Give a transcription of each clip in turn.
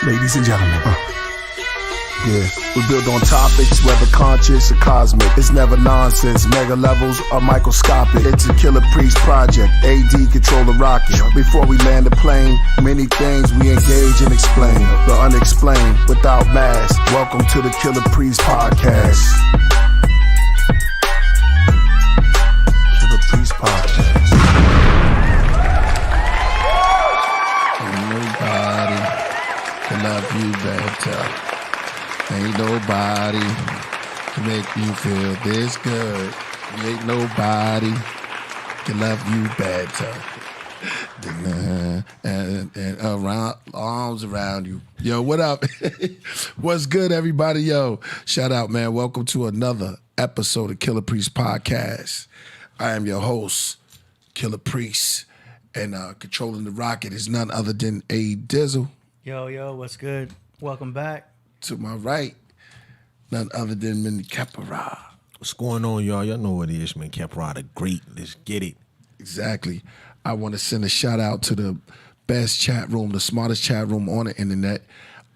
Ladies and gentlemen, yeah, we build on topics, whether conscious or cosmic. It's never nonsense, mega levels or microscopic. It's a Killah Priest project, AD control the rocket. Before we land the plane, many things we engage and explain. The unexplained, without mask. Welcome to the Killah Priest podcast. Killah Priest podcast. Nobody can love you better. Ain't nobody can make you feel this good. Ain't nobody can love you better. And around, arms around you. Yo, what up? What's good, everybody? Yo, shout out, man. Welcome to another episode of Killah Priest Podcast. I am your host, Killah Priest, and controlling the rocket is none other than A Dizzle. Yo, what's good? Welcome back. To my right, none other than Minnie Kepara. What's going on, y'all? Y'all know what it is, man. Kepara the Great. Let's get it. Exactly. I want to send a shout out to the best chat room, the smartest chat room on the internet.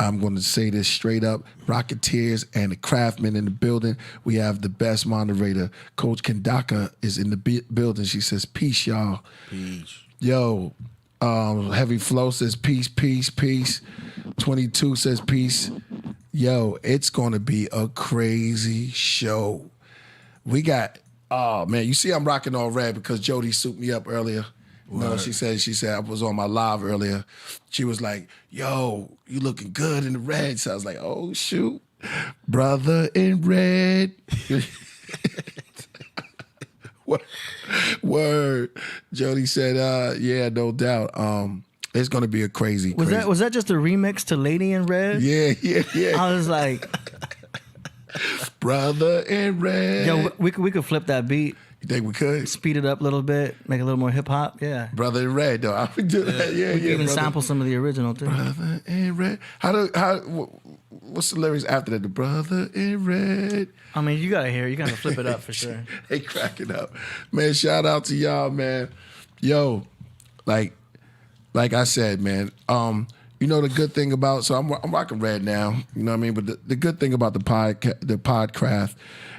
I'm going to say this straight up. Rocketeers and the craftsmen in the building. We have the best moderator. Coach Kendaka is in the building. She says, peace, y'all. Peace. Yo, Heavy Flow says peace, peace, peace. 22 says peace. Yo, it's going to be a crazy show. We got, oh man, you see I'm rocking all red because Jody souped me up earlier. No, she said I was on my live earlier. She was like, yo, you looking good in the red. So I was like, oh shoot, brother in red. Word. Jody said, yeah, no doubt. It's gonna be a crazy. Was that just a remix to Lady in Red? Yeah. I was like, brother in red. yo, we could flip that beat. You think we could? Speed it up a little bit, make it a little more hip hop. Yeah. Brother in red, though. I would do that. Yeah. We could even brother. sample some of the original too. Brother in red. What's the lyrics after that? The brother in red. I mean, you gotta hear it. You gotta flip it up for sure. They cracking up, man. Shout out to y'all, man. Yo, like I said, man. You know the good thing about, so I'm rocking red now. You know what I mean? But the good thing about the podcraft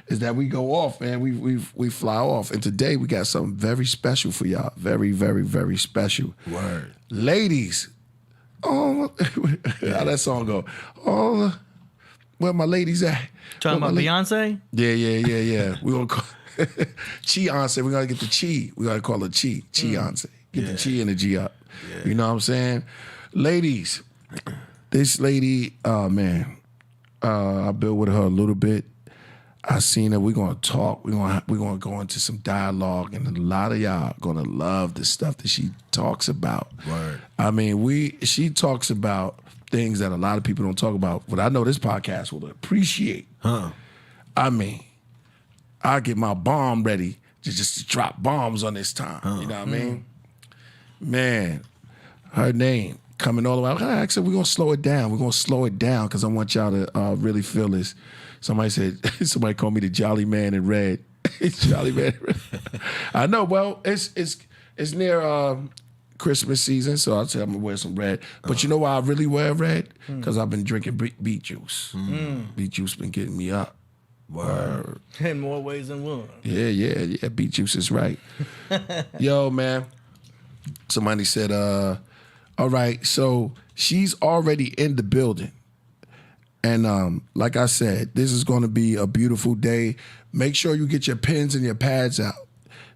is that we go off, man. We fly off, and today we got something very special for y'all. Very, very, very special. Word. Ladies. Oh, how that song go? Oh, where my ladies at? Talking about Beyonce? Yeah. We gonna call Chi-Once. We gotta get the Chi. We gotta call her Chi-Once. Get the Chi energy up. Yeah. You know what I'm saying? Ladies, this lady, man, I built with her a little bit. I seen her. We're gonna talk. We're gonna go into some dialogue, and a lot of y'all gonna love the stuff that she talks about. Word. I mean, she talks about things that a lot of people don't talk about. But I know this podcast will appreciate. I mean, I get my bomb ready to drop bombs on this time. You know what I mean? Man, her name coming all the way. I said we're gonna slow it down. We're gonna slow it down because I want y'all to really feel this. Somebody called me the Jolly Man in Red. Jolly Man in Red. I know. Well, it's near Christmas season, so I'll say I'm gonna wear some red. But you know why I really wear red? Because I've been drinking beet juice. Beet juice been getting me up. Word. In more ways than one. Yeah. Beet juice is right. Yo, man. Somebody said, all right, so she's already in the building. And like I said, this is going to be a beautiful day. Make sure you get your pens and your pads out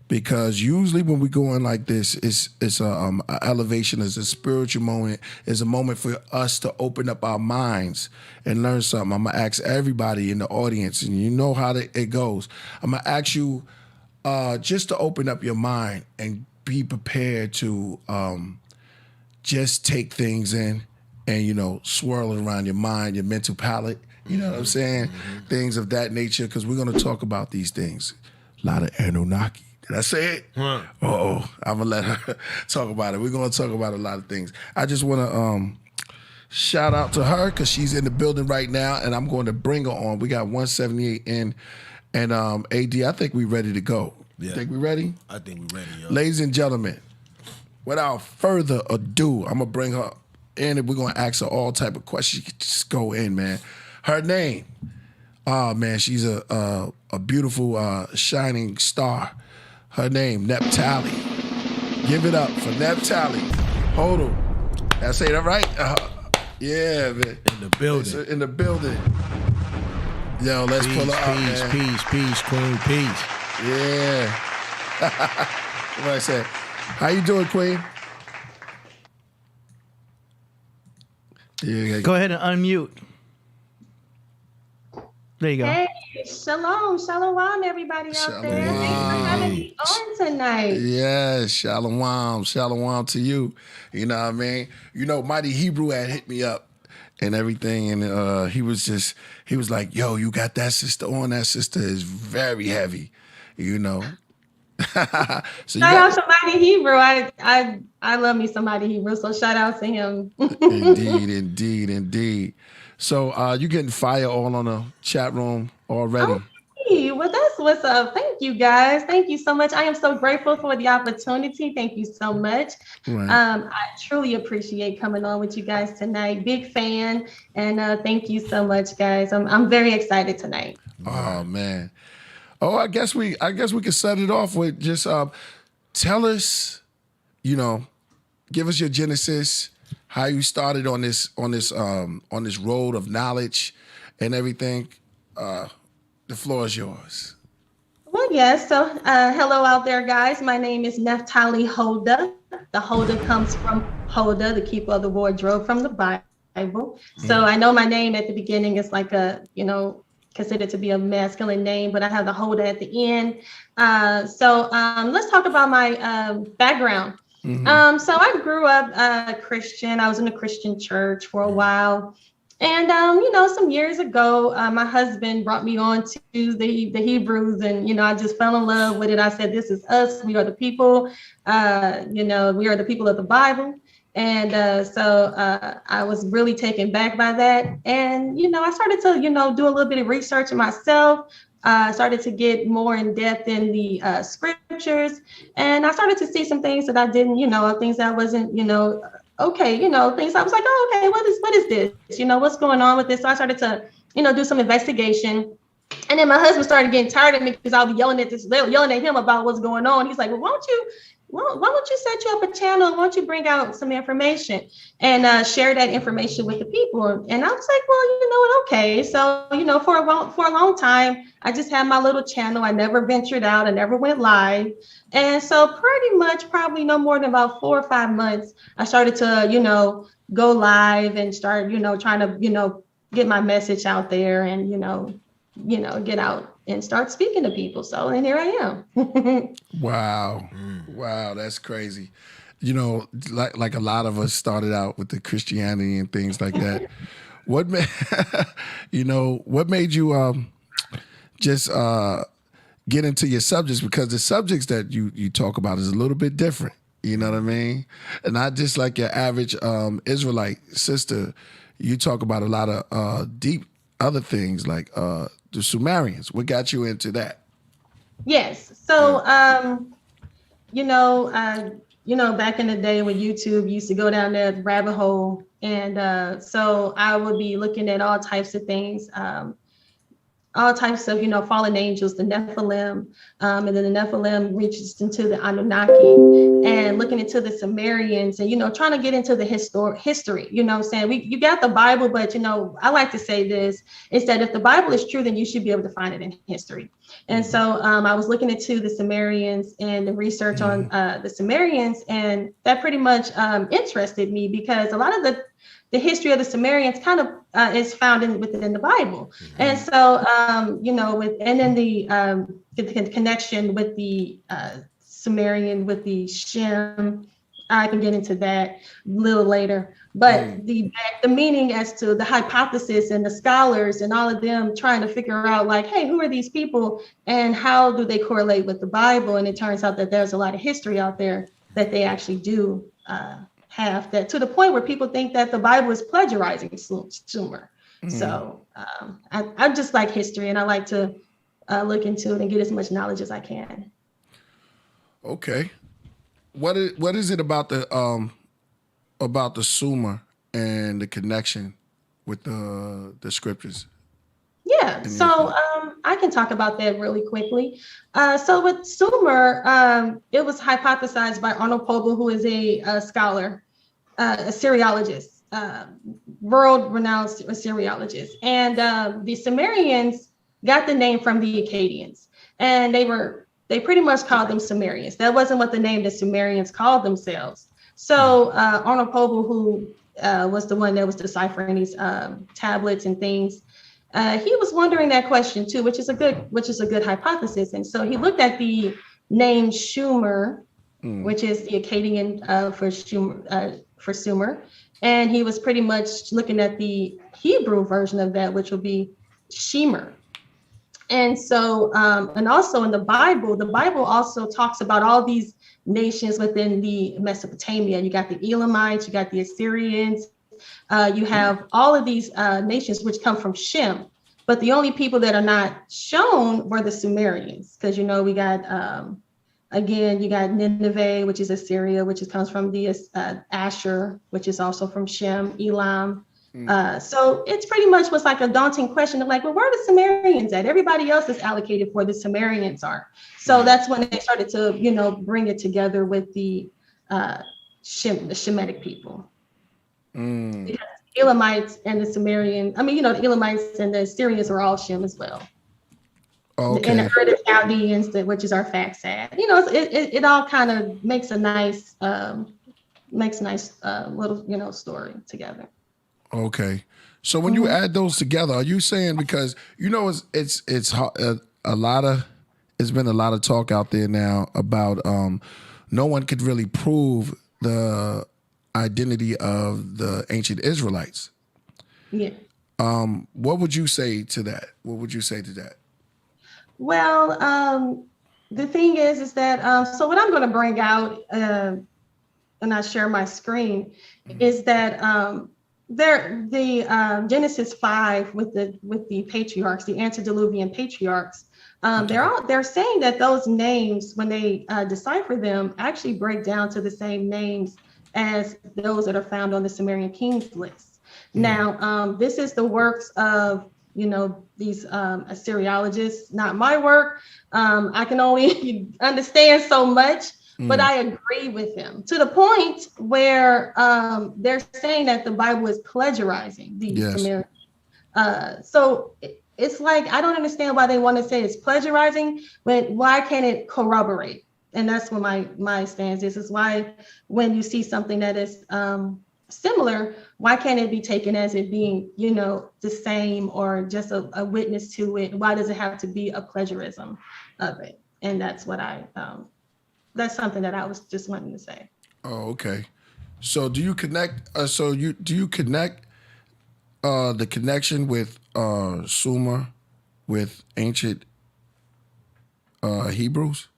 because usually when we go in like this, it's a elevation, it's a spiritual moment, it's a moment for us to open up our minds and learn something. I'm going to ask everybody in the audience, and you know how it goes. I'm going to ask you just to open up your mind and be prepared to just take things in and, you know, swirl it around your mind, your mental palate, you know what I'm saying? Things of that nature, because we're going to talk about these things. A lot of Anunnaki. Did I say it? I'm going to let her talk about it. We're going to talk about a lot of things. I just want to shout out to her because she's in the building right now, and I'm going to bring her on. We got 178 in, and AD, I think we're ready to go. Yeah. Think we ready? I think we're ready, yo. Ladies and gentlemen, without further ado, I'm going to bring her And we're gonna ask her all type of questions. You can just go in, man. Her name, oh man, she's a beautiful shining star. Her name, Naphtali. Give it up for Naphtali. Hold on. Did I say that right? Yeah, man. In the building. In the building. Yo, let's pull her up, man. Peace, queen, peace. Yeah. What I say? How you doing, queen? Yeah. Go ahead and unmute. There you go. Hey, shalom, everybody out there. Thanks for having me on tonight. Yeah, shalom to you. You know what I mean? You know, Mighty Hebrew had hit me up and everything, and he was like, yo, you got that sister on. That sister is very heavy, you know. So shout out to Mighty Hebrew. I love me some Mighty Hebrew, so shout out to him. Indeed. So you getting fire all on the chat room already. Okay. Well, that's what's up. Thank you, guys. Thank you so much. I am so grateful for the opportunity. Thank you so much. Right. I truly appreciate coming on with you guys tonight. Big fan, and thank you so much, guys. I'm very excited tonight. Oh man. Oh, I guess we could set it off with just tell us, you know, give us your genesis, how you started on this road of knowledge and everything. The floor is yours. Well, yes. So, hello out there, guys. My name is Naphtali Huldah. The Huldah comes from Huldah, the keeper of the wardrobe, from the Bible. So I know my name at the beginning is like considered to be a masculine name, but I have the Huldah at the end. So let's talk about my background. Mm-hmm. So I grew up Christian. I was in a Christian church for a while. And, some years ago, my husband brought me on to the Hebrews, and, I just fell in love with it. I said, this is us. We are the people, we are the people of the Bible. And so I was really taken back by that. And, I started to, do a little bit of research myself. Started to get more in depth in the scriptures. And I started to see some things that I didn't, things that I wasn't, okay, things I was like, oh, okay, what is this? What's going on with this? So I started to, do some investigation. And then my husband started getting tired of me because I'll be yelling at him about what's going on. He's like, well, why don't you set you up a channel? Why don't you bring out some information and share that information with the people? And I was like, well, you know what? Okay. So, for a long time, I just had my little channel. I never ventured out. I never went live. And so pretty much probably no more than about 4 or 5 months, I started to, go live and start, trying to, get my message out there and, get out and start speaking to people. So, and here I am. Wow. Wow, that's crazy. Like a lot of us started out with the Christianity and things like that. What made you just get into your subjects? Because the subjects that you talk about is a little bit different. You know what I mean? And not just like your average Israelite sister. You talk about a lot of deep other things like the Sumerians. What got you into that? Yes. So, back in the day when YouTube used to go down that rabbit hole. And so I would be looking at all types of things, all types of, fallen angels, the Nephilim, and then the Nephilim reaches into the Anunnaki, and looking into the Sumerians, and, trying to get into the history, saying you got the Bible, but, I like to say this, is that if the Bible is true, then you should be able to find it in history. And so I was looking into the Sumerians and the research on the Sumerians, and that pretty much interested me because a lot of the history of the Sumerians kind of is found within the Bible. And so, and then the connection with the Sumerian, with the Shem, I can get into that a little later. But the meaning as to the hypothesis and the scholars and all of them trying to figure out like, hey, who are these people and how do they correlate with the Bible? And it turns out that there's a lot of history out there that they actually do have, that to the point where people think that the Bible is plagiarizing Sumer. So I just like history, and I like to look into it and get as much knowledge as I can. Okay. What is it about the Sumer and the connection with the scriptures? Yeah, so I can talk about that really quickly. So with Sumer, it was hypothesized by Arnold Pobel, who is a scholar, a Assyriologist, world-renowned Assyriologist. And the Sumerians got the name from the Akkadians, and they pretty much called them Sumerians. That wasn't what the name the Sumerians called themselves. So Arnold Pobel, who was the one that was deciphering these tablets and things, he was wondering that question too, which is a good hypothesis. And so he looked at the name Shumer, which is the Akkadian for Sumer, and he was pretty much looking at the Hebrew version of that, which would be Shemer. And so, and also in the Bible also talks about all these nations within the Mesopotamia. You got the Elamites, you got the Assyrians, you have all of these nations which come from Shem, but the only people that are not shown were the Sumerians, because we got again, you got Nineveh, which is Assyria, which comes from the Asher, which is also from Shem, Elam. So it's pretty much was like a daunting question of like, well, where are the Sumerians at? Everybody else is allocated for the Sumerians are. So that's when they started to, bring it together with the Shemitic people. Because the Elamites and the Sumerian, the Elamites and the Assyrians are all Shem as well. Okay. And the Ur Chaldeans, which is our Faxad. It all kind of makes a nice, little, story together. Okay. So when you add those together, are you saying, because it's been a lot of talk out there now about no one could really prove the identity of the ancient Israelites. Yeah. What would you say to that? What would you say to that? Well, the thing is that so what I'm going to bring out and I share my screen is that the Genesis 5 with the patriarchs, the antediluvian patriarchs, they're saying that those names, when they decipher them, actually break down to the same names as those that are found on the Sumerian kings list. Now, this is the works of these Assyriologists, not my work. I can only understand so much. But I agree with them to the point where they're saying that the Bible is plagiarizing the Sumerian. So it's like, I don't understand why they want to say it's plagiarizing, but why can't it corroborate? And that's what my stance is why when you see something that is similar, why can't it be taken as it being, the same or just a witness to it? Why does it have to be a plagiarism of it? And that's what that's something that I was just wanting to say. Oh, okay. So do you connect? Do you connect the connection with Sumer with ancient Hebrews?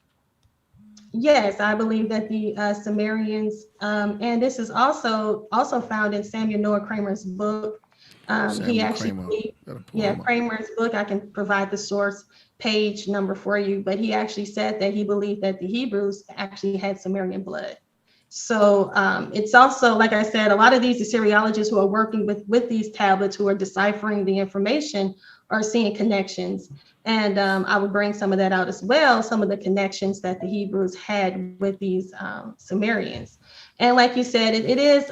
Yes, I believe that the Sumerians, and this is also found in Samuel Noah Kramer's book. Kramer's book. I can provide the source page number for you, but he actually said that he believed that the Hebrews actually had Sumerian blood. So it's also, like I said, a lot of these Assyriologists who are working with these tablets, who are deciphering the information, are seeing connections. And I would bring some of that out as well, some of the connections that the Hebrews had with these Sumerians. And like you said, it is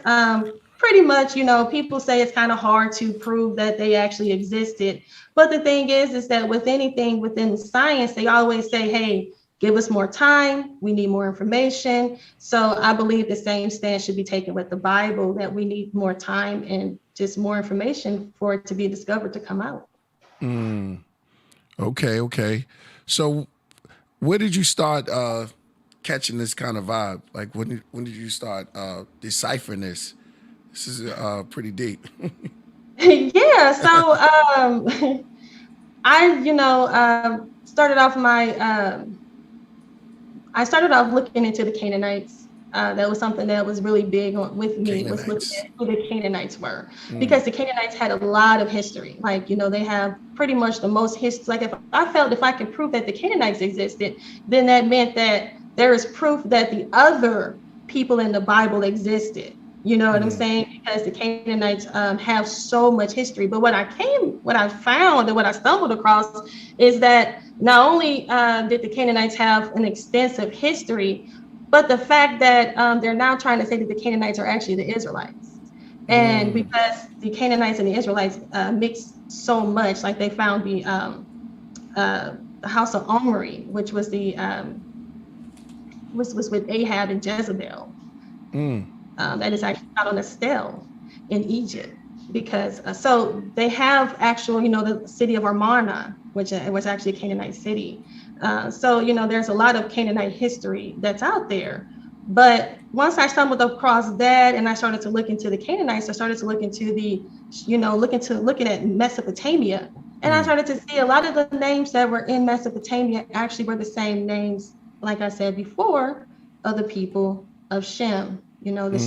pretty much, people say it's kind of hard to prove that they actually existed. But the thing is that with anything within science, they always say, hey, give us more time. We need more information. So I believe the same stance should be taken with the Bible, that we need more time and just more information for it to be discovered, to come out. Okay. So where did you start catching this kind of vibe? Like when did you start deciphering this? This is pretty deep. Yeah, so I started off looking into the Canaanites. That was something that was really big with me, was looking at who the Canaanites were, because the Canaanites had a lot of history. Like, they have pretty much the most history. Like, if I could prove that the Canaanites existed, then that meant that there is proof that the other people in the Bible existed. You know what I'm saying? Because the Canaanites have so much history. But what I found and what I stumbled across is that not only did the Canaanites have an extensive history, but the fact that they're now trying to say that the Canaanites are actually the Israelites. And because the Canaanites and the Israelites mixed so much, like they found the house of Omri, which was was with Ahab and Jezebel. That is actually found on a stele in Egypt, because so they have actual, the city of Amarna, which was actually a Canaanite city. So there's a lot of Canaanite history that's out there. But once I stumbled across that and I started to look into the Canaanites, I started to look into looking at Mesopotamia, and I started to see a lot of the names that were in Mesopotamia actually were the same names, like I said before, of the people of Shem. The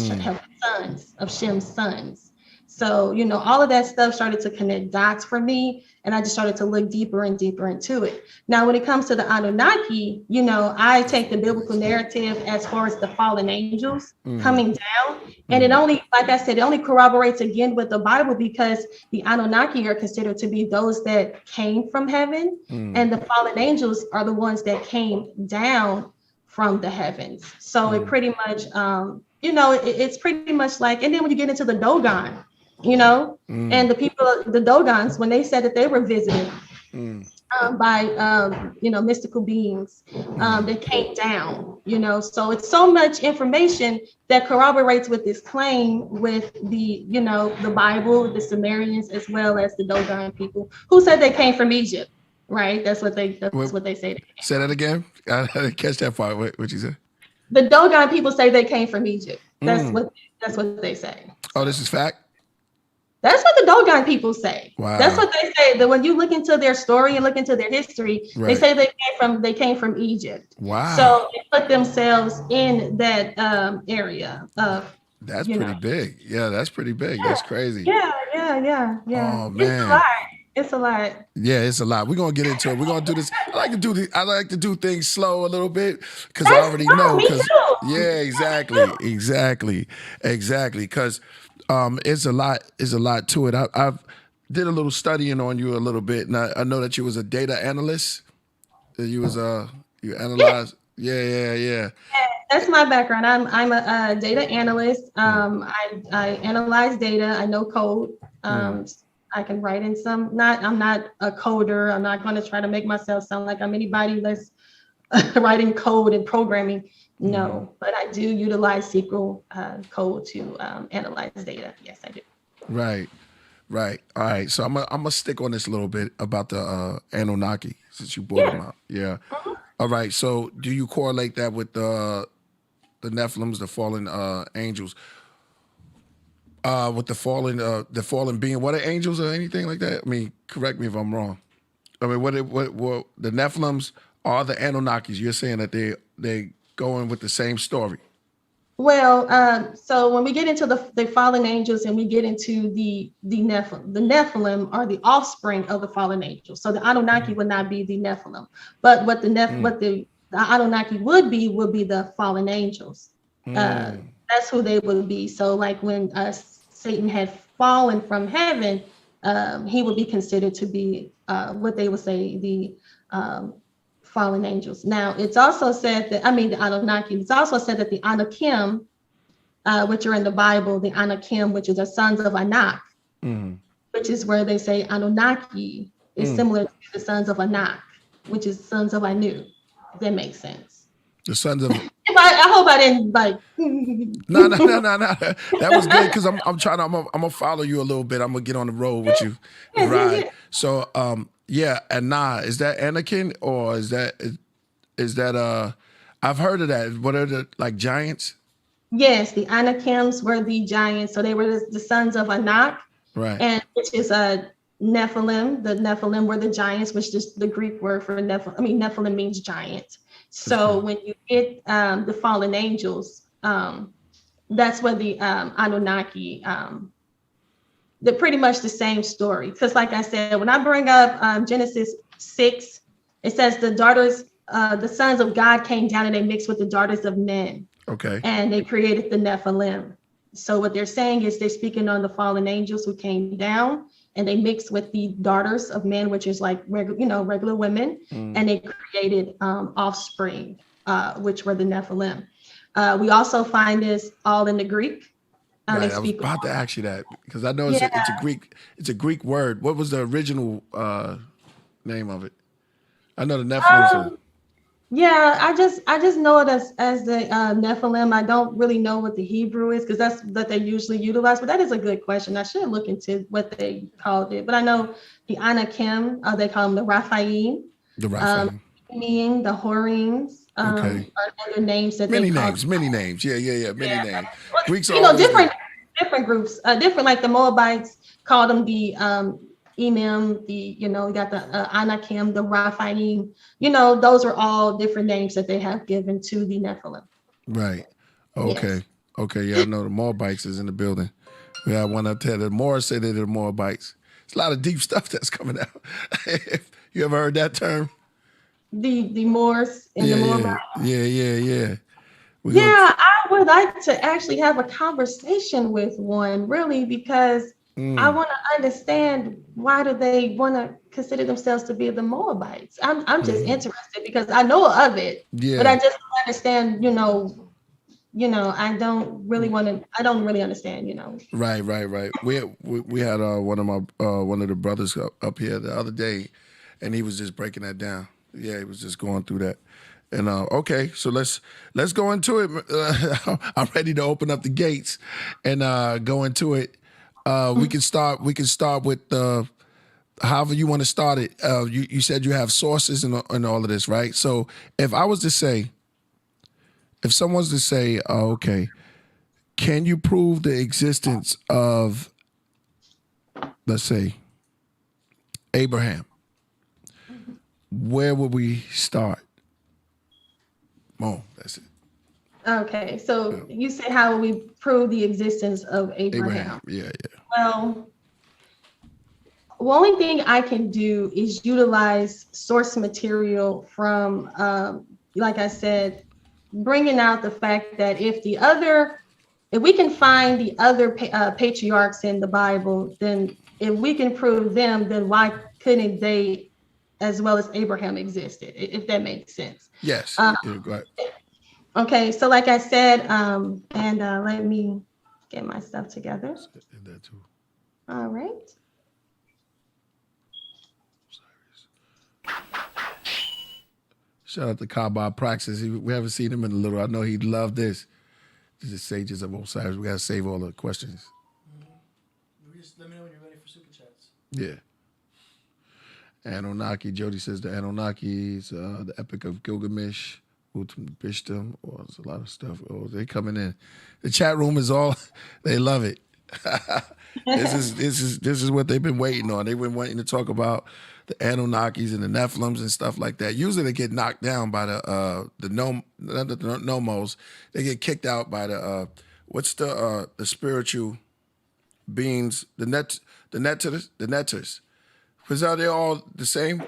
sons of Shem's sons. So, all of that stuff started to connect dots for me. And I just started to look deeper and deeper into it. Now, when it comes to the Anunnaki, I take the biblical narrative as far as the fallen angels coming down. And it only, like I said, it only corroborates again with the Bible, because the Anunnaki are considered to be those that came from heaven. And the fallen angels are the ones that came down from the heavens. So it pretty much, it's pretty much like, and then when you get into the Dogon, and the people, the Dogons, when they said that they were visited by, mystical beings that came down, so it's so much information that corroborates with this claim with the, the Bible, the Sumerians, as well as the Dogon people who said they came from Egypt, right? That's what they say. Say that again. I didn't catch that part. What you said? The Dogon people say they came from Egypt. That's what they say. Oh, this is fact? That's what the Dogon people say. Wow. That's what they say. That when you look into their story and look into their history, Right. They say they came from Egypt. Wow. So they put themselves in that area of. That's pretty big. Yeah, that's pretty big. Yeah. That's crazy. Yeah. Oh man. It's a lot. Yeah, it's a lot. We're gonna get into it. We're gonna do this. I like to do things slow a little bit, because I already know. Me too. Yeah, exactly. Because it's a lot to it. I've did a little studying on you a little bit, and I know that you was a data analyst. That you was you analyze. Yeah. That's my background. I'm a data analyst. I analyze data. I know code. I can write in some. I'm not a coder. I'm not going to try to make myself sound like I'm anybody that's writing code and programming. No, but I do utilize SQL code to analyze data. Yes, I do. Right. All right. So I'm gonna stick on this a little bit about the Anunnaki, since you brought them out. Yeah. All right. So do you correlate that with the Nephilims, the fallen angels? With the fallen being, what are angels or anything like that? I mean, correct me if I'm wrong. I mean, what the Nephilims are the Anunnakis? You're saying that they going with the same story. Well, so when we get into the fallen angels and we get into the Nephilim are the offspring of the fallen angels. So the Anunnaki would not be the Nephilim, but what the Anunnaki would be the fallen angels. That's who they would be. So like when Satan had fallen from heaven, he would be considered to be what they would say the fallen angels. Now, it's also said that, the Anunnaki, it's also said that the Anakim, which are in the Bible, the Anakim, which is the sons of Anak, which is where they say Anunnaki is similar to the sons of Anak, which is sons of Anu. If that makes sense. The sons of... I hope I didn't like... No. That was good, because I'm gonna follow you a little bit. I'm gonna get on the road with you. Yes, right. yes. So, is that Anakin, or is that I've heard of that. What are the, like, giants? Yes, the Anakims were the giants. So they were the sons of Anak, right? And which is Nephilim. The Nephilim were the giants, which is the Greek word for Nephilim. Nephilim means giant. So when you get the fallen angels, that's where the Anunnaki. They're pretty much the same story. Because like I said, when I bring up Genesis 6, it says the sons of God came down and they mixed with the daughters of men. Okay. And they created the Nephilim. So what they're saying is they're speaking on the fallen angels who came down, and they mixed with the daughters of men, which is like regular women, and they created offspring, which were the Nephilim. We also find this all in the Greek. Right, I was about to ask you that because I know it's a Greek word. What was the original name of it? I know the Nephilim. Yeah, I just know it as the Nephilim. I don't really know what the Hebrew is because that's what they usually utilize. But that is a good question. I should look into what they called it. But I know the Anakim, they call them the Raphaim. The Raphaim. The Horims. Okay. Are other names that many they names. Many names. Yeah. Many names. Well, Greeks are different groups. Different, like the Moabites called them the Emim, you got the Anakim, the Raphaim, those are all different names that they have given to the Nephilim. Right. Okay. Yes. Okay. Yeah, I know the Moabites is in the building. We had one up there. The Moors say they're the Moabites. It's a lot of deep stuff that's coming out. You ever heard that term? The Moors and the Moabites. Yeah. I would like to actually have a conversation with one, really, because I want to understand why do they want to consider themselves to be the Moabites. I'm just interested because I know of it, but I just don't understand. I don't really understand. Right. We had one of the brothers up here the other day, and he was just breaking that down. Yeah, he was just going through that. And okay, so let's go into it. I'm ready to open up the gates and go into it. We can start with however you want to start it. You said you have sources and all of this, right? So if someone's to say, okay, can you prove the existence of, let's say, Abraham? Where would we start? That's it. Okay, so you say how will we prove the existence of Abraham? Yeah. Well, the only thing I can do is utilize source material from, like I said, bringing out the fact that if we can find the other patriarchs in the Bible, then if we can prove them, then why couldn't they, as well as Abraham, existed? If that makes sense. Yes. Go ahead. Okay, so like I said, let me get my stuff together. That too. All right. Shout out to Kaba Praxis. We haven't seen him in a little. I know he'd love this. This is Sages of Osiris. We got to save all the questions. Just let me know when you're ready for super chats. Yeah. Anunnaki. Jody says the Anunnakis, the Epic of Gilgamesh, Bishtam. Oh, there's a lot of stuff. Oh, they coming in. The chat room is all. They love it. This is what they've been waiting on. They've been waiting to talk about the Anunnakis and the Nephilims and stuff like that. Usually they get knocked down by the Nomos. They get kicked out by the what's the spiritual beings, the netters. Because are they all the same?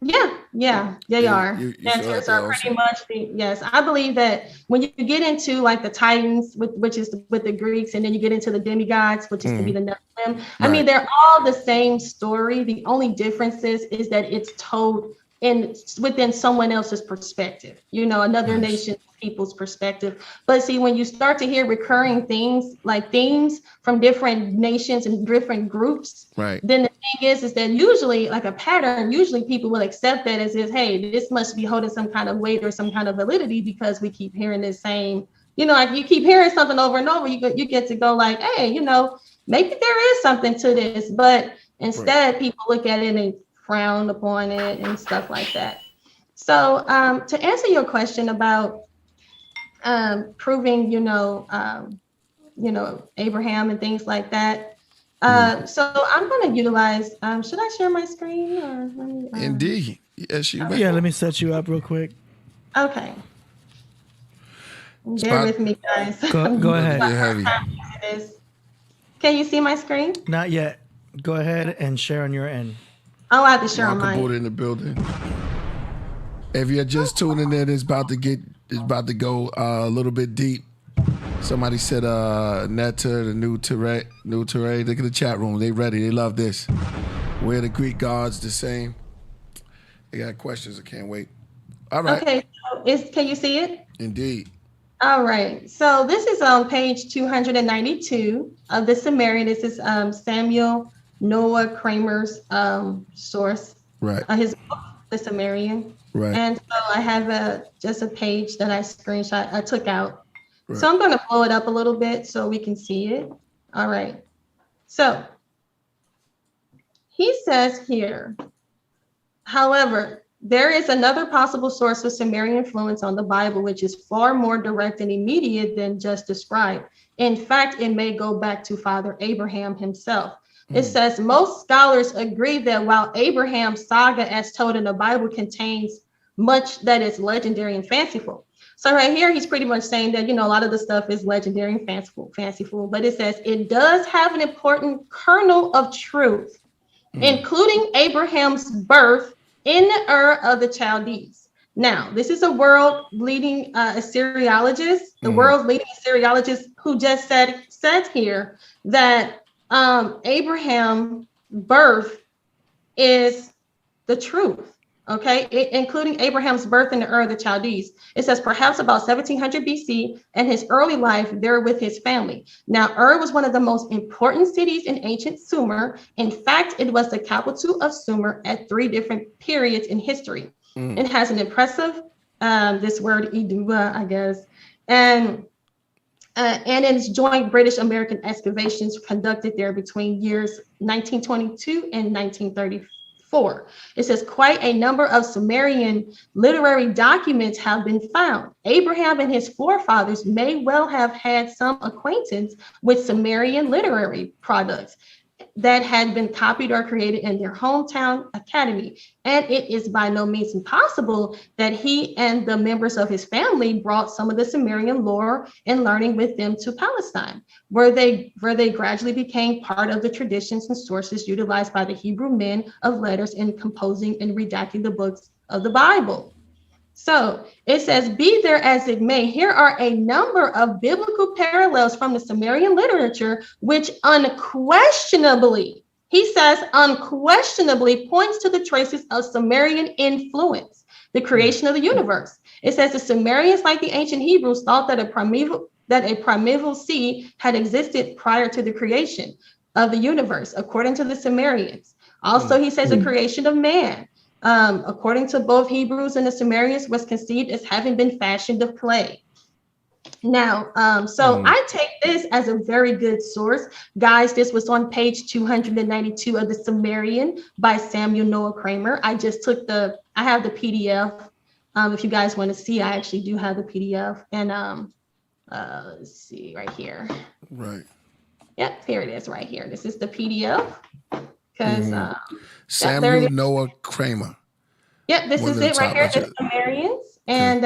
Yeah, they are. Netters are pretty much yes. I believe that when you get into like the Titans, which is with the Greeks, and then you get into the demigods, which is to be the Nephilim. Right. I mean, they're all the same story. The only difference is that it's told within someone else's perspective, another nation's people's perspective. But see, when you start to hear recurring things like themes from different nations and different groups, then the thing is that usually like a pattern, usually people will accept that as if, hey, this must be holding some kind of weight or some kind of validity because we keep hearing the same, like you keep hearing something over and over, you get to go like, hey, maybe there is something to this, but instead people look at it and frown upon it and stuff like that. So to answer your question about proving, Abraham and things like that. So I'm going to utilize, should I share my screen? Or let me, Indeed. Yes, you may. Yeah, let me set you up real quick. Okay. Bear with me, guys. Go ahead. Can you see my screen? Not yet. Go ahead and share on your end. Oh, I have to share on mine. In the building. If you're just tuning in, it's about to go a little bit deep. Somebody said Netta, the new Teray. Look at the chat room. They ready. They love this. Where the Greek gods the same? They got questions. I can't wait. All right. Okay, so can you see it? Indeed. All right, so this is on page 292 of the Sumerian. This is Samuel Noah Kramer's source. Right. His book, the Sumerian. Right. And so I have just a page that I took out. Right. So I'm going to blow it up a little bit so we can see it. All right. So he says here, however, there is another possible source of Sumerian influence on the Bible, which is far more direct and immediate than just described. In fact, it may go back to Father Abraham himself. It says most scholars agree that while Abraham's saga as told in the Bible contains much that is legendary and fanciful. So right here, he's pretty much saying that, a lot of the stuff is legendary and fanciful, but it says it does have an important kernel of truth, including Abraham's birth in the Ur of the Chaldees. Now, this is a world-leading Assyriologist, the world's leading Assyriologist who just said here that Abraham's birth is the truth. Okay, including Abraham's birth in the Ur of the Chaldees. It says perhaps about 1700 BC and his early life there with his family. Now, Ur was one of the most important cities in ancient Sumer. In fact, it was the capital of Sumer at 3 different periods in history. It has an impressive, this word, idua, I guess, and its joint British-American excavations conducted there between years 1922 and 1934. It says quite a number of Sumerian literary documents have been found. Abraham and his forefathers may well have had some acquaintance with Sumerian literary products that had been copied or created in their hometown academy. And it is by no means impossible that he and the members of his family brought some of the Sumerian lore and learning with them to Palestine, where they gradually became part of the traditions and sources utilized by the Hebrew men of letters in composing and redacting the books of the Bible. So it says, be there as it may, here are a number of biblical parallels from the Sumerian literature, which unquestionably points to the traces of Sumerian influence, the creation of the universe. It says the Sumerians, like the ancient Hebrews, thought that a primeval sea had existed prior to the creation of the universe, according to the Sumerians. Also, he says the creation of man, according to both Hebrews and the Sumerians, was conceived as having been fashioned of clay. Now, I take this as a very good source. Guys, this was on page 292 of the Sumerian by Samuel Noah Kramer. I have the PDF. If you guys want to see, I actually do have the PDF. And let's see right here. Right. Yep, here it is right here. This is the PDF. Because Samuel Noah Kramer. Yep, this is it right here, the Sumerians. And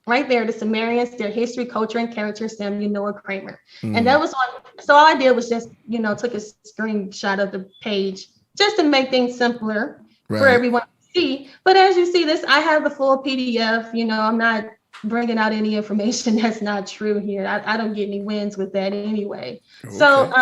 right there, the Sumerians, their history, culture, and character, Samuel Noah Kramer. And that was on, so all I did was just, took a screenshot of the page just to make things simpler for everyone to see. But as you see this, I have the full PDF. I'm not bringing out any information that's not true here. I don't get any wins with that anyway. Okay. So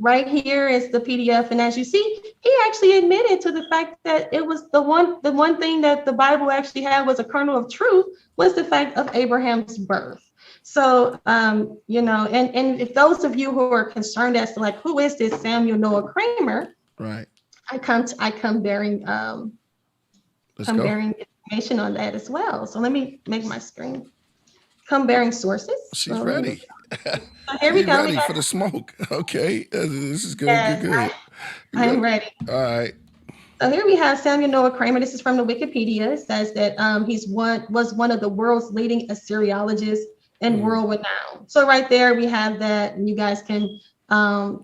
right here is the PDF. And as you see, he actually admitted to the fact that it was the one thing that the Bible actually had was a kernel of truth was the fact of Abraham's birth. So, and if those of you who are concerned as to like, who is this Samuel Noah Kramer? Right. I come bearing information on that as well. So let me make my screen come bearing sources. She's ready. So here we go. Ready for the smoke. Okay, this is good. Yes, good. I'm ready. All right. So here we have Samuel Noah Kramer. This is from the Wikipedia. It says that was one of the world's leading Assyriologists and world renowned. So right there we have that, and you guys can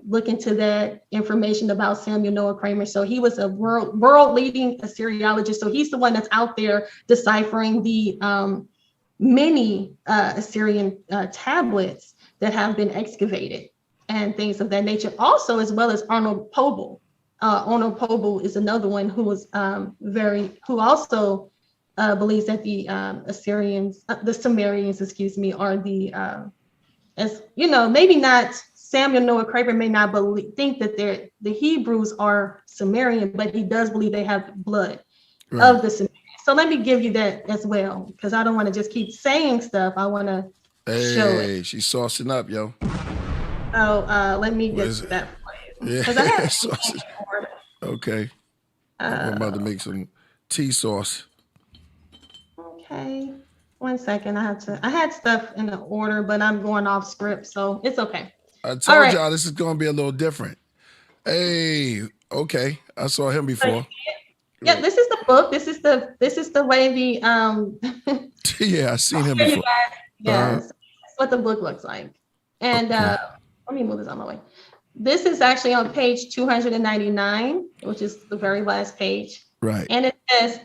look into that information about Samuel Noah Kramer. So he was a world leading Assyriologist. So he's the one that's out there deciphering the many Assyrian tablets that have been excavated and things of that nature. Also, as well as Arnold Pobel. Arnold Pobel is another one who was who also believes that the Sumerians, are the as maybe not Samuel Noah Kramer may not think that the Hebrews are Sumerian, but he does believe they have blood of the Sumerians. So let me give you that as well, because I don't want to just keep saying stuff. I want to show it. She's saucing up, yo. So let me get that for you. Because I have okay. I'm about to make some tea sauce. Okay. 1 second. I had stuff in the order, but I'm going off script, so it's okay. I told y'all this is going to be a little different. Hey, okay. I saw him before. Yeah, this is the book. This is the way the yeah, I seen him before. Yes, that's what the book looks like. And let me move this on my way. This is actually on page 299, which is the very last page. Right. And it says,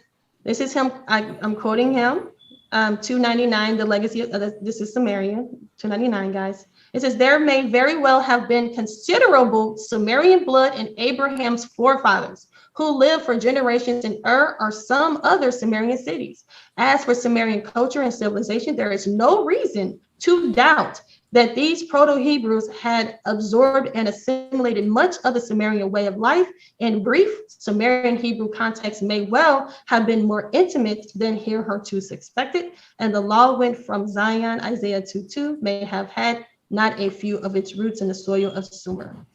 this is him. I'm quoting him. 299, the legacy of this is Sumerian. 299, guys. It says, there may very well have been considerable Sumerian blood in Abraham's forefathers, who lived for generations in Ur or some other Sumerian cities. As for Sumerian culture and civilization, there is no reason to doubt that these Proto-Hebrews had absorbed and assimilated much of the Sumerian way of life. In brief, Sumerian Hebrew context may well have been more intimate than hitherto suspected, and the law went from Zion, Isaiah 2:2, may have had not a few of its roots in the soil of Sumer.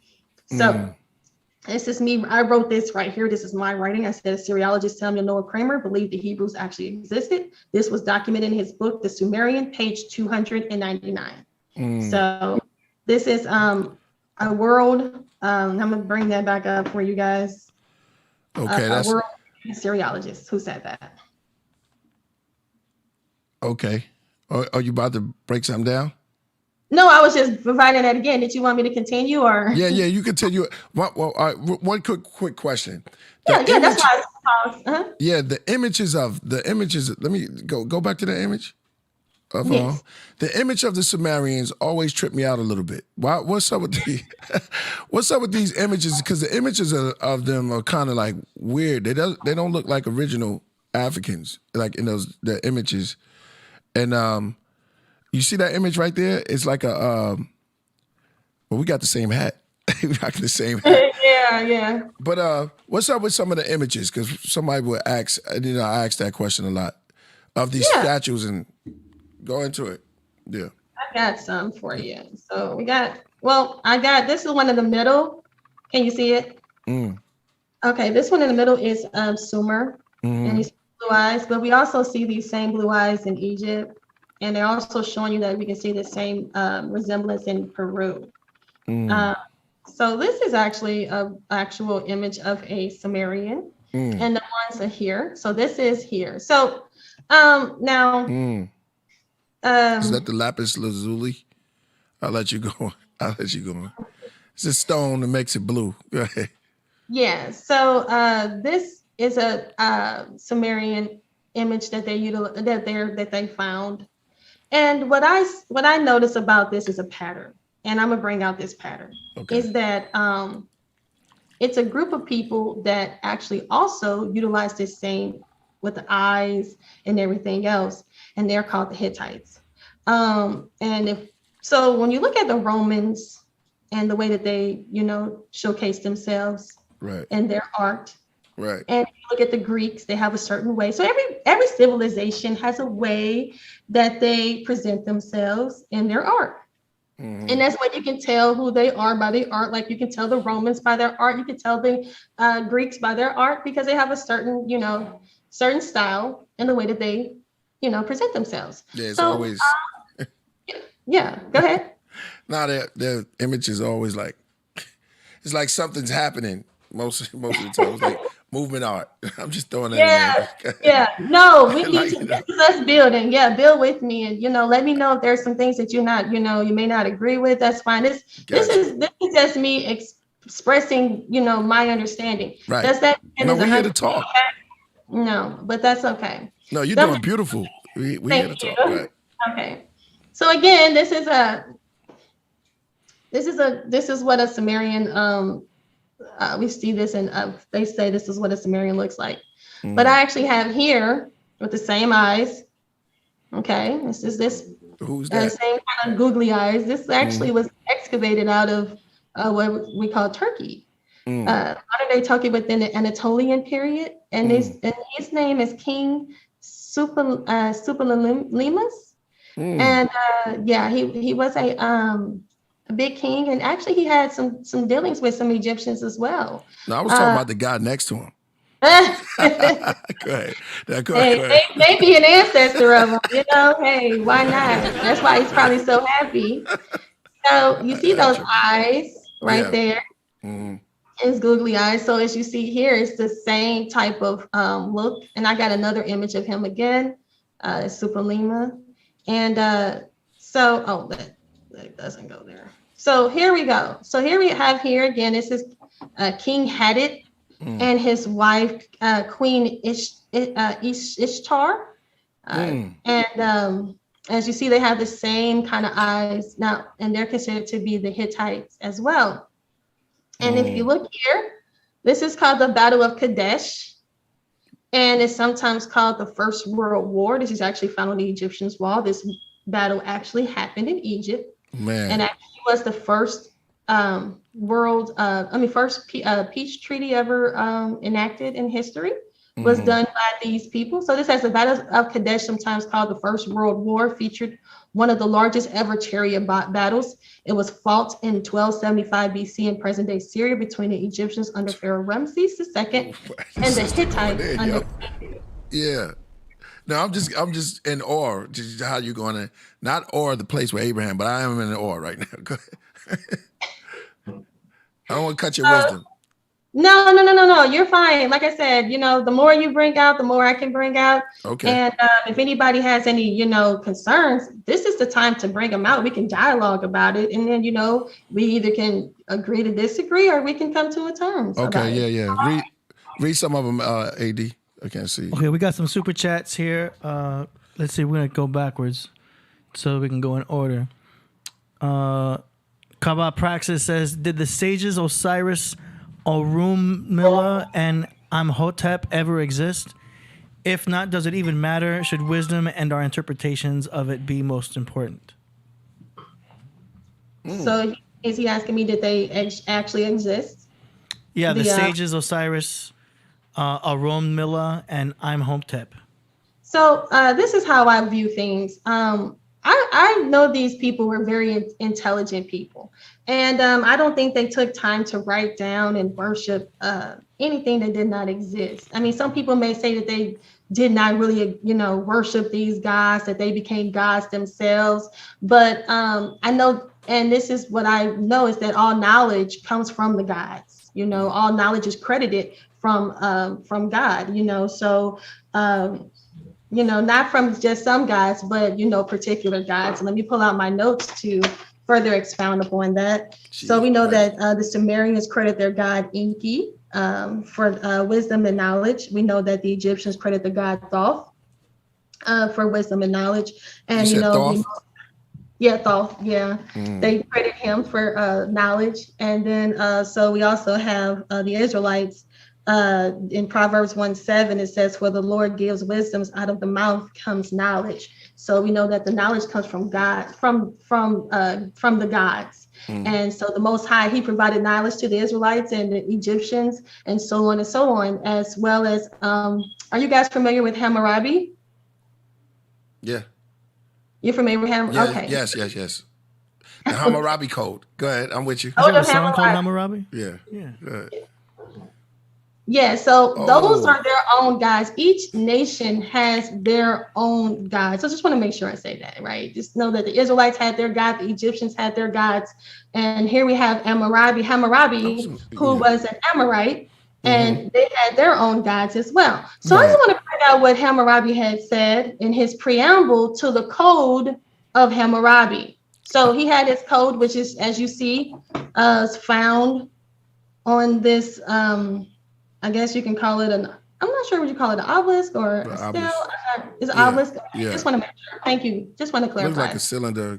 So this is me. I wrote this right here. This is my writing. I said Assyriologist Samuel Noah Kramer believed the Hebrews actually existed. This was documented in his book, The Sumerian, page 299. So this is a world. I'm going to bring that back up for you guys. Okay. A world Assyriologist who said that. Okay. Are you about to break something down? No, I was just providing that again. Did you want me to continue or? Yeah, you continue. Well, one quick question. Yeah, that's why I was. Yeah, the images. Let me go back to the image. Yes. The image of the Sumerians always trip me out a little bit. What's up with these images? Because the images of them are kind of like weird. They don't look like original Africans, like in the images. And you see that image right there? It's like well, we got the same hat. We got the same hat. Yeah. But what's up with some of the images? Because somebody would ask, I ask that question a lot of these statues and. Go into it. Yeah. I got some for you. So this is one in the middle. Can you see it? Okay, this one in the middle is Sumer. And you see blue eyes, but we also see these same blue eyes in Egypt. And they're also showing you that we can see the same resemblance in Peru. So this is actually an actual image of a Sumerian. And the ones are here. So this is here. So now... is that the lapis lazuli? I'll let you go. It's a stone that makes it blue. Go ahead. Yeah. So this is a Sumerian image that they found, and what I notice about this is a pattern, and I'm gonna bring out this pattern. Okay. Is that it's a group of people that actually also utilize this same with the eyes and everything else. And they're called the Hittites. And when you look at the Romans and the way that they, showcase themselves in their art, right? And if you look at the Greeks, they have a certain way. So every civilization has a way that they present themselves in their art. And that's what you can tell who they are by their art. Like you can tell the Romans by their art. You can tell the Greeks by their art because they have a certain, certain style in the way that they present themselves. Yeah, it's always. Yeah, go ahead. Their image is always like, it's like something's happening most of the time. It's like movement art. I'm just throwing that in there. Yeah. No, we need to. This is us building. Yeah, build with me, and let me know if there's some things that you're not, you may not agree with. That's fine. This is just me expressing, my understanding. Right. Does that? No, we're here to talk. No, but that's okay. No, you're doing beautiful. We here to talk. Right. Okay. So again, this is what a Sumerian. We see this, and they say this is what a Sumerian looks like. But I actually have here with the same eyes. Okay, this is this Who's that? Same kind of googly eyes. This actually was excavated out of what we call Turkey. Modern day Turkey within the Anatolian period. And his name is King Supilimus. And he was a big king, and actually he had some dealings with some Egyptians as well. No, I was talking about the guy next to him. Go ahead. Maybe an ancestor of him, hey, why not? That's why he's probably so happy. So you see those eyes right there. His googly eyes. So as you see here, it's the same type of look. And I got another image of him again, Supilima. And that doesn't go there. So here we go. So here we have again, this is King Hadid and his wife, Queen Ishtar. And as you see, they have the same kind of eyes now, and they're considered to be the Hittites as well. And if you look here, this is called the Battle of Kadesh. And it's sometimes called the First World War. This is actually found on the Egyptians' wall. This battle actually happened in Egypt. Man. And actually was the first peace treaty ever enacted in history. Was done by these people. So this has the Battle of Kadesh, sometimes called the First World War, featured one of the largest ever chariot battles. It was fought in 1275 BC in present-day Syria between the Egyptians under Pharaoh Ramses II and the Hittites under. Yeah. No, I'm just in awe. Just how you going to not awe the place with Abraham, but I am in awe right now. Go ahead. I don't want to cut your wisdom. No. You're fine. Like I said, the more you bring out, the more I can bring out. Okay. And if anybody has any, concerns, this is the time to bring them out. We can dialogue about it. And then, we either can agree to disagree or we can come to a terms. Okay. Yeah. Read some of them, AD. I can't see. Okay. We got some super chats here. Let's see. We're going to go backwards so we can go in order. Kaba Praxis says, did the sages Osiris, Orunmila, and Amhotep ever exist? If not, does it even matter? Should wisdom and our interpretations of it be most important? So is he asking me, did they actually exist? Yeah, the sages Osiris, Orunmila, and Imhotep. So this is how I view things. I know these people were very intelligent people, and I don't think they took time to write down and worship anything that did not exist. I mean, some people may say that they did not really, worship these gods, that they became gods themselves. But I know, and this is what I know, is that all knowledge comes from the gods. All knowledge is credited from God. So. Not from just some gods, but, particular gods. And let me pull out my notes to further expound upon that. So we know that the Sumerians credit their god Enki for wisdom and knowledge. We know that the Egyptians credit the god Thoth for wisdom and knowledge. And, Thoth? Thoth, yeah. They credit him for knowledge. And then, so we also have the Israelites. In Proverbs 1:7, it says, for the Lord gives wisdoms, out of the mouth comes knowledge. So we know that the knowledge comes from God, from the gods. And so the Most High, he provided knowledge to the Israelites and the Egyptians and so on, as well as, are you guys familiar with Hammurabi? Yeah. You're familiar with Hammurabi? Yeah, okay. Yes. The Hammurabi Code. Go ahead, I'm with you. Is there a song called Hammurabi? Yeah. Yeah. Go ahead. Yeah, so those are their own gods. Each nation has their own gods. So just want to make sure I say that, right? Just know that the Israelites had their god, the Egyptians had their gods. And here we have Hammurabi, who was an Amorite, and they had their own gods as well. So I just want to find out what Hammurabi had said in his preamble to the code of Hammurabi. So he had his code, which is, as you see, is found on this, I guess you can call it I'm not sure what you call it, an obelisk or a stele. It's an obelisk. Yeah. Just want to make sure. Thank you. Just want to clarify. Looks like a cylinder.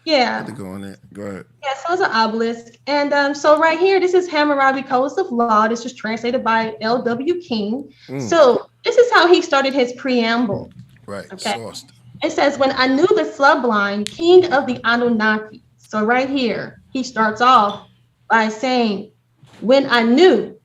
Yeah. To go on it. Go ahead. Yeah, so it's an obelisk. And so right here, this is Hammurabi Codes of Law. This was translated by L.W. King. So this is how he started his preamble. Right. Okay. Sourced. It says, when I knew the sublime king of the Anunnaki. So right here, he starts off by saying, when I knew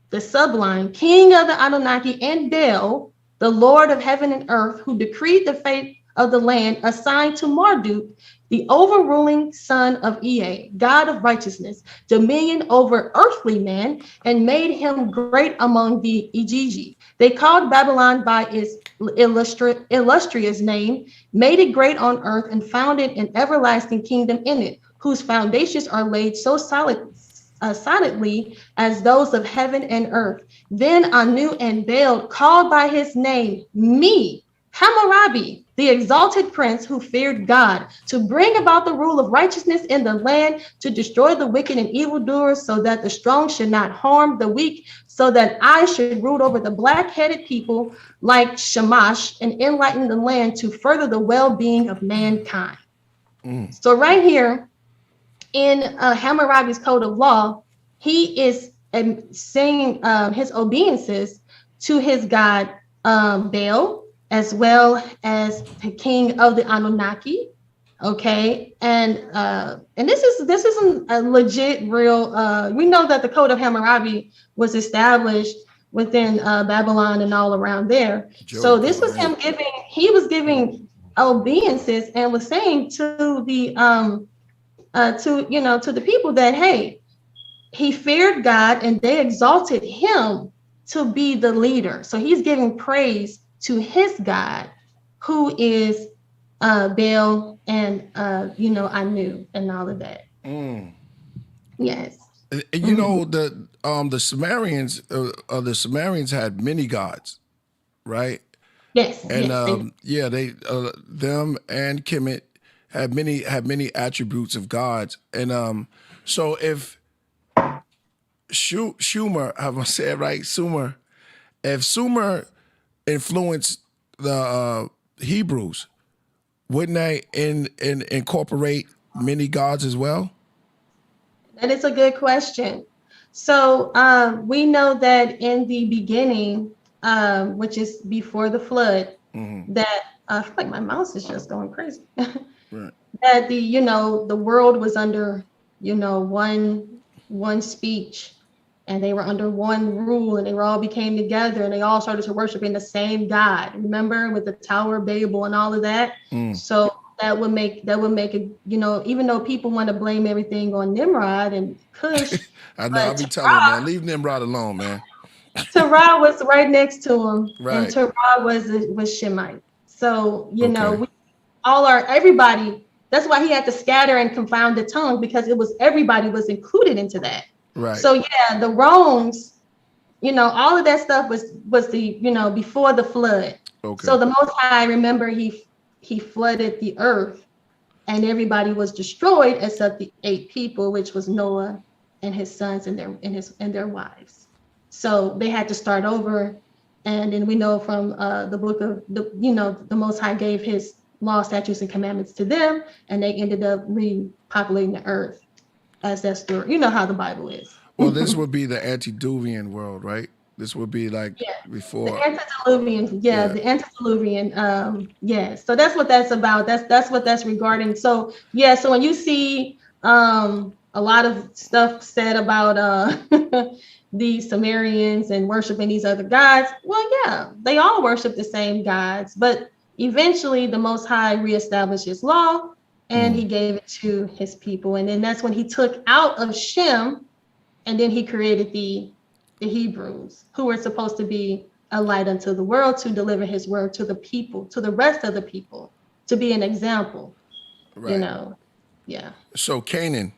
the sublime king of the Anunnaki and Bel, the Lord of heaven and earth, who decreed the fate of the land assigned to Marduk, the overruling son of Ea, God of righteousness, dominion over earthly men, and made him great among the Igigi. They called Babylon by its illustrious name, made it great on earth, and founded an everlasting kingdom in it, whose foundations are laid so solidly as those of heaven and earth. Then Anu and Baal called by his name me, Hammurabi, the exalted prince who feared God, to bring about the rule of righteousness in the land, to destroy the wicked and evildoers, so that the strong should not harm the weak, so that I should rule over the black-headed people like Shamash, and enlighten the land to further the well-being of mankind. So right here in Hammurabi's code of law, he is saying his obeisances to his god Baal, as well as the king of the Anunnaki. Okay, and this isn't a legit real. We know that the Code of Hammurabi was established within Babylon and all around there. So this was him giving. He was giving obeisances and was saying to the to the people that, hey, he feared God and they exalted him to be the leader. So he's giving praise to his God, who is Baal and Anu and all of that. Yes. You know, the Sumerians had many gods, right? Yes. And they them and Kemet had many attributes of gods. And so if Sumer, have I said right? Sumer, if Sumer influenced the Hebrews, wouldn't they incorporate many gods as well? That is a good question. So we know that in the beginning, which is before the flood, that I feel like my mouse is just going crazy. Right. That the world was under one speech, and they were under one rule, and they all became together, and they all started to worship in the same God. Remember, with the Tower of Babel and all of that. So that would make it, even though people want to blame everything on Nimrod and Cush. I know, I'll be telling you, man, leave Nimrod alone, man. Terah was right next to him, right. And Terah was Shemite. So we all are everybody. That's why he had to scatter and confound the tongue, because everybody was included into that. Right. So the wrongs, all of that stuff was the before the flood. Okay. So the Most High, remember, he flooded the earth, and everybody was destroyed except the 8 people, which was Noah and his sons and their wives. So they had to start over, and then we know from the book of the Most High gave his law, statutes, and commandments to them, and they ended up repopulating the earth. As that story, you know how the Bible is. Well, this would be the antediluvian world, right? This would be like before the antediluvian, the antediluvian. So that's what that's about. That's what that's regarding. So so when you see a lot of stuff said about the Sumerians and worshiping these other gods, well, they all worship the same gods, but eventually the Most High reestablished his law. And he gave it to his people. And then that's when he took out of Shem, and then he created the Hebrews, who were supposed to be a light unto the world, to deliver his word to the people, to the rest of the people, to be an example. Right. So Canaan,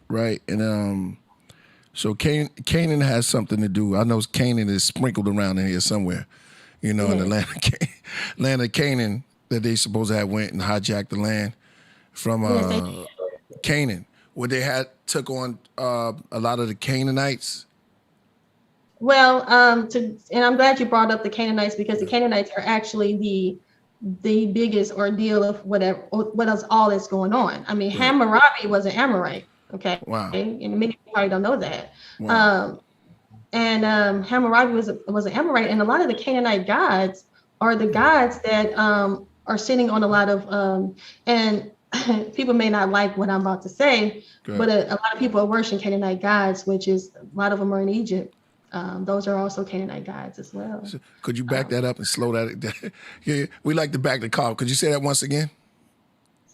right? And so Canaan has something to do. I know Canaan is sprinkled around in here somewhere, in the land of Canaan, that they supposed to have went and hijacked the land from Canaan, where they took on a lot of the Canaanites. Well, and I'm glad you brought up the Canaanites, because the Canaanites are actually the biggest ordeal of what else all that's going on. I mean, Hammurabi was an Amorite. Okay. Wow. And many people probably don't know that. Wow. Hammurabi was an Amorite, and a lot of the Canaanite gods are the gods that are sitting on a lot of and people may not like what I'm about to say, but a lot of people are worshiping Canaanite gods, which is a lot of them are in Egypt. Those are also Canaanite gods as well. So could you back that up and slow that? Yeah, we like to back the call. Could you say that once again?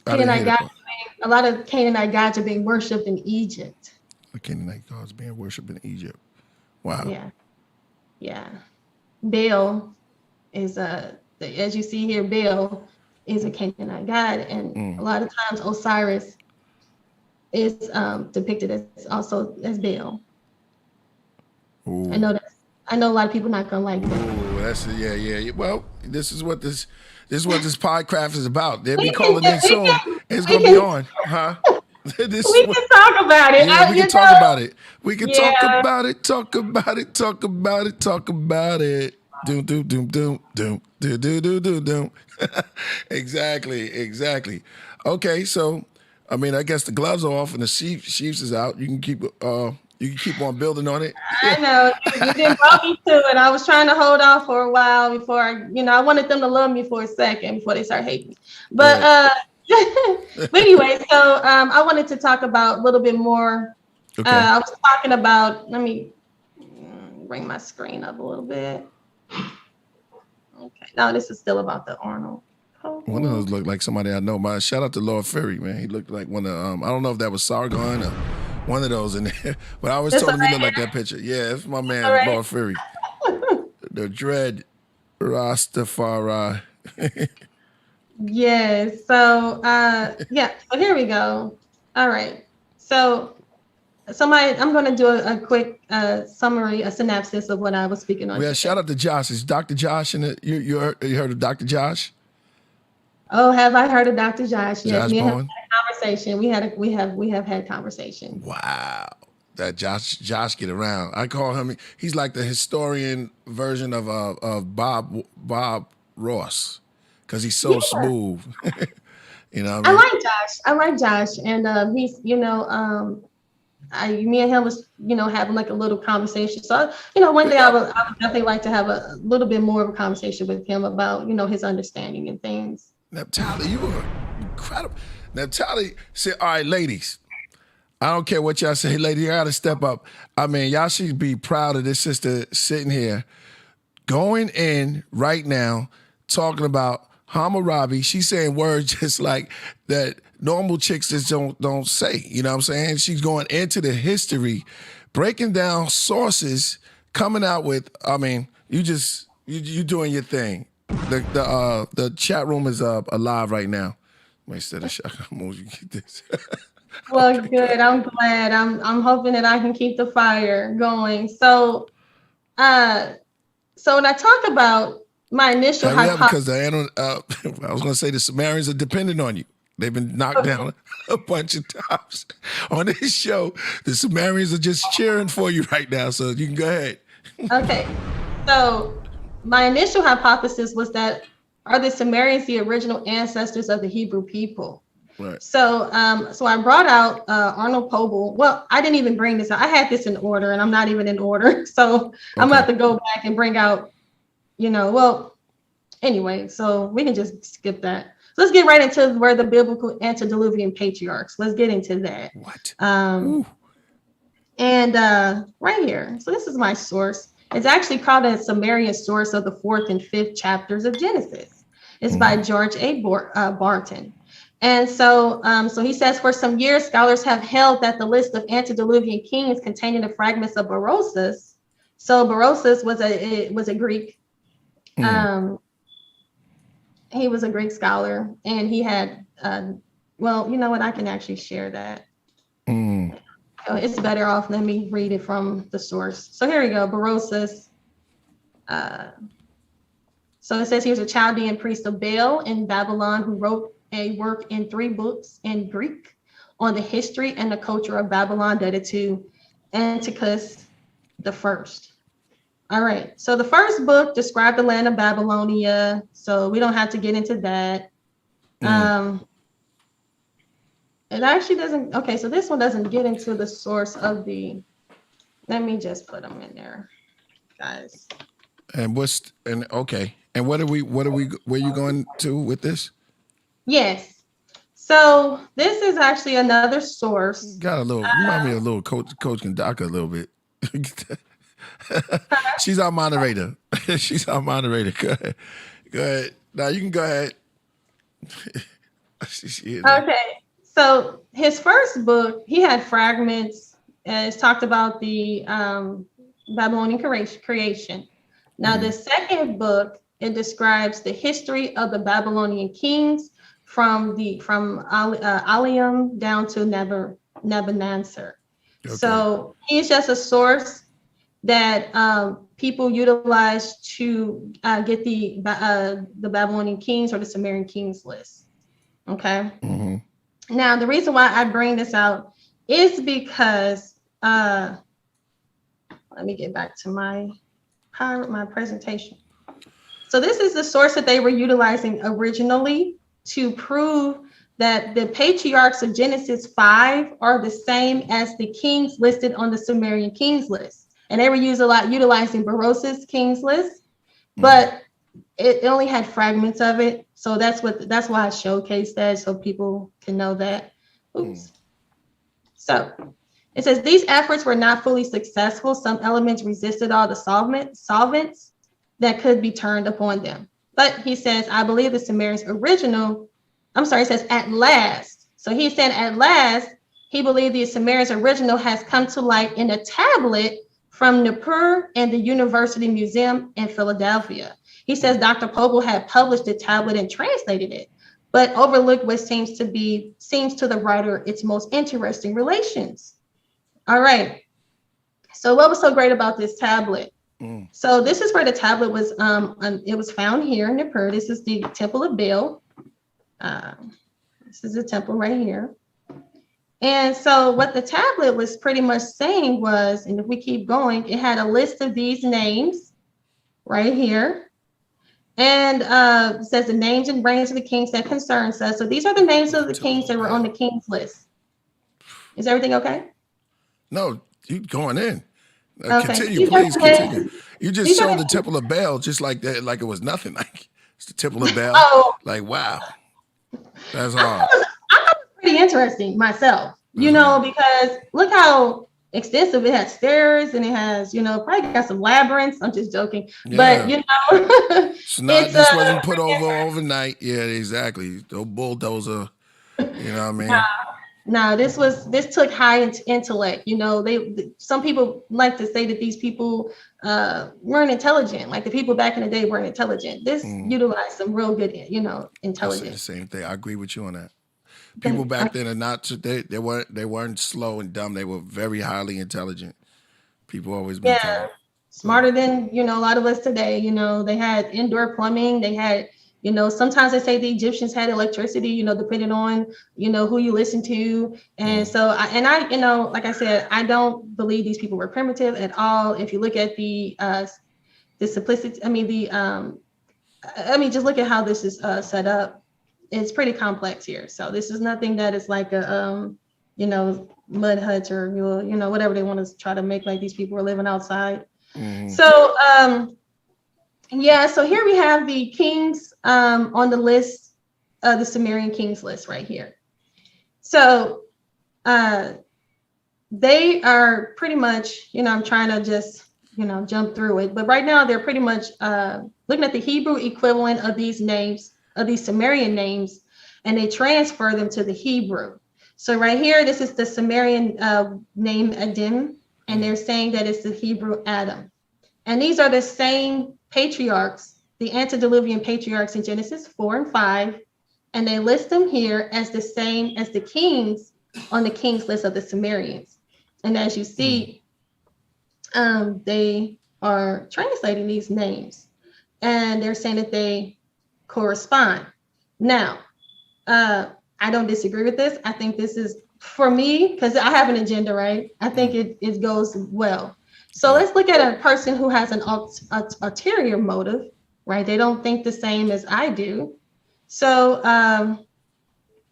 Canaanite gods, a lot of Canaanite gods are being worshipped in Egypt. The Canaanite gods being worshipped in Egypt. Wow. Yeah. Baal is as you see here, Baal is a Canaanite god, and a lot of times Osiris is depicted as also as Baal. Ooh. I know a lot of people not gonna like that. Ooh, that's yeah. Well, this is what this podcast is about. They'll be calling in soon. It's gonna be on, huh? We can talk about it. Yeah, we can talk about it. We can talk about it. Talk about it. Talk about it. Talk about it. Doom doom doom doom doom doom doom doom doom doom. Exactly. Okay, so I mean, I guess the gloves are off and the sheaves is out. You can keep on building on it. I know you didn't brought me to it. I was trying to hold off for a while before I wanted them to love me for a second before they start hating me. But but anyway, so I wanted to talk about a little bit more. Okay. I was talking about. Let me bring my screen up a little bit. Okay, now this is still about the Arnold. One of those looked like somebody I know. My shout out to Lord Fury, man. He looked like one of I don't know if that was Sargon or one of those in there, but I always told him he looked like that picture. Yeah, it's my man, Lord Fury. The Dread Rastafari. Yes. So so here we go. All right. So I'm going to do a quick summary, a synopsis of what I was speaking on. Yeah, shout out to Josh. Is Dr. Josh in it? You heard of Dr. Josh? Oh, have I heard of Dr. Josh? Josh Yes, we Bowen? had a conversation. We have had conversation. Wow. That Josh get around. I call him, he's like the historian version of Bob Ross, because he's so smooth. You know what I mean? I like Josh. And he's, me and him was, having like a little conversation. So, one day I would definitely like to have a little bit more of a conversation with him about, his understanding and things. Naphtali, you are incredible. Naphtali said, all right, ladies, I don't care what y'all say, ladies, you gotta step up. I mean, y'all should be proud of this sister sitting here, going in right now, talking about Hammurabi. She's saying words just like that normal chicks just don't say. You know what I'm saying? She's going into the history, breaking down sources, coming out with, I mean, you doing your thing. The chat room is alive right now. Instead of shotgun moves, you get this. Well, good. I'm glad. I'm hoping that I can keep the fire going. So when I talk about my initial hypothesis, because I was going to say the Sumerians are dependent on you. They've been knocked down a bunch of times on this show. The Sumerians are just cheering for you right now, so you can go ahead. Okay, so my initial hypothesis was that are the Sumerians the original ancestors of the Hebrew people? Right. So I brought out Arnold Pobel. Well, I didn't even bring this out. I had this in order, and I'm not even in order. So I'm about to go back and bring out, anyway, so we can just skip that. So let's get right into where the biblical antediluvian patriarchs. Let's get into that. What? Right here. So this is my source. It's actually called a Sumerian source of the 4th and 5th chapters of Genesis. It's by George A. Barton. And so he says, for some years, scholars have held that the list of antediluvian kings containing the fragments of Berosus. So Berosus was a Greek. He was a Greek scholar, and he had, well, you know what? I can actually share that. It's better off. Let me read it from the source. So here we go. Berosus. So it says he was a Chaldean priest of Baal in Babylon who wrote a work in 3 books in Greek on the history and the culture of Babylon, dated to Antiochus the First. All right. So the first book described the land of Babylonia. So we don't have to get into that. It actually doesn't. Okay. So this one doesn't get into the source of the. Let me just put them in there, guys. And okay. And where you going to with this? Yes. So this is actually another source. Got a little, remind me of a little Coach Kandaka a little bit. She's our moderator. She's our moderator. Go ahead. Go ahead. Now you can go ahead. Okay. So his first book, he had fragments, and it's talked about the Babylonian creation. Now the second book, it describes the history of the Babylonian kings from Alium down to Nebuchadnezzar. Okay. So he's just a source that people utilize to get the Babylonian kings or the Sumerian kings list. Okay. Mm-hmm. Now the reason why I bring this out is because let me get back to my presentation. So this is the source that they were utilizing originally to prove that the patriarchs of Genesis 5 are the same as the kings listed on the Sumerian kings list. And they were utilizing Berossa's kings list, but it only had fragments of it. So that's why I showcased that so people can know that. Oops. So it says these efforts were not fully successful. Some elements resisted all the solvents that could be turned upon them. But he says, I believe the Sumerians it says at last. So he said at last, he believed the Sumerians original has come to light in a tablet from Nippur and the University Museum in Philadelphia. He says Dr. Popel had published the tablet and translated it, but overlooked what seems to the writer its most interesting relations. All right. So what was so great about this tablet? So this is where the tablet was. It was found here in Nippur. This is the Temple of Baal. This is the temple right here. And so what the tablet was pretty much saying was, and if we keep going, it had a list of these names right here. And it says the names and reigns of the kings that concerns us. So these are the names of the kings that were on the king's list. Is everything okay? No, you going in. Okay. Continue, please continue. You just showed the Temple of Baal just like that, like it was nothing. Like it's the Temple of Baal. Oh. Like, wow. That's hard. I thought it was pretty interesting myself, because look how extensive it has stairs and it has, probably got some labyrinths. I'm just joking. Yeah. But, this wasn't put overnight. Yeah, exactly. The bulldozer, you know what I mean? No, this took high intellect. Some people like to say that these people weren't intelligent. Like the people back in the day weren't intelligent. This utilized some real good, intelligence. The same thing. I agree with you on that. People back then are not. They weren't slow and dumb. They were very highly intelligent. People always been smarter than a lot of us today. They had indoor plumbing. They had. Sometimes they say the Egyptians had electricity, depending on, who you listen to. And so, like I said, I don't believe these people were primitive at all. If you look at the simplicity, just look at how this is set up. It's pretty complex here. So this is nothing that is like a, mud huts or, whatever they want to try to make like these people were living outside. So, so here we have the kings on the list, the Sumerian kings list right here. So they are pretty much, I'm trying to just, jump through it. But right now they're pretty much looking at the Hebrew equivalent of these names, of these Sumerian names, and they transfer them to the Hebrew. So right here, this is the Sumerian name Adim, and they're saying that it's the Hebrew Adam. And these are the same patriarchs, the antediluvian patriarchs in Genesis 4 and 5, and they list them here as the same as the kings on the kings list of the Sumerians. And as you see, they are translating these names, and they're saying that they correspond. Now, I don't disagree with this. I think this is, for me, because I have an agenda, right? I think it goes well. So let's look at a person who has an ulterior motive, right? They don't think the same as I do. So,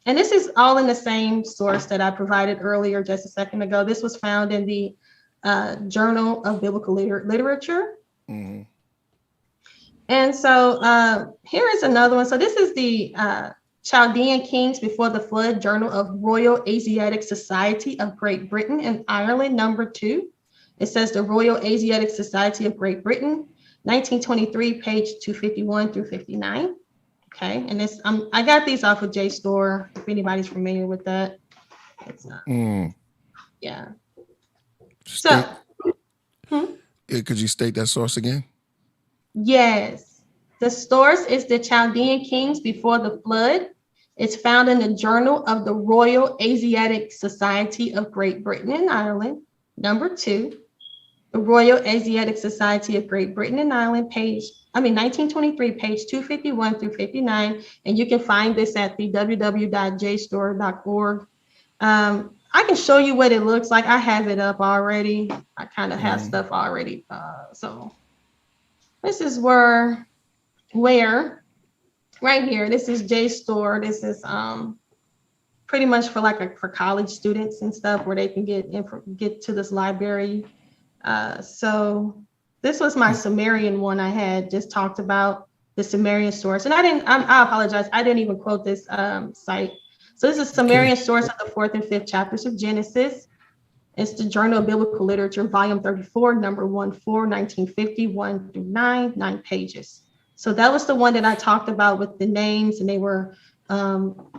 and this is all in the same source that I provided earlier just a second ago. This was found in the Journal of Biblical Literature. And so here is another one. So this is the Chaldean Kings Before the Flood Journal of Royal Asiatic Society of Great Britain and Ireland, number 2. It says the Royal Asiatic Society of Great Britain, 1923, page 251 through 59. Okay, and this I got these off of JSTOR, if anybody's familiar with that. It's not. Yeah. So, could you state that source again? Yes. The source is the Chaldean Kings Before the Flood. It's found in the Journal of the Royal Asiatic Society of Great Britain and Ireland, number 2. The Royal Asiatic Society of Great Britain and Ireland, 1923, page 251 through 59. And you can find this at the www.jstor.org. I can show you what it looks like. I have it up already. I kind of have stuff already. So this is where right here, this is JSTOR. This is pretty much for college students and stuff where they can get to this library. So this was my Sumerian one I had just talked about, the Sumerian source. And I apologize, I didn't even quote this site. So this is Sumerian source of the 4th and 5th chapters of Genesis. It's the Journal of Biblical Literature, volume 34, number 1950, 1 through 9, 9 pages. So that was the one that I talked about with the names, and they were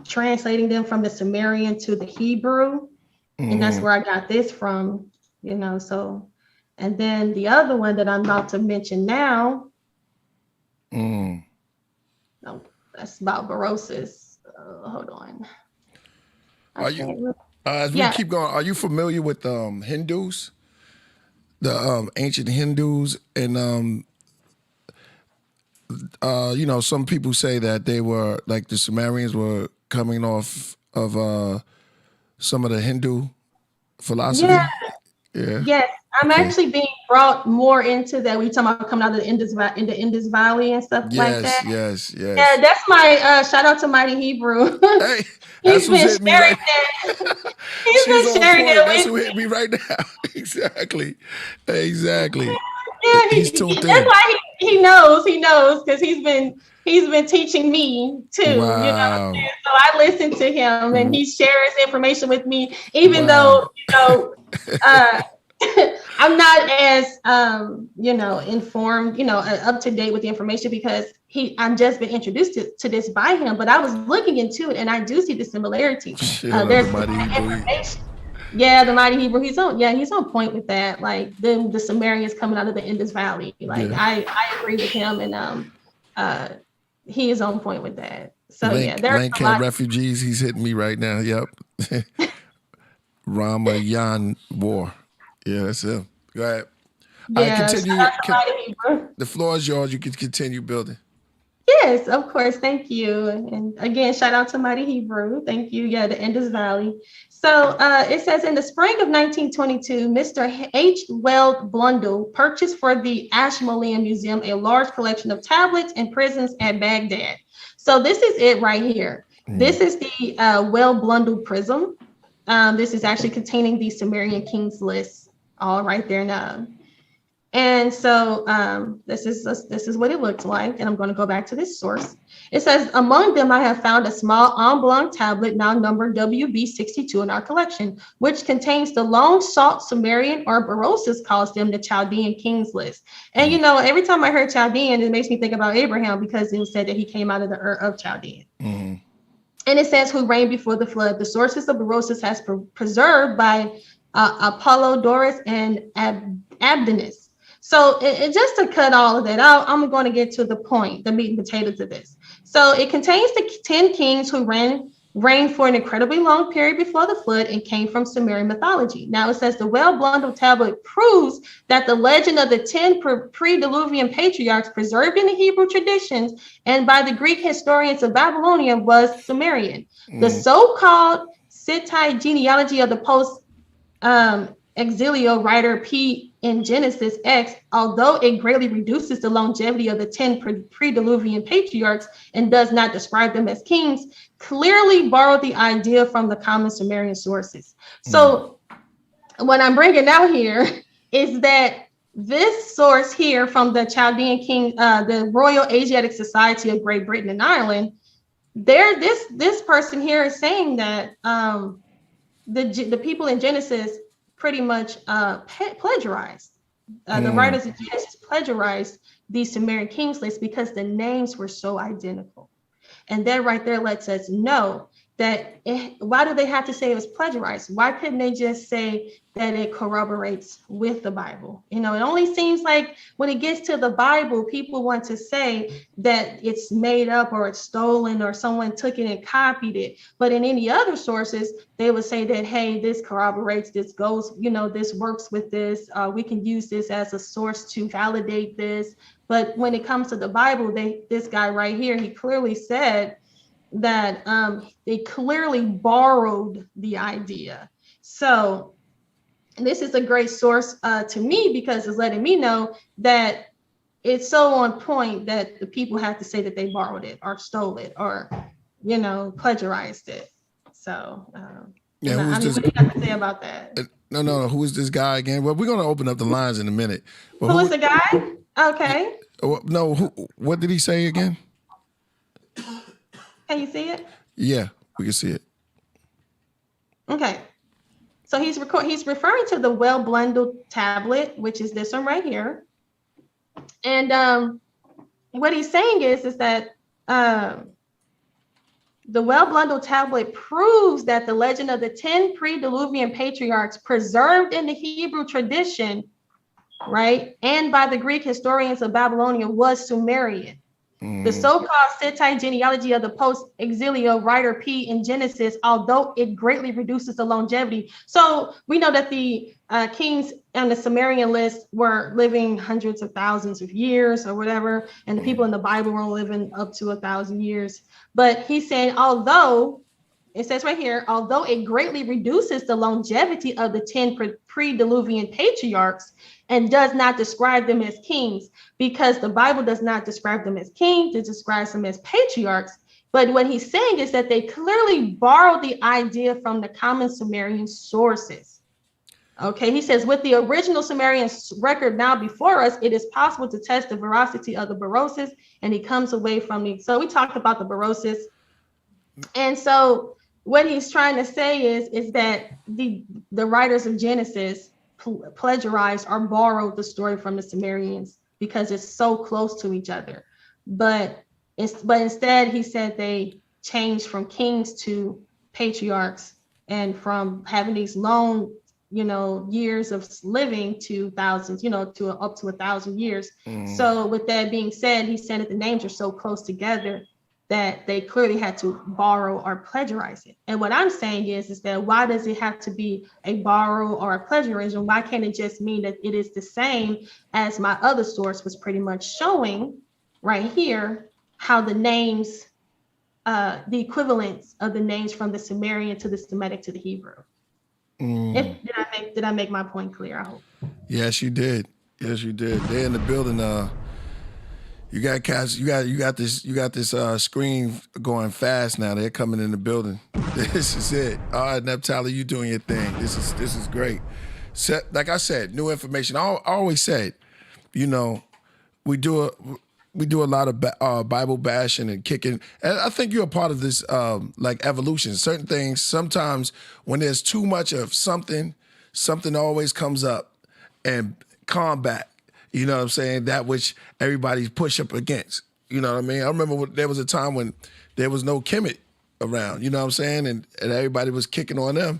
translating them from the Sumerian to the Hebrew. And that's where I got this from, so. And then the other one that I'm about to mention now, no, that's about Berosus. Hold on. As we keep going, are you familiar with Hindus, the ancient Hindus, and some people say that they were like the Sumerians were coming off of some of the Hindu philosophy? Yeah. Yes, I'm actually being brought more into that. We talking about coming out of the Indus Valley and stuff like that. Yes. Yeah, that's my shout out to Mighty Hebrew. Hey, He's been sharing that. He's been sharing that. That's who hit me right now. Exactly. Yeah, he's tuned in. That's why he knows because he's been teaching me too. Wow. So I listen to him and he shares information with me, even though I'm not as informed, up to date with the information because I've just been introduced to this by him. But I was looking into it and I do see the similarity. There's information. Yeah, the Mighty Hebrew. He's on point with that. Like the Sumerians coming out of the Indus Valley. I agree with him, and he is on point with that. So Land Camp refugees. He's hitting me right now. Yep. Ramayan War. Yeah, that's him. Go ahead. Yeah, continue. The floor is yours. You can continue building. Yes, of course. Thank you. And again, shout out to Mighty Hebrew. Thank you. Yeah, the Indus Valley. So it says in the spring of 1922, Mr. H. Weld Blundell purchased for the Ashmolean Museum a large collection of tablets and prisms at Baghdad. So this is it right here. This is the Weld Blundell prism. This is actually containing the Sumerian kings list, all right there now. And so this is what it looks like. And I'm going to go back to this source. It says, among them, I have found a small en blanc tablet now numbered WB62 in our collection, which contains the long sought Sumerian, or Berosus calls them, the Chaldean kings list. And, every time I heard Chaldean, it makes me think about Abraham because it was said that he came out of the Ur of Chaldean. Mm-hmm. And it says, who reigned before the flood. The sources of Berosus has preserved by Apollodorus and Abdinus. So just to cut all of that out, I'm going to get to the point, the meat and potatoes of this. So it contains the 10 kings who reigned for an incredibly long period before the flood and came from Sumerian mythology. Now it says the Weld Blundell tablet proves that the legend of the 10 pre-Diluvian patriarchs preserved in the Hebrew traditions and by the Greek historians of Babylonia was Sumerian. The so-called Hittite genealogy of the post-exilio writer P. in Genesis X, although it greatly reduces the longevity of the 10 pre-Diluvian patriarchs and does not describe them as kings, clearly borrowed the idea from the common Sumerian sources. So what I'm bringing out here is that this source here from the Chaldean King, the Royal Asiatic Society of Great Britain and Ireland, this person here is saying that the people in Genesis pretty much plagiarized. The writers of Genesis plagiarized these Sumerian kings lists because the names were so identical. And that right there lets us know that why do they have to say it was plagiarized? Why couldn't they just say that it corroborates with the Bible? You know, it only seems like when it gets to the Bible, people want to say that it's made up or it's stolen or someone took it and copied it. But in any other sources, they would say that, hey, this corroborates, this goes, you know, this works with this. We can use this as a source to validate this. But when it comes to the Bible, this guy right here, he clearly said that they clearly borrowed the idea. So this is a great source to me because it's letting me know that it's so on point that the people have to say that they borrowed it or stole it or, you know, plagiarized it. So yeah, what do you have to say about that? No. Who is this guy again? Well, we're going to open up the lines in a minute. But who is the guy? Okay. No, what did he say again? Can you see it? Yeah, we can see it. Okay. So he's referring to the well-blended tablet, which is this one right here. And what he's saying is that the well-blended tablet proves that the legend of the 10 pre-Diluvian patriarchs preserved in the Hebrew tradition, right, and by the Greek historians of Babylonia was Sumerian. The so-called Hittite genealogy of the post-exilio writer P in Genesis, although it greatly reduces the longevity. So we know that the kings on the Sumerian list were living hundreds of thousands of years or whatever, and the people in the Bible were living up to 1,000 years. But he's saying, although it says right here, although it greatly reduces the longevity of the 10 pre-Diluvian patriarchs and does not describe them as kings, because the Bible does not describe them as kings, it describes them as patriarchs. But what he's saying is that they clearly borrowed the idea from the common Sumerian sources. Okay, he says, with the original Sumerian record now before us, it is possible to test the veracity of the Berosus, and he comes away from the, so we talked about the Berosus. And so what he's trying to say is that the writers of Genesis plagiarized or borrowed the story from the Sumerians because it's so close to each other. But instead, he said they changed from kings to patriarchs, and from having these long, years of living to thousands, to up to 1,000 years. So with that being said, he said that the names are so close together that they clearly had to borrow or plagiarize it. And what I'm saying is that why does it have to be a borrow or a plagiarism? Why can't it just mean that it is the same as my other source was pretty much showing right here, how the names, the equivalence of the names from the Sumerian to the Semitic to the Hebrew. Did I make my point clear? I hope. Yes, you did. Yes, you did. They're in the building. You got cats. You got this screen going fast now. They're coming in the building. This is it. All right, Naphtali, you doing your thing. This is great. Like I said, new information. I always said, we do a lot of Bible bashing and kicking. And I think you're a part of this, like evolution. Certain things, sometimes when there's too much of something always comes up and combat. You know what I'm saying? That which everybody's push up against. You know what I mean? I remember there was a time when there was no Kemet around. You know what I'm saying? And everybody was kicking on them.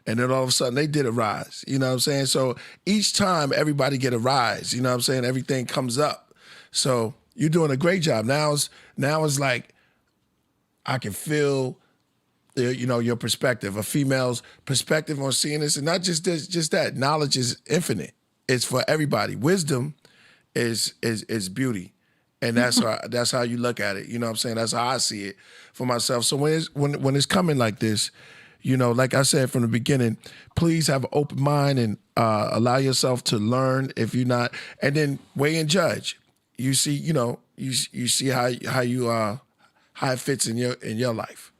And then all of a sudden they did a rise. You know what I'm saying? So each time everybody get a rise. You know what I'm saying? Everything comes up. So you're doing a great job. Now it's like I can feel, your perspective, a female's perspective on seeing this, and not just this, just that. Knowledge is infinite. It's for everybody. Wisdom is beauty, and that's how you look at it. You know what I'm saying? That's how I see it for myself. So when it's coming like this, like I said from the beginning, please have an open mind and allow yourself to learn. If you're not, and then weigh and judge. You see, you see how it fits in your life.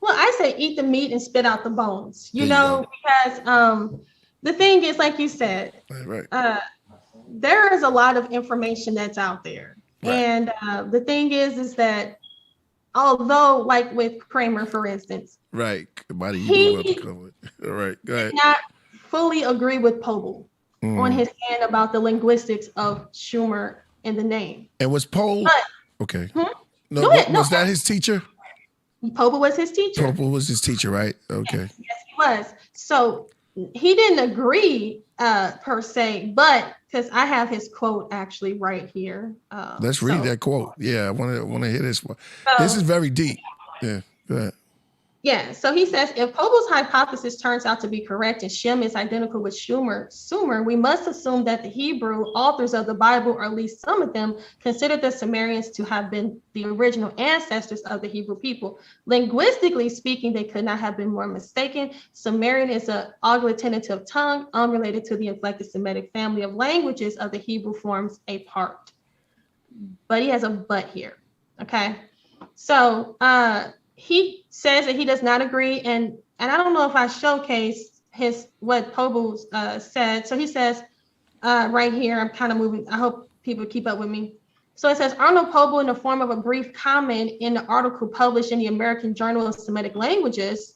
Well, I say eat the meat and spit out the bones. Because the thing is, like you said, right. there is a lot of information that's out there. Right. And the thing is that although, like with Kramer, for instance, right, he all right, go ahead. Did not fully agree with Pobel on his stand about the linguistics of Sumer in the name. And was Pohl okay? No, was that his teacher? Pobel was his teacher. Pobel was his teacher, right? Okay. Yes, he was. So he didn't agree per se, but because I have his quote actually right here. Let's read that quote. Yeah, I want to hear this one. This is very deep. Yeah, go ahead. Yeah, so he says, if Pobel's hypothesis turns out to be correct and Shem is identical with Sumer, we must assume that the Hebrew authors of the Bible, or at least some of them, considered the Sumerians to have been the original ancestors of the Hebrew people. Linguistically speaking, they could not have been more mistaken. Sumerian is an agglutinative tongue unrelated to the inflected Semitic family of languages of the Hebrew forms a part. But he has a but here, okay? So, he says that he does not agree, and I don't know if I showcased what Pobel said. So he says right here, I'm kind of moving. I hope people keep up with me. So it says Arnold Pobel, in the form of a brief comment in the article published in the American Journal of Semitic Languages,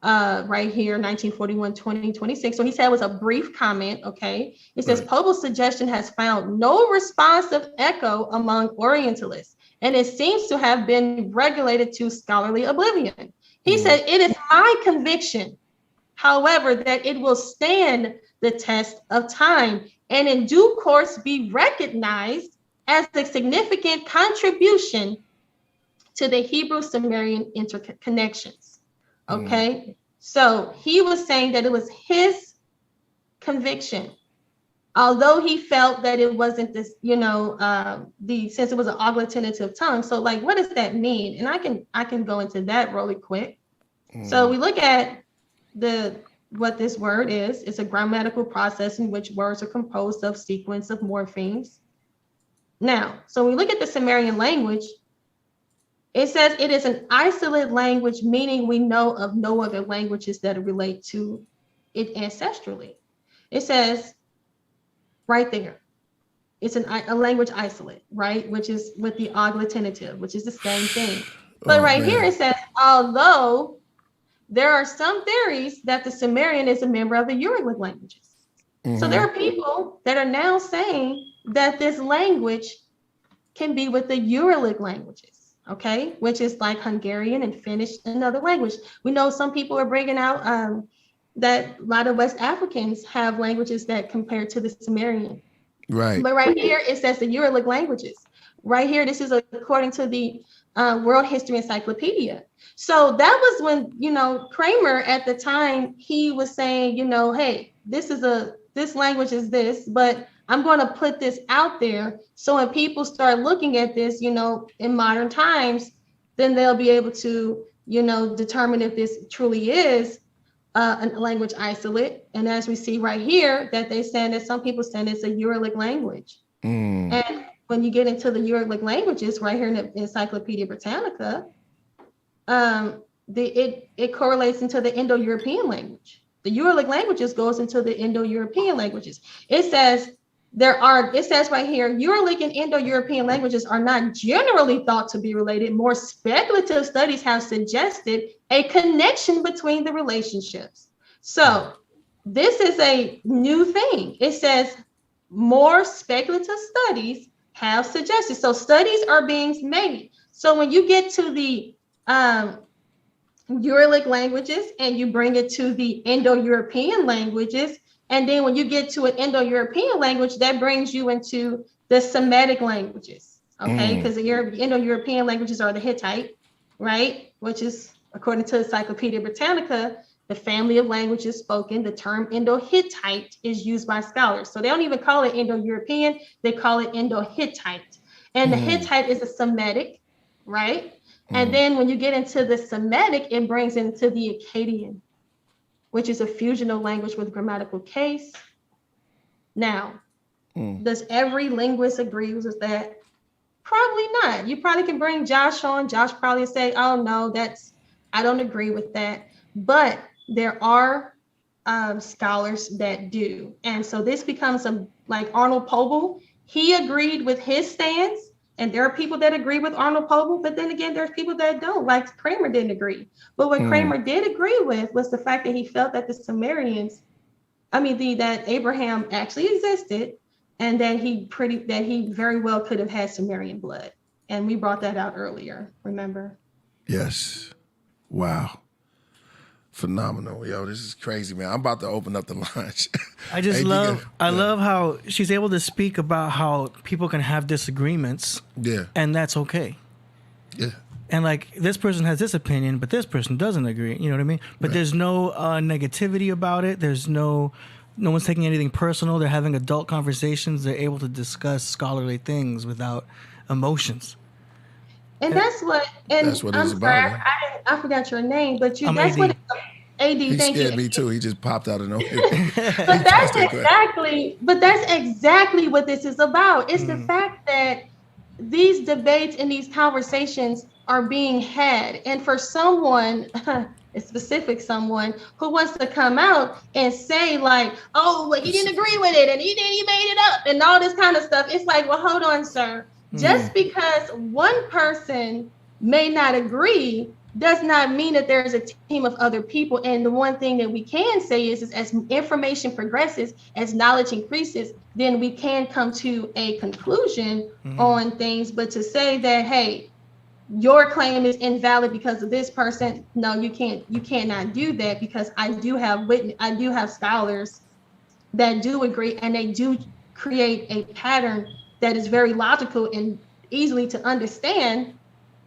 right here, 1941, 2026. So he said it was a brief comment, okay? It says Pobel's suggestion has found no responsive echo among Orientalists, and it seems to have been regulated to scholarly oblivion. He said, it is my conviction, however, that it will stand the test of time and in due course be recognized as a significant contribution to the Hebrew-Sumerian interconnections. Okay, so he was saying that it was his conviction, although he felt that it wasn't this, since it was an agglutinative tongue. So, like, what does that mean? And I can go into that really quick. So we look at what this word is. It's a grammatical process in which words are composed of sequence of morphemes. Now, so we look at the Sumerian language. It says it is an isolate language, meaning we know of no other languages that relate to it ancestrally. It says right there, it's a language isolate, right? Which is with the agglutinative, which is the same thing. But here it says, although there are some theories that the Sumerian is a member of the Uralic languages. So there are people that are now saying that this language can be with the Uralic languages, okay? Which is like Hungarian and Finnish, another language. We know some people are bringing out that a lot of West Africans have languages that compare to the Sumerian. Right. But right here, it says the Uralic languages. Right here, this is according to the World History Encyclopedia. So that was when, Kramer at the time, he was saying, hey, this language is this, but I'm going to put this out there. So when people start looking at this, in modern times, then they'll be able to, determine if this truly is a language isolate. And as we see right here, that they saying that some people saying it's a Uralic language. And when you get into the Uralic languages right here in the Encyclopedia Britannica, it correlates into the Indo-European language. The Uralic languages goes into the Indo-European languages. It says right here, Uralic and Indo-European languages are not generally thought to be related. More speculative studies have suggested a connection between the relationships. So this is a new thing. It says more speculative studies have suggested. So studies are being made. So when you get to the Uralic languages and you bring it to the Indo-European languages, and then when you get to an Indo-European language, that brings you into the Semitic languages, okay? Because the Indo-European languages are the Hittite, right? Which is, according to Encyclopedia Britannica, the family of languages spoken. The term Indo-Hittite is used by scholars. So they don't even call it Indo-European, they call it Indo-Hittite. And the Hittite is a Semitic, right? And then when you get into the Semitic, it brings into the Akkadian, which is a fusional language with grammatical case. Now, does every linguist agree with that? Probably not. You probably can bring Josh on. Josh probably say, oh no, I don't agree with that. But there are scholars that do. And so this becomes like Arnold Povell, he agreed with his stance. And there are people that agree with Arnold Povell, but then again, there's people that don't, like Kramer didn't agree. But what Kramer did agree with was the fact that he felt that the Sumerians, that Abraham actually existed, and that he very well could have had Sumerian blood. And we brought that out earlier, remember? Yes. Wow. Phenomenal. Yo, this is crazy, man. I'm about to open up the lunch. I love how she's able to speak about how people can have disagreements. Yeah. And that's okay. Yeah. And like this person has this opinion, but this person doesn't agree. You know what I mean? But there's no negativity about it. There's no one's taking anything personal. They're having adult conversations. They're able to discuss scholarly things without emotions. And that's what it's about. I forgot your name, but that's AD. What AD. He scared me too. He just popped out of nowhere. But that's exactly what this is about. It's the fact that these debates and these conversations are being had, and for someone, a specific someone who wants to come out and say like, "Oh, well, he didn't agree with it, and he made it up," and all this kind of stuff. It's like, well, hold on, sir. Just because one person may not agree does not mean that there's a team of other people. And the one thing that we can say is as information progresses, as knowledge increases, then we can come to a conclusion on things. But to say that, hey, your claim is invalid because of this person, no, you can't. You cannot do that, because I do have scholars that do agree, and they do create a pattern that is very logical and easily to understand,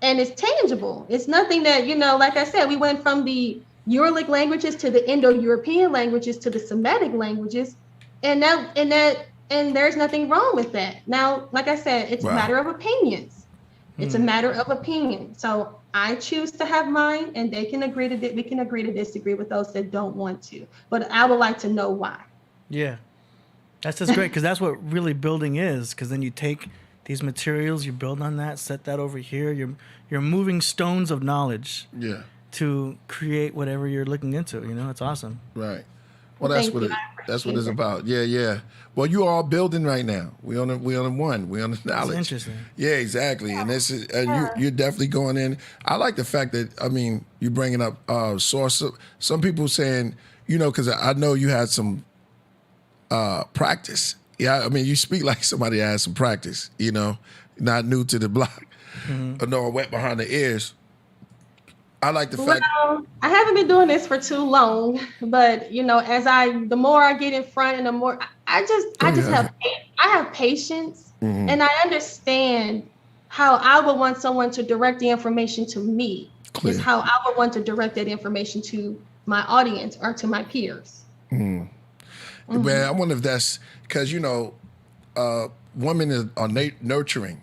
and it's tangible. It's nothing that, like I said, we went from the Uralic languages to the Indo-European languages to the Semitic languages, and there's nothing wrong with that. Now, like I said, it's a matter of opinions. It's a matter of opinion. So I choose to have mine, and we can agree to disagree with those that don't want to. But I would like to know why. Yeah. That's just great, because that's what really building is. Because then you take these materials, you build on that, set that over here. You're moving stones of knowledge. Yeah. To create whatever you're looking into. It's awesome. Right. Well, that's what it's about. Yeah, yeah. Well, you all building right now. We on one. We on the knowledge. That's interesting. Yeah, exactly. And this is you're definitely going in. I like the fact that you're bringing up source. Some people saying, because I know you had some practice. Yeah, you speak like somebody has some practice, not new to the block. No, wet behind the ears. I like the fact. Well, I haven't been doing this for too long, but the more I get in front, and the more I have patience, and I understand how I would want someone to direct the information to me. Clear. Is how I would want to direct that information to my audience or to my peers. Man, I wonder if that's because women are nurturing.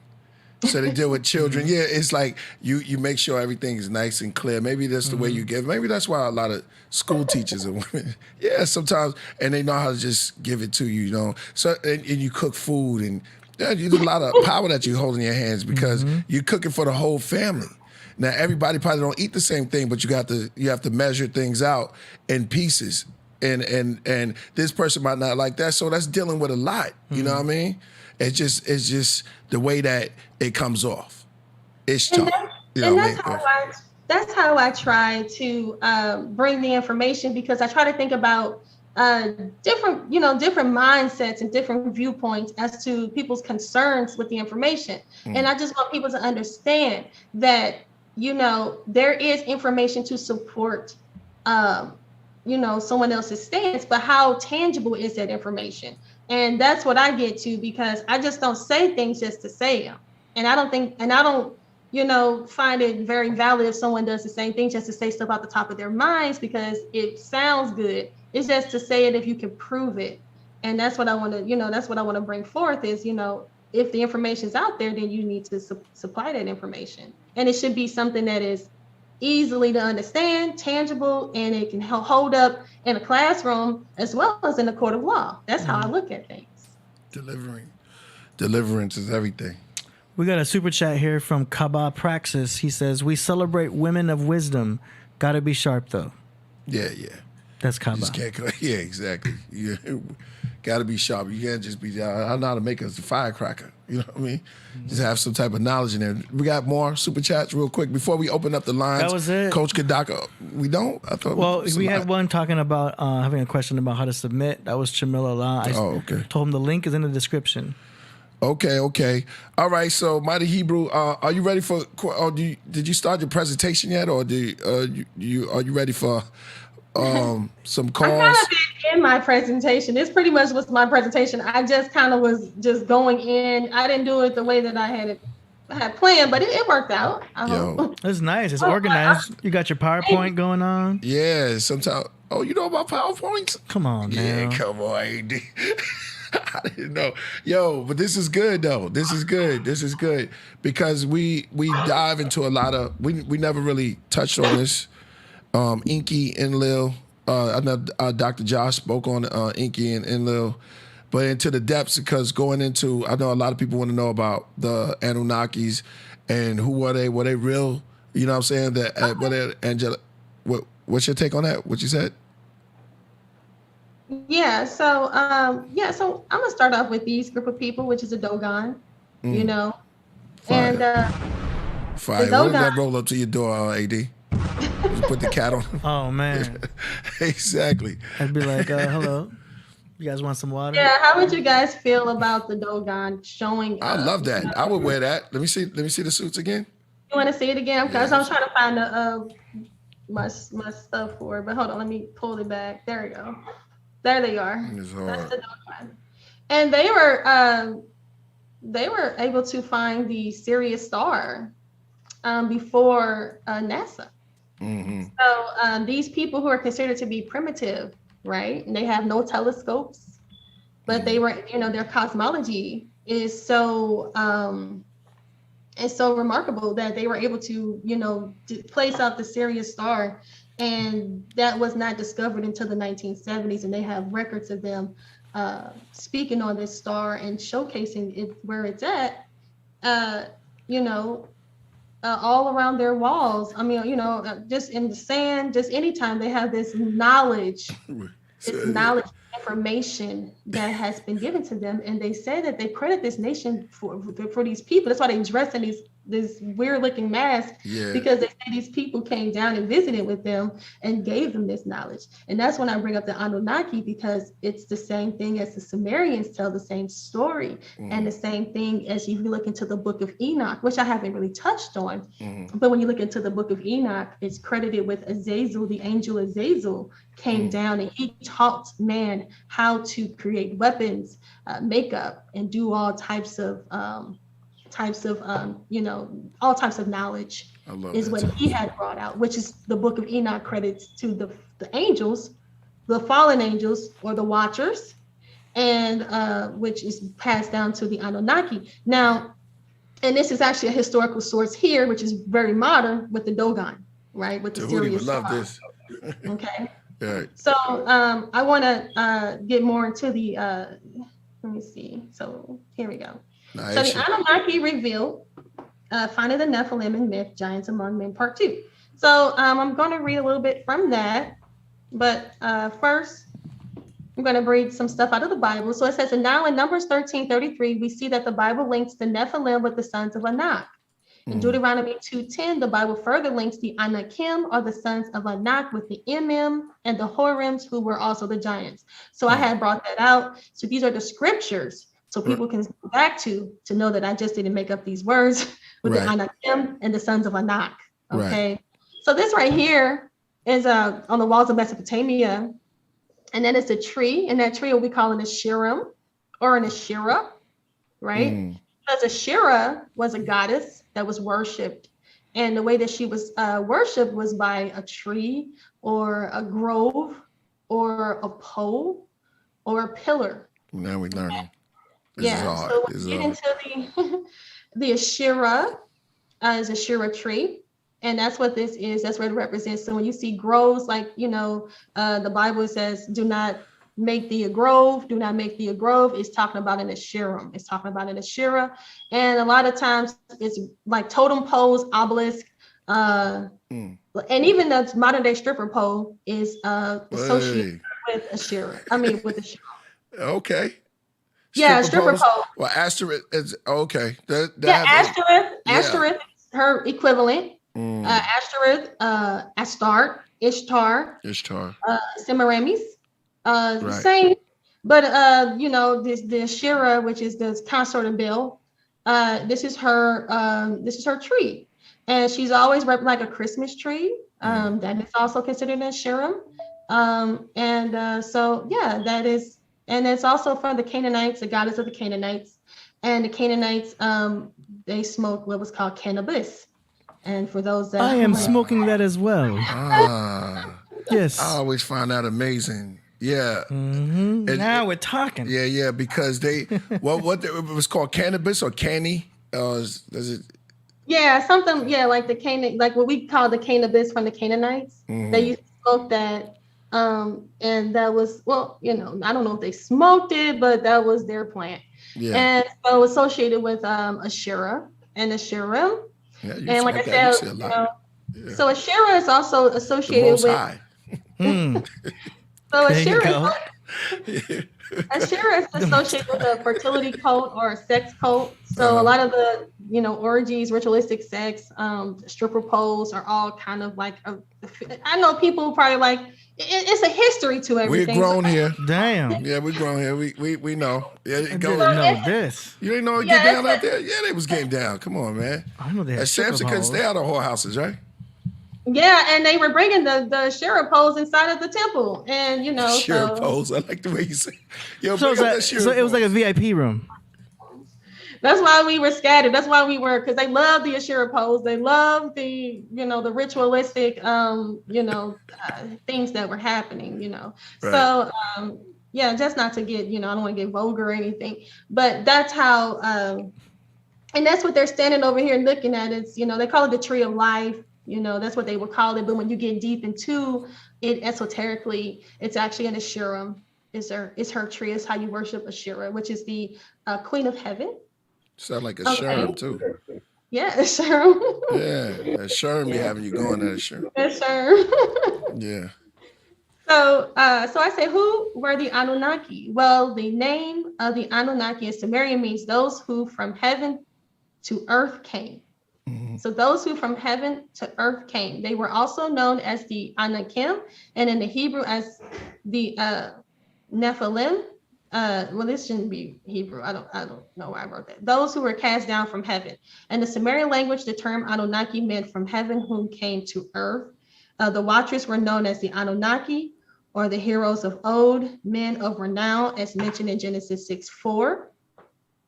So they deal with children. Yeah, it's like you make sure everything is nice and clear. Maybe that's the way you give. Maybe that's why a lot of school teachers are women. Yeah, sometimes, and they know how to just give it to you, So and you cook food, and you do a lot of power that you hold in your hands, because you're cooking for the whole family. Now everybody probably don't eat the same thing, but you have to measure things out in pieces. And this person might not like that, so that's dealing with a lot. You know what I mean? It's just the way that it comes off. It's tough. That's how I try to bring the information, because I try to think about different mindsets and different viewpoints as to people's concerns with the information. And I just want people to understand that there is information to support someone else's stance, but how tangible is that information? And that's what I get to, because I just don't say things just to say them. And I don't find it very valid if someone does the same thing just to say stuff out the top of their minds because it sounds good. It's just to say it if you can prove it. And that's what I want to, bring forth is, if the information's out there, then you need to supply that information. And it should be something that is easily to understand, tangible, and it can hold up in a classroom as well as in a court of law. That's how I look at things. Deliverance is everything. We got a super chat here from Kaba Praxis. He says, "We celebrate women of wisdom. Gotta be sharp though." Yeah. That's Kaba. Yeah, exactly. Gotta be sharp. You can't just be, I know how to make us a firecracker. You know what I mean? Just have some type of knowledge in there. We got more super chats real quick before we open up the lines. That was it. Coach Kadaka, we don't? I thought Well, we had one talking about having a question about how to submit. That was Chamilla La. Okay. Told him the link is in the description. Okay. All right, so Mighty Hebrew, are you ready for, or did you start your presentation yet, or are you ready for some calls? I kind of did in my presentation. This pretty much was my presentation. I just kind of was just going in. I didn't do it the way that I had planned, but it worked out. It's nice. It's organized. You got your PowerPoint going on. Yeah, sometimes. Oh, you know about PowerPoints? Come on, Yeah, now. come on, AD. I didn't know. Yo, but this is good though. This is good because we dive into a lot of. We never really touched on this. Inky, Enlil. I know Dr. Josh spoke on Inky and Enlil, but into the depths because going into. I know a lot of people want to know about the Anunnakis and who were they? Were they real? You know what I'm saying? That were they angelic? What's your take on that? What you said? Yeah. So I'm gonna start off with these group of people, which is a Dogon. You know, Fire. and Fire. When did that roll up to your door, AD? You put the cat on. Oh man. Exactly. I'd be like, hello. You guys want some water? yeah. How would you guys feel about the Dogon showing? I love that. I would wear that. Let me see the suits again. You want to see it again? Because I'm trying to find my stuff for it. But hold on, let me pull it back. There we go. There they are. It's That's hard. the Dogon. And they were able to find the Sirius star before NASA. Mm-hmm. So these people who are considered to be primitive, right? And they have no telescopes, but they were, their cosmology is so remarkable that they were able to, place out the Sirius star, and that was not discovered until the 1970s. And they have records of them speaking on this star and showcasing it where it's at, all around their walls. I mean, just in the sand, just anytime they have this knowledge, information that has been given to them. And they say that they credit this nation for these people. That's why they dress in this weird looking mask, because they say these people came down and visited with them and gave them this knowledge. And that's when I bring up the Anunnaki, because it's the same thing as the Sumerians tell the same story, and the same thing as if you look into the book of Enoch, which I haven't really touched on. But when you look into the book of Enoch, it's credited with Azazel, the angel Azazel came down and he taught man how to create weapons, makeup, and do all types of all types of knowledge is what he had brought out, which is the book of Enoch credits to the angels, the fallen angels or the watchers, and which is passed down to the Anunnaki. Now, and this is actually a historical source here, which is very modern with the Dogon, right? With the Sirius love star. this. Okay. Right. So I want to get more into the, let me see. So here we go. Nice. So the Anunnaki revealed, finding the Nephilim in myth, giants among men, part 2. So I'm going to read a little bit from that. But first, I'm going to read some stuff out of the Bible. So it says, and now in Numbers 13:33, we see that the Bible links the Nephilim with the sons of Anak. In Deuteronomy 2:10, the Bible further links the Anakim, or the sons of Anak, with the Emim and the Horims, who were also the giants. So I had brought that out. So these are the scriptures, so people can go back to know that I just didn't make up these words with the Anakim and the sons of Anak. Okay. So this right here is on the walls of Mesopotamia, and then it's a tree, and that tree we call an Asherim or an Asherah, right? Because Asherah was a goddess that was worshipped. And the way that she was worshipped was by a tree or a grove or a pole or a pillar. Now we're learning. So when you get into the Asherah is a Asherah tree. And that's what this is. That's what it represents. So when you see groves, like, the Bible says, do not make thee a grove, do not make thee a grove. It's talking about an Asherim. It's talking about an Asherah. And a lot of times it's like totem poles, obelisk, and even the modern day stripper pole is associated with Asherah. With Asherah. Okay. Yeah, stripper pose. Well, asterisk is okay. Yeah, asterisk. Yeah. Asterisk, her equivalent. Asterisk, Astarte, Ishtar, Ishtar. Semiramis. Right. Same, but the Shira, which is the consort of Bill. This is her tree, and she's always like a Christmas tree. That is also considered a Shira. So yeah, that is, and it's also from the Canaanites, the goddess of the Canaanites, and the Canaanites they smoke what was called cannabis. And for those that I am smoking that as well. Yes. I always find that amazing. Yeah. Now we're talking. Yeah, because they it was called cannabis or canny. Does it? Yeah, something. Yeah, like like what we call the cannabis from the Canaanites. They used to smoke that, and that was I don't know if they smoked it, but that was their plant. Yeah. And so associated with Asherah and Asherim. Yeah, and like I said, so Asherah is also associated with. So Asherah is associated with a fertility cult or a sex cult. So a lot of the orgies, ritualistic sex, stripper poles are all kind of like I know people probably like it's a history to everything. We're grown here. Damn. Yeah, we're grown here. We know. Yeah, I didn't know this. You didn't know it get down out there? Yeah, they was getting down. Come on, man. I know they had Samson couldn't stay out of whorehouses, right? Yeah, and they were bringing the Shira poles inside of the temple, and Shira poles. I like the way you say. Yo, so it was like a VIP room. That's why we were scattered. That's why we were, because they love the Ashera pose. They love the the ritualistic things that were happening. Right. So just not to get I don't want to get vulgar or anything, but that's how and that's what they're standing over here looking at. It's they call it the tree of life. That's what they would call it. But when you get deep into it esoterically, it's actually an Asherim. It's her tree. It's how you worship Asherah, which is the queen of heaven. Sound like a Sherm too. Yeah, a Sherm. Yeah, a Sherm be having you going at a Sherm. A Sherm. Yeah. So I say, who were the Anunnaki? Well, the name of the Anunnaki in Sumerian means those who from heaven to earth came. Mm-hmm. So those who from heaven to earth came. They were also known as the Anakim, and in the Hebrew as the Nephilim. This shouldn't be Hebrew. I don't know why I wrote that. Those who were cast down from heaven. In the Sumerian language, the term Anunnaki meant from heaven whom came to earth. The Watchers were known as the Anunnaki, or the heroes of old, men of renown, as mentioned in Genesis 6:4.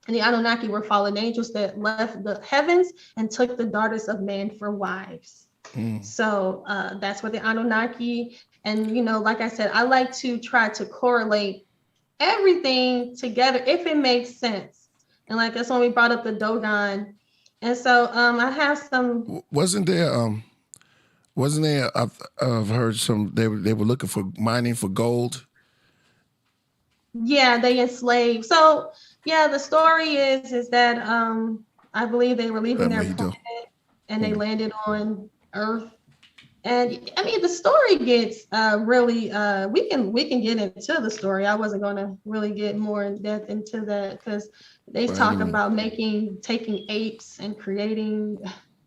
And the Anunnaki were fallen angels that left the heavens and took the daughters of man for wives. So that's what the Anunnaki, and like I said, I like to try to correlate everything together if it makes sense. And like that's when we brought up the Dogon. And so I have some. Wasn't there I've heard some they were looking for mining for gold. Yeah, they enslaved. So yeah, the story is that I believe they were leaving their planet and they landed on Earth. And I mean, the story gets really we can get into the story. I wasn't going to really get more in depth into that because they talk about taking apes and creating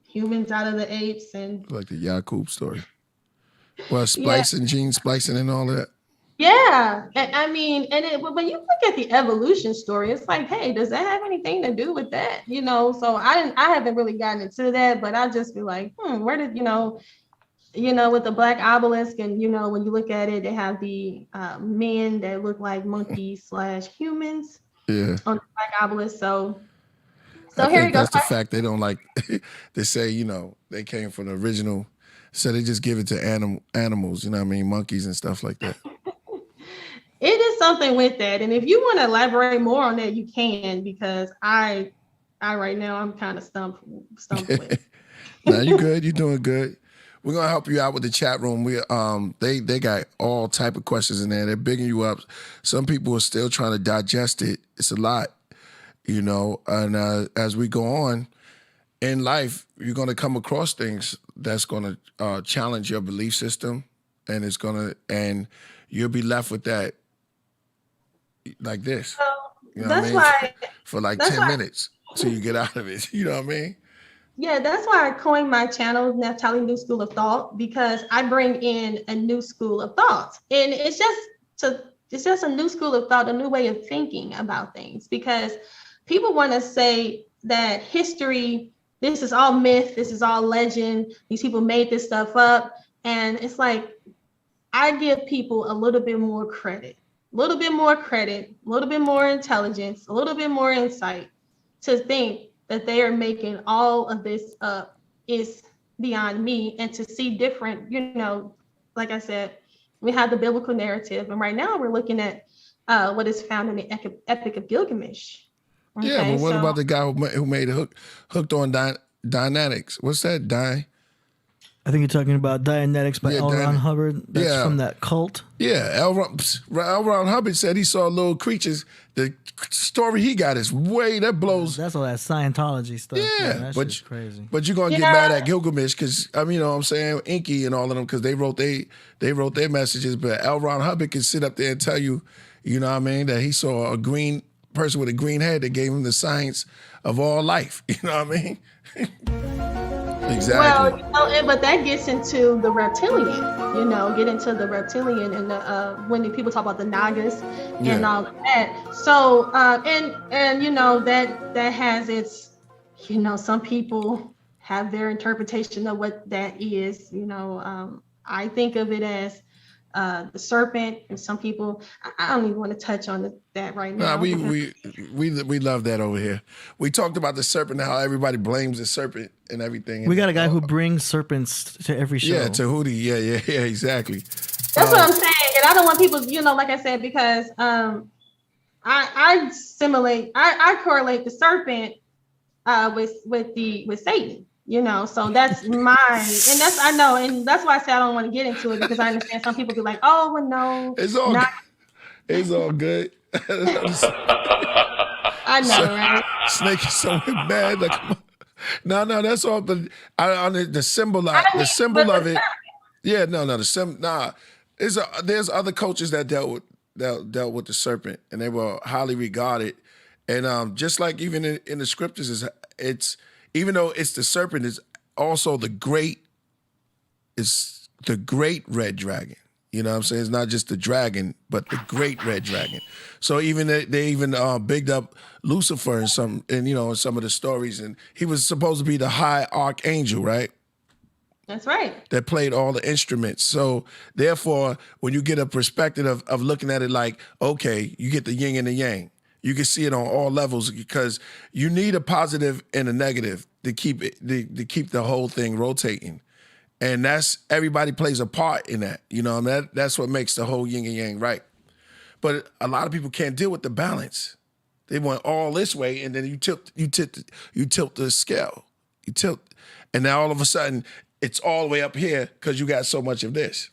humans out of the apes, and like the Yakub story. Well, splicing, gene splicing, and all that. Yeah, and I mean, when you look at the evolution story, it's like, hey, does that have anything to do with that? So I haven't really gotten into that, but I just be like, where did with the black obelisk, and when you look at it, they have the men that look like monkeys / humans on the black obelisk. So here you go. That's the fact they don't like. They say they came from the original, so they just give it to animals. You know what I mean, monkeys and stuff like that. It is something with that, and if you want to elaborate more on that, you can, because I right now I'm kind of stumped with. No, you're good. You're doing good. We're gonna help you out with the chat room. We they got all type of questions in there. They're bigging you up. Some people are still trying to digest it. It's a lot, And as we go on in life, you're gonna come across things that's gonna challenge your belief system, and you'll be left with that like this. So You know what I that's mean? why. For like That's 10 why. minutes till you get out of it. You know what I mean? Yeah, that's why I coined my channel Naphtali New School of Thought, because I bring in a new school of thought, and it's just a new school of thought, a new way of thinking about things. Because people want to say that history, this is all myth, this is all legend, these people made this stuff up, and it's like I give people a little bit more credit, a little bit more credit, a little bit more intelligence, a little bit more insight to think that they are making all of this up is beyond me. And to see different, like I said, we have the biblical narrative, and right now we're looking at what is found in the Epic of Gilgamesh. Yeah, but what about the guy who made Hooked on Dynamics? What's that? I think you're talking about Dianetics by L. Ron Hubbard. That's from that cult. Yeah, L. Ron Hubbard said he saw little creatures. The story he got is that blows. That's all that Scientology stuff. Yeah, that shit's crazy. But you're gonna get mad at Gilgamesh because you know what I'm saying, Inky and all of them, because they wrote their messages. But L. Ron Hubbard can sit up there and tell you, you know what I mean, that he saw a green person with a green head that gave him the science of all life. You know what I mean? Exactly. Well, but that gets into the reptilian, get into the reptilian, and when the people talk about the Nagas and all of that. So, that has its, some people have their interpretation of what that is. I think of it as the serpent, and some people, I don't even want to touch on that right now. Nah, we love that over here. We talked about the serpent, how everybody blames the serpent and everything. We got a guy who brings serpents to every show. Yeah, to Hootie. Yeah, exactly. That's what I'm saying, and I don't want people, like I said, because I correlate the serpent with Satan. So that's mine, and I know, and that's why I say I don't want to get into it, because I understand some people be like, "Oh, well, no, it's all good." I know, right? Snake is so mad. Like, no, that's all. But the symbol of it. Yeah, there's other cultures that dealt with the serpent, and they were highly regarded, and just like even in the scriptures, it's. Even though it's the serpent, it's also the great red dragon. You know what I'm saying? It's not just the dragon, but the great red dragon. So even they even bigged up Lucifer in some of the stories, and he was supposed to be the high archangel, right? That's right. That played all the instruments. So therefore, when you get a perspective of looking at it like, okay, you get the yin and the yang. You can see it on all levels, because you need a positive and a negative to keep the whole thing rotating, and that's everybody plays a part in that. That's what makes the whole yin and yang right. But a lot of people can't deal with the balance. They want all this way, and then you tilt the scale, and now all of a sudden it's all the way up here because you got so much of this.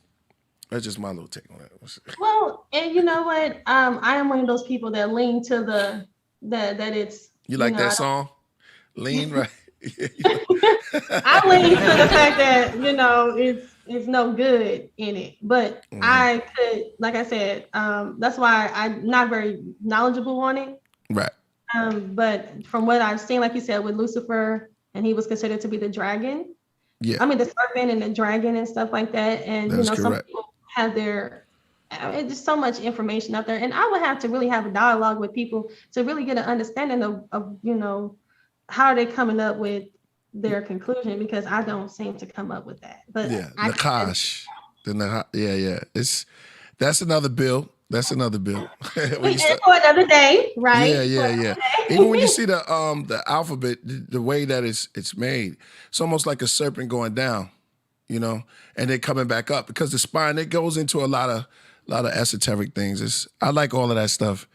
That's just my little take on that. Well, and you know what? I am one of those people that lean to that it's. You like that song? Lean, right? I lean to the fact that it's no good in it, but I could, like I said, that's why I'm not very knowledgeable on it. Right. But from what I've seen, like you said, with Lucifer, and he was considered to be the dragon. Yeah. I mean, the serpent and the dragon and stuff like that, and some people have there's so much information out there, and I would have to really have a dialogue with people to really get an understanding of how are they coming up with their conclusion, because I don't seem to come up with that. But Nakash, that's another bill. That's another bill. For another day, right? Yeah. Even when you see the alphabet, the way that it's made, it's almost like a serpent going down, and then coming back up, because the spine, it goes into a lot of esoteric things. I like all of that stuff.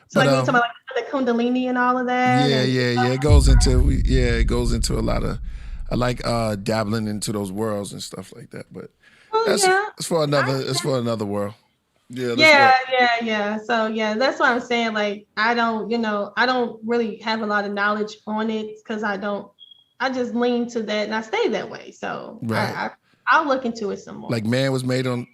So like talking about like the Kundalini and all of that. Yeah. It goes into a lot of. I like dabbling into those worlds and stuff like that. But it's for another world. Yeah. So that's what I'm saying. Like, I don't really have a lot of knowledge on it, because I just lean to that, and I stay that way. So right. I'll look into it some more. Like man was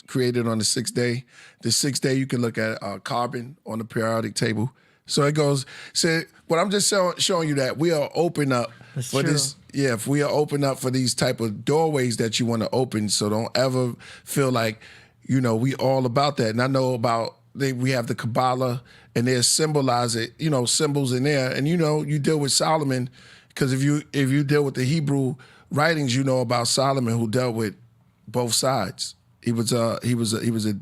created on the sixth day. The sixth day you can look at carbon on the periodic table. So it goes. So what I'm just showing you that we are open up for this. Yeah, if we are open up for these type of doorways that you want to open. So don't ever feel like, we all about that. And I know about we have the Kabbalah and they symbolize it, symbols in there. And you deal with Solomon because if you deal with the Hebrew writings, you know about Solomon who dealt with both sides. He was a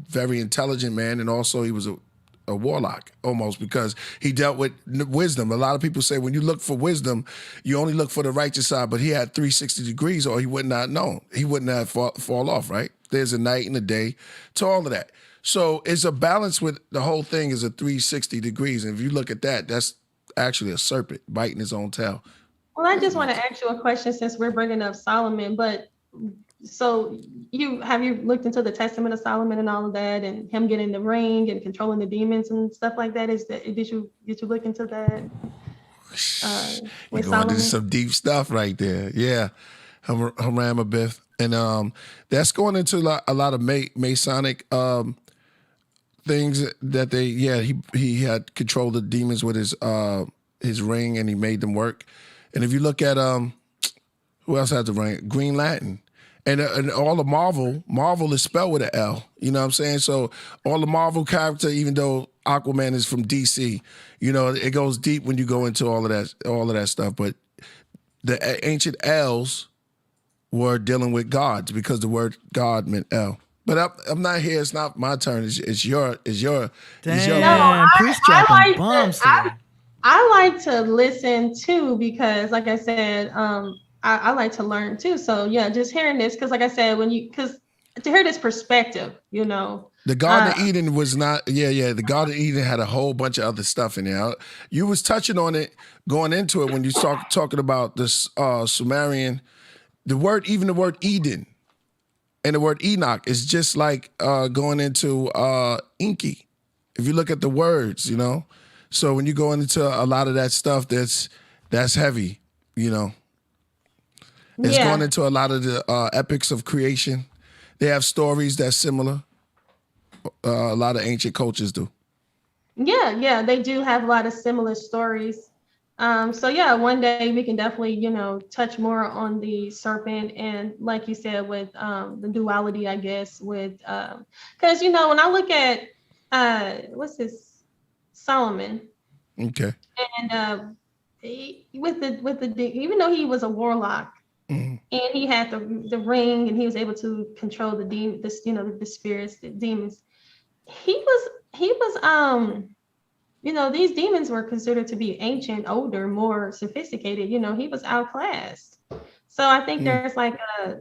very intelligent man, and also he was a warlock almost because he dealt with wisdom. A lot of people say when you look for wisdom, you only look for the righteous side, but he had 360 degrees or he would not know. He wouldn't have fall off, right? There's a night and a day to all of that. So it's a balance with the whole thing is a 360 degrees. And if you look at that, that's actually a serpent biting his own tail. Well, I just want to ask you a question since we're bringing up Solomon, but so have you looked into the Testament of Solomon and all of that, and him getting the ring and controlling the demons and stuff like that? Did you look into that? You're going into some deep stuff right there. Yeah, Hammurabi, and that's going into a lot of Masonic things that he had controlled the demons with his ring, and he made them work. And if you look at who else has the ring? Green Lantern. And all the Marvel is spelled with an L. You know what I'm saying? So all the Marvel character, even though Aquaman is from DC, it goes deep when you go into all of that stuff. But the ancient L's were dealing with gods because the word God meant L. But I'm not here. It's not my turn. It's your. Damn, priest dropping bombs. I like to listen too because, like I said, I like to learn too. So yeah, just hearing this because, like I said, because to hear this perspective, the Garden of Eden was not. The Garden of Eden had a whole bunch of other stuff in there. You was touching on it going into it when you talking about this Sumerian. The word Eden and the word Enoch is just like going into Enki. If you look at the words, So when you go into a lot of that stuff, that's heavy, It's going into a lot of the epics of creation. They have stories that's similar. A lot of ancient cultures do. Yeah, they do have a lot of similar stories. So yeah, one day we can definitely, touch more on the serpent and, like you said, with the duality, I guess, with because when I look at what's this Solomon. Okay. And with the even though he was a warlock. Mm-hmm. And he had the ring, and he was able to control the the spirits, the demons. He was these demons were considered to be ancient, older, more sophisticated. He was outclassed. So I think there's like a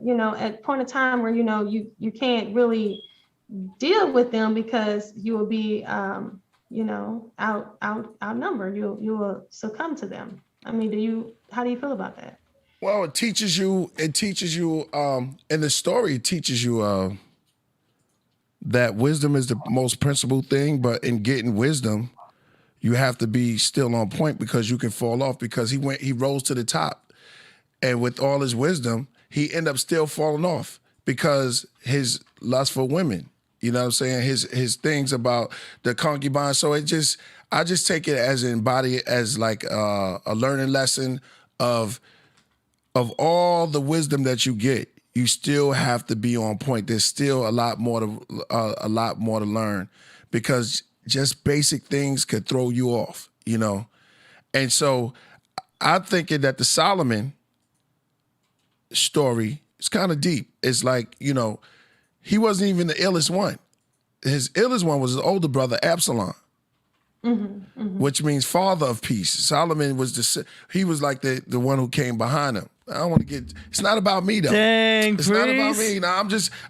point of time where you can't really deal with them because you will be outnumbered. You will succumb to them. I mean, how do you feel about that? Well, it teaches you, in the story, it teaches you that wisdom is the most principal thing, but in getting wisdom, you have to be still on point because you can fall off because he rose to the top. And with all his wisdom, he ended up still falling off because his lust for women, you know what I'm saying? His things about the concubine. So I just take it as like a learning lesson of all the wisdom that you get, you still have to be on point. There's still a lot more to learn because just basic things could throw you off, And so I'm thinking that the Solomon story is kind of deep. It's like, he wasn't even the illest one. His illest one was his older brother, Absalom. Which means father of peace. Solomon was he was like the one who came behind him. I don't want to it's not about me though. Dang, it's not about me. No,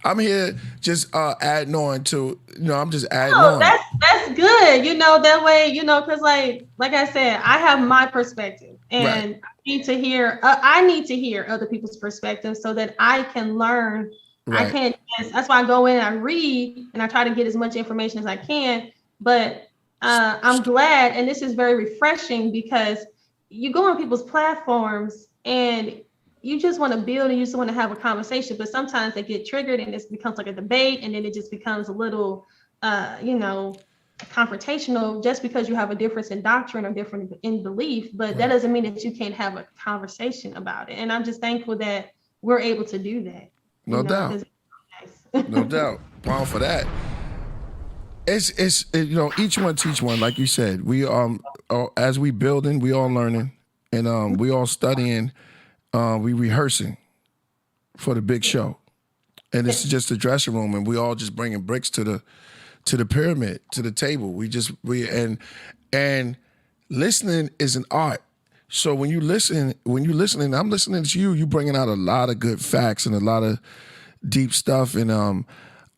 I'm here just adding on to, I'm just adding on. That's good. That way, because like I said, I have my perspective and right. I need to hear other people's perspectives so that I can learn. Right. That's why I go in and I read and I try to get as much information as I can, but I'm glad, and this is very refreshing because you go on people's platforms and you just want to build and you just want to have a conversation, but sometimes they get triggered and it becomes like a debate, and then it just becomes a little, confrontational just because you have a difference in doctrine or different in belief. But that doesn't mean that you can't have a conversation about it. And I'm just thankful that we're able to do that. No doubt. Nice. No doubt. Wow for that. It's each one teach one, like you said. We as we building, we all learning, and we all studying. We rehearsing for the big show, and it's just a dressing room, and we all just bringing bricks to the pyramid, to the table. And listening is an art. So when you listening, I'm listening to you. You bringing out a lot of good facts and a lot of deep stuff, and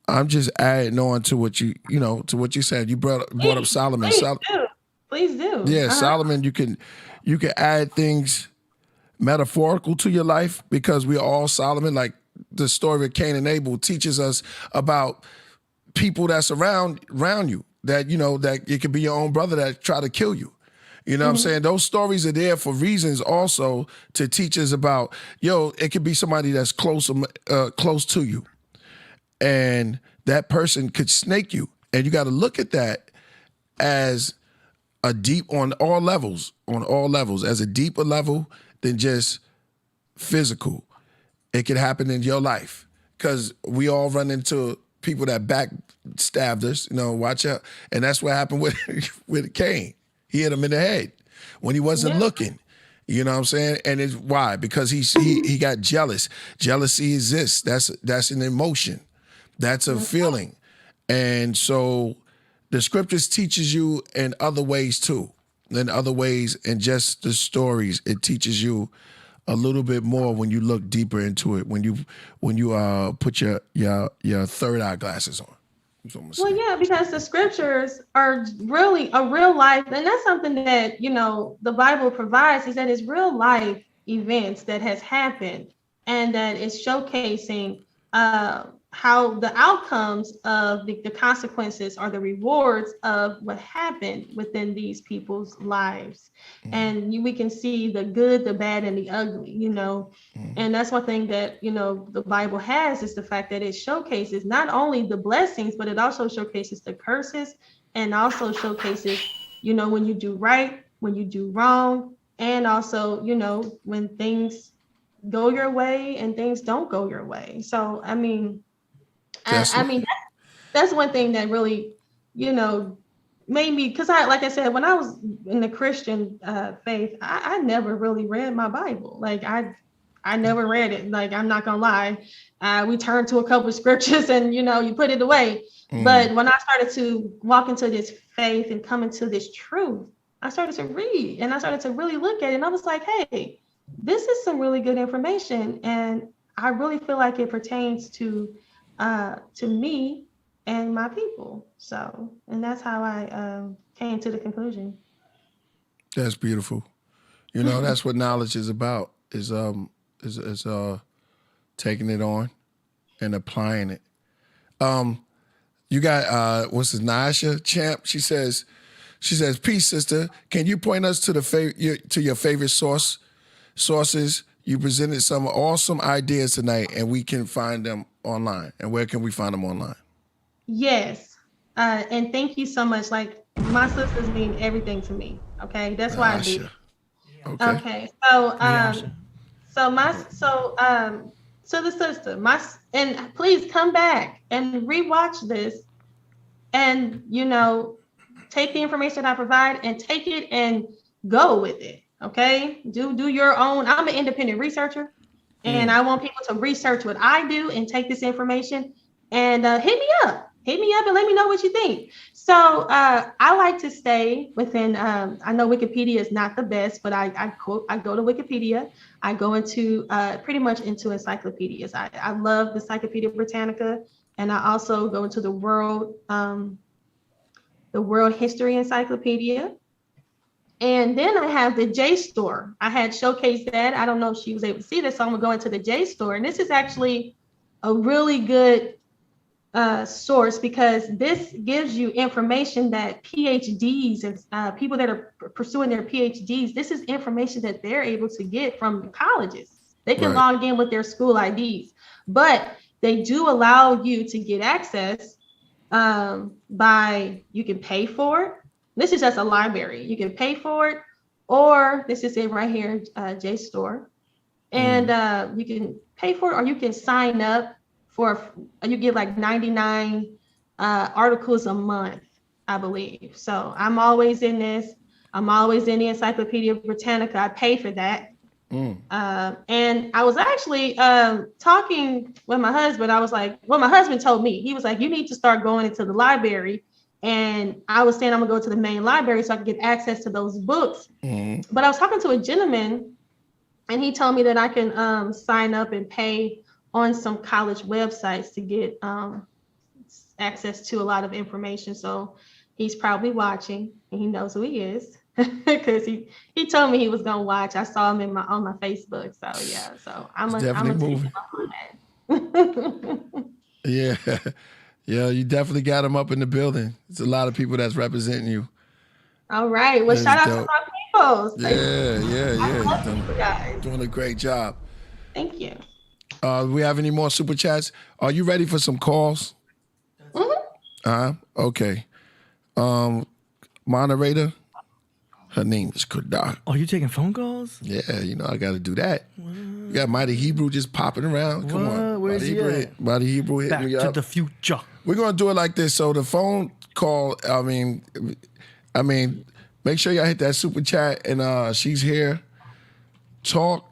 I'm just adding on to what you said. You brought up Solomon. Please do. Yeah, Solomon. You can add things metaphorical to your life, because we are all Solomon. Like the story of Cain and Abel teaches us about people that's around you, that that it could be your own brother that try to kill you. You know what I'm saying? Those stories are there for reasons also to teach us about, it could be somebody that's close to you, and that person could snake you. And you got to look at that as a deep, on all levels, as a deeper level than just physical. It could happen in your life, because we all run into people that backstabbed us, watch out. And that's what happened with Cain. He hit him in the head when he wasn't looking. You know what I'm saying? And it's why? Because he got jealous. Jealousy exists. That's an emotion. That's a feeling. And so the scriptures teaches you in other ways too. And just the stories, it teaches you a little bit more when you look deeper into it, when you put your third eye glasses on. Well, yeah, because the scriptures are really a real life, and that's something that the Bible provides, is that it's real life events that has happened, and that is showcasing how the outcomes of the consequences or the rewards of what happened within these people's lives. And we can see the good, the bad, and the ugly, and that's one thing that, the Bible has, is the fact that it showcases not only the blessings, but it also showcases the curses, and also showcases, when you do right, when you do wrong, and also, when things go your way and things don't go your way. So, that's one thing that really, made me, because like I said, when I was in the Christian faith, I never really read my Bible. Like I never read it. Like, I'm not gonna lie. We turned to a couple of scriptures and, you put it away. But when I started to walk into this faith and come into this truth, I started to read and I started to really look at it. And I was like, hey, this is some really good information. And I really feel like it pertains to me and my people. So, and that's how I came to the conclusion. That's beautiful. That's what knowledge is about, is taking it on and applying it. You got what's his Nasha Champ? She says, peace, sister. Can you point us to your favorite sources? You presented some awesome ideas tonight, and we can find them online. And where can we find them online? Yes. And thank you so much. Like, my sisters mean everything to me. Okay. That's why I do. Okay. So the sister, and please come back and rewatch this, and take the information I provide and take it and go with it. Okay, do your own. I'm an independent researcher, and I want people to research what I do and take this information and hit me up and let me know what you think. So I like to stay within. I know Wikipedia is not the best, but I go to Wikipedia. I go into pretty much into encyclopedias. I love the Encyclopedia Britannica, and I also go into the World History Encyclopedia. And then I have the JSTOR. I had showcased that. I don't know if she was able to see this, so I'm gonna go into the JSTOR. And this is actually a really good source, because this gives you information that PhDs and people that are pursuing their PhDs, this is information that they're able to get from colleges They can Right. log in with their school IDs, but they do allow you to get access by, you can pay for it. This is just a library. You can pay for it, or this is it right here, JSTOR. And you can pay for it, or you can sign up for, you get like 99 articles a month, I believe. So I'm always in this. I'm always in the Encyclopedia Britannica. I pay for that. And I was actually talking with my husband. I was like, well, my husband told me, he was like, you need to start going into the library. And I was saying I'm gonna go to the main library so I can get access to those books. But I was talking to a gentleman, and he told me that I can sign up and pay on some college websites to get access to a lot of information. So he's probably watching, and he knows who he is. Because he told me he was gonna watch. I saw him on my Facebook. So yeah, so I'm definitely moving. Yeah, yeah, you definitely got him up in the building. It's a lot of people that's representing you. All right. Well, That's shout out dope. to my people. You're doing a great job. Thank you. We have any more super chats? Are you ready for some calls? Okay. Moderator. Her name is Kullah. Oh, you taking phone calls? Yeah, you know I got to do that. You got Mighty Hebrew just popping around. Come on, Where's Mighty he Hebrew, at? Mighty Hebrew hit Back me to up. the future. We're gonna do it like this. So the phone call. I mean, make sure y'all hit that super chat, and she's here. Talk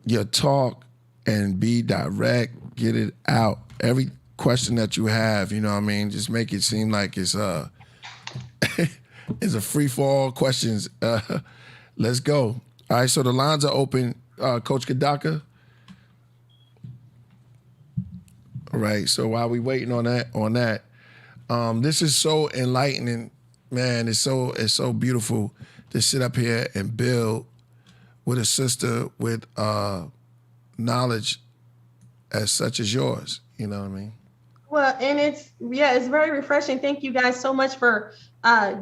your talk and be direct. Get it out. Every question that you have, you know what I mean. Just make it seem like it's it's a free for all questions. Let's go. All right, so the lines are open. Coach Kadaka. All right, so while we waiting on that, this is so enlightening, man. It's so beautiful to sit up here and build with a sister with knowledge as such as yours. You know what I mean? Well, and it's very refreshing. Thank you guys so much for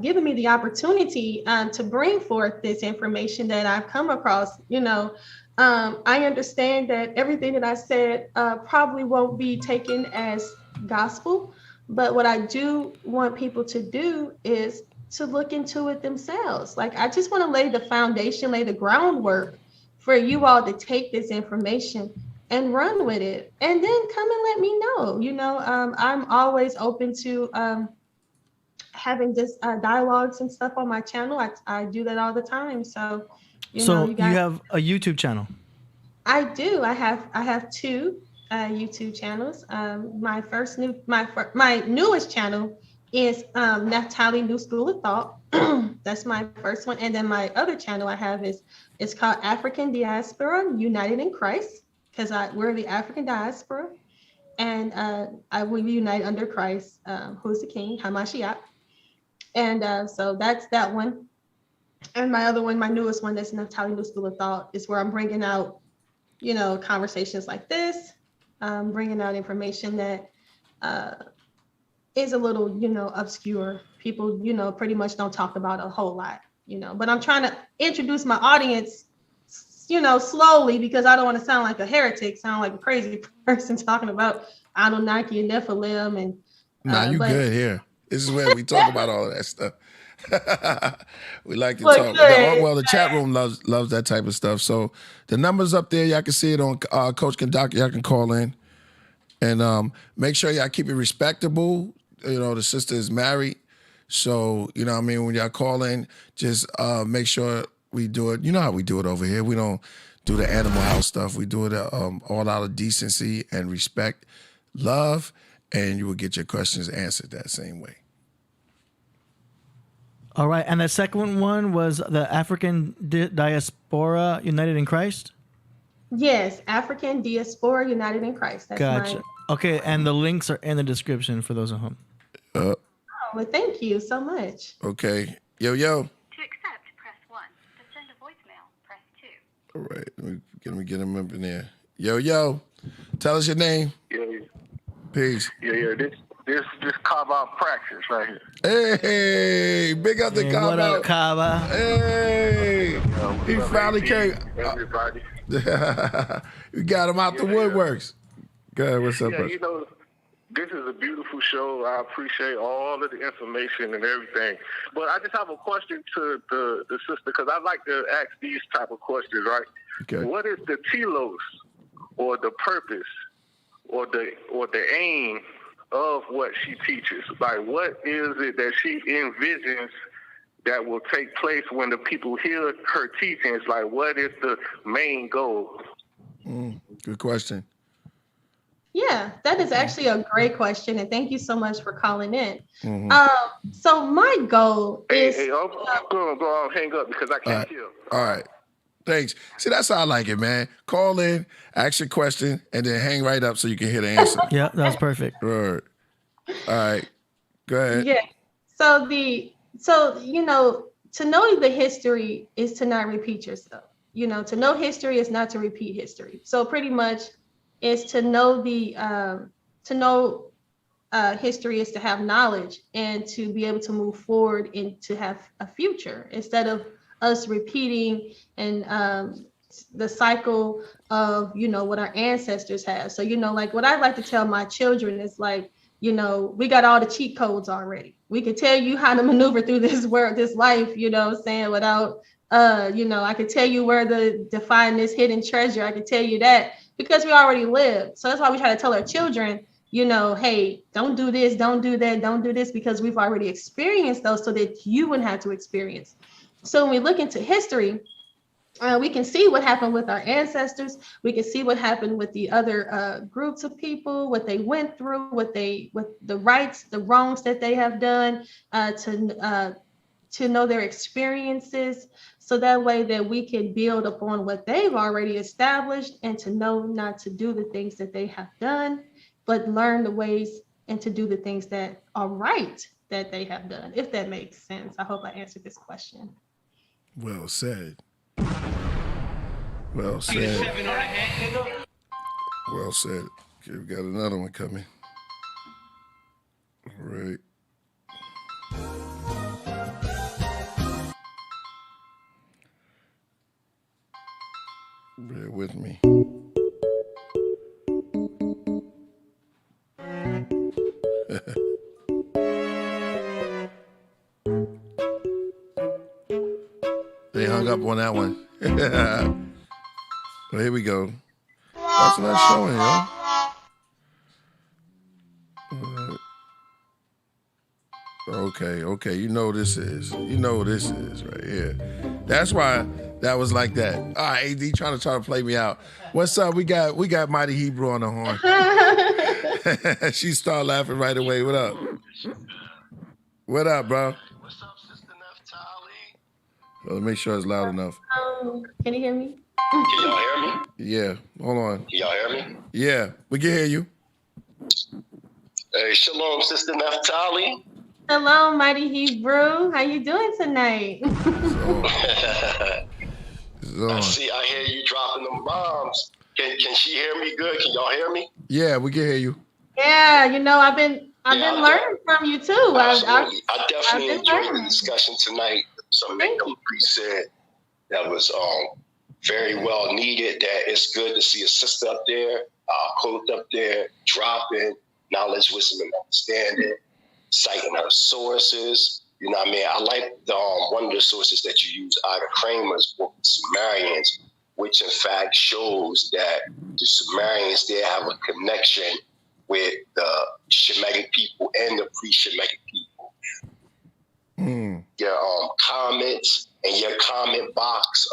giving me the opportunity to bring forth this information that I've come across. You know, I understand that everything that I said probably won't be taken as gospel, but what I do want people to do is to look into it themselves. Like, I just want to lay the foundation, lay the groundwork for you all to take this information and run with it, and then come and let me know. You know, I'm always open to having this dialogues and stuff on my channel. I do that all the time. So, you have a YouTube channel? I do. I have two YouTube channels. My newest channel is Naphtali New School of Thought. That's my first one, and then my other channel I have is called African Diaspora United in Christ, because we're the African diaspora, and we unite under Christ, who's the King, Hamashiach. And so that's that one. And my other one, my newest one, that's Naphtali New School of Thought, is where I'm bringing out, you know, conversations like this, bringing out information that is a little, you know, obscure. People, you know, pretty much don't talk about a whole lot, you know, but I'm trying to introduce my audience, you know, slowly, because I don't want to sound like a heretic, sound like a crazy person talking about Anunnaki and Nephilim. And Nah, you good here. This is where we talk about all of that stuff. We like to talk. Well, the chat room loves that type of stuff. So the number's up there. Y'all can see it on Coach Kadaka. Y'all can call in. And make sure y'all keep it respectable. You know, the sister is married. So, you know what I mean, when y'all call in, just make sure we do it. You know how we do it over here. We don't do the animal house stuff. We do it all out of decency and respect, love, and you will get your questions answered that same way. All right. And the second one was the African Diaspora United in Christ? Yes, African Diaspora United in Christ. That's gotcha. Okay, and the links are in the description for those at home. Well, thank you so much. Okay. Yo. To accept, press 1. To send a voicemail, press 2. All right. Let me get him up in there. Yo. Tell us your name. Yeah. Peace. Yeah. This carve-out practice right here. Hey, big up the Hey, Kaba. what up, Kaba? Hey, he finally came. Everybody. We got him out the woodworks. Go ahead, what's up, Yeah, bro? you know, this is a beautiful show. I appreciate all of the information and everything. But I just have a question to the sister, because I like to ask these type of questions, right? Okay. What is the telos, or the purpose, or the aim of what she teaches? Like, what is it that she envisions that will take place when the people hear her teachings? Like, what is the main goal? Good question. Yeah, that is actually a great question, and thank you so much for calling in. Mm-hmm. So my goal is Hey, go on, hang up because I can't hear. All right. Thanks. See, that's how I like it, man. Call in, ask your question, and then hang right up so you can hear the answer. Yeah, that was perfect. All right. Go ahead. yeah. So you know, to know the history is to not repeat yourself. You know, to know history is not to repeat history. So pretty much, is to know history is to have knowledge and to be able to move forward and to have a future, instead of us repeating and the cycle of, you know, what our ancestors have. So, you know, like what I like to tell my children is like, you know, we got all the cheat codes already. We can tell you how to maneuver through this world, this life, you know what I'm saying, without you know, I could tell you where to find this hidden treasure. I could tell you that because we already lived. So that's why we try to tell our children, you know, hey, don't do this, don't do that, don't do this, because we've already experienced those so that you wouldn't have to experience. So when we look into history, we can see what happened with our ancestors. We can see what happened with the other groups of people, what they went through, with the rights, the wrongs that they have done, to know their experiences, so that way that we can build upon what they've already established, and to know not to do the things that they have done, but learn the ways and to do the things that are right that they have done, if that makes sense. I hope I answered this question. Well said. Well said. Well said. Okay, we got another one coming. All right. Bear with me. They hung up on that one. Well, here we go. That's not showing, yo. Okay. You know this is right here. That's why that was like that. All right, AD trying to play me out. What's up? We got Mighty Hebrew on the horn. She started laughing right away. What up? What up, bro? What's up, Sister Naphtali? Well, make sure it's loud enough. Can you hear me? Can y'all hear me? Yeah, hold on. Can y'all hear me? Yeah, we can hear you. Hey, shalom, Sister Naphtali. Hello, Mighty Hebrew. How you doing tonight? It's on. I hear you dropping them bombs. Can she hear me good? Can y'all hear me? Yeah, we can hear you. Yeah, you know, I've been learning from you too. Absolutely. I definitely enjoyed the discussion tonight. Something that Priest said that was very well needed. That it's good to see a sister up there, quote up there, dropping knowledge, wisdom, and understanding, citing her sources. You know what I mean? I like one of the sources that you use out of Kramer's book, Sumerians, which in fact shows that the Sumerians, they have a connection with the Shemitic people and the pre-Shemitic people. Your comments and your comment box,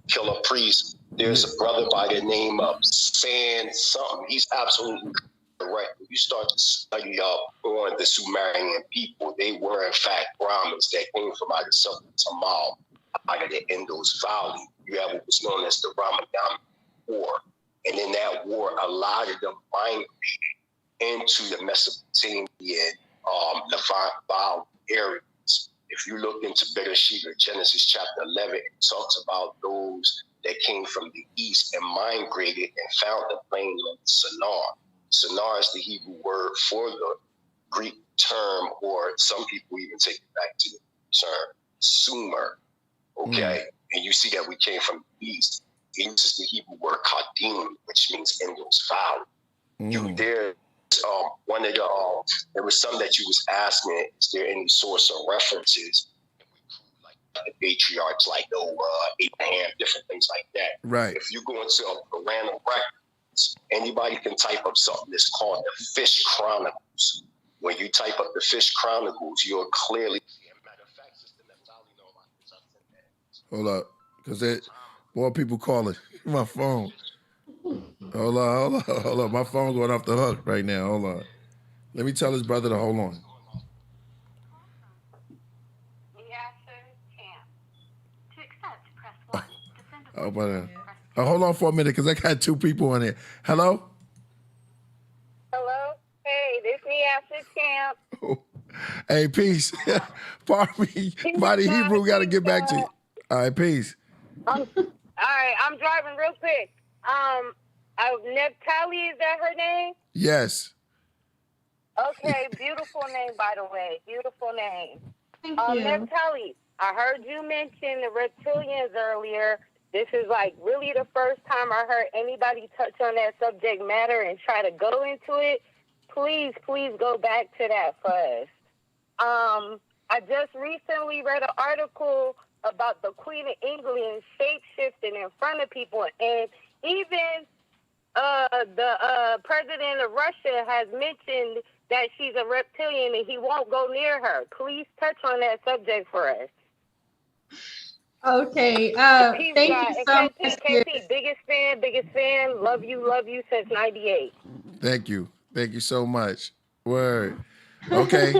Killah Priest, there's a brother by the name of Sand something. He's absolutely correct. When you start to study up on the Sumerian people, they were in fact Brahmins that came from out of southern Tamal, out of the Indus Valley. You have what was known as the Ramayana War. And in that war, a lot of them migrated into the Mesopotamian Levant Valley areas. If you look into Bereshit or Genesis chapter 11, it talks about those that came from the east and migrated and found the plain of Sinar. Sinar is the Hebrew word for the Greek term, or some people even take it back to the term Sumer. Okay, and you see that we came from the east. He uses the Hebrew word kadim, which means in those valleys. There's one of the there was some that you was asking, is there any source or references? Like the patriarchs, like Noah, Abraham, different things like that. Right. If you go into a random records, anybody can type up something that's called the Fish Chronicles. When you type up the Fish Chronicles, you'll clearly see. As a matter of fact, Sister Naphtali know about this. Hold up, because more people calling my phone. Hold on. My phone going off the hook right now. Hold on. Let me tell his brother to hold on. Hold on for a minute, because I got two people on here. Hello? Hello? Hey, this me after camp. Hey, peace. Pardon me. Mighty Hebrew got to get back to you. All right, peace. All right, I'm driving real quick. Naphtali, is that her name? Yes. Okay, beautiful name, by the way. Beautiful name. Thank you. Naphtali, I heard you mention the reptilians earlier. This is like really the first time I heard anybody touch on that subject matter and try to go into it. Please go back to that first. I just recently read an article about the Queen of England shape-shifting in front of people, and even the president of Russia has mentioned that she's a reptilian and he won't go near her. Please touch on that subject for us. Okay. Thank you so much. KP, biggest fan. Love you since '98. Thank you so much. Word. Okay.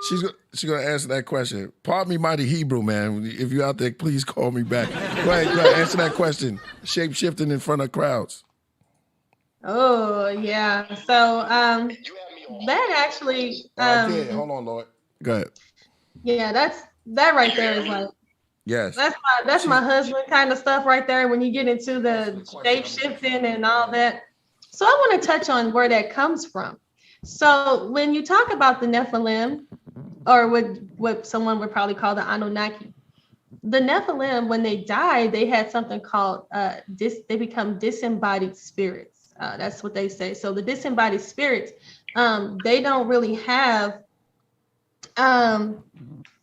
She's gonna answer that question. Pardon me, Mighty Hebrew, man. If you're out there, please call me back. Go ahead, answer that question. Shape shifting in front of crowds. Oh yeah. So that actually I did. Hold on, Lord. Go ahead. Yeah, that right there is like, yes. That's my husband kind of stuff right there when you get into the shape shifting and all that. So I want to touch on where that comes from. So when you talk about the Nephilim, or what someone would probably call the Anunnaki, the Nephilim, when they die, they had something called they become disembodied spirits. That's what they say. So the disembodied spirits, they don't really have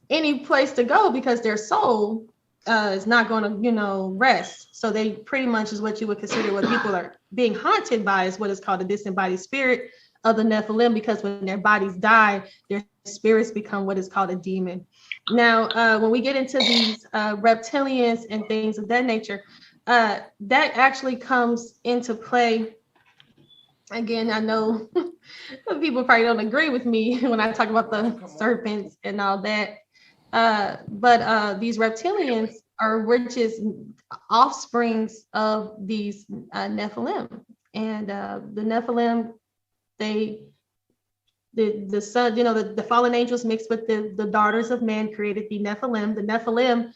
any place to go because their soul is not going to, rest. So they pretty much is what you would consider what people are being haunted by is what is called a disembodied spirit of the Nephilim, because when their bodies die, their spirits become what is called a demon. Now, when we get into these reptilians and things of that nature, that actually comes into play. Again, I know people probably don't agree with me when I talk about the serpents and all that. But these reptilians we're just offsprings of these Nephilim. And the Nephilim, the son, the fallen angels mixed with the daughters of man created the Nephilim. The Nephilim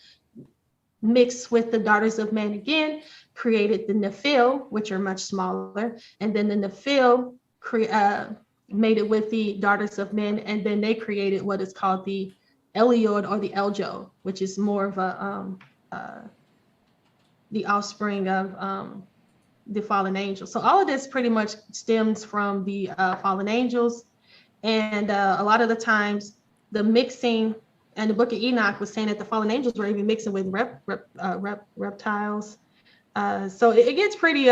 mixed with the daughters of man again created the Nephil, which are much smaller. And then the Nephil made it with the daughters of men, and then they created what is called the Eliod or the Eljo, which is more of the offspring of the fallen angels. So all of this pretty much stems from the fallen angels. And a lot of the times the mixing, and the book of Enoch was saying that the fallen angels were even mixing with reptiles. So it gets pretty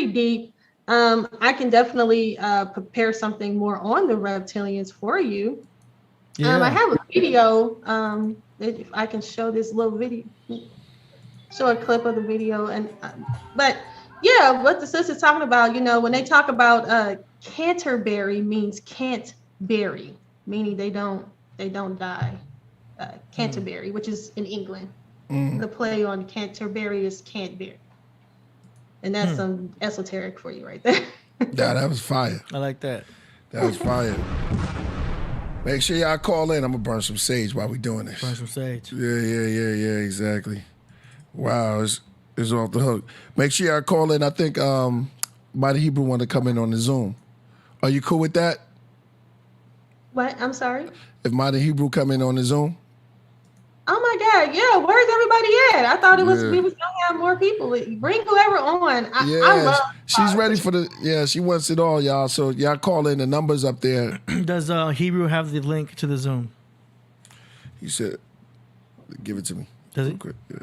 deep. I can definitely prepare something more on the reptilians for you. Yeah. I have a video. If I can show this little video, show a clip of the video, but yeah, what the sister's talking about, when they talk about Canterbury means can't bury, meaning they don't die. Canterbury, which is in England. The play on Canterbury is can't bury, and that's some esoteric for you right there. Yeah, that was fire. I like that. That was fire. Make sure y'all call in. I'm gonna burn some sage while we doing this. Burn some sage. Yeah, exactly. Wow, it's off the hook. Make sure y'all call in. I think Mighty Hebrew want to come in on the Zoom. Are you cool with that? What? I'm sorry? If Mighty Hebrew come in on the Zoom? Oh my God! Yeah, where's everybody at? I thought we was gonna have more people. Bring whoever on. I love. She's ready for the. Yeah, she wants it all, y'all. So y'all call in the numbers up there. Does Hebrew have the link to the Zoom? He said, "Give it to me." Does he? Okay, yeah,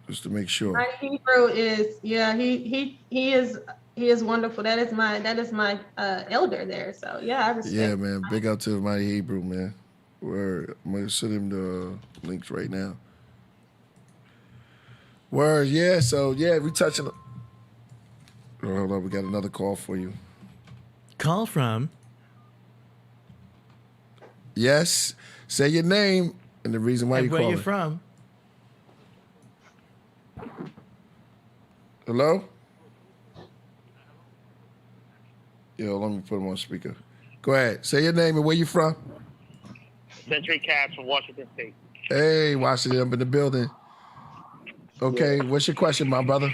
just to make sure. My Hebrew is he is wonderful. That is my elder there. So yeah, I respect. Yeah, man. Big up to my Hebrew, man. Word. I'm gonna send him the links right now. Word, yeah. So yeah, we touching. Oh, hold on, we got another call for you. Call from. Yes. Say your name and the reason why And you where calling. you from? Hello? Yo, let me put him on speaker. Go ahead. Say your name and where you from. Century Cats from Washington State. Hey, Washington, up in the building. Okay, what's your question, my brother?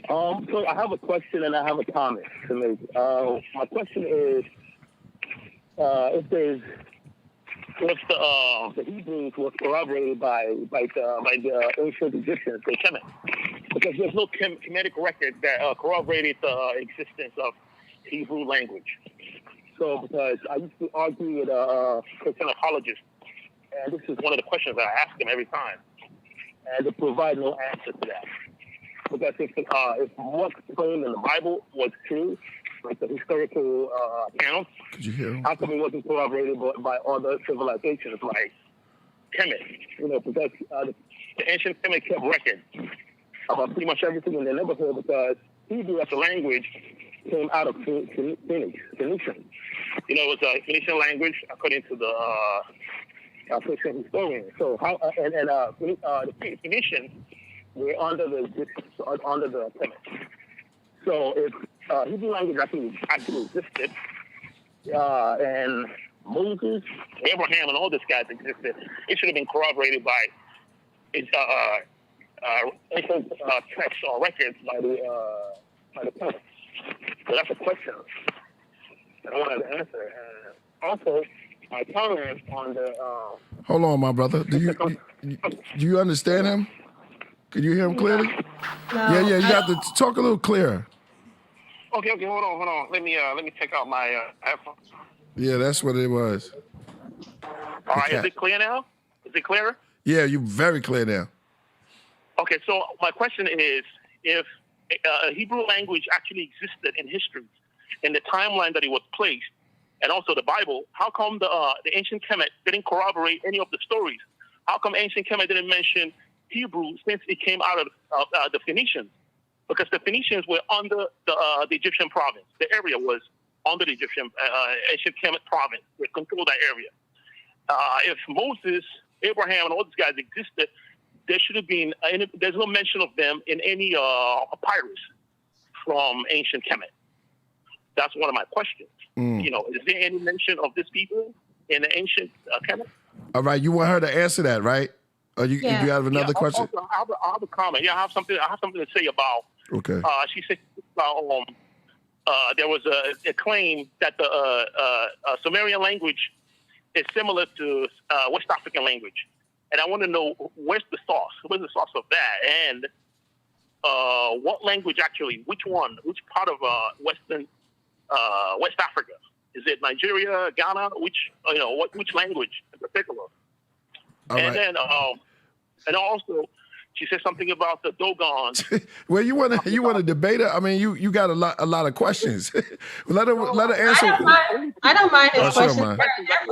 So I have a question and I have a comment to make. My question is, if the Hebrews was corroborated by the ancient Egyptians, the Kemet, because there's no Kemetic record that corroborated the existence of Hebrew language. So, because I used to argue with Christian apologists, and this is one of the questions that I ask them every time, and they provide no answer to that. Because if what's claimed in the Bible was true, like the historical accounts, Could you hear him? how come it wasn't corroborated by other civilizations like Kemet? You know, because the ancient Kemet kept record about pretty much everything in their neighborhood, because Hebrew as a language came out of Phoenician. You know, it was a Phoenician language according to the Christian historian. So how the Phoenicians were under the Kemet. So if Hebrew language actually existed, and Moses, Abraham, and all these guys existed, it should have been corroborated by ancient texts or records by the Kemet. So that's a question that I wanted to answer. And also, my comment on the. Hold on, my brother. Do you understand him? Can you hear him clearly? No, Yeah. You got to talk a little clearer. Okay. Hold on. Let me take out my headphones. Yeah, that's what it was. All right. Is it clear now? Is it clearer? Yeah, you're very clear now. Okay. So my question is, if Hebrew language actually existed in history, in the timeline that it was placed, and also the Bible, how come the ancient Kemet didn't corroborate any of the stories? How come ancient Kemet didn't mention Hebrew since it came out of the Phoenicians? Because the Phoenicians were under the Egyptian province. The area was under the Egyptian ancient Kemet province. They controlled that area. If Moses, Abraham, and all these guys existed, there should have been. There's no mention of them in any papyrus from ancient Kemet. That's one of my questions. You know, is there any mention of these people in the ancient Kemet? All right, you want her to answer that, right? Or you have another question? Also, I have a comment. Yeah, I have something to say about. Okay. She said about there was a claim that the Sumerian language is similar to West African language, and I want to know where's the source? Where's the source of that? And what language actually? Which part of West Africa? Is it Nigeria, Ghana? Which language in particular? Then and also she said something about the Dogons. Well, you want to debate it? I mean, you got a lot of questions. let her answer. I don't mind his questions. Mind.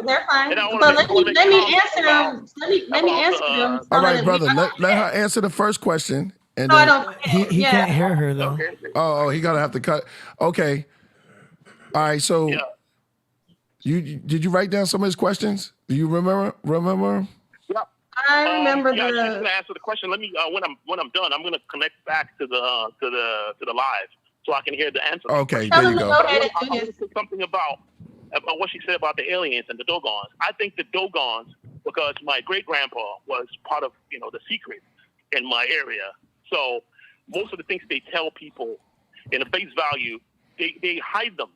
They're fine. But let me answer them. Let me answer them. All right, brother. Let her answer the first question. And no, then, I don't. He can't hear her though. Okay. Oh, he gonna have to cut. Okay. All right. So, did you write down some of his questions? Do you remember? Yeah. I remember she's gonna answer the question. Let me when I'm done, I'm gonna connect back to the live so I can hear the answer. Okay, there you go. I want to say something about what she said about the aliens and the Dogons. I think the Dogons, because my great grandpa was part of the secret in my area. So most of the things they tell people in a face value, they hide them,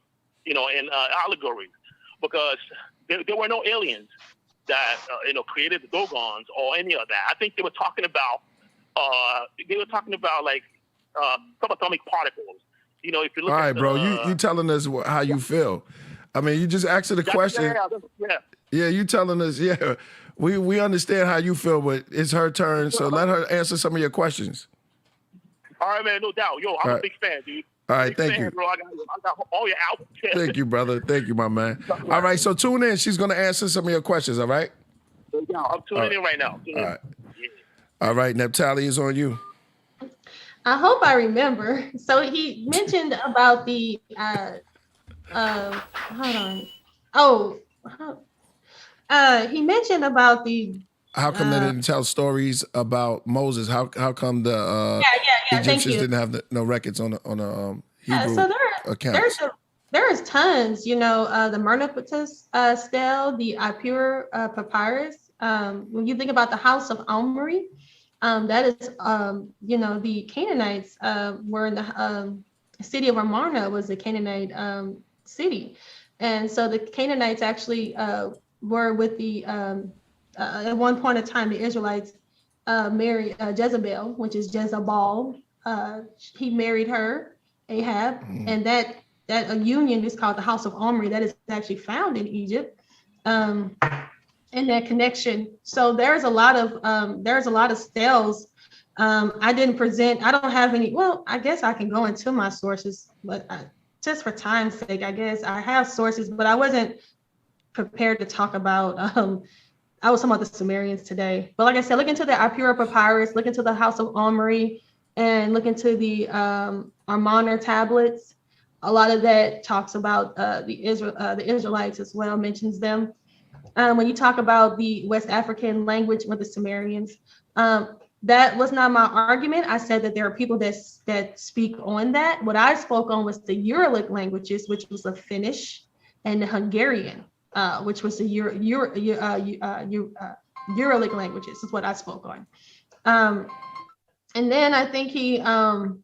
in allegories, because there were no aliens. that created the Dogons or any of that. I think they were talking about like subatomic particles. If you look all right, at bro, you telling us how you feel. I mean, you just answered the question. Yeah, you telling us. Yeah, we understand how you feel, but it's her turn, so let her answer some of your questions. All right, man, no doubt. Yo, I'm a big fan, dude. All right, thank you. Bro. I got all your albums. Thank you, brother. Thank you, my man. All right, so tune in. She's going to answer some of your questions, all right? Yeah, I'm tuning in right now. All right. All right, Naphtali is on you. I hope I remember. So he mentioned about the hold on. He mentioned about the how come they didn't tell stories about Moses? How come the Egyptians didn't have no records on the Hebrew accounts? There's tons, the Mernepatus stele, the Apura papyrus. When you think about the house of Omri, that is, the Canaanites were in the city of Amarna was a Canaanite city. And so the Canaanites actually were with the, at one point in time, the Israelites married Jezebel, which is Jezebel. He married her, Ahab, and that union is called the House of Omri. That is actually found in Egypt, and that connection. So there's a lot of steles. I didn't present. I don't have any. Well, I guess I can go into my sources, but just for time's sake, I guess I have sources, but I wasn't prepared to talk about. I was talking about the Sumerians today, but like I said, look into the Apura papyrus, look into the House of Omri, and look into the Amarna tablets. A lot of that talks about the Israelites as well, mentions them. When you talk about the West African language with the Sumerians, that was not my argument. I said that there are people that speak on that. What I spoke on was the Uralic languages, which was the Finnish and the Hungarian, which was the Uralic languages is what I spoke on. And then I think I'm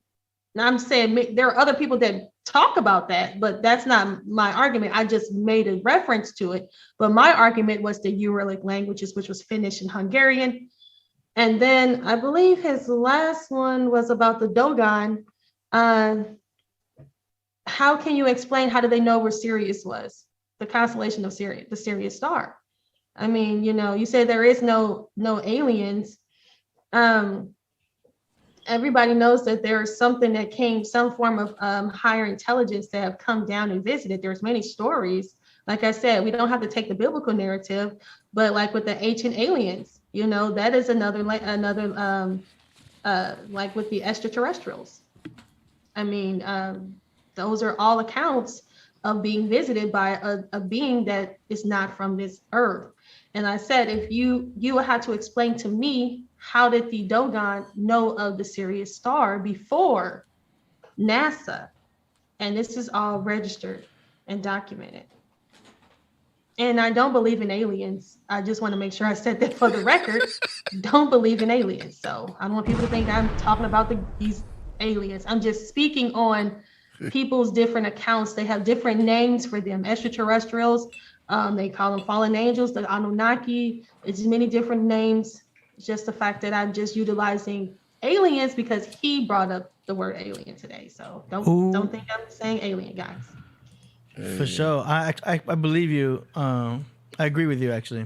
saying there are other people that talk about that, but that's not my argument. I just made a reference to it. But my argument was the Uralic languages, which was Finnish and Hungarian. And then I believe his last one was about the Dogon. How can you explain, how do they know where Sirius was? The constellation of Sirius, the Sirius star. I mean, you say there is no aliens. Everybody knows that there is something that came, some form of higher intelligence that have come down and visited. There's many stories. Like I said, we don't have to take the biblical narrative, but like with the ancient aliens, that is another like with the extraterrestrials. I mean, those are all accounts of being visited by a being that is not from this earth. And I said, if you would have to explain to me, how did the Dogon know of the Sirius star before NASA? And this is all registered and documented. And I don't believe in aliens. I just want to make sure I said that for the record. Don't believe in aliens. So I don't want people to think I'm talking about these aliens. I'm just speaking on people's different accounts. They have different names for them. Extraterrestrials, they call them fallen angels, the Anunnaki. It's many different names. It's just the fact that I'm just utilizing aliens because he brought up the word alien today. So don't think I'm saying alien, guys. For sure. I believe you. I agree with you, actually.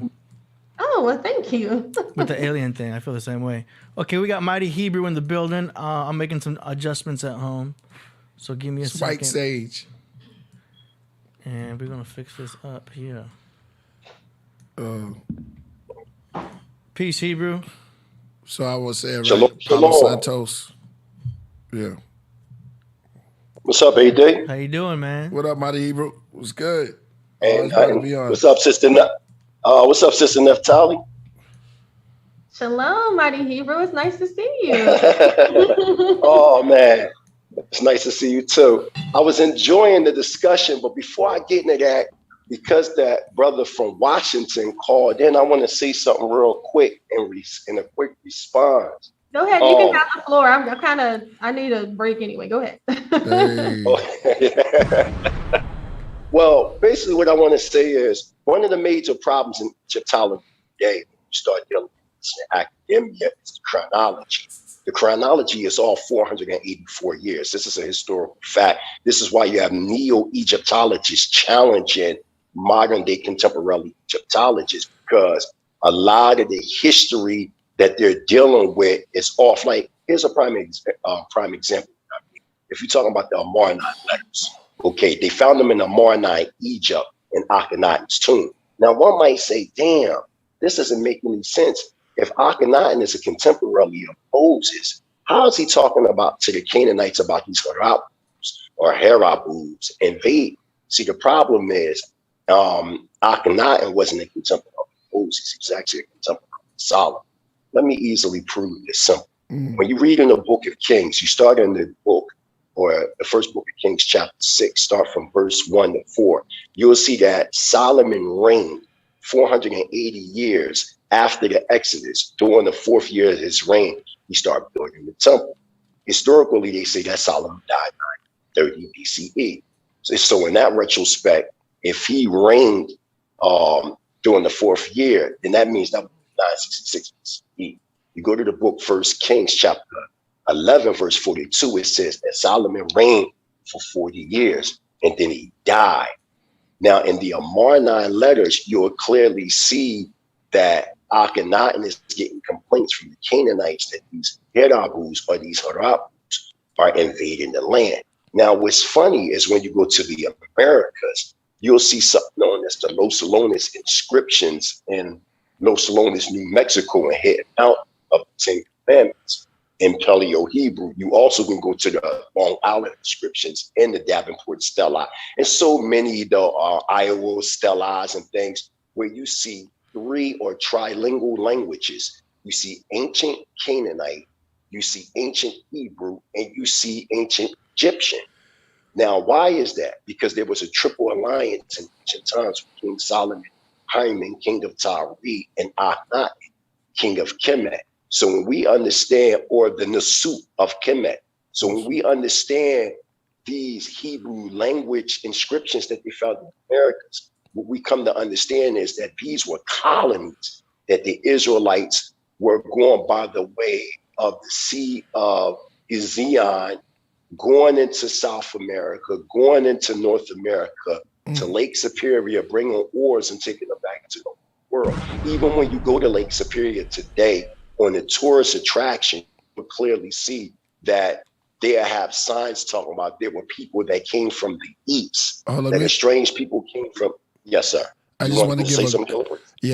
Oh, well, thank you. With the alien thing, I feel the same way. Okay, we got Mighty Hebrew in the building. I'm making some adjustments at home. So give me a second. White Sage. And we're going to fix this up here. Peace, Hebrew. So I was saying, Shalom. Palo Santos. Yeah. What's up, AD? How you doing, man? What up, Mighty Hebrew? What's good? And what's up, sister? What's up, sister Naphtali? Shalom, Mighty Hebrew. It's nice to see you. Oh man, it's nice to see you too. I was enjoying the discussion, but before I get into that, because that brother from Washington called in, I want to say something real quick in a quick response. Go ahead, you can have the floor. I need a break anyway. Go ahead. Hey. Well, basically what I want to say is one of the major problems in Egyptology day, you start dealing with this in academia, is the chronology. The chronology is all 484 years. This is a historical fact. This is why you have neo-Egyptologists challenging modern-day contemporary Egyptologists, because a lot of the history that they're dealing with is off. Like, here's a prime example. If you're talking about the Amarnite letters, okay, they found them in Amarnite, Egypt, in Akhenaten's tomb. Now, one might say, damn, this doesn't make any sense. If Akhenaten is a contemporary of Moses, how is he talking about to the Canaanites about these Harabus invade? See, the problem is Akhenaten wasn't a contemporary of Moses. He was actually a contemporary of Solomon. Let me easily prove this simple. When you read in the book of Kings, you start in the book, or the first book of Kings, chapter 6, start from verse 1 to 4. You'll see that Solomon reigned 480 years after the Exodus. During the 4th year of his reign, he started building the temple. Historically, they say that Solomon died 930 BCE. So in that retrospect, if he reigned during the 4th year, then that means that was 966 BCE. You go to the book 1 Kings, chapter 11, verse 42, it says that Solomon reigned for 40 years and then he died. Now, in the Amarnite letters, you'll clearly see that Akhenaten is getting complaints from the Canaanites that these Harabus or these Harabus are invading the land. Now, what's funny is when you go to the Americas, you'll see something known as the Los Salones inscriptions in Los Salones, New Mexico, and head out of the Ten Commandments. In Paleo-Hebrew, you also can go to the Long Island inscriptions in the Davenport Stela, and so many Iowa Stelas and things where you see 3 or trilingual languages. You see ancient Canaanite, you see ancient Hebrew, and you see ancient Egyptian. Now, why is that? Because there was a triple alliance in ancient times with King Solomon, Hyman, king of Tyre, and Akhenaten, king of Kemet. So when we understand, or the Nasut of Kemet, so when we understand these Hebrew language inscriptions that they found in the Americas, what we come to understand is that these were colonies that the Israelites were going by the way of the Sea of Izion, going into South America, going into North America, to Lake Superior, bringing ores and taking them back to the world. Even when you go to Lake Superior today, on the tourist attraction, you clearly see that they have signs talking about there were people that came from the east, that strange people came from. Yes, sir. I just want to give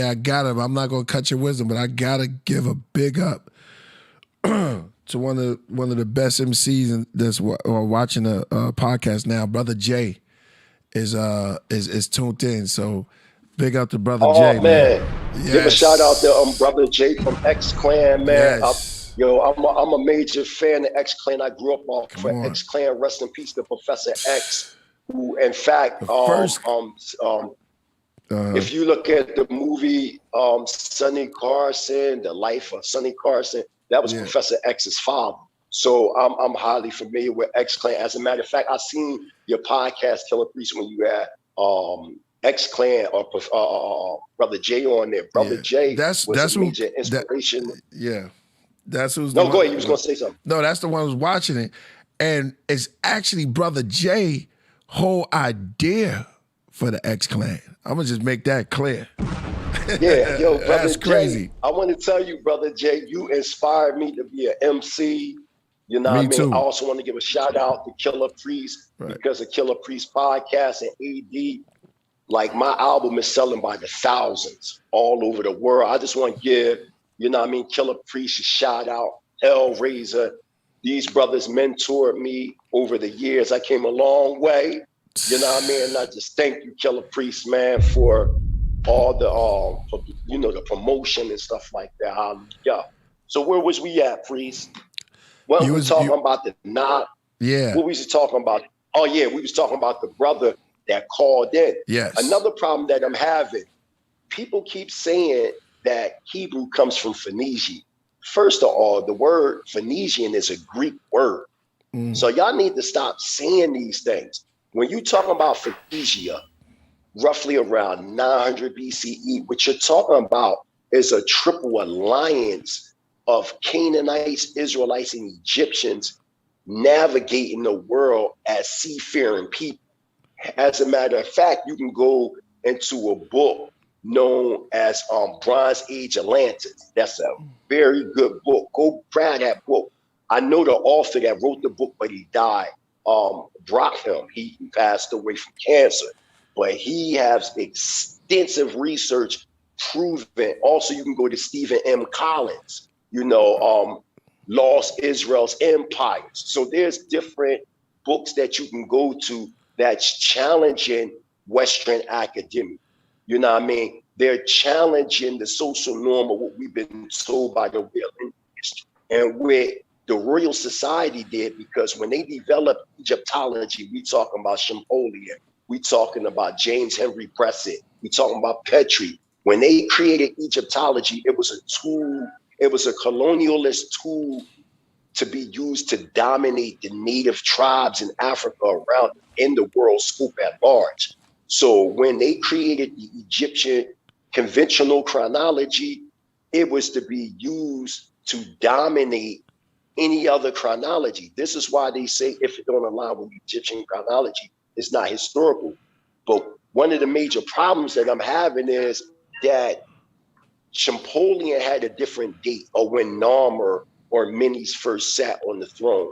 I got it. I'm not going to cut your wisdom, but I got to give a big up to one of the best MCs that's watching a podcast now. Brother Jay is tuned in, so big up to Brother Jay. Man. Yes. Give a shout out to Brother Jay from X Clan, man. Yes. I'm a major fan of X Clan. I grew up off for X Clan. Rest in peace to Professor X, who, in fact, if you look at the movie Sonny Carson, The Life of Sonny Carson, that was Professor X's father. So I'm highly familiar with X Clan. As a matter of fact, I seen your podcast, Killah Priest, when you had X Clan or Brother Jay on there. Brother Jay was a major inspiration. That's who's. No, go ahead. You was gonna say something. No, that's the one who's watching it, and it's actually Brother Jay' whole idea for the X Clan. I'm gonna just make that clear. Yeah, yo, Brother that's crazy. Jay, I want to tell you, Brother Jay, you inspired me to be an MC. You know what I mean? Too. I also want to give a shout out to Killah Priest because of Killah Priest podcast and AD. Like, my album is selling by the thousands all over the world. I just want to give, you know what I mean, Killah Priest a shout out, Hellraiser. These brothers mentored me over the years. I came a long way, you know what I mean? And I just thank you, Killah Priest, man, for all the, the promotion and stuff like that. Hallelujah. So where was we at, Priest? Well, we were talking about the knot. Yeah. What was he talking about? Oh, yeah, we was talking about the brother that called in. Yes. Another problem that I'm having, people keep saying that Hebrew comes from Phoenician. First of all, the word Phoenician is a Greek word. So y'all need to stop saying these things. When you talk about Phoenicia, roughly around 900 BCE, what you're talking about is a triple alliance of Canaanites, Israelites, and Egyptians navigating the world as seafaring people. As a matter of fact, you can go into a book known as Bronze Age Atlantis. That's a very good book. Go grab that book. I know the author that wrote the book, but he died. Brockham, he passed away from cancer, but he has extensive research proven. Also, you can go to Stephen M. Collins, Lost Israel's Empires. So there's different books that you can go to that's challenging Western academia. You know what I mean? They're challenging the social norm of what we've been told by the real history. And what the Royal Society did, because when they developed Egyptology, we talking about Champollion, we talking about James Henry Bressett, we talking about Petrie. When they created Egyptology, it was a tool, it was a colonialist tool to be used to dominate the native tribes in Africa around in the world scope at large. So when they created the Egyptian conventional chronology, it was to be used to dominate any other chronology. This is why they say if it don't align with Egyptian chronology, it's not historical. But one of the major problems that I'm having is that Champollion had a different date, or when Narmer or Menes first sat on the throne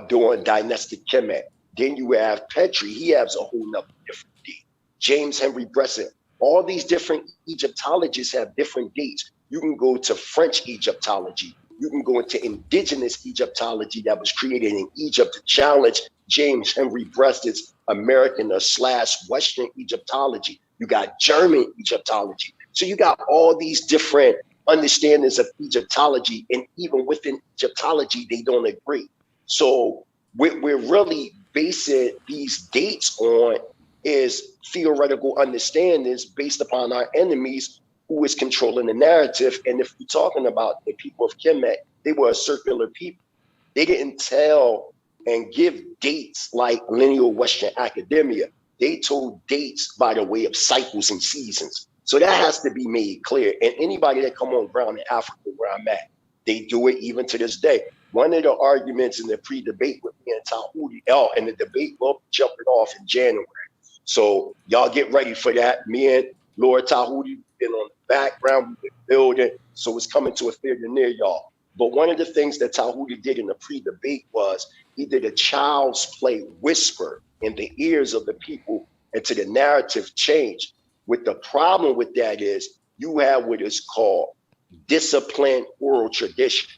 during dynastic Kemet. Then you have Petrie, he has a whole nother different date. James Henry Bressett, all these different Egyptologists have different dates. You can go to French Egyptology. You can go into indigenous Egyptology that was created in Egypt to challenge James Henry Bressett's American or / Western Egyptology. You got German Egyptology. So you got all these different understandings of Egyptology, and even within Egyptology, they don't agree. So we're really basing these dates on is theoretical understandings based upon our enemies who is controlling the narrative. And if we're talking about the people of Kemet, they were a circular people. They didn't tell and give dates like lineal Western academia. They told dates by the way of cycles and seasons. So that has to be made clear. And anybody that come on ground in Africa where I'm at, they do it even to this day. One of the arguments in the pre-debate with me and Tahuti, and the debate will be jumping off in January. So y'all get ready for that. Me and Lord Tahuti been on the background, we've been building, so it's coming to a theater near y'all. But one of the things that Tahuti did in the pre-debate was he did a child's play whisper in the ears of the people until the narrative changed. With the problem with that is you have what is called disciplined oral tradition.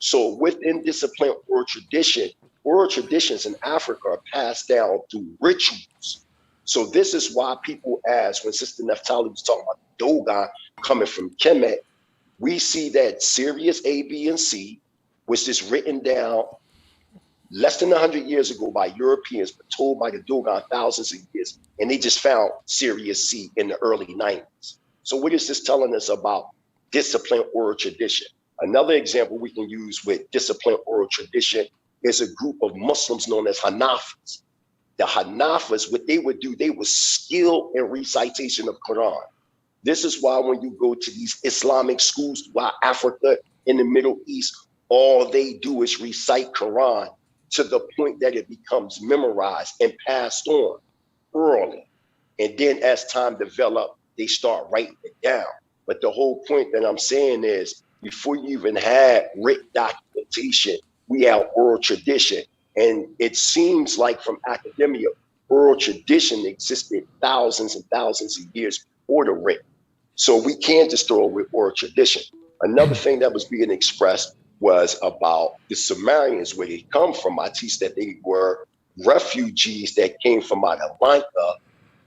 So within disciplined oral traditions in Africa are passed down through rituals. So this is why people ask, when Sister Naphtali was talking about Dogon coming from Kemet, we see that Sirius A, B, and C was just written down less than 100 years ago by Europeans, but told by the Dogon thousands of years. And they just found Sirius C in the early 90s. So what is this telling us about disciplined oral tradition? Another example we can use with disciplined oral tradition is a group of Muslims known as Hanafis. The Hanafis, what they would do, they were skilled in recitation of Quran. This is why when you go to these Islamic schools throughout Africa, in the Middle East, all they do is recite Quran to the point that it becomes memorized and passed on orally. And then as time develops, they start writing it down. But the whole point that I'm saying is, before you even had written documentation, we have oral tradition. And it seems like from academia, oral tradition existed thousands and thousands of years before the written. So we can't just throw away oral tradition. Another thing that was being expressed was about the Sumerians, where they come from. I teach that they were refugees that came from Atlanta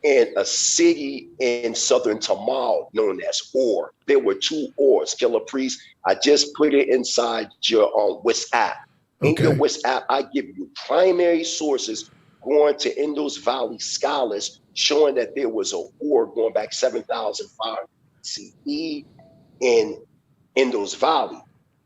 and a city in southern Tamal known as Ur. There were 2 Urs, Killah Priest. I just put it inside your WhatsApp. In your WhatsApp, I give you primary sources going to Indus Valley scholars showing that there was a Ur going back 7,500 CE in Indus Valley.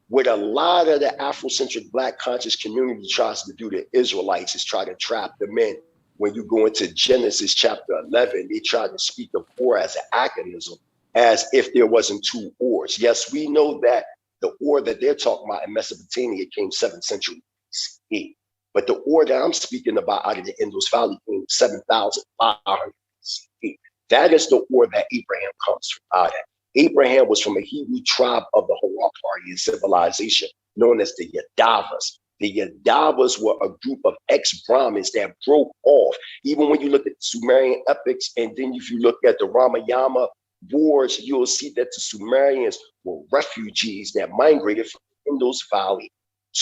What a lot of the Afrocentric Black conscious community tries to do to Israelites is try to trap them in. When you go into Genesis chapter 11, they try to speak of Ur as an agonism. as if there wasn't two ores. Yes, we know that the ore that they're talking about in Mesopotamia came 7th century CE. But the ore that I'm speaking about out of the Indus Valley came 7,500 CE. That is the ore that Abraham comes from out of. Abraham was from a Hebrew tribe of the Haraparian civilization known as the Yadavas. The Yadavas were a group of ex-Brahmins that broke off. Even when you look at the Sumerian epics, and then if you look at the Ramayana wars, you'll see that the Sumerians were refugees that migrated from the Indus Valley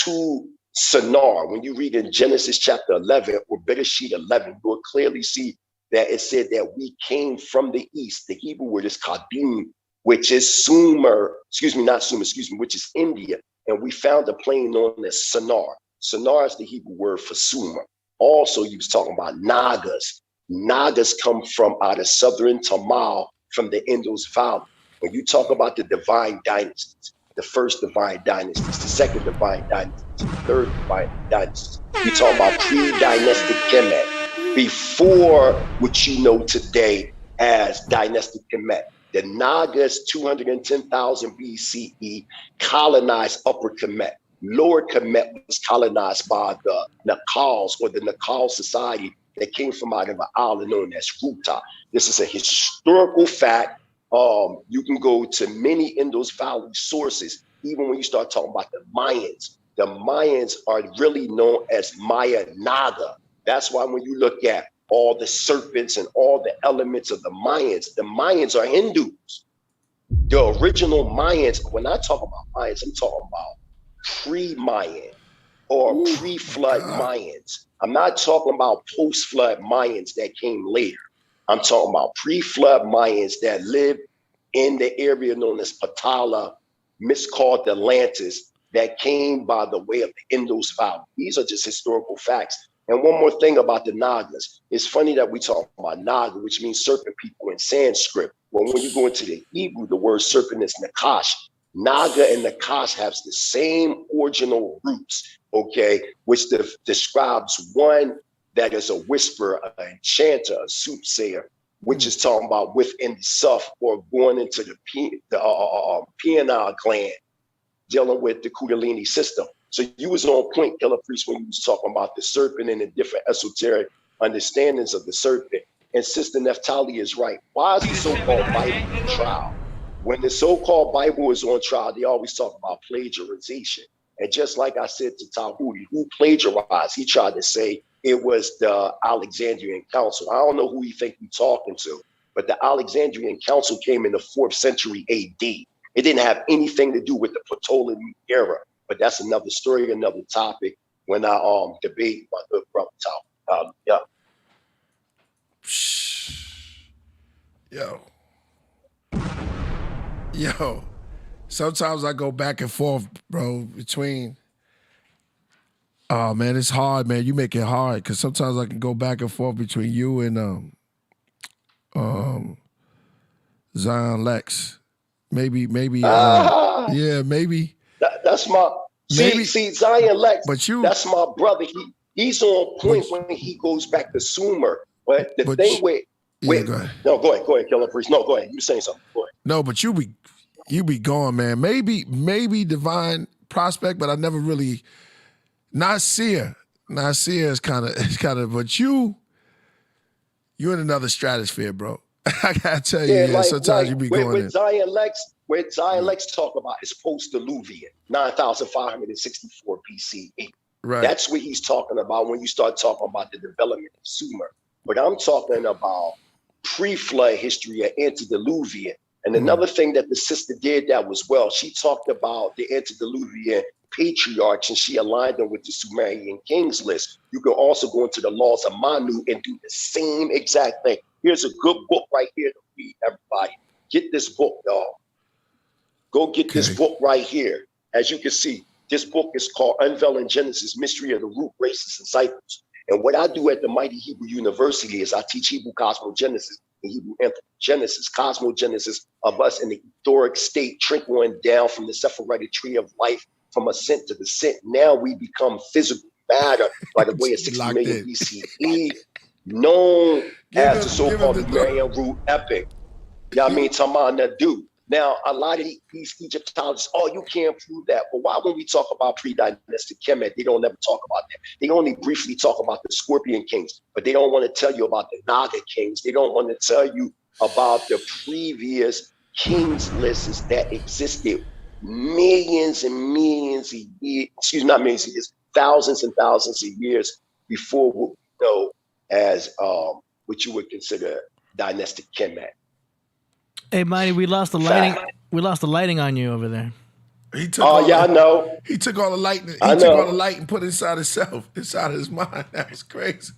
to Shinar. When you read in Genesis chapter 11 or Bereshit 11, you'll clearly see that it said that we came from the east. The Hebrew word is Kadim, which is which is India. And we found a plain known as Shinar. Shinar is the Hebrew word for Sumer. Also, he was talking about Nagas. Nagas come from out of southern Tamil from the Indus Valley. When you talk about the divine dynasties, the first divine dynasties, the second divine dynasties, the third divine dynasties, we talk about pre-dynastic Kemet, before what you know today as dynastic Kemet. The Nagas, 210,000 BCE, colonized Upper Kemet. Lower Kemet was colonized by the Nakals, or the Nakal society that came from out of an island known as Huldah. This is a historical fact. You can go to many Indus Valley sources, even when you start talking about the Mayans. The Mayans are really known as Maya Naga. That's why when you look at all the serpents and all the elements of the Mayans are Hindus. The original Mayans, when I talk about Mayans, I'm talking about pre-Mayan or pre-flood Mayans. I'm not talking about post-flood Mayans that came later. I'm talking about pre-flood Mayans that lived in the area known as Patala, miscalled Atlantis, that came by the way of the Indus Valley. These are just historical facts. And one more thing about the Nagas. It's funny that we talk about Naga, which means serpent people in Sanskrit. Well, when you go into the Hebrew, the word serpent is Nakash. Naga and Nakash have the same original roots, okay, which describes one that is a whisperer, an enchanter, a soothsayer, which is talking about within the self or going into the pineal gland, dealing with the Kundalini system. So you was on point, Killah Priest, when you was talking about the serpent and the different esoteric understandings of the serpent. And Sister Naphtali is right. Why is the so-called Bible on trial? When the so-called Bible is on trial, they always talk about plagiarization. And just like I said to Tahuti, who plagiarized? He tried to say it was the Alexandrian Council. I don't know who he think he's talking to, but the Alexandrian Council came in the 4th century AD. It didn't have anything to do with the Ptolemy era. But that's another story, another topic when I debate my good brother Tom. Yo, sometimes I go back and forth, bro, between, oh man, it's hard, man. You make it hard, because sometimes I can go back and forth between you and Zion Lex. Maybe, yeah, maybe. That's my see Zion Lex. But that's my brother. He's on point when he goes back to Sumer. But the thing go ahead. No, go ahead, Killah Priest. No, go ahead. You were saying something. Go ahead. No, but you be going, man. Maybe divine prospect, but I never really not seer. Not seer is kind of, but you're in another stratosphere, bro. I gotta tell you, sometimes you be going with Zion Lex. Where Zion Lex talk about is post-Diluvian, 9,564 BCE. Right. That's what he's talking about when you start talking about the development of Sumer. But I'm talking about pre-flood history or antediluvian. And another thing that the sister did that was well, she talked about the antediluvian patriarchs and she aligned them with the Sumerian kings list. You can also go into the laws of Manu and do the same exact thing. Here's a good book right here to read, everybody. Get this book, y'all. Go get this book right here. As you can see, this book is called Unveiling Genesis, Mystery of the Root, Races, and Cycles. And what I do at the Mighty Hebrew University is I teach Hebrew cosmogenesis and Hebrew anthropogenesis, cosmogenesis of us in the etheric state, trickling down from the Sephirotic tree of life, from ascent to descent. Now we become physical matter by the way of 60 million BCE, known as the so-called Sumerian root epic. Yeah, I mean, talking about that dude. Now, a lot of these Egyptologists, oh, you can't prove that. But why when we talk about pre-dynastic Kemet, they don't ever talk about that. They only briefly talk about the Scorpion kings, but they don't want to tell you about the Naga kings. They don't want to tell you about the previous kings lists that existed millions and millions of years, not millions of years, thousands and thousands of years before what we know as what you would consider dynastic Kemet. Hey, Mighty, we lost the lighting. We lost the lighting on you over there. He took I know. He took all the light. He took all the light and put it inside himself, inside his mind. That was crazy.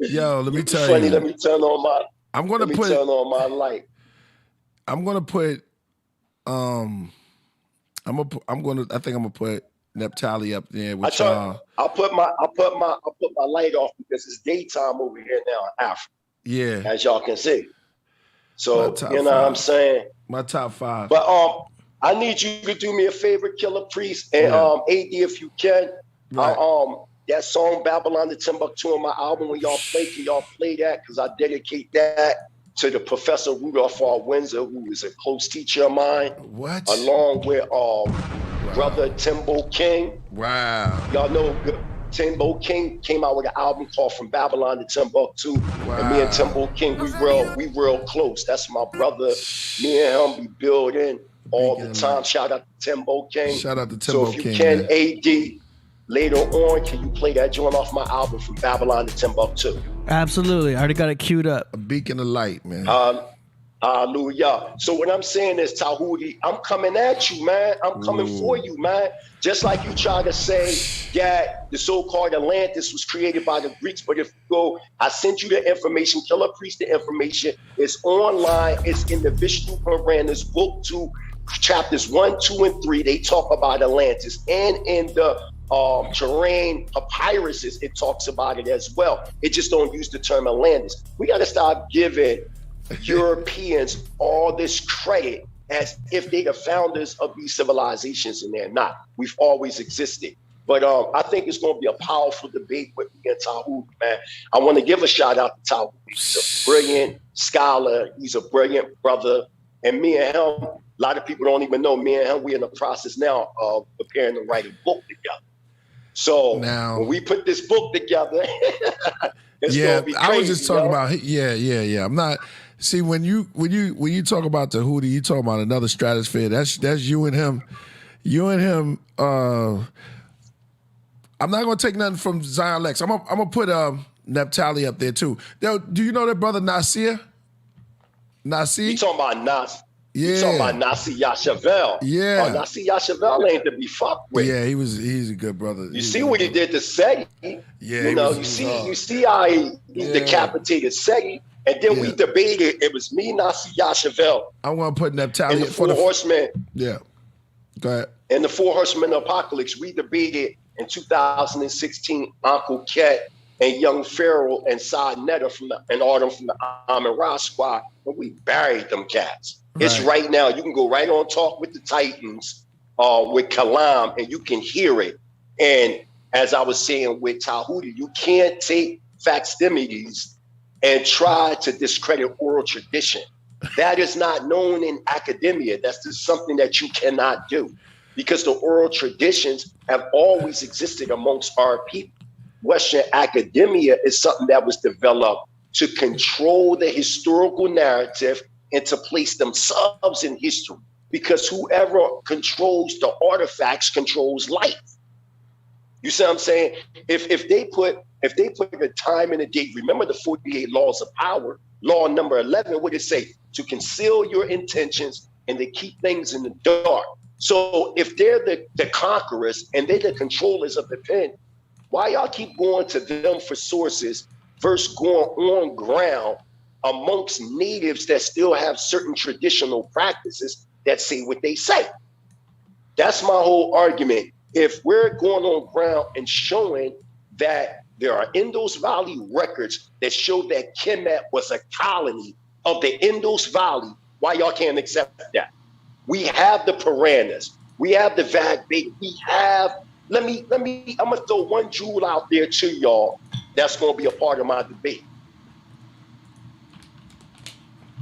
Yo, let me tell you. Funny. Let me turn on my. Turn on my light. I'm gonna put. I think I'm gonna put Naphtali up there. Which I'll put my light off because it's daytime over here now in Africa. Yeah, as y'all can see. So you know what I'm saying? My top 5. But I need you to do me a favor, Killah Priest, and AD if you can. Right. That song Babylon to Timbuktu on my album, when y'all play, can y'all play that? Because I dedicate that to the Professor Rudolph R. Windsor, who is a close teacher of mine. What? Along with brother Timbo King. Wow. Y'all know Timbo King came out with an album called From Babylon to Timbuktu. Wow. And me and Timbo King, we real close. That's my brother. Me and him be building all the time. Shout out to Timbo King. Shout out to Timbo So King. if you can, AD, later on, can you play that joint off my album From Babylon to Timbuktu? Absolutely. I already got it queued up. A beacon of light, man. Hallelujah. So what I'm saying is, Tahuti, I'm coming at you, man. I'm coming for you, man. Just like you try to say that the so-called Atlantis was created by the Greeks, but if you go, I sent you the information, Killah Priest, the information. It's online. It's in the Vishnu Puranas, book 2, chapters 1, 2, and 3. They talk about Atlantis. And in the terrain papyruses, it talks about it as well. It just don't use the term Atlantis. We got to stop giving Europeans all this credit as if they're the founders of these civilizations, and they're not. We've always existed. But I think it's going to be a powerful debate with me and Tahuti, man. I want to give a shout out to Tahuti. He's a brilliant scholar. He's a brilliant brother. And me and him, a lot of people don't even know, me and him, we're in the process now of preparing to write a book together. So when we put this book together, it's going to be crazy. I was just talking about, I'm not... See, when you talk about Tahuti, you talk about another stratosphere. That's you and him. You and him. I'm not gonna take nothing from Zion Lex. I'm gonna put Naphtali up there too. Do you know that brother Nasir? Nasir? You talking about Nas? Yeah. You talking about Nasir Yashavel? Yeah. Nasir Yashavel ain't to be fucked with. Yeah, he's a good brother. You see what he did to Seti? Yeah. You see how he decapitated Seti. And then we debated. It was me, Nasir Yashavel. I want to put Naphtali and the Four Horsemen. Yeah. Go ahead. And the Four Horsemen of Apocalypse. We debated in 2016. Uncle Ket and Young Pharaoh and Side Netta and all them from the Amin-Ra squad. And we buried them cats. Right. It's right now. You can go right on Talk with the Titans with Kalam, and you can hear it. And as I was saying with Tahuti, you can't take facsimiles and try to discredit oral tradition. That is not known in academia. That's just something that you cannot do, because the oral traditions have always existed amongst our people. Western academia is something that was developed to control the historical narrative and to place themselves in history, because whoever controls the artifacts controls life. You see what I'm saying? If they put a time and a date, remember the 48 laws of power, law number 11, what did it say? To conceal your intentions and to keep things in the dark. So if they're the conquerors and they're the controllers of the pen, why y'all keep going to them for sources versus going on ground amongst natives that still have certain traditional practices that say what they say? That's my whole argument. If we're going on ground and showing that there are Indus Valley records that show that Kemet was a colony of the Indus Valley, why y'all can't accept that? We have the Puranas, we have the Vagveda, we have, I'm gonna throw one jewel out there to y'all that's gonna be a part of my debate.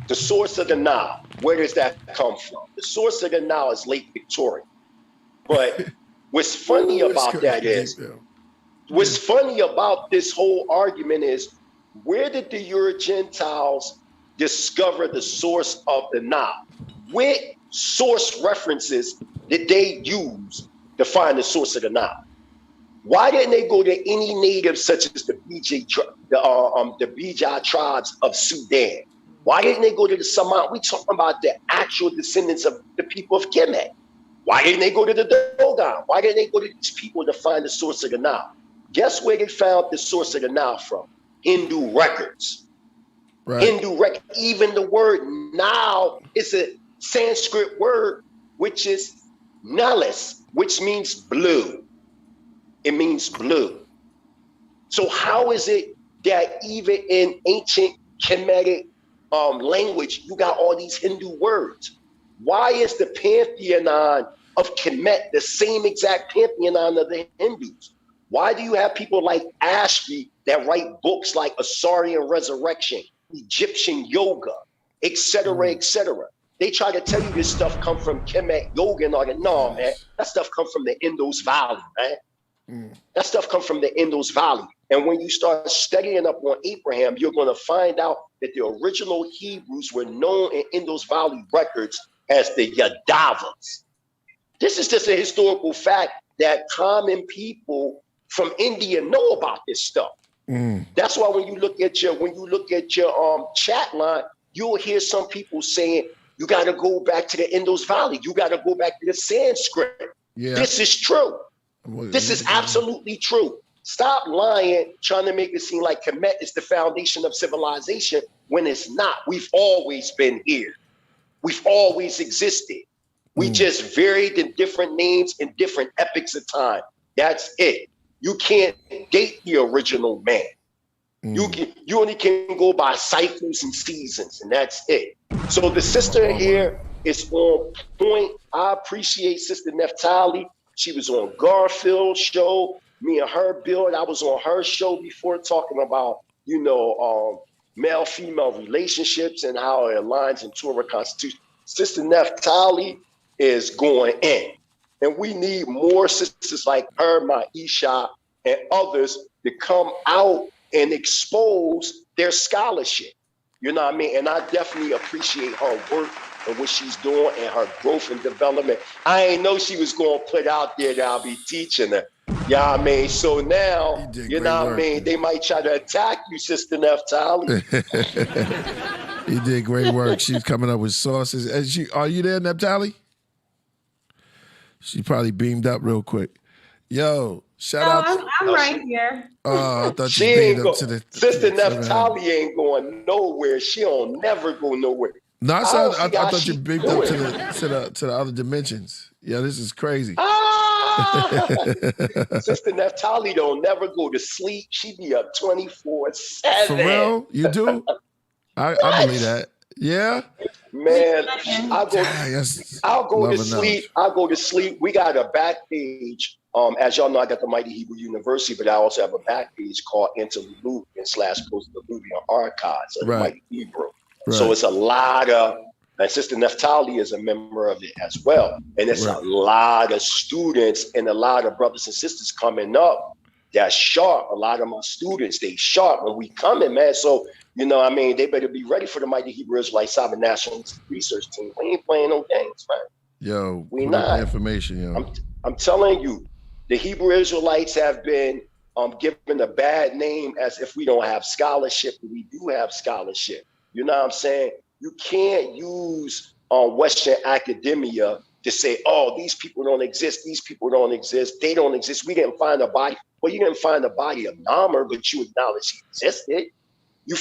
The source of the Nile, where does that come from? The source of the Nile is Lake Victoria. But what's funny about that is, what's funny about this whole argument is, where did the Euro Gentiles discover the source of the Nile? What source references did they use to find the source of the Nile? Why didn't they go to any natives such as the Bija tribes of Sudan? Why didn't they go to the Samant? We talking about the actual descendants of the people of Kemet. Why didn't they go to the Dogon? Why didn't they go to these people to find the source of the Nile? Guess where they found the source of the Nile from? Hindu records. Right. Hindu record. Even the word Nile is a Sanskrit word, which is Nalis, which means blue. It means blue. So how is it that even in ancient Kemetic language, you got all these Hindu words? Why is the pantheon of Kemet the same exact pantheon of the Hindus? Why do you have people like Ashby that write books like Assyrian Resurrection, Egyptian Yoga, etc., etc.? They try to tell you this stuff come from Kemet Yoga and all that. No, man, that stuff come from the Indus Valley, man. That stuff come from the Indus Valley. And when you start studying up on Abraham, you're going to find out that the original Hebrews were known in Indus Valley records as the Yadavas. This is just a historical fact that common people from India know about this stuff. That's why when you look at your chat line, you'll hear some people saying, you got to go back to the Indus Valley. You got to go back to the Sanskrit. Yeah. This is true. This is absolutely true. Stop lying, trying to make it seem like Kemet is the foundation of civilization when it's not. We've always been here. We've always existed. We just varied in different names in different epochs of time. That's it. You can't date the original man. You only can go by cycles and seasons, and that's it. So the sister here is on point. I appreciate Sister Naphtali. She was on Garfield's show. Me and her build. I was on her show before talking about, male-female relationships and how it aligns in Torah Constitution. Sister Naphtali is going in. And we need more sisters like her, Maisha, and others to come out and expose their scholarship. You know what I mean? And I definitely appreciate her work and what she's doing and her growth and development. I ain't know she was going to put out there that I'll be teaching her. You know what I mean? So now, you know what I mean? They might try to attack you, Sister Naphtali. You did great work. She's coming up with sources. Are you there, Naphtali? She probably beamed up real quick. Yo, shout out. I'm right here. Oh, I thought she beamed up to the Sister Naphtali ain't going nowhere. She don't never go nowhere. No, I thought you beamed up to the other dimensions. Yeah, this is crazy. Sister Naphtali don't never go to sleep. She be up 24/7. For real? You do? I believe that. Yeah? Man, I'll go to sleep. I'll go to sleep. We got a back page. As y'all know, I got the Mighty Hebrew University, but I also have a back page called Interlude/Post-Diluvian Archives of Mighty Hebrew. Right. So it's a lot of, and Sister Naphtali is a member of it as well. And it's a lot of students and a lot of brothers and sisters coming up that's sharp. A lot of my students, they sharp when we coming, man. So, you know what I mean? They better be ready for the Mighty Hebrew Israelites Sovereign National Research Team. We ain't playing no games, man. Yo, we not. Information, yo. I'm telling you, the Hebrew Israelites have been given a bad name as if we don't have scholarship, but we do have scholarship. You know what I'm saying? You can't use Western academia to say, oh, these people don't exist. These people don't exist. They don't exist. We didn't find a body. Well, you didn't find the body of Namer, but you acknowledge he existed. You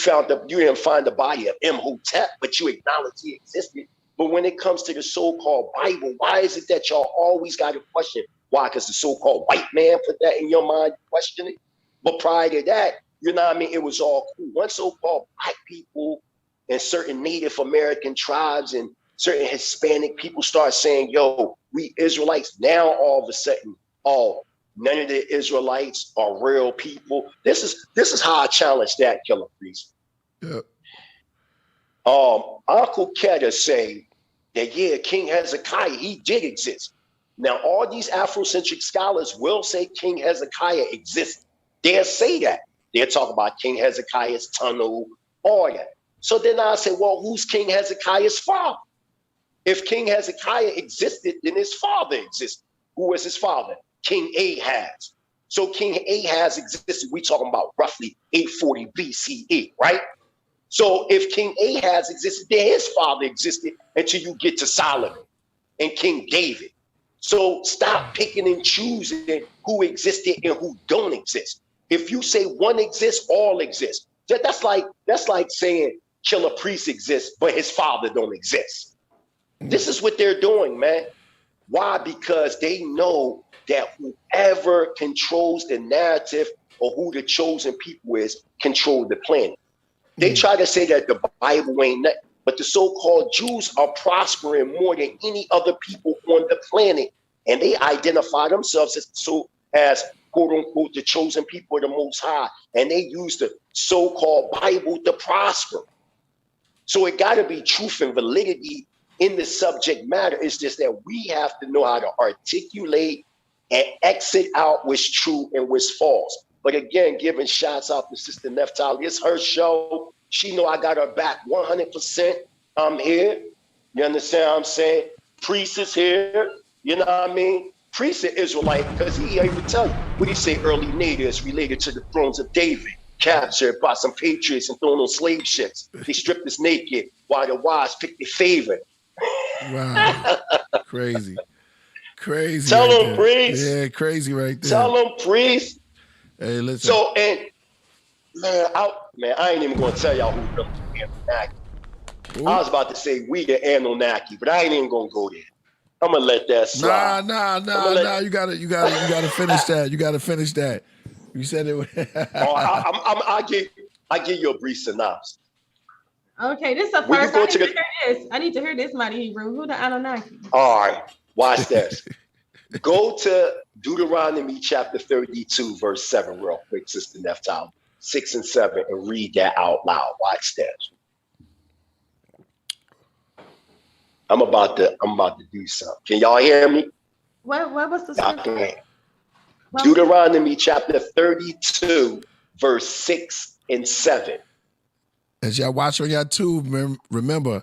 didn't find the body of Imhotep, but you acknowledge he existed. But when it comes to the so-called Bible, why is it that y'all always got to question? Why? Because the so-called white man put that in your mind, question it. But prior to that, you know what I mean? It was all cool. Once so-called black people and certain Native American tribes and certain Hispanic people start saying, yo, we Israelites, now all of a sudden, none of the Israelites are real people. This is how I challenge that, Killah Priest. Yep. Uncle Kedah say that, yeah, King Hezekiah, he did exist. Now, all these Afrocentric scholars will say King Hezekiah existed. They'll say that. They'll talk about King Hezekiah's tunnel, all that. So then I say, well, who's King Hezekiah's father? If King Hezekiah existed, then his father existed. Who was his father? King Ahaz. So King Ahaz existed, we talking about roughly 840 BCE, right? So if King Ahaz existed, then his father existed until you get to Solomon and King David. So stop picking and choosing who existed and who don't exist. If you say one exists, all exist. That's like saying Killah Priest exists, but his father don't exist. This is what they're doing, man. Why? Because they know that whoever controls the narrative or who the chosen people is, control the planet. They try to say that the Bible ain't nothing, but the so-called Jews are prospering more than any other people on the planet. And they identify themselves as quote unquote, the chosen people of the Most High. And they use the so-called Bible to prosper. So it got to be truth and validity in the subject matter. It's just that we have to know how to articulate and exit out what's true and what's false. But again, giving shots out to Sister Naphtali, it's her show. She know I got her back 100%. I'm here. You understand what I'm saying? Priest is here. You know what I mean? Priest is Israelite because he able to tell you what he say early natives related to the thrones of David, captured by some patriots and thrown on slave ships. They stripped us naked while the wise picked their favorite. Wow. Crazy. Crazy. Tell right them, there. Priest. Yeah, crazy right there. Tell them, Priest. Hey, listen. So, and man, I ain't even gonna tell y'all who really Anunnaki. I was about to say we the Anunnaki, but I ain't even gonna go there. I'm gonna let that slide. Nah. You gotta finish that. You gotta finish that. You said it. I give you a brief synopsis. Okay, this is the first. I need to hear this. I need to hear this, Mighty Hebrew. Who the Anunnaki? All right, watch this. Go to Deuteronomy chapter 32, verse 7, real quick, Sister Naphtali, 6 and 7, and read that out loud. Watch this. I'm about to do something. Can y'all hear me? What was the scripture? Deuteronomy chapter 32, verse 6 and 7. As y'all watch on your tube, remember,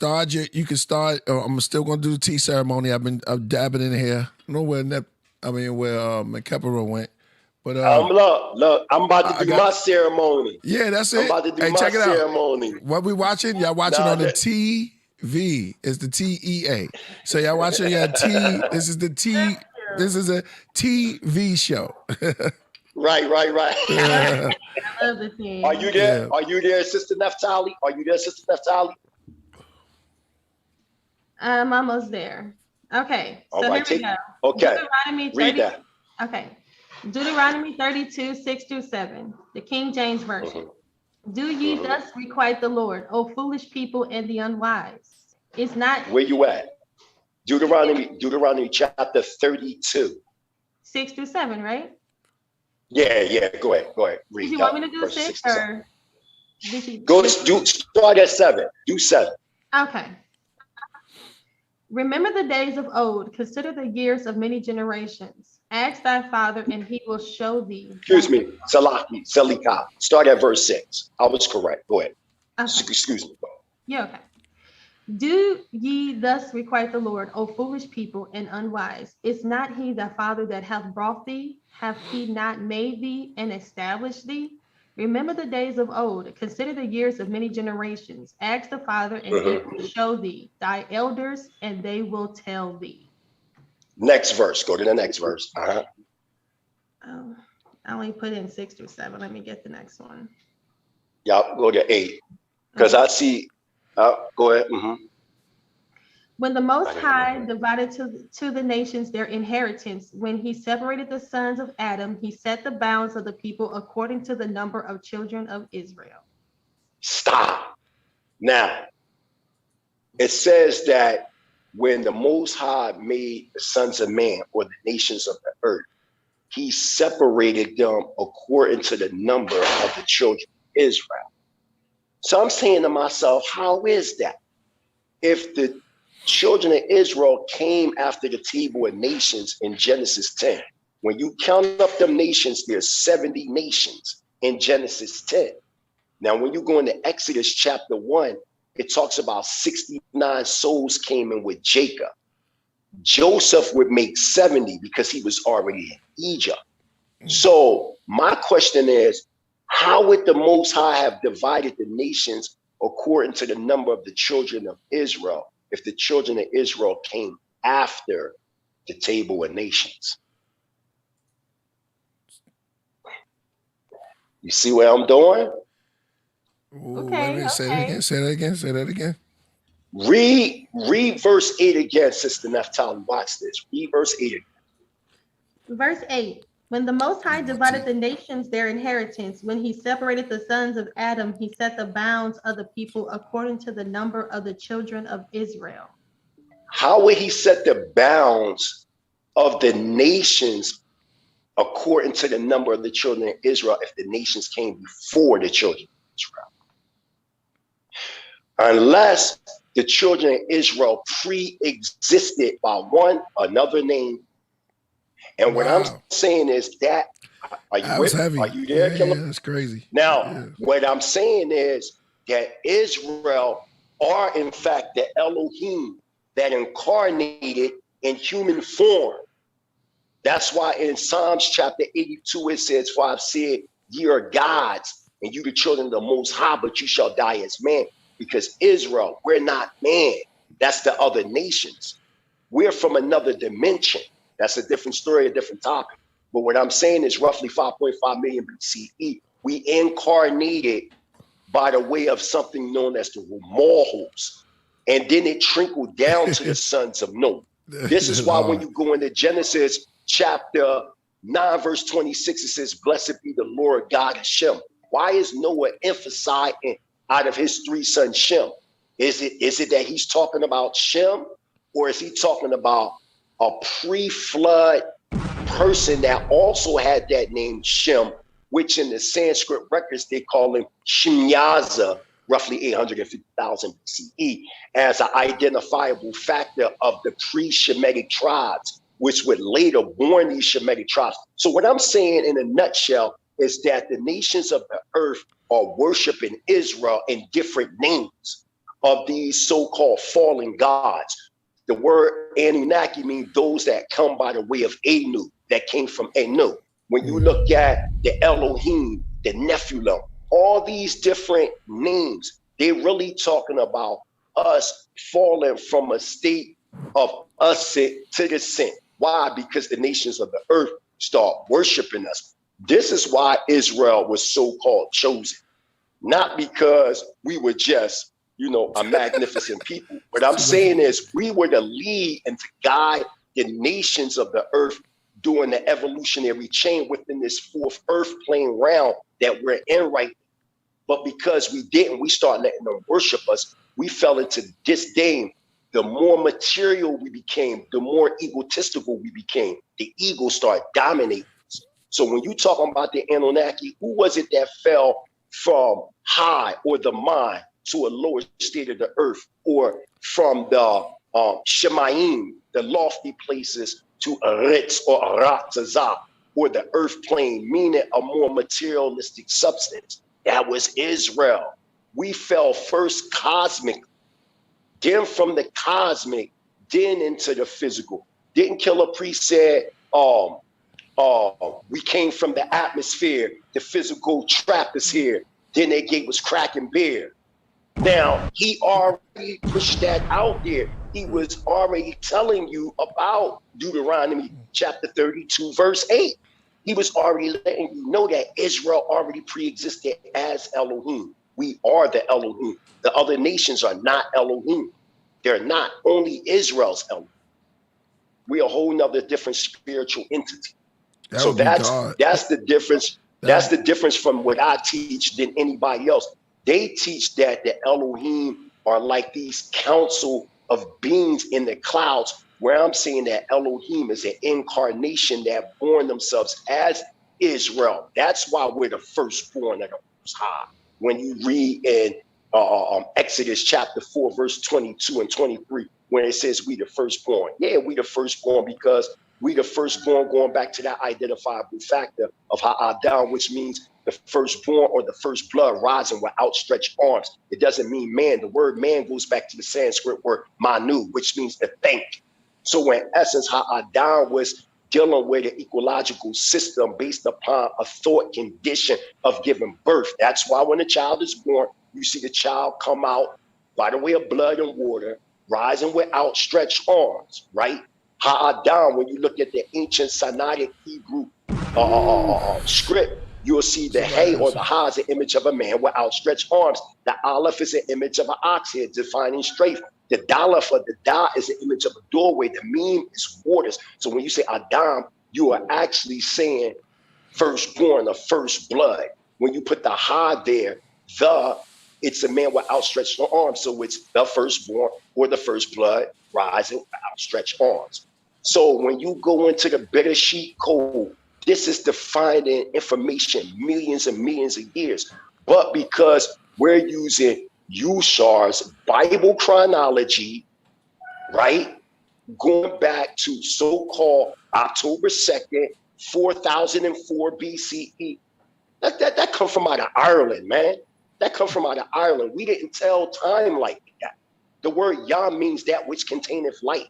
you can start. I'm still gonna do the tea ceremony. I'm dabbing in here. I don't know where Kepler went. But look, I'm about to do my ceremony. Yeah, that's it. I'm about to do my check it ceremony. Out. What we watching? Y'all watching on the TV. It's the TEA. So y'all watching your T. This is the T. This is a TV show. Right. I love the team. Are you there? Yeah. Are you there, Sister Naphtali? I'm almost there. Okay, so all right, here we go. Okay, Deuteronomy 30, read that. Okay, Deuteronomy 32, 6-7, the King James Version. Mm-hmm. Do ye thus requite the Lord, O foolish people and the unwise? It's not. Where you at? Deuteronomy chapter 32. 6-7, right? Yeah. Go ahead. Read. Did you want me to do 6 or? Start at 7. Do 7. Okay. Remember the days of old. Consider the years of many generations. Ask thy father, and he will show thee. Excuse me, Salika. Start at verse 6. I was correct. Go ahead. Okay. Excuse me. Yeah, okay. Do ye thus requite the Lord, O foolish people and unwise? Is not he thy father that hath brought thee? Hath he not made thee and established thee? Remember the days of old. Consider the years of many generations. Ask the Father, and he will show thee thy elders, and they will tell thee. Next verse. Go to the next verse. Oh, I only put in 6-7. Let me get the next one. Yeah, go to 8. Because I see. Go ahead. When the Most High divided to the nations their inheritance, when he separated the sons of Adam, he set the bounds of the people according to the number of children of Israel. Stop. Now, it says that when the Most High made the sons of man, or the nations of the earth, he separated them according to the number of the children of Israel. So I'm saying to myself, how is that? If the children of Israel came after the table of nations in Genesis 10, when you count up them nations, there's 70 nations in Genesis 10. Now, when you go into Exodus chapter 1, it talks about 69 souls came in with Jacob. Joseph would make 70 because he was already in Egypt. So my question is, how would the Most High have divided the nations according to the number of the children of Israel if the children of Israel came after the table of nations? You see what I'm doing? Ooh, wait a minute. Say that again. Say that again. Say that again. Read verse 8 again, Sister Naphtali. Watch this. Read verse 8 again. Verse 8. When the Most High divided the nations their inheritance, when he separated the sons of Adam, he set the bounds of the people according to the number of the children of Israel. How would he set the bounds of the nations according to the number of the children of Israel if the nations came before the children of Israel? Unless the children of Israel pre-existed by another name. And what I'm saying is that, are you with? Heavy. Are you there, Killah? Yeah, that's crazy. Now, what I'm saying is that Israel are in fact the Elohim that incarnated in human form. That's why in Psalms chapter 82, it says, "For I've said, ye are gods, and you the children of the Most High, but you shall die as man." Because Israel, we're not man. That's the other nations. We're from another dimension. That's a different story, a different topic. But what I'm saying is roughly 5.5 million BCE, we incarnated by the way of something known as the Rumorhos. And then it trickled down to the sons of Noah. This is why when you go into Genesis chapter 9, verse 26, it says, "Blessed be the Lord God of Shem." Why is Noah emphasizing out of his three sons Shem? Is it that he's talking about Shem, or is he talking about a pre-flood person that also had that name Shem, which in the Sanskrit records they call him Shemyaza, roughly 850,000 BCE, as an identifiable factor of the pre-Shemitic tribes, which would later born these Shemitic tribes. So what I'm saying in a nutshell is that the nations of the earth are worshiping Israel in different names of these so-called fallen gods. The word Anunnaki means those that come by the way of Anu, that came from Anu. When you look at the Elohim, the Nephilim, all these different names, they're really talking about us falling from a state of ascent to descent. Why? Because the nations of the earth start worshiping us. This is why Israel was so-called chosen. Not because we were just, a magnificent people. What I'm saying is we were to lead and to guide the nations of the earth during the evolutionary chain within this fourth earth plane realm that we're in right now. But because we didn't, we started letting them worship us. We fell into disdain. The more material we became, the more egotistical we became. The ego started dominating us. So when you talking about the Anunnaki, who was it that fell from high or the mind to a lower state of the earth, or from the Shemayim, the lofty places, to Eretz or Aratzazah, or the earth plane, meaning a more materialistic substance? That was Israel. We fell first cosmic, then from the cosmic, then into the physical. Didn't Killah Priest said, we came from the atmosphere, the physical troposphere, then they gave us cracking beer. Now, he already pushed that out there. He was already telling you about Deuteronomy chapter 32, verse 8. He was already letting you know that Israel already pre-existed as Elohim. We are the Elohim. The other nations are not Elohim. They're not. Only Israel's Elohim. We're a whole nother different spiritual entity. So that's the difference. That's the difference from what I teach than anybody else. They teach that the Elohim are like these council of beings in the clouds, where I'm saying that Elohim is an incarnation that born themselves as Israel. That's why we're the firstborn of the Most High. When you read in Exodus chapter 4, verse 22 and 23, when it says we the firstborn. Yeah, we the firstborn because we the firstborn, going back to that identifiable factor of Ha'adam, which means the firstborn or the first blood rising with outstretched arms. It doesn't mean man. The word man goes back to the Sanskrit word manu, which means to think. So in essence, Ha'adam was dealing with an ecological system based upon a thought condition of giving birth. That's why when a child is born, you see the child come out by the way of blood and water, rising with outstretched arms, right? Ha'adam, when you look at the ancient Sinaitic Hebrew script, you'll see the hay or the ha is an image of a man with outstretched arms. The aleph is an image of an ox head defining strength. The daleth or the da is an image of a doorway. The meme is waters. So when you say Adam, you are actually saying firstborn or first blood. When you put the ha there, it's a man with outstretched arms. So it's the firstborn or the first blood rising with outstretched arms. So when you go into the Bereshit code, this is defining information millions and millions of years. But because we're using Ushar's Bible chronology, right? Going back to so-called October 2nd, 4004 BCE. That come from out of Ireland, man. That come from out of Ireland. We didn't tell time like that. The word Yam means that which containeth light.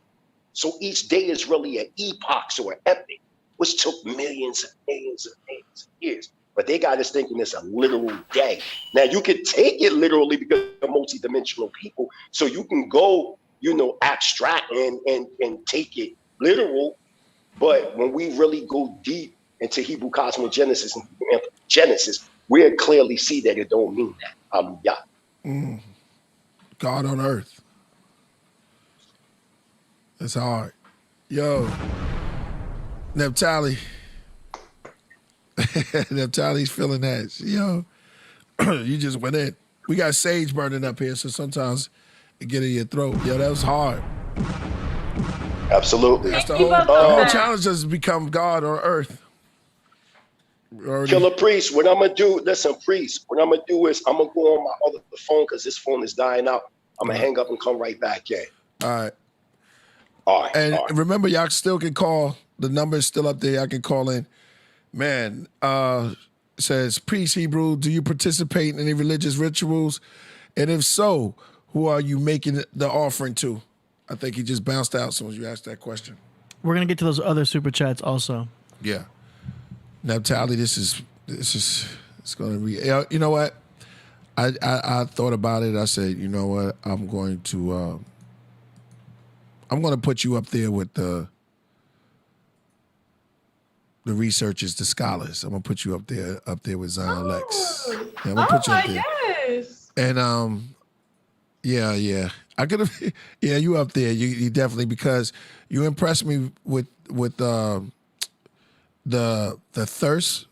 So each day is really an epoch or an epic, which took millions and millions and millions of years. But they got us thinking it's a literal day. Now you can take it literally because they're multidimensional people. So you can go, abstract and take it literal. But when we really go deep into Hebrew cosmogenesis and Genesis, we clearly see that it don't mean that. God on earth. That's hard. Yo, Naphtali. Naphtali's feeling that. Yo, you just went in. We got sage burning up here, so sometimes it get in your throat. Yo, that was hard. Absolutely. That's the whole challenge is to become God on earth. Killah Priest, what I'm going to do, listen, Priest, what I'm going to do is I'm going to go on my other phone because this phone is dying out. I'm going to hang up and come right back in. All right. All right. And remember, y'all still can call. The number is still up there. Y'all can call in. Man, says, Priest Hebrew, do you participate in any religious rituals? And if so, who are you making the offering to? I think he just bounced out as soon as you asked that question. We're going to get to those other super chats also. Yeah. Naphtali, this is it's going to be, you know what? I thought about it. I said, you know what? I'm going to put you up there with the researchers, the scholars. I'm gonna put you up there with Zion Lex. Yeah, I'm gonna put you up there. Yes. And yeah. I could have you up there. You definitely, because you impressed me with the thirst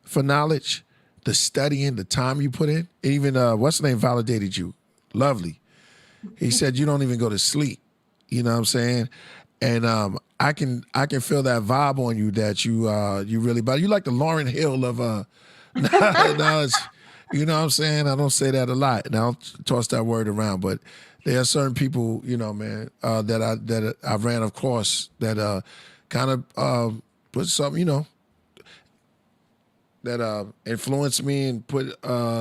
for knowledge, the studying, the time you put in. Even what's the name validated you. Lovely. He said you don't even go to sleep. You know what I'm saying? And I can feel that vibe on you that you really, but you like the Lauryn Hill of knowledge. You know what I'm saying? I don't say that a lot, and I don't toss that word around. But there are certain people, man, that I ran across that kind of put something, that influenced me and put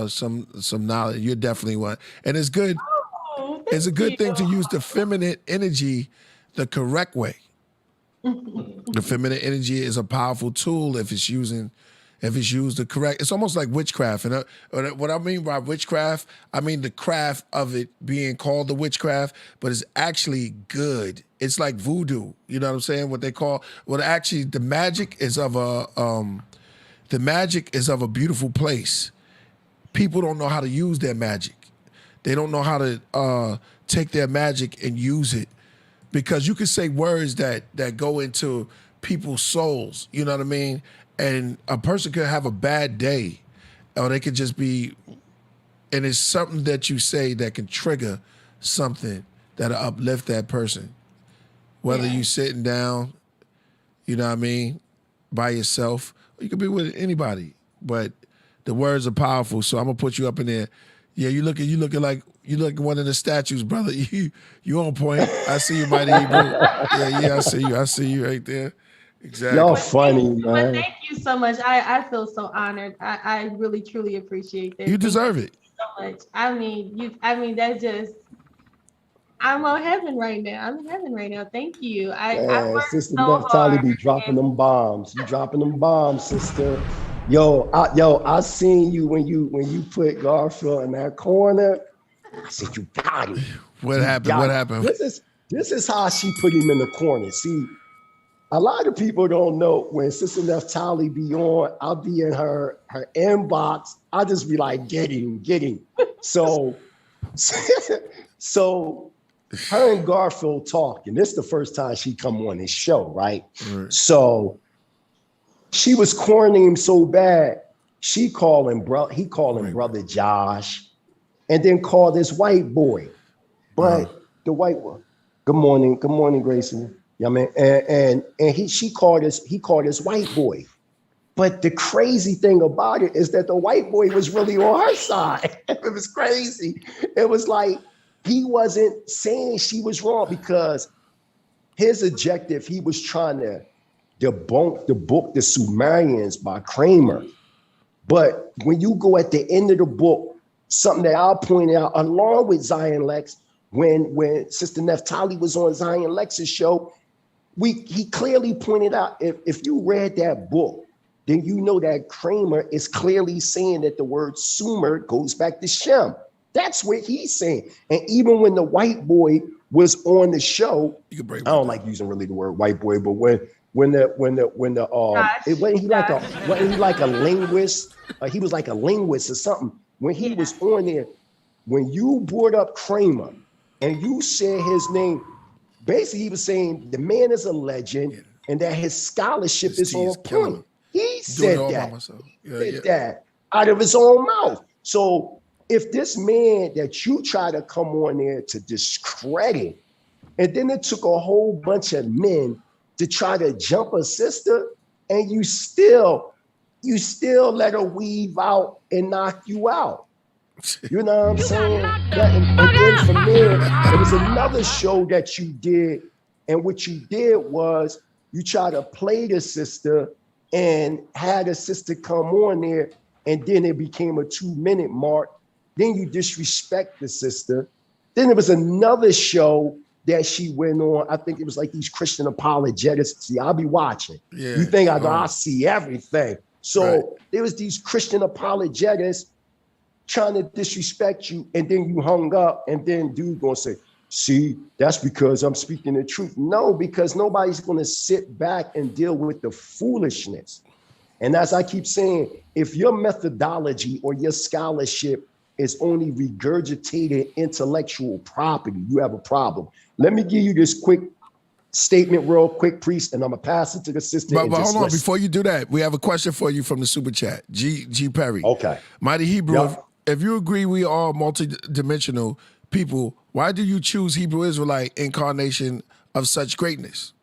some knowledge. You're definitely one, and it's good. It's a good thing to use the feminine energy the correct way. The feminine energy is a powerful tool if it's used the correct. It's almost like witchcraft. And what I mean by witchcraft, I mean the craft of it being called the witchcraft, but it's actually good. It's like voodoo. You know what I'm saying? What they call, actually the magic is of a beautiful place. People don't know how to use their magic. They don't know how to take their magic and use it, because you can say words that go into people's souls, you know what I mean? And a person could have a bad day, or they could just be, and it's something that you say that can trigger something that'll uplift that person. Whether you sitting down, you know what I mean, by yourself, or you could be with anybody. But the words are powerful, so I'm gonna put you up in there. Yeah, you look one of the statues, brother. You on point. I see you, Mighty Hebrew. Yeah, I see you right there. Exactly. Y'all funny, But man. thank you so much. I feel so honored. I really truly appreciate that. You deserve it. So much. I mean that just I'm on heaven right now. I'm in heaven right now. Thank you. I worked Sister so Naphtali hard. be dropping them bombs. You dropping them bombs, sister. I seen you when you put Garfield in that corner. I said, you got it. What happened? This is how she put him in the corner. See, a lot of people don't know when Sister Naphtali be on, I'll be in her inbox. I'll just be like, get him. So her and Garfield talking. This is the first time she come on his show, right? So she was cornering him so bad, he called him brother Josh, and then called this white boy. But the white one, good morning, Grayson. Yeah, man. And he called his white boy. But the crazy thing about it is that the white boy was really on her side. It was crazy. It was like he wasn't saying she was wrong because his objective, he was trying to debunk the book, The Sumerians by Kramer. But when you go at the end of the book, something that I'll point out, along with Zion Lex, when Sister Naphtali was on Zion Lex's show, he clearly pointed out, if you read that book, then you know that Kramer is clearly saying that the word Sumer goes back to Shem. That's what he's saying. And even when the white boy was on the show, I don't like using really the word white boy, but wasn't he like a linguist? He was like a linguist or something. When he was on there, when you brought up Kramer and you said his name, basically he was saying the man is a legend and that his scholarship is on point. He said that out of his own mouth. So if this man that you try to come on there to discredit, and then it took a whole bunch of men to try to jump a sister, and you still let her weave out and knock you out. You know what I'm saying? And then from there was another show that you did, and what you did was you try to play the sister and had a sister come on there, and then it became a 2-minute mark. Then you disrespect the sister. Then there was another show that she went on. I think it was like these Christian apologetics. See, I'll be watching. Yeah, you think I see everything. So there was these Christian apologetics trying to disrespect you, and then you hung up, and then dude gonna say, see, that's because I'm speaking the truth. No, because nobody's gonna sit back and deal with the foolishness. And as I keep saying, if your methodology or your scholarship is only regurgitated intellectual property, you have a problem. Let me give you this quick statement real quick, priest, and I'm gonna pass it to the sister. But hold on, before you do that, we have a question for you from the super chat. G Perry. Okay. Mighty Hebrew, if you agree we are multidimensional people, why do you choose Hebrew Israelite incarnation of such greatness?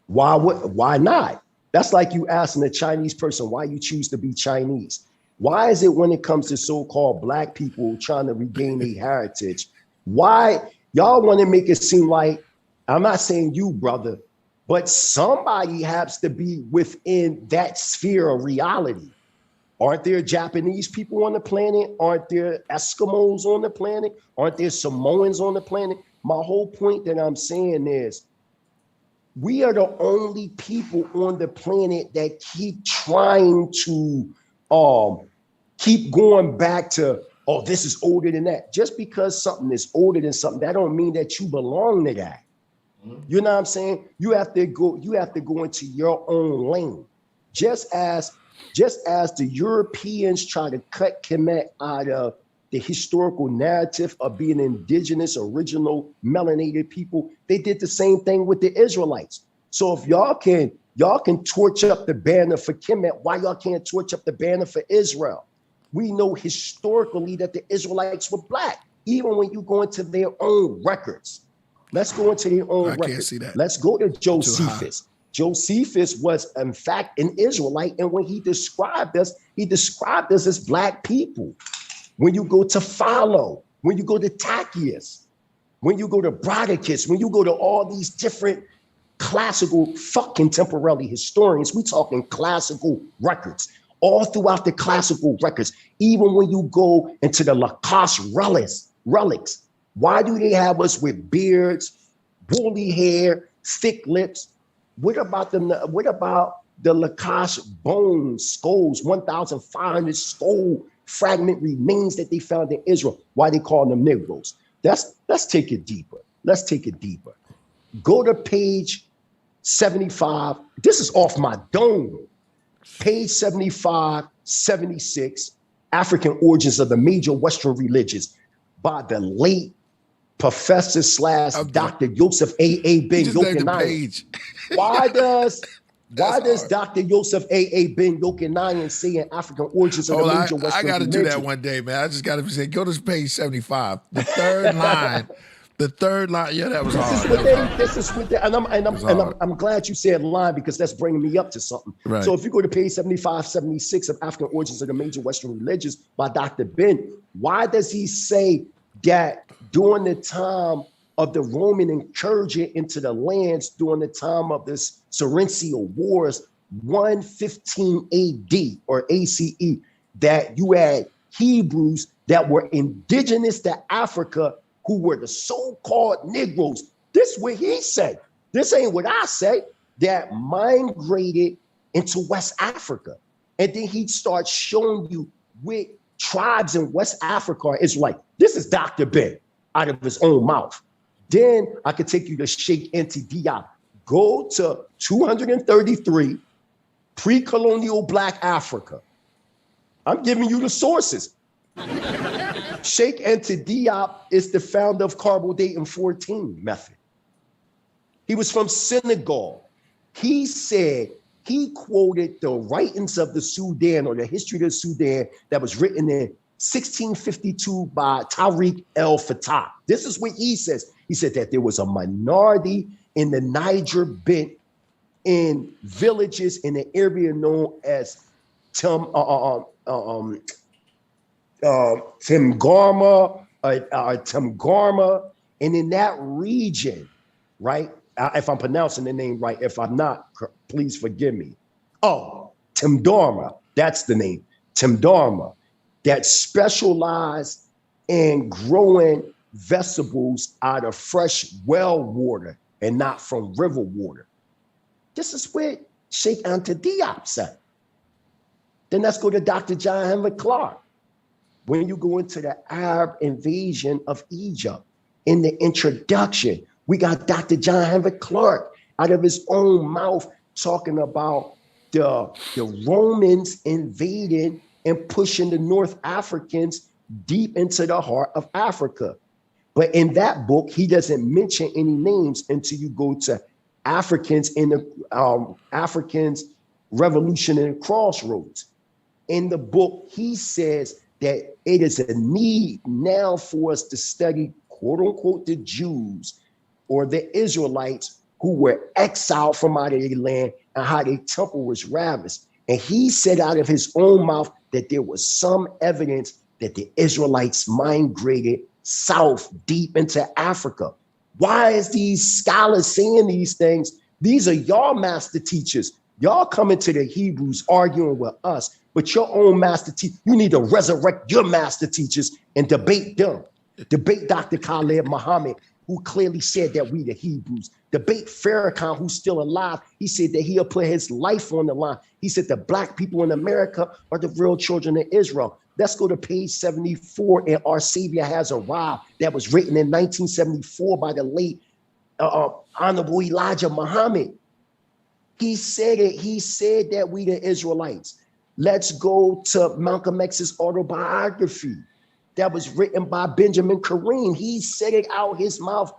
Why not? That's like you asking a Chinese person why you choose to be Chinese. Why is it when it comes to so-called black people trying to regain their heritage, why y'all want to make it seem like, I'm not saying you, brother, but somebody has to be within that sphere of reality. Aren't there Japanese people on the planet? Aren't there Eskimos on the planet? Aren't there Samoans on the planet? My whole point that I'm saying is we are the only people on the planet that keep trying to keep going back to, oh, this is older than that. Just because something is older than something, that don't mean that you belong to that. You know what I'm saying? You have to go into your own lane. Just as the Europeans try to cut Kemet out of the historical narrative of being indigenous, original, melanated people, they did the same thing with the Israelites. So if y'all can torch up the banner for Kemet, why y'all can't torch up the banner for Israel? We know historically that the Israelites were black, even when you go into their own records. Let's go into their own records. Can't see that. Let's go to Josephus. Josephus was, in fact, an Israelite, and when he described us as black people. when you go to Philo, when you go to Tachyius, when you go to Brodicus, when you go to all these different classical, fuck contemporary historians, we talking classical records, all throughout the classical records, even when you go into the Lacoste relics, why do they have us with beards, woolly hair, thick lips? What about the Lacoste bones, skulls, 1,500 skull fragment remains that they found in Israel? Why they call them Negroes? Let's take it deeper. Let's take it deeper. Go to page 75. This is off my dome. Page 75, 76, African Origins of the Major Western Religions by the late Professor / Dr. Joseph A. Ben Yokanayan. Why does Dr. Joseph A. Ben Yokanayan say in African Origins of the Major Western Religions? I got to do that one day, man. I just got to say, go to page 75, the third line. The third line, yeah, that was hard. This is what they, and I'm glad you said line, because that's bringing me up to something. Right. So if you go to page 75, 76 of African Origins of the Major Western Religions by Dr. Ben, why does he say that during the time of the Roman incursion into the lands, during the time of this Sumerian wars, 115 AD or ACE, that you had Hebrews that were indigenous to Africa who were the so-called Negroes? This is what he said. This ain't what I say. That migrated into West Africa. And then he'd start showing you which tribes in West Africa are Israelite. This is Dr. Ben out of his own mouth. Then I could take you to Sheikh Enti Diop. Go to 233, pre-colonial Black Africa. I'm giving you the sources. Sheikh Enti Diop is the founder of Carbon-Dating 14 method. He was from Senegal. He said, he quoted the writings of the Sudan, or the history of the Sudan, that was written in 1652 by Tariq el-Fatah. This is what he says. He said that there was a minority in the Niger bent in villages in the area known as Timgarma, and in that region, right? If I'm pronouncing the name right, if I'm not, please forgive me. Oh, Timdarma, that's the name, Timdarma, that specialize in growing vegetables out of fresh well water and not from river water. This is what Sheikh Anta Diop said. Then let's go to Dr. John Henry Clark. When you go into the Arab invasion of Egypt, in the introduction, we got Dr. John Henry Clark out of his own mouth talking about the Romans invading and pushing the North Africans deep into the heart of Africa. But in that book, he doesn't mention any names until you go to Africans in the Africans Revolution and Crossroads. In the book, he says that it is a need now for us to study, quote unquote, the Jews or the Israelites who were exiled from out of their land and how their temple was ravished. And he said out of his own mouth that there was some evidence that the Israelites migrated south deep into Africa. Why is these scholars saying these things? These are y'all master teachers. Y'all coming to the Hebrews arguing with us, but your own master teacher, you need to resurrect your master teachers and debate them. Debate Dr. Khaled Muhammad, who clearly said that we the Hebrews. Debate Farrakhan, who's still alive. He said that he'll put his life on the line. He said the Black people in America are the real children of Israel. Let's go to page 74, and Our Savior Has Arrived. That was written in 1974 by the late Honorable Elijah Muhammad. He said it. He said that we the Israelites. Let's go to Malcolm X's autobiography that was written by Benjamin Kareem. He said it out his mouth,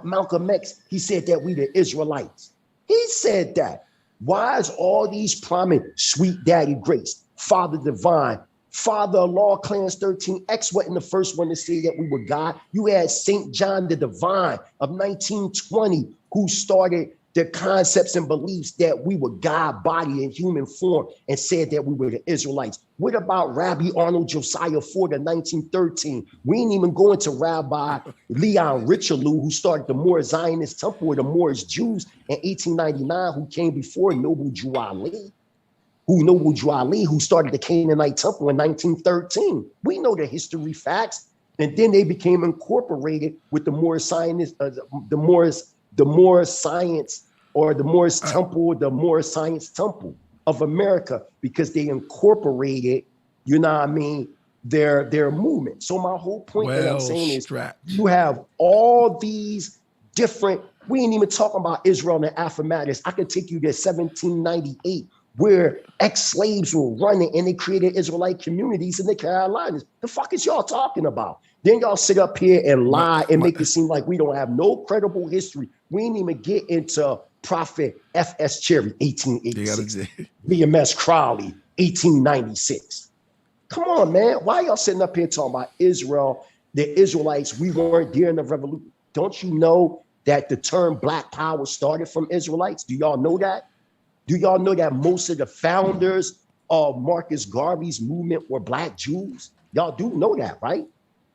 Malcolm X. He said that we the Israelites. He said that. Why is all these prominent Sweet Daddy Grace, Father Divine, Father Allah, Clarence 13X wasn't the first one to say that we were God. You had St. John the Divine of 1920 who started the concepts and beliefs that we were God body in human form and said that we were the Israelites? What about Rabbi Arnold Josiah Ford in 1913? We ain't even go into Rabbi Leon Richelieu, who started the Moorish Zionist Temple of the Moorish Jews in 1899, who came before Noble Jew Ali, who started the Canaanite Temple in 1913. We know the history facts. And then they became incorporated with the Moorish Science, the Moorish Science, or the Moorish Temple, the Moorish Science Temple of America, because they incorporated, you know what I mean, their movement. So my whole point that I'm saying is you have all these different, we ain't even talking about Israel and Aphrodites. I could take you to 1798, where ex-slaves were running and they created Israelite communities in the Carolinas. The fuck is y'all talking about? Then y'all sit up here and lie and make it seem like we don't have no credible history. We ain't even get into Prophet F.S. Cherry, 1886. BMS Crowley, 1896. Come on, man. Why y'all sitting up here talking about Israel, the Israelites? We weren't there in the revolution. Don't you know that the term Black Power started from Israelites? Do y'all know that? Do y'all know that most of the founders of Marcus Garvey's movement were Black Jews? Y'all do know that, right?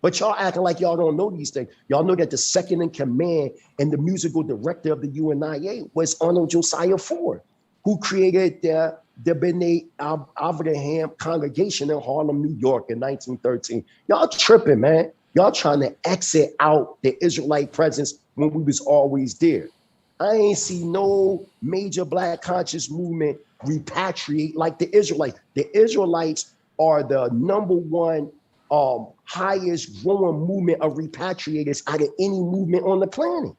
But y'all acting like y'all don't know these things. Y'all know that the second in command and the musical director of the UNIA was Arnold Josiah Ford, who created the B'nai Avraham congregation in Harlem, New York in 1913. Y'all tripping, man. Y'all trying to exit out the Israelite presence when we was always there. I ain't see no major Black conscious movement repatriate like the Israelites. The Israelites are the number one highest growing movement of repatriators out of any movement on the planet.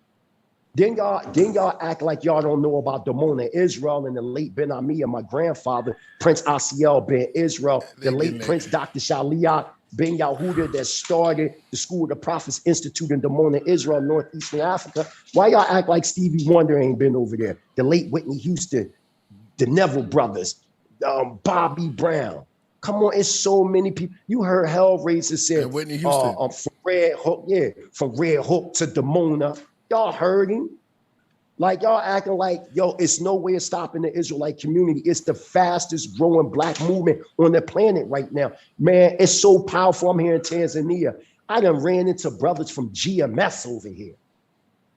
Then y'all act like y'all don't know about Damona Israel and the late Ben Ami and my grandfather, Prince Asiel Ben Israel, the late Prince Dr. Shaliah Ben Yahuda that started the School of the Prophets Institute in Damona Israel, Northeastern Africa. Why y'all act like Stevie Wonder ain't been over there? The late Whitney Houston, the Neville brothers, Bobby Brown. Come on, it's so many people. You heard Hellraiser say, Whitney Houston. From Red Hook, from Red Hook to Damona. Y'all heard him. Like y'all acting like, yo, it's no way of stopping the Israelite community. It's the fastest growing Black movement on the planet right now. Man, it's so powerful. I'm here in Tanzania. I done ran into brothers from GMS over here.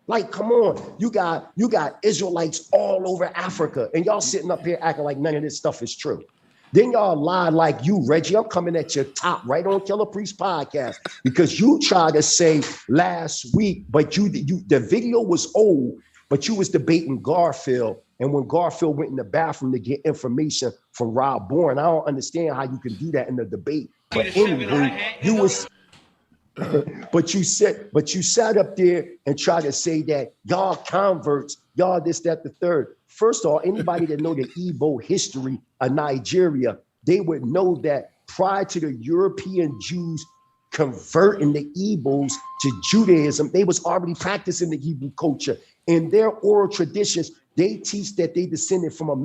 Like, come on, you got Israelites all over Africa, and y'all sitting up here acting like none of this stuff is true. Then y'all lie like you, Reggie. I'm coming at your top right on Killah Priest podcast because you tried to say last week, but the video was old, but you was debating Garfield. And when Garfield went in the bathroom to get information from Rob Bourne, I don't understand how you can do that in the debate. But anyway, you was, but you sat up there and tried to say that y'all converts, y'all this, that, the third. First of all, anybody that know the Igbo history of Nigeria, they would know that prior to the European Jews converting the Igbos to Judaism, they was already practicing the Hebrew culture. In their oral traditions, they teach that they descended from a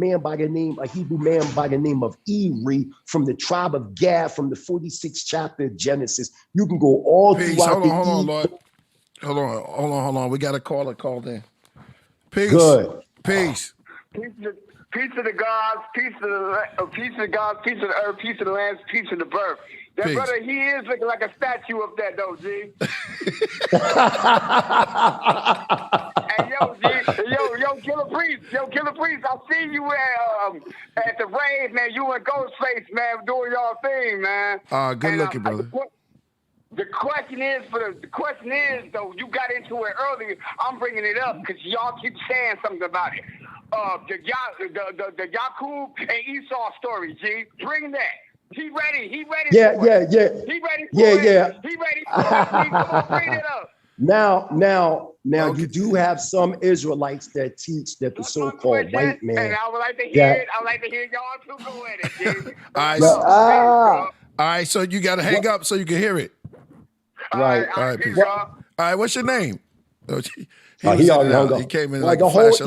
Hebrew man by the name of Eri, from the tribe of Gad, from the 46th chapter of Genesis. You can go all throughout Hold on, Lord. Hold on. We got a caller called in. Peace. Good. Peace. Peace to the gods, peace to the gods, peace to the earth, peace to the lands, peace to the birth. That Peace. Brother, he is looking like a statue of that though, G. Hey, yo, Killah Priest, I see you at the rave, man. You and Ghostface, man, doing y'all thing, man. Good looking, brother. The question is, though, you got into it earlier. I'm bringing it up because y'all keep saying something about it. The Yaqub and Esau story, G. Bring that. He ready. He ready. Yeah. He ready for it. He ready for it. Come on, bring it up. Now, okay. You do have some Israelites that teach that the so-called white man. And I would like to hear it. I would like to hear y'all too go at it, G. All right, so you got to hang up so you can hear it. Right. All right, peace. All right, what's your name? He already hung up. He came in like the whole light.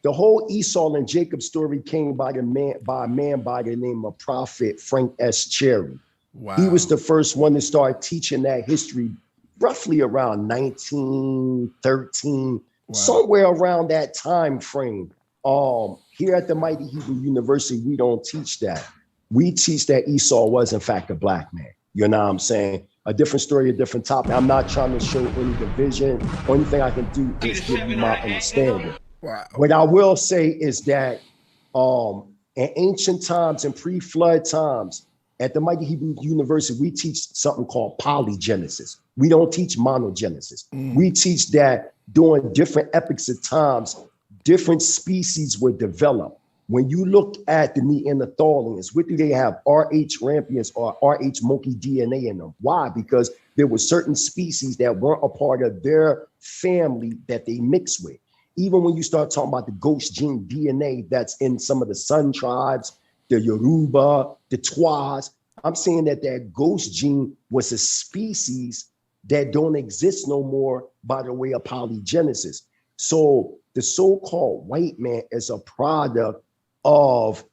The whole Esau and Jacob story came by a man by the name of Prophet Frank S. Cherry. Wow. He was the first one to start teaching that history roughly around 1913, somewhere around that time frame. Here at the Mighty Hebrew University, we don't teach that. We teach that Esau was in fact a black man. You know what I'm saying? A different story, a different topic. I'm not trying to show any division. Only thing I can do is give you my understanding. Wow. What I will say is that in ancient times and pre-flood times, at the Mighty Hebrew University, we teach something called polygenesis. We don't teach monogenesis. We teach that during different epochs of times, different species were developed. When you look at the Neanderthalians, what do they have? RH rampians or RH monkey DNA in them. Why? Because there were certain species that weren't a part of their family that they mixed with. Even when you start talking about the ghost gene DNA that's in some of the Sun tribes, the Yoruba, the Twas, I'm saying that that ghost gene was a species that don't exist no more by the way of polygenesis. So the so-called white man is a product of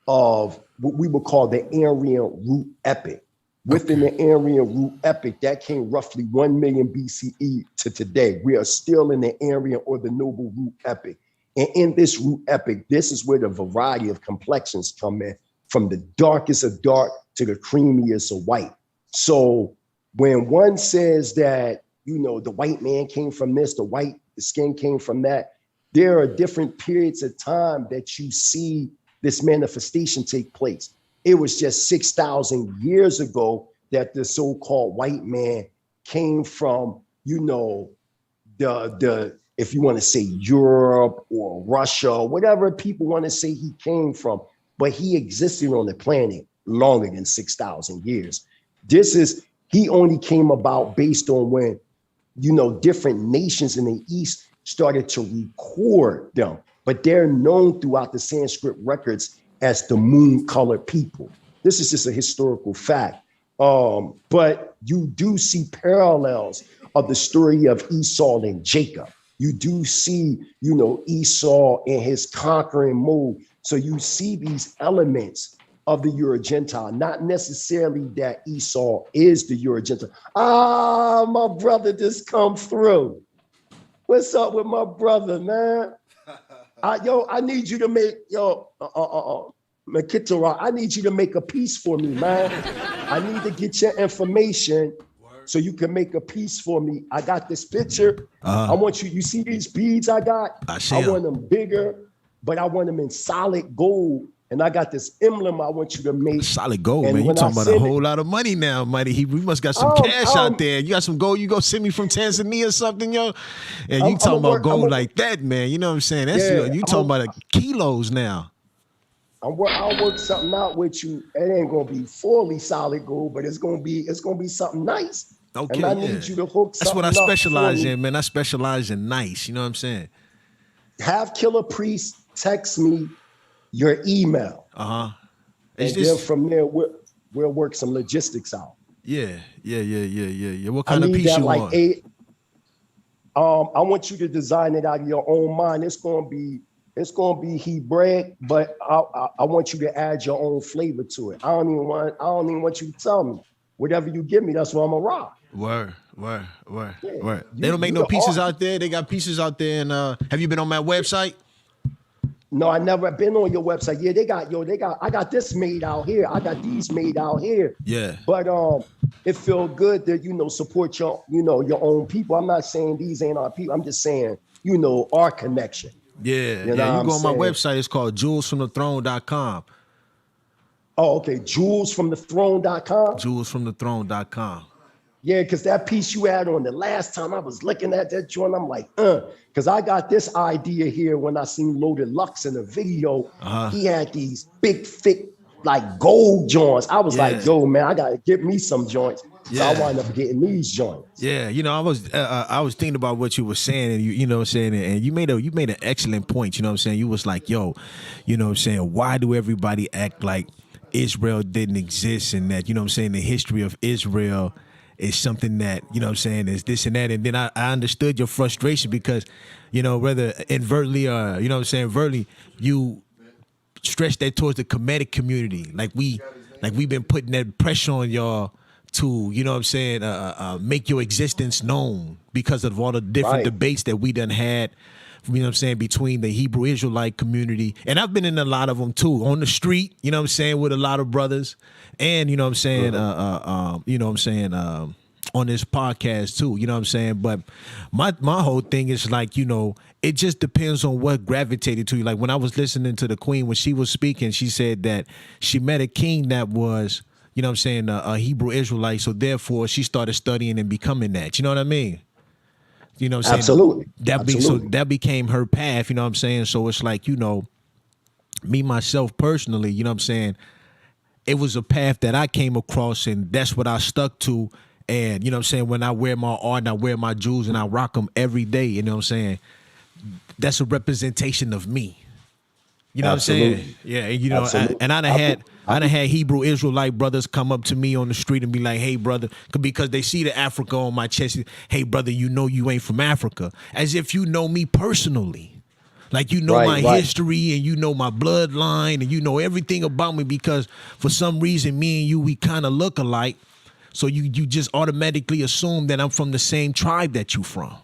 what we would call the Aryan root epic. Within the Aryan root epic, that came roughly 1 million BCE to today. We are still in the Aryan or the noble root epic. And in this root epic, this is where the variety of complexions come in, from the darkest of dark to the creamiest of white. So when one says that, you know, the white man came from this, the skin came from that, there are different periods of time that you see this manifestation take place. It was just 6,000 years ago that the so-called white man came from, you know, the if you want to say Europe or Russia, whatever people want to say he came from, but he existed on the planet longer than 6,000 years. He only came about based on when, you know, different nations in the East started to record them, but they're known throughout the Sanskrit records as the moon-colored people. This is just a historical fact. But you do see parallels of the story of Esau and Jacob. You do see, you know, Esau in his conquering mode. So you see these elements of the Euro-Gentile, not necessarily that Esau is the Euro-Gentile. My brother just come through. What's up with my brother, man? I need you to make, Makitara, I need you to make a piece for me, man. I need to get your information so you can make a piece for me. I got this picture. I want you see these beads I got? I want them bigger, but I want them in solid gold. And I got this emblem I want you to make. Solid gold, man. You talking about a whole lot of money now, Mighty Hebrew. We must got some cash out there. You got some gold, you go send me from Tanzania or something, yo. And you talking about gold like that, man. You know what I'm saying? That's you talking about kilos now. I'll work something out with you. It ain't gonna be fully solid gold, but it's gonna be something nice. Okay, and I need you to hook something. That's what I specialize in, man. I specialize in nice. You know what I'm saying? Have Killah Priest text me your email. And then from there, we'll work some logistics out. Yeah. What kind of piece you want? I want you to design it out of your own mind. It's gonna be Hebraic, but I want you to add your own flavor to it. I don't even want you to tell me. Whatever you give me, that's what I'm gonna rock. Word. They don't make no pieces out there. They got pieces out there. And have you been on my website? No, I never been on your website. Yeah, I got this made out here. I got these made out here. Yeah. But it feel good to, you know, support your own people. I'm not saying these ain't our people. I'm just saying, you know, our connection. Yeah. You go on my website. It's called jewelsfromthethrone.com. Oh, okay. Jewelsfromthethrone.com. Jewelsfromthethrone.com. Yeah, because that piece you had on the last time I was looking at that joint, I'm like, because I got this idea here when I seen Loaded Lux in the video. He had these big, thick, like gold joints. I was like, yo, man, I gotta get me some joints. So I wound up getting these joints. Yeah, you know, I was thinking about what you were saying, and you know what I'm saying, and you made an excellent point. You know what I'm saying? You was like, yo, you know what I'm saying, why do everybody act like Israel didn't exist, and that, you know what I'm saying, the history of Israel is something that, you know what I'm saying, is this and that. And then I understood your frustration because, you know, whether invertly or, you know what I'm saying, overtly, you stretch that towards the Kemetic community. Like we've been putting that pressure on y'all to, you know what I'm saying, make your existence known because of all the different debates that we done had, you know what I'm saying, between the Hebrew Israelite community. And I've been in a lot of them too, on the street, you know what I'm saying, with a lot of brothers. And, you know what I'm saying, you know what I'm saying, on this podcast too, you know what I'm saying? But my whole thing is like, you know, it just depends on what gravitated to you. Like when I was listening to the Queen, when she was speaking, she said that she met a king that was, you know what I'm saying, a Hebrew Israelite. So therefore she started studying and becoming that. You know what I mean? You know what I'm saying? Absolutely. So that became her path, you know what I'm saying? So it's like, you know, me, myself personally, you know what I'm saying? It was a path that I came across and that's what I stuck to. And, you know what I'm saying, when I wear my art and I wear my jewels and I rock them every day, you know what I'm saying? That's a representation of me. You know what I'm saying? Yeah, and you know, and I done had Hebrew Israelite brothers come up to me on the street and be like, "Hey, brother," because they see the Africa on my chest. "Hey, brother, you know you ain't from Africa," as if you know me personally, like you know my history and you know my bloodline and you know everything about me because for some reason me and you we kind of look alike, so you just automatically assume that I'm from the same tribe that you from.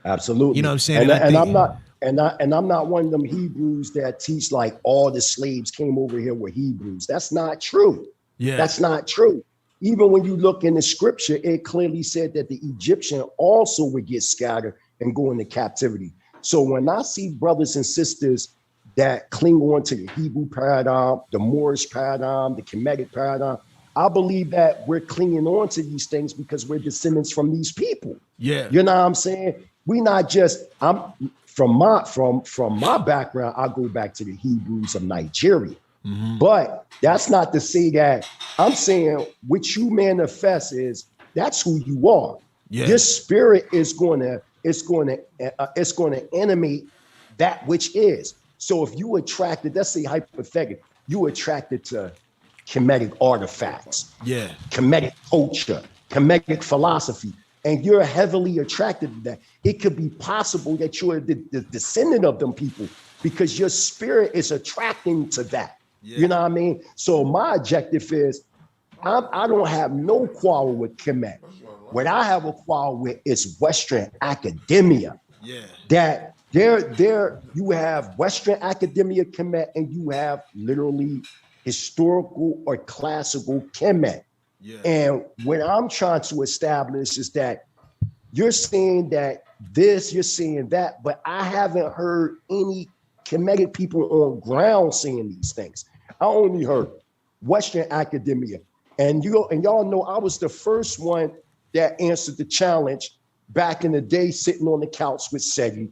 Absolutely, you know what I'm saying? And I'm not. And I'm not one of them Hebrews that teach like all the slaves came over here were Hebrews. That's not true. Yeah. That's not true. Even when you look in the scripture, it clearly said that the Egyptian also would get scattered and go into captivity. So when I see brothers and sisters that cling on to the Hebrew paradigm, the Moorish paradigm, the Kemetic paradigm, I believe that we're clinging on to these things because we're descendants from these people. Yeah. You know what I'm saying? We not just, from my background, I go back to the Hebrews of Nigeria. Mm-hmm. But that's not to say that I'm saying what you manifest is that's who you are. Yeah. Your spirit is going to animate that which is. So if you attracted, let's say hypothetically, you attracted to Kemetic artifacts, Kemetic culture, Kemetic philosophy, and you're heavily attracted to that, it could be possible that you're the descendant of them people because your spirit is attracting to that. Yeah. You know what I mean? So my objective is, I don't have no quarrel with Kemet. What I have a quarrel with is Western academia. Yeah. That there you have Western academia Kemet and you have literally historical or classical Kemet. Yeah. And what I'm trying to establish is that you're saying that this, you're saying that, but I haven't heard any Kemetic people on ground saying these things. I only heard Western academia. And y'all know I was the first one that answered the challenge back in the day, sitting on the couch with Segi,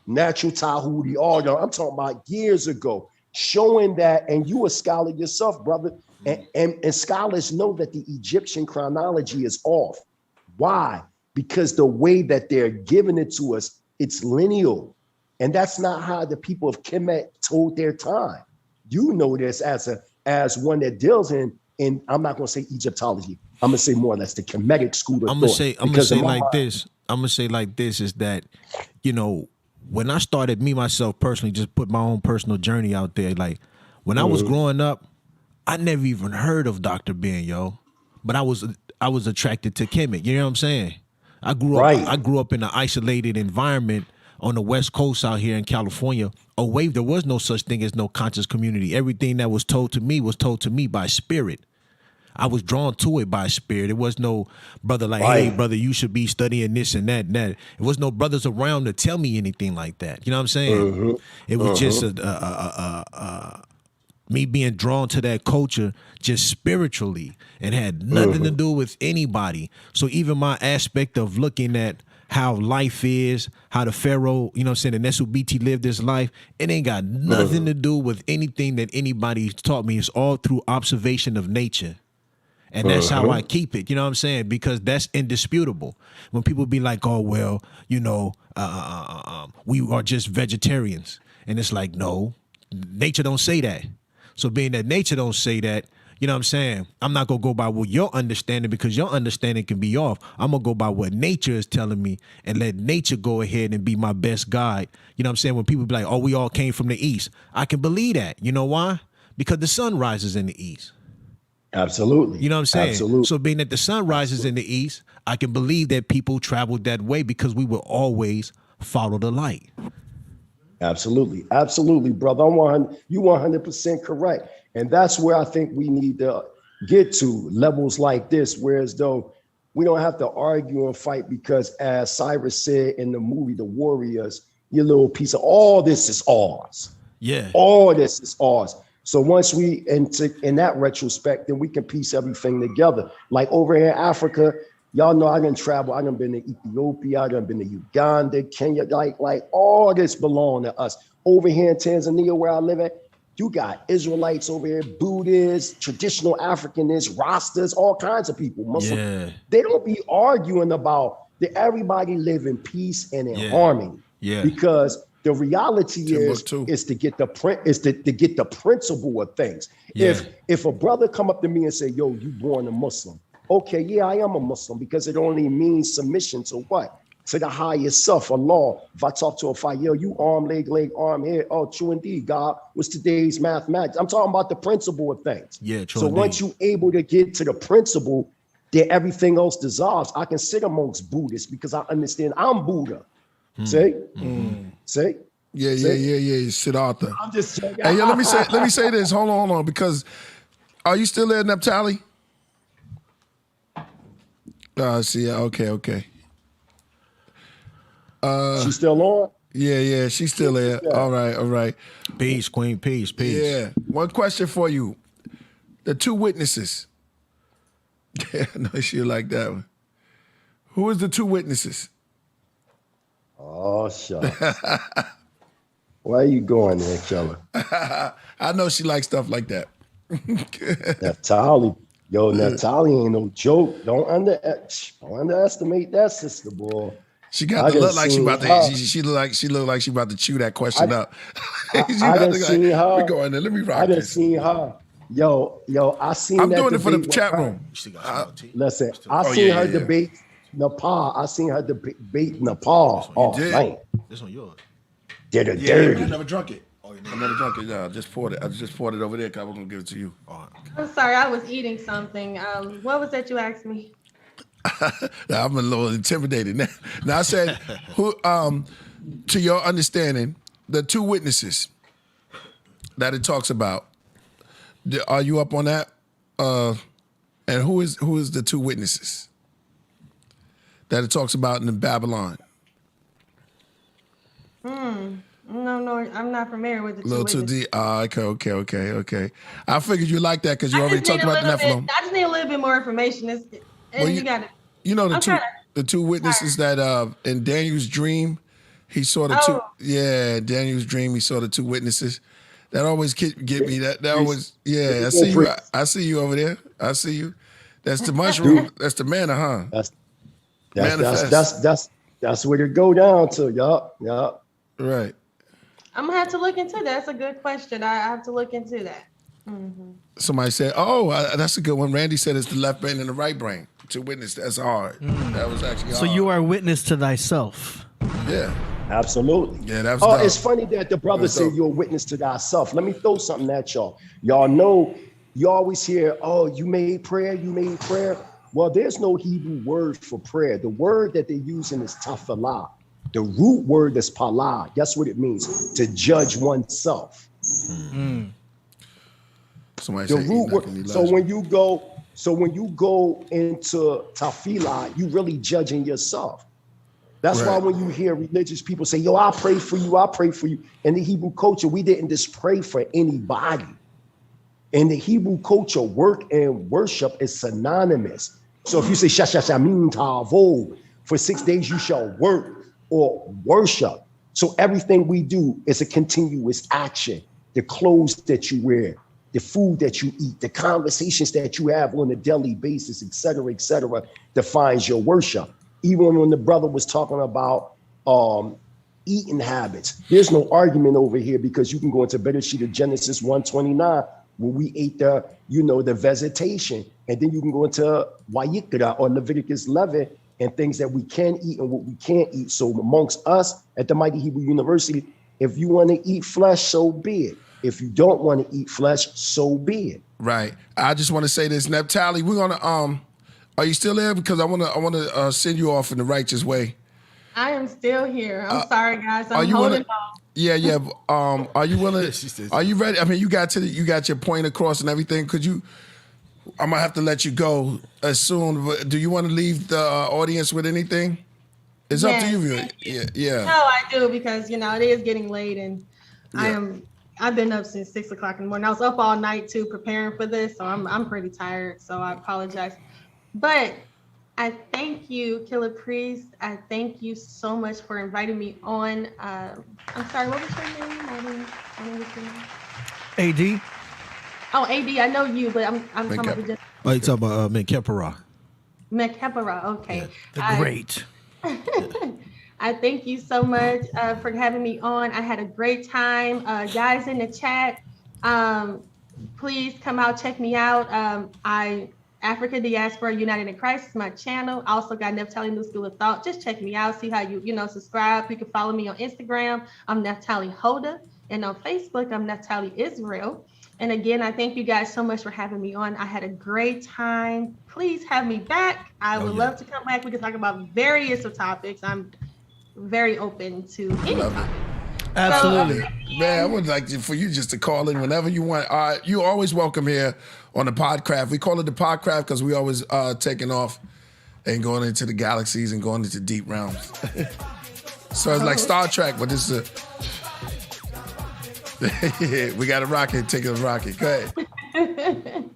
Natural Tahuti, all y'all. I'm talking about years ago, showing that, and you a scholar yourself, brother. And scholars know that the Egyptian chronology is off. Why? Because the way that they're giving it to us, it's lineal. And that's not how the people of Kemet told their time. You know this as one that deals in I'm not going to say Egyptology. I'm going to say more or less the Kemetic school of thought. I'm going to say like this is that, you know, when I started, me, myself personally, just put my own personal journey out there. Like when I was growing up, I never even heard of Dr. Ben, yo. But I was attracted to Kemet. You know what I'm saying? I grew up in an isolated environment on the West Coast out here in California. There was no such thing as no conscious community. Everything that was told to me by spirit. I was drawn to it by spirit. It was no brother like, hey, brother, you should be studying this and that and that. It was no brothers around to tell me anything like that. You know what I'm saying? It was just me being drawn to that culture just spiritually and had nothing to do with anybody. So even my aspect of looking at how life is, how the Pharaoh, you know what I'm saying, the Nesubiti lived this life, it ain't got nothing to do with anything that anybody taught me. It's all through observation of nature. And that's how I keep it, you know what I'm saying? Because that's indisputable. When people be like, oh, well, you know, we are just vegetarians. And it's like, no, nature don't say that. So being that nature don't say that, you know what I'm saying? I'm not going to go by what your understanding, because your understanding can be off. I'm going to go by what nature is telling me and let nature go ahead and be my best guide. You know what I'm saying? When people be like, oh, we all came from the east. I can believe that. You know why? Because the sun rises in the east. Absolutely. You know what I'm saying? Absolutely. So being that the sun rises in the east, I can believe that people traveled that way because we will always follow the light. Absolutely. Absolutely, brother. You 100% correct. And that's where I think we need to get to levels like this, whereas though we don't have to argue and fight because, as Cyrus said in the movie The Warriors, your little piece of all this is ours. Yeah. All this is ours. So once we in that retrospect, then we can piece everything together. Like over here in Africa, y'all know I done travel. I done been to Ethiopia. I done been to Uganda, Kenya. Like all this belong to us. Over here in Tanzania, where I live at, you got Israelites over here, Buddhists, traditional Africanists, Rastas, all kinds of people. Muslim. Yeah. They don't be arguing about that. Everybody live in peace and in harmony. Yeah. Because the reality is to get the get the principle of things. Yeah. If a brother come up to me and say, "Yo, you born a Muslim?" Okay, yeah, I am a Muslim because it only means submission to what? To the highest self, Allah. If I talk to a fight, yo, you arm, leg, arm, head. Oh, true indeed, God. What's today's mathematics? I'm talking about the principle of things. Yeah, true. So indeed. Once you're able to get to the principle, then everything else dissolves. I can sit amongst Buddhists because I understand I'm Buddha. See? See? Yeah, Siddhartha. I'm just saying. Hey, let me say this. Hold on, because are you still there, Naphtali? See, okay. She's still on? Yeah, she's still there. All right. Peace, Queen, peace. Yeah. One question for you. The two witnesses. Yeah, I know she'll like that one. Who is the two witnesses? Oh, shucks. Where are you going there, Killah? I know she likes stuff like that. Naphtali. Yo, Naphtali ain't no joke. Don't underestimate that sister, boy. She got to look like she about to. She look like she about to chew that question up. I done seen her. We go in there. Let me rock I done this. seen her. Yo, I seen. I'm that doing it for the debate chat with her. room. Listen, I seen her debate Nepal. I seen her debate Nepal. Oh, man. This one yours. Did it dirty. I never drunk it. I never drunk it. Yeah, I just poured it. Over there because I was gonna give it to you. I'm sorry, I was eating something. What was that you asked me? I'm a little intimidated now. Now I said, who? To your understanding, the two witnesses that it talks about. Are you up on that? And who is the two witnesses that it talks about in Babylon? No, I'm not familiar with the two Little too witnesses. deep. Okay. I figured you like that because you already talked about the Nephilim. I just need a little bit more information. You know the two witnesses that in Daniel's dream, he saw the two. Yeah, Daniel's dream, he saw the two witnesses. That always get me. That always. Yeah, I see you over there. I see you. That's the mushroom. That's the manna, huh? That's where it go down to. Yup. Right. I'm gonna have to look into that. That's a good question. I have to look into that. Mm-hmm. Somebody said, that's a good one. Randy said it's the left brain and the right brain. To witness, that's hard. That was actually hard. So you are witness to thyself. Yeah. Absolutely. Yeah, that was dope. It's funny that the brother said you're a witness to thyself. Let me throw something at y'all. Y'all know, you always hear, you made prayer. Well, there's no Hebrew word for prayer. The word that they're using is tafillah. The root word is palah. That's what it means, to judge oneself. Somebody the said root word. So when you go into tafillah, you really judging yourself. That's why when you hear religious people say, yo, I pray for you. In the Hebrew culture, we didn't just pray for anybody. In the Hebrew culture, work and worship is synonymous. So if you say, shashamin tavo, for 6 days you shall work or worship. So everything we do is a continuous action. The clothes that you wear, the food that you eat, the conversations that you have on a daily basis, et cetera, defines your worship. Even when the brother was talking about eating habits, there's no argument over here because you can go into Bereshit of Genesis 1:29 where we ate the vegetation, and then you can go into Vayikra or Leviticus 11 and things that we can eat and what we can't eat. So amongst us at the Mighty Hebrew University, if you want to eat flesh, so be it. If you don't want to eat flesh, so be it. Right. I just want to say this, Naphtali. We're gonna Are you still there? Because I wanna send you off in the righteous way. I am still here. I'm sorry, guys. I'm you holding wanna- on. Yeah. Are you willing? Are you ready? I mean, you got your point across and everything. I'm gonna have to let you go as soon. But do you want to leave the audience with anything? It's up to you. Yeah. No, I do, because it is getting late, and I've been up since 6 o'clock in the morning. I was up all night too, preparing for this, so I'm pretty tired. So I apologize, but I thank you, Killah Priest. I thank you so much for inviting me on. I'm sorry, what was your name? I didn't get your name. AD. Oh, AD. I know you, but I'm talking about the Oh, you talking about Menkepera? Menkepera. Okay. The great. I thank you so much for having me on. I had a great time. Guys in the chat, please come out, check me out. Africa Diaspora United in Christ is my channel. I also got Naphtali New School of Thought. Just check me out, see how you subscribe. You can follow me on Instagram. I'm Naphtali Huldah. And on Facebook, I'm Naphtali Israel. And again, I thank you guys so much for having me on. I had a great time. Please have me back. I would love to come back. We can talk about various topics. I'm very open to any topic. Absolutely. So, Man, I would like for you just to call in whenever you want. You're always welcome here on the Podcraft. We call it the Podcraft because we always taking off and going into the galaxies and going into deep realms. So it's like Star Trek, but this is we got a rocket, take a rocket. Go ahead.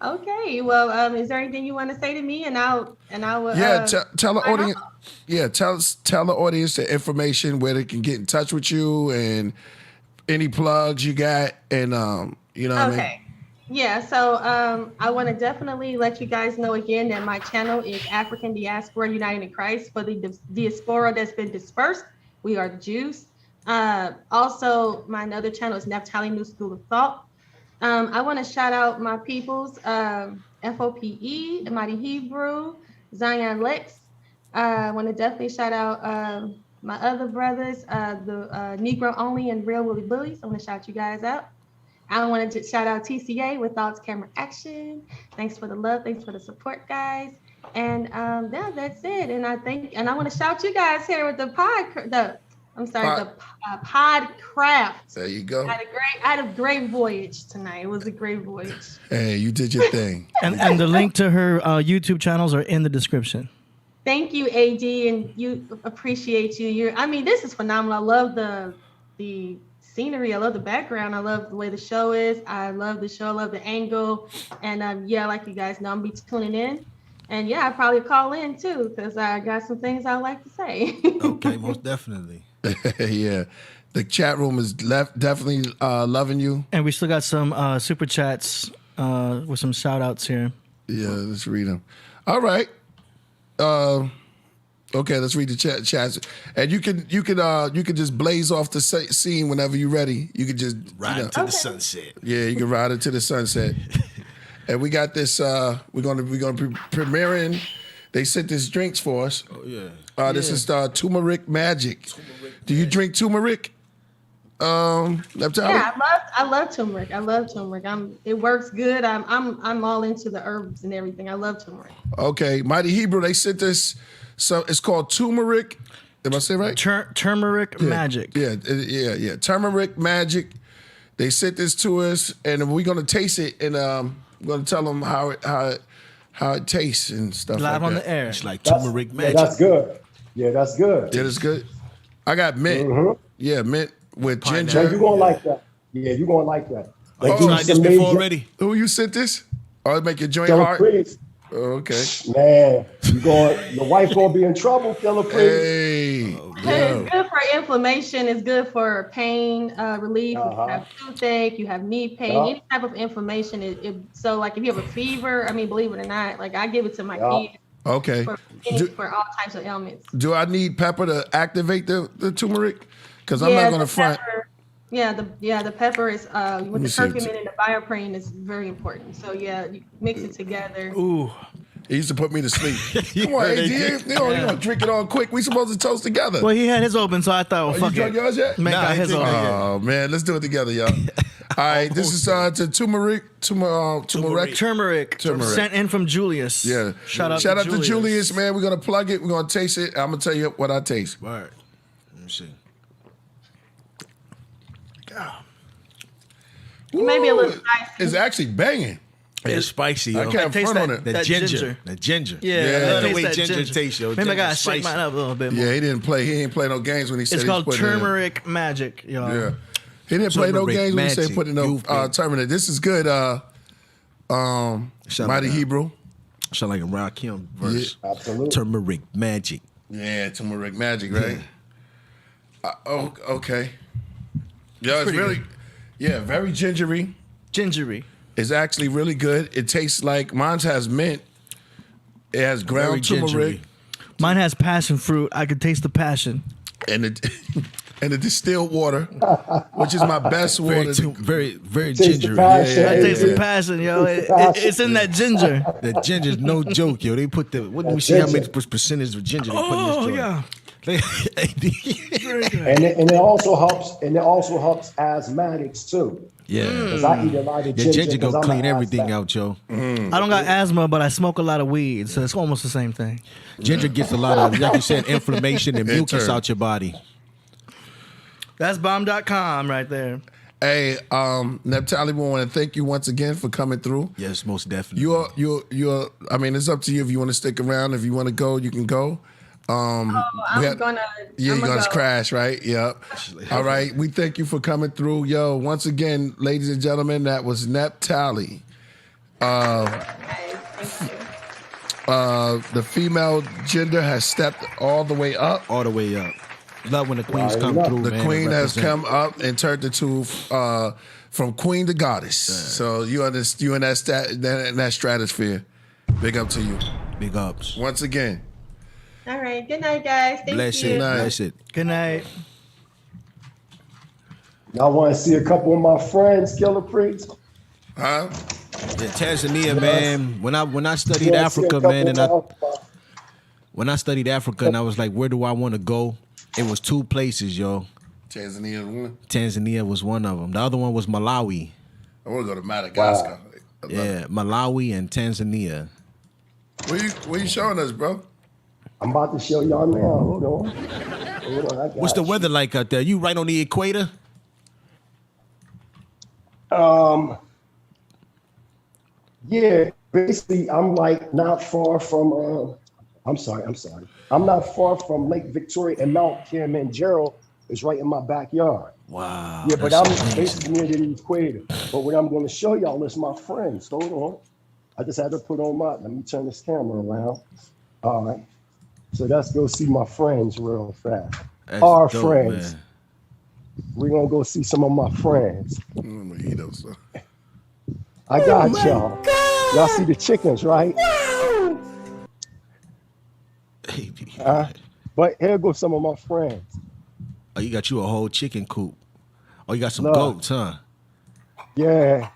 Okay. Well, is there anything you want to say to me? And I will. Tell the audience. Yeah, tell the audience the information where they can get in touch with you and any plugs you got, and you know what I mean. Yeah, so I want to definitely let you guys know again that my channel is African Diaspora United in Christ, for the diaspora that's been dispersed. We are the Jews. Also, my other channel is Naphtali New School of Thought. I want to shout out my peoples, FOPE, Mighty Hebrew, Zion Lex. I want to definitely shout out my other brothers, the Negro Only and Real Willy Bullies. I want to shout you guys out. I wanted to shout out TCA with Thoughts, Camera, Action. Thanks for the love. Thanks for the support, guys. And that's it. And I want to shout you guys here with the Podcraft. There you go. I had a great voyage tonight. It was a great voyage. Hey, you did your thing. and the link to her YouTube channels are in the description. Thank you, AD, and you appreciate you. This is phenomenal. I love the scenery. I love the background. I love the way the show is. I love the show. I love the angle. And like you guys know, I'm be tuning in. And I probably call in too, because I got some things I'd like to say. Okay, most definitely. Yeah. The chat room is definitely loving you. And we still got some super chats with some shout outs here. Yeah, let's read them. All right. Okay, let's read the chats. And you can just blaze off the scene whenever you're ready. You can just ride into the sunset. Yeah, you can ride into the sunset. And we got this. We're gonna be premiering. They sent this drinks for us. Oh yeah. This is turmeric magic. Do you drink turmeric? Naphtali? Yeah, I love turmeric. I love turmeric. It works good. I'm all into the herbs and everything. I love turmeric. Okay, Mighty Hebrew. They sent this. So it's called turmeric. Am I saying right? Turmeric magic. Yeah. Turmeric magic. They sent this to us, and we're gonna taste it, and we're gonna tell them how it tastes and stuff. Live like on that. the air. It's like turmeric magic. Yeah, that's good. Yeah, that's good. Yeah, that's good. I got mint. Mm-hmm. Yeah, mint with Yeah, ginger. you're gonna like that. Yeah, you're gonna like that. Like, Oh, Tried this before already. Who you sent this? Oh, it make your joint Killah hard. Priest. Oh, okay. Man, your wife gonna be in trouble, Killah Priest. Hey, It's good for inflammation. It's good for pain relief. If you have toothache, you have knee pain, any type of inflammation. So, like, if you have a fever, believe it or not, like, I give it to my kids Okay. for all types of ailments. Do I need pepper to activate the turmeric? Because I'm not gonna front. Pepper, the pepper is with me the see. curcumin and the bioprine is very important. So you mix it together. Ooh. He used to put me to sleep. Come on, AD, you don't drink it all quick. We supposed to toast together. Well, he had his open, so I thought, well, fuck you it. drunk yours yet? Make out his open. Oh man, let's do it together, y'all. All right, this is to turmeric. Sent in from Julius. Yeah. Shout out to Julius, man. We're gonna plug it. We're gonna taste it. I'm gonna tell you what I taste. All right. Let me see. It may be a little spicy. It's actually banging. It's spicy, yo. I can't front on it. The ginger. The ginger. Yeah. The way ginger tastes, yo. Maybe I gotta shake mine up a little bit more. Yeah, he didn't play no games when he said It's called turmeric magic, y'all. Yeah. He didn't play no games when he said putting no turmeric. This is good. Mighty Hebrew. Sound like a Rakim verse. Yeah, absolutely. Turmeric magic. Yeah, turmeric magic, right? Okay. Yeah, it's really, very gingery. Gingery. It's actually really good. It tastes like, mine has mint. It has ground turmeric. Mine has passion fruit. I could taste the passion. And the distilled water, which is my best water. Very Taste gingery. I taste the passion, yo. It's in that ginger. That ginger's no joke, yo. They put what do we see how many percentage of ginger they put in this joint? Yeah. And it also helps. And it also helps asthmatics too. Yeah. Because I eat a lot of ginger. Ginger gonna clean everything out, yo. I don't got asthma, but I smoke a lot of weed, so it's almost the same thing. Ginger gets a lot of, like you said, inflammation and mucus out your body. That's bomb.com right there. Hey, Naphtali, we want to thank you once again for coming through. Yes, most definitely. You're. I mean, it's up to you if you want to stick around. If you want to go, you can go. I'm gonna crash, right? Yep. All right. We thank you for coming through. Yo, once again, ladies and gentlemen, that was Naphtali. The female gender has stepped all the way up. All the way up. Love when the queens come through. The queen has come up and turned into from queen to goddess. Yeah. So you in that stratosphere. Big up to you. Big ups. Once again. All right. Good night, guys. Thank you. Bless it. Good night. Y'all want to see a couple of my friends, Killer Priest? Huh? Yeah, Tanzania, man. When I studied Africa, man, and when I studied Africa, and I was like, where do I want to go? It was two places, yo. Tanzania one. Tanzania was one of them. The other one was Malawi. I want to go to Madagascar. Wow. Yeah, Malawi and Tanzania. What you showing us, bro? I'm about to show y'all now. Hold on. What's the weather like out there? You right on the equator? Yeah, basically, I'm like not far from. I'm sorry. I'm not far from Lake Victoria, and Mount Kilimanjaro is right in my backyard. Wow. Yeah, but I'm basically near the equator. But what I'm going to show y'all is my friends. Hold on. I just had to put on let me turn this camera around. All right. So let's go see my friends real fast. That's Our dope, friends. Man. We're going to go see some of my friends. Mojitos. I got y'all. God. Y'all see the chickens, right? But here go some of my friends. Oh, you got you a whole chicken coop. Oh, you got some goats, huh? Yeah.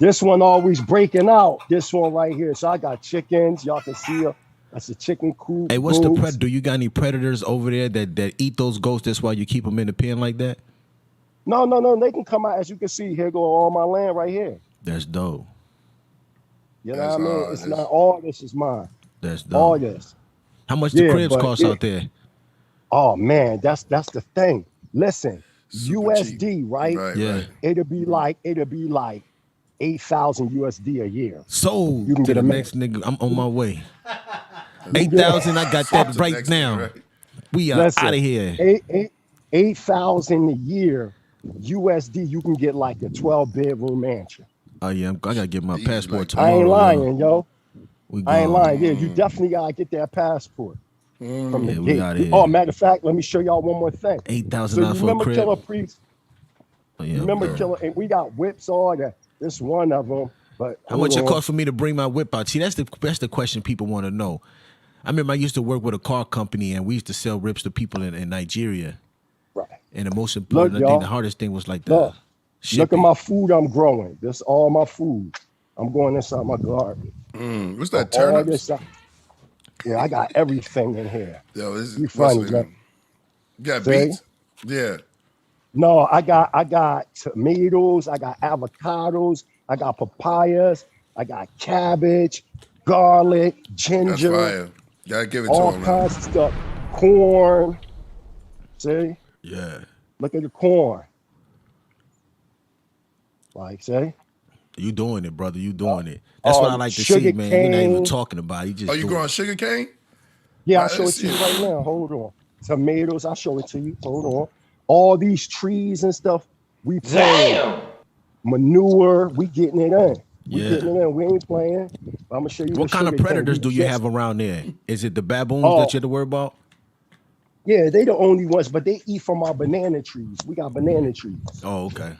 This one always breaking out. This one right here. So I got chickens. Y'all can see her. That's a chicken coop. Hey, what's the predator? You got any predators over there that eat those goats? That's why you keep them in the pen like that? No. They can come out. As you can see, here go all my land right here. That's dope. You know what I mean? It's not all this is mine. That's dope. All this. How much the cribs cost out there? Oh man, that's the thing. Listen, Super USD, cheap. right? Yeah. Right. It'll be like 8,000 USD a year. So you can to get the a next nigga, I'm on my way. 8,000, I got that right now. Right. We are out of here. 8,000 a year USD, you can get like a 12-bedroom mansion. Oh yeah, I gotta get my passport tomorrow. I ain't lying, yo. I ain't lying. Yeah, you definitely gotta get that passport from the gate. Oh, matter of fact, let me show y'all one more thing. $8,000 for a crib. Killer Priest? Oh, yeah, remember Killer? And we got whips all that. This one of them. But how much it cost for me to bring my whip out? See, that's the question people want to know. I remember I used to work with a car company, and we used to sell rips to people in Nigeria. Right. And the most important thing, the hardest thing was like Look at my food I'm growing. This is all my food I'm going inside my garden. What's that, All turnips? this stuff. Yeah, I got everything in here. Yo, this You is funny, man. You got See? beets? Yeah. No, I got tomatoes, I got avocados, I got papayas, I got cabbage, garlic, That's ginger, fire. Gotta give it to all him, man. kinds of stuff. Corn. See? Yeah. Look at the corn. Like, say? You doing it, brother. You doing it. That's what I like to see, sugar man. You're not even cane. talking about it. You just Oh, you doing growing it. sugar cane? Yeah, I'll show it to you right now. Hold on. Tomatoes, I'll show it to you. Hold on. All these trees and stuff, we playing. Manure, we getting it in. We Yeah. getting it in. We ain't playing. I'm gonna show you What kind of sugar cane. predators We do you just- have around there? Is it the baboons Oh. that you have to worry about? Yeah, they the only ones, but they eat from our banana trees. We got banana trees. Oh, okay.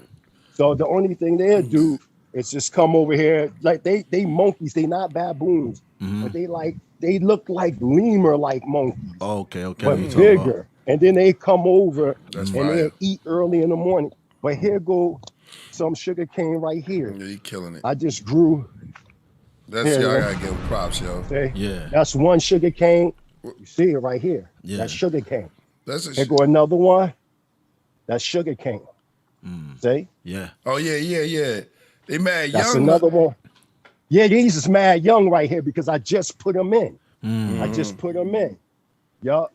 So the only thing they do is just come over here. Like they monkeys, they not baboons, but they look like lemur like monkeys, Oh, okay. but What you talking about? bigger. And then they come over That's and fire. they eat early in the morning. But here go some sugar cane right here. Yeah, you killing it. I just grew. That's Yeah, y'all yeah. gotta give him props, yo. See? Yeah. That's one sugar cane. You see it right here. Yeah. That's sugar cane. That's a Here go another one. That's sugar cane. See? Yeah. Oh yeah. They mad That's young. another one. Yeah, these is mad young right here because I just put them in. I just put them in. Yup.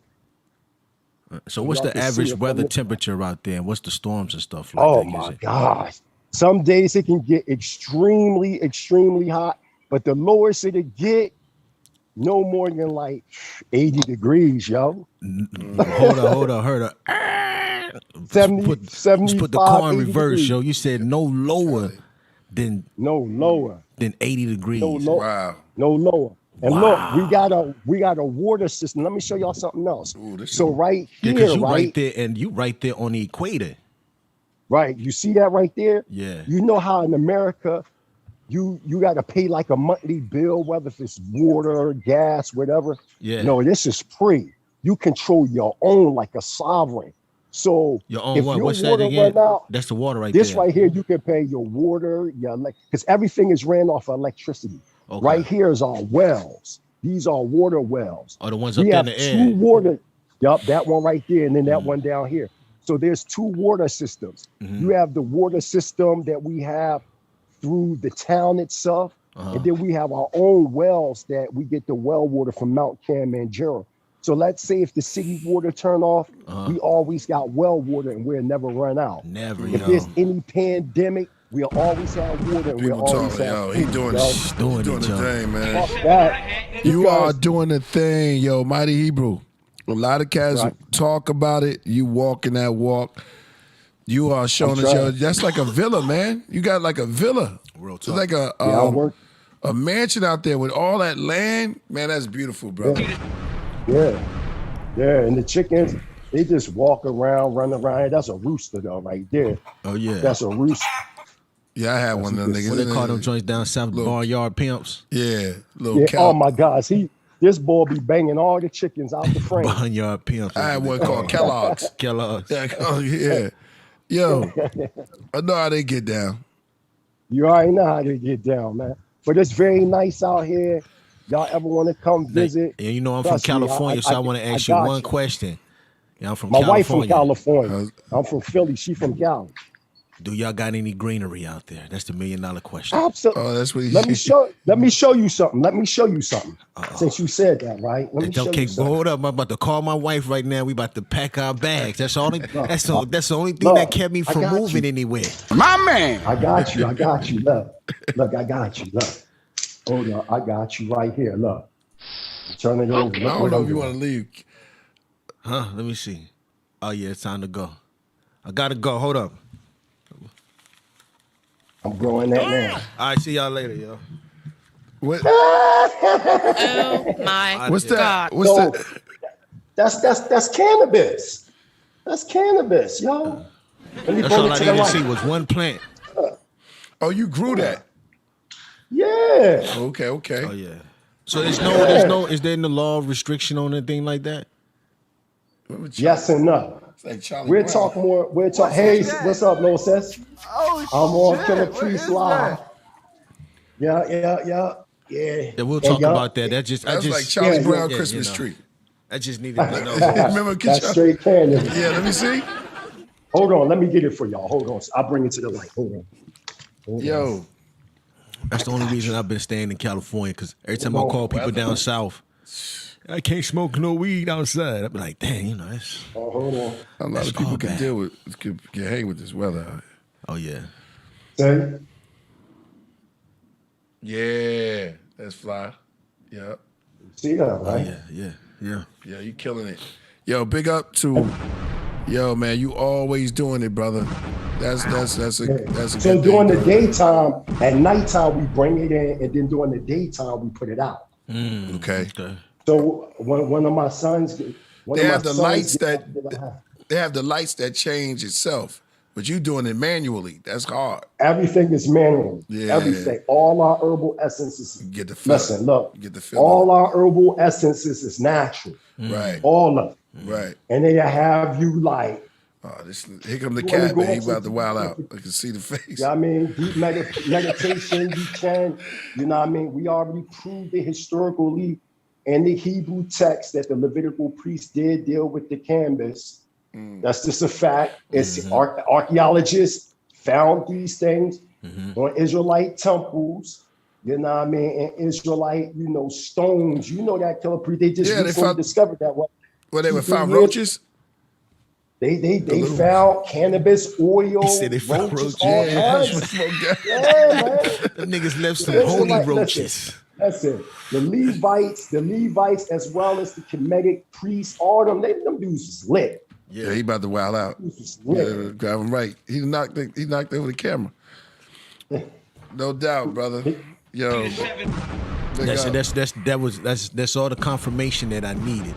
So what's Y'all the can see average it from weather the- temperature out there? And what's the storms and stuff like Oh that? my Is it- gosh. Some days it can get extremely, extremely hot, but the lowest it'll get, no more than like 80 degrees, yo. Hold on. 70, Put 75, the car in 80 reverse, degrees. yo. You said no lower than No lower. 80 degrees. No lower. Wow. No lower. And Wow. look, we got a water system. Let me show y'all something else. Ooh, this So is- right Yeah, here, because you right, right there, and you right there on the equator. right, you see that right there? Yeah. You know how in America, you got to pay like a monthly bill, whether if it's water, gas, whatever. Yeah. No, this is free. You control your own like a sovereign. So Your own if what? your What's that water again? run out, That's the water right this there. right here, you can pay your water, your because everything is ran off of electricity. Okay. Right here is our wells. These are water wells. Oh, the ones up We there in have the two air. water. Yup, that one right there, and then that one down here. So there's two water systems. You have the water system that we have through the town itself, and then we have our own wells that we get the well water from Mount Kilimanjaro. So let's say if the city water turn off, we always got well water and we'll never run out. Never, If yo. there's any pandemic, we'll always have water and People we'll always talking, have yo. He food, doing yo. Doing it, the yo. thing, man. Fuck that. You are Because- doing the thing, yo. Mighty Hebrew. A lot of cats Right. talk about it. You walking that walk. You are showing us, yo. trying. That's like a villa, man. You got like a villa. Real It's talk. like Yeah, I work. a mansion out there with all that land. Man, that's beautiful, bro. Yeah. Yeah. And the chickens, they just walk around, run around. That's a rooster though, right there. Oh, yeah. That's a rooster. Yeah, I had one of them niggas. What they call them joints down south, barnyard pimps? Yeah, little Yeah. cow. Oh my gosh. This boy be banging all the chickens out the frame. Barnyard pimps. I had one called Kellogg's. Kellogg's. Yeah, oh, yeah. Yo, I know how they get down. You already know how they get down, man. But it's very nice out here. Y'all ever want to come visit? And you know I'm from Trust me, California, so I want to ask you got one question. Yeah, I'm from My California. wife from California. I'm from Philly. She from Cali. Do y'all got any greenery out there? That's the $1 million question. Absolutely. Oh, that's what he Let me show you something. Let me show you something. Since you said that, right? Let me show Okay, you something. hold up. I'm about to call my wife right now. We about to pack our bags. That's all. That's the only thing Look, that kept me I from got moving you. anywhere. My man. I got you. Look, I got you. Look, hold on. I got you right here. Look, turn it over. I Look don't what know I'm if you doing. want to leave. Huh? Let me see. Oh yeah, it's time to go. I gotta go. Hold up. I'm growing that now. All right, see y'all later, yo. What? Oh my What's that? God. What's So, that? that's cannabis. That's cannabis, yo. Let me That's bring all it I to the needed to see light. was one plant. Oh, you grew that. Yeah. Okay. Oh yeah. So is there in the law restriction on anything like that? Yes and no. It's like Charlie We'll Brown. talk more. We'll talk. Hey, what's up, no sense? Oh, I'm on shit. Killer What Priest is Live. that? Yeah. Yeah, we'll talk about that. That's like Charlie Brown Christmas tree. I just needed to know. Remember, that's straight canon. Yeah, let me see. Hold on, let me get it for y'all. Hold on, I'll bring it to the light. Hold on. That's the only reason I've been staying in California, because every time I call people down south, I can't smoke no weed outside. I'd be like, dang, that's. Oh, hold on. A lot of people can deal with, can hang with this weather. Oh yeah. Say. Yeah, that's fly. Yep. See that, right? Yeah, you killing it. Yo, big up to, man, you always doing it, brother. That's a So good during thing, the daytime, at nighttime we bring it in, and then during the daytime we put it out. Okay. So one of my sons, they have the lights that change itself, but you doing it manually. That's hard. Everything is manual. Yeah. Everything. All our herbal essences. Get the feel. Listen, look. Get the feel. All our herbal essences is natural. Right. All of it. Right. And they have you like. Here come the cat, man. He about to wild out. I can see the face. Yeah, I mean, deep meditation, you can. You know what I mean? We already proved it historically in the Hebrew text that the Levitical priests did deal with the canvas. That's just a fact. It's archaeologists found these things on Israelite temples. You know what I mean? And Israelite, stones. You know that, Killah Priest. They just recently discovered that. Well, they were found roaches. They found cannabis oil. He said they found roaches. All kinds. Man. Them niggas left some holy roaches. That's it. The Levites, as well as the Kemetic priests, all them dudes is lit. Yeah, he about to wild out. Yeah, grab him right. He knocked over the camera. No doubt, brother. Yo, that's all the confirmation that I needed.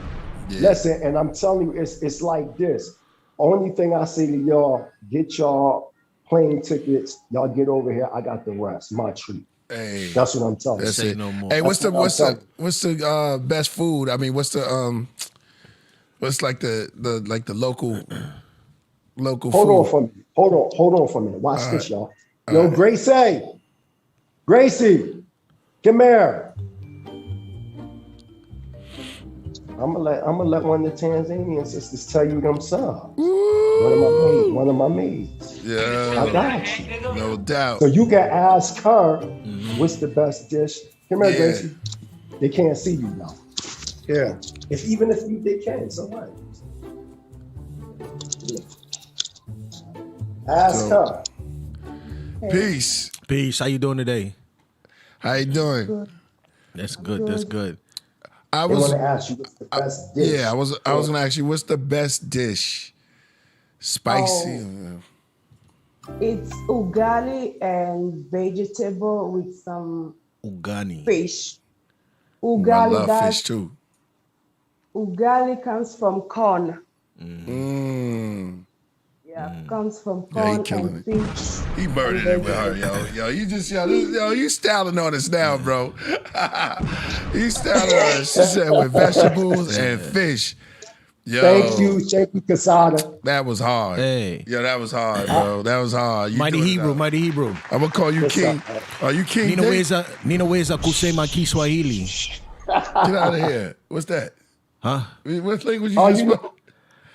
Yeah. Listen, and I'm telling you, it's like this. Only thing I say to y'all, get y'all plane tickets. Y'all get over here. I got the rest. My treat. Hey, that's what I'm telling you. That's it. No more. Hey, what's the best food? I mean, what's like the local food? Hold on for a minute. Watch this, y'all. Yo, Gracie, come here. I'm gonna let one of the Tanzanian sisters tell you themselves. One of my maids. Yeah, I got you. No doubt. So you can ask her, what's the best dish? Come here, Gracie. They can't see you now. Yeah. Even if they can, so what? Ask her. Peace. How you doing today? How you doing? Good. That's good. I want to ask you what's the best dish. Yeah, I was gonna ask you what's the best dish. Spicy. It's ugali and vegetable with some fish. Ugali, I love fish too. Ugali comes from corn. Comes from corn and fish. He murdered it with her, yo. You styling on us now, bro. You styling on us. She said with vegetables and fish. Yo. Thank you, Casada. That was hard. Hey. Yo, that was hard, bro. That was hard. Mighty Hebrew. I'm gonna call you King. Are you King? Ninaweza kusema Kiswahili. Get out of here. What's that? Huh? What language you speak?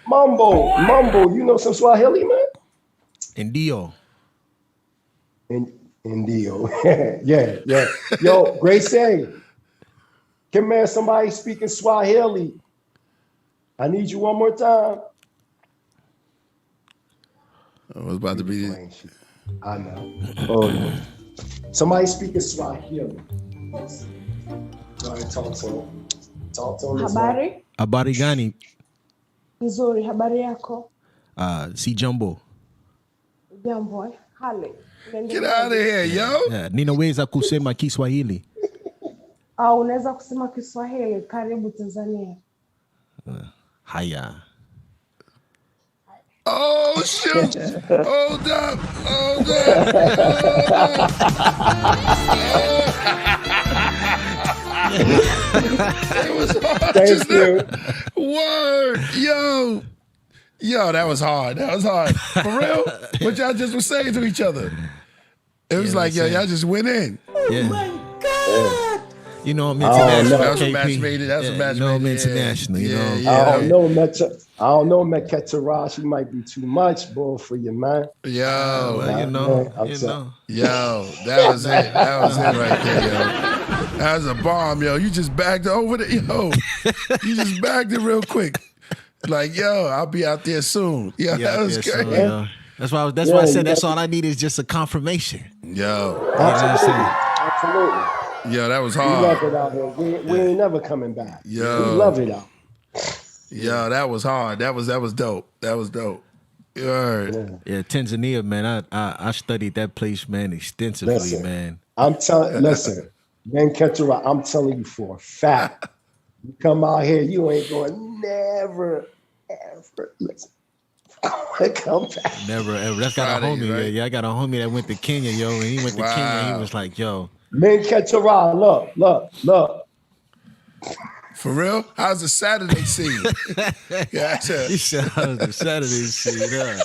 Mumbo, you know some Swahili, man? Indio. Indio. yeah. Yo, Gracie, come here, somebody speaking Swahili. I need you one more time. I was about to be. I know. Oh, no. Somebody speaking Swahili. Go ahead, talk to him. Habari gani? Nzuri, habari yako? Si jambo. Jambo, hali. Get out of here, yo. Yeah, ninaweza kusema Kiswahili. Unaweza kusema Kiswahili. Karibu Tanzania. Haya. Oh, shoot. Hold up. It was hard. Thank you. Word. Yo, that was hard. For real? What y'all just was saying to each other. It was like, y'all just went in. Yeah. You know, I'm I don't international. know. That's a KP. match made it. That's a match You know, I'm made it. international. You know. I don't know, I don't know, Meketara. She might be too much, boy, for you, man. Yo, Well, you know, you know. Yo, that was it. That was it right there, yo. That was a bomb, yo. You just bagged it over there, yo. You just bagged it real quick. Like, yo, I'll be out there soon. Yeah, that was great. Soon, yo. That's why. That's why I said that's all I need is just a confirmation. Yo, Absolutely. Yo, that was We hard. love it out here. We ain't never coming back. Yo. We love it out. Yo, that was hard. That was dope. That was dope. You heard. Yeah, Tanzania, man. I studied that place, man, extensively, Listen, man. Listen, Ben Ketara, I'm telling you for a fact. You come out here, you ain't going never, ever listen. Come back. Never ever. That's got a homie. right? Yeah, I got a homie that went to Kenya, yo, and he went to Kenya. And he was like, yo. Ben Ketara, look. For real? How's the Saturday scene? Yeah, He said, how's the Saturday scene? Yeah.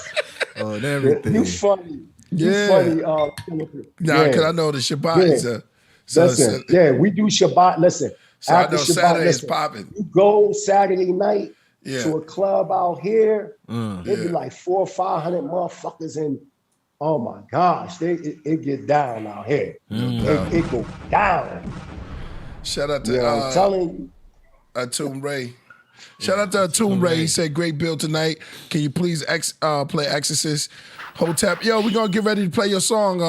Oh, and everything. You funny. Yeah. You funny. Nah, because I know the Shabbat. Yeah. Listen, we do Shabbat. Listen, so I after know Shabbat, Saturday is popping. You go Saturday night Yeah. to a club out here, it'd be like 400 or 500 motherfuckers in. Oh my gosh, it get down out here. It go down. Shout out to I'm telling you. Atum Ray. Shout out to Atum Ray. He said, great build tonight. Can you please play Exorcist? Hotep. Yo, we're going to get ready to play your song.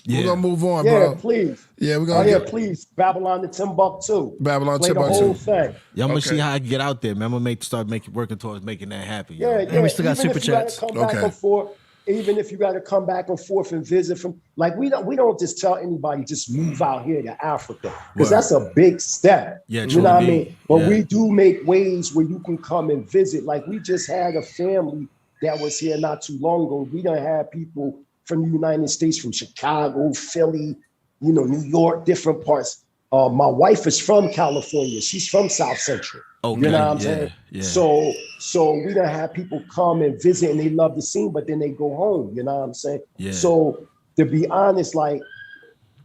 We're going to move on, bro. Yeah, please. Yeah, we're going to please. Babylon to Timbuktu. Babylon play Timbuktu. the whole thing. Yeah, I'm going to see how I can get out there, man. I'm going to working towards making that happen. Yeah, And we still got Even super if you gotta chats. come back and forth, even if you got to come back and forth and visit from, like, we don't just tell anybody just move out here to Africa, because that's a big step. Yeah, you know what I truly. mean? But Yeah. we do make ways where you can come and visit. Like, we just had a family that was here not too long ago. We done had people from the United States, from Chicago, Philly, New York, different parts. My wife is from California. She's from South Central. Okay, You know what I'm saying? yeah. So we done have people come and visit, and they love the scene, but then they go home. You know what I'm saying? Yeah. So to be honest, like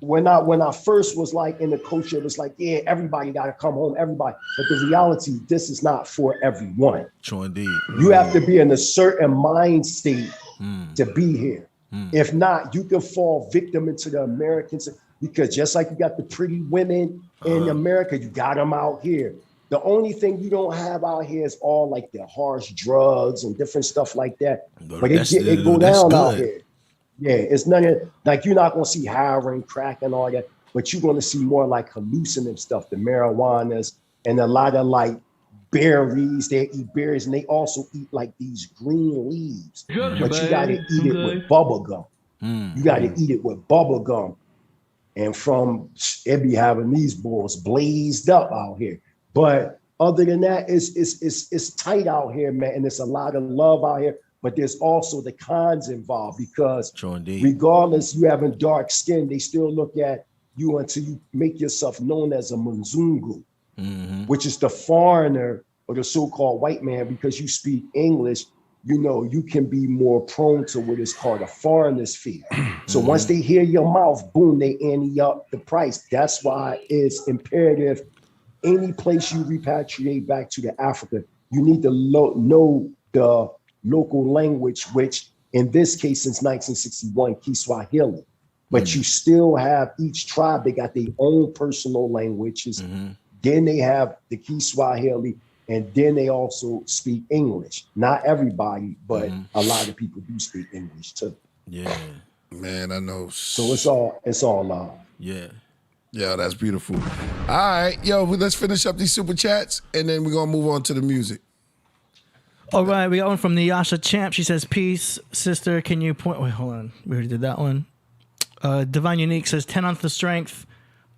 when I first was like in the culture, it was like, yeah, everybody got to come home, everybody. But the reality, this is not for everyone. True indeed. You have to be in a certain mind state to be here. If not, you can fall victim into the Americans, because just like you got the pretty women in America, you got them out here. The only thing you don't have out here is all like the harsh drugs and different stuff like that. But it go down out here. Yeah, it's nothing like, you're not gonna see heroin, crack, and all that, but you're gonna see more like hallucinative stuff, the marijuanas, and a lot of like berries. They eat berries, and they also eat like these green leaves. But you gotta eat it with bubble gum. You gotta eat it with bubble gum. And it be having these bulls blazed up out here. But other than that, it's tight out here, man. And there's a lot of love out here. But there's also the cons involved, because regardless you having dark skin, they still look at you until you make yourself known as a Mzungu, which is the foreigner or the so-called white man. Because you speak English, you can be more prone to what is called a foreigner's fee. So once they hear your mouth, boom, they ante up the price. That's why it's imperative, any place you repatriate back to the Africa, you need to know the local language, which in this case, since 1961, Kiswahili. But you still have each tribe, they got their own personal languages. Then they have the Kiswahili, and then they also speak English. Not everybody, but a lot of people do speak English too. Yeah. Man, I know. So it's all love. Yeah. Yeah, that's beautiful. All right, yo, let's finish up these super chats, and then we're gonna move on to the music. All right, we got one from Nyasha Champ. She says, peace, sister, can you point... Wait, hold on. We already did that one. Divine Unique says, 10 on the strength.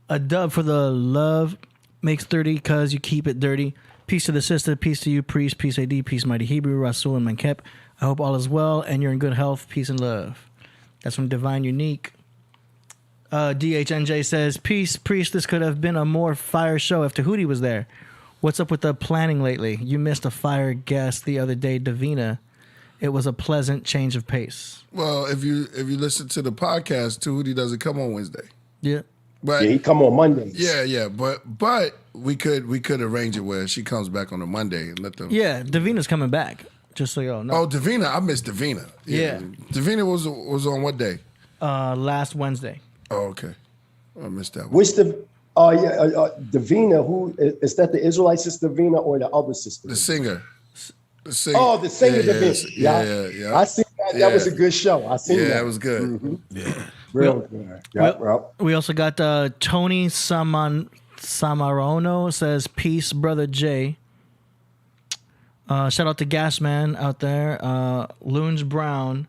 A dub for the love makes 30 because you keep it dirty. Peace to the sister, peace to you, priest, peace AD, peace mighty Hebrew, Rasul, and Mankep. I hope all is well and you're in good health, peace and love. That's from Divine Unique. DHNJ says, peace, priest, this could have been a more fire show if Tahuti was there. What's up with the planning lately? You missed a fire guest the other day, Davina. It was a pleasant change of pace. Well, if you listen to the podcast, Tahuti doesn't come on Wednesday. Yeah. But Yeah, he come on Mondays. Yeah. But we could arrange it where she comes back on a Monday and let them. Yeah, Davina's coming back. Just so y'all know. Oh, Davina, I missed Davina. Yeah. Davina was on what day? Last Wednesday. Oh, okay. I missed that one. Which Davina? Who is that? The Israelite sister Davina or the other sister? The singer. The singer. Oh, the singer Davina. Yeah. I see that. That was a good show. I seen that. Yeah, it was good. Mm-hmm. Yeah. Real good. We also got Tony Samarono says, peace, brother Jay. Shout out to Gasman out there. Loons Brown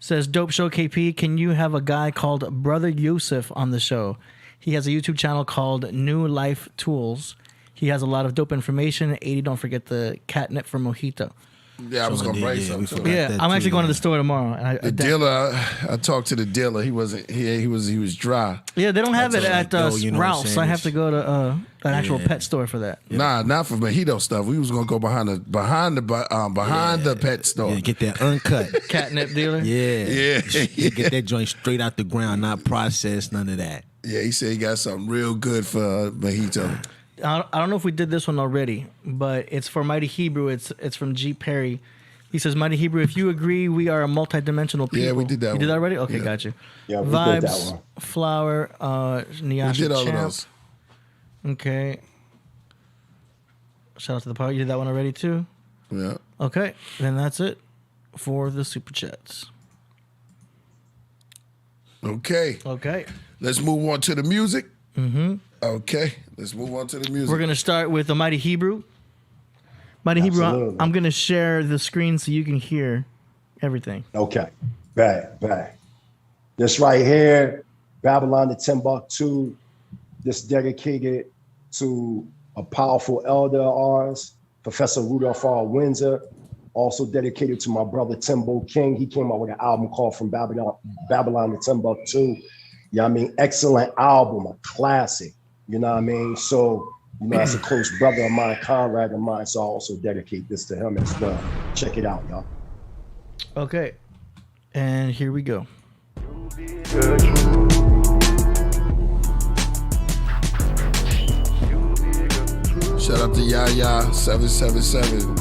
says, dope show, KP. Can you have a guy called Brother Yusuf on the show? He has a YouTube channel called New Life Tools. He has a lot of dope information. 80, don't forget the catnip for Mojito. Yeah, I was gonna bring something. Yeah, I'm actually going to the store tomorrow. And the dealer, I talked to the dealer. He wasn't. He was dry. Yeah, they don't have it at Ralph's. I have to go to an actual pet store for that. Nah, not for mojito stuff. We was gonna go behind the pet store. Yeah, get that uncut catnip dealer. Yeah. Get that joint straight out the ground, not processed, none of that. Yeah, he said he got something real good for mojito. I don't know if we did this one already, but it's for Mighty Hebrew. It's from G. Perry. He says, Mighty Hebrew, if you agree, we are a multidimensional people. Yeah, we did that You one. did that already? Okay, got you. Yeah, we Vibes, did that one. Flower, Nyasha We did all of Champ. those. Okay. Shout out to the power. You did that one already too? Yeah. Okay, then that's it for the Super Chats. Okay. Let's move on to the music. Mm-hmm. Okay, let's move on to the music. We're going to start with the Mighty Hebrew. Mighty Hebrew, I'm going to share the screen so you can hear everything. Okay, bad. This right here, Babylon to Timbuktu, this dedicated to a powerful elder of ours, Professor Rudolph R. Windsor, also dedicated to my brother Timbo King. He came out with an album called From Babylon to Timbuktu. You know what I mean? Excellent album, a classic. You know what I mean? So, you know, that's a close brother of mine, comrade of mine. So I also dedicate this to him as well. Check it out, y'all. Okay. And here we go. Shout out to Yaya 777.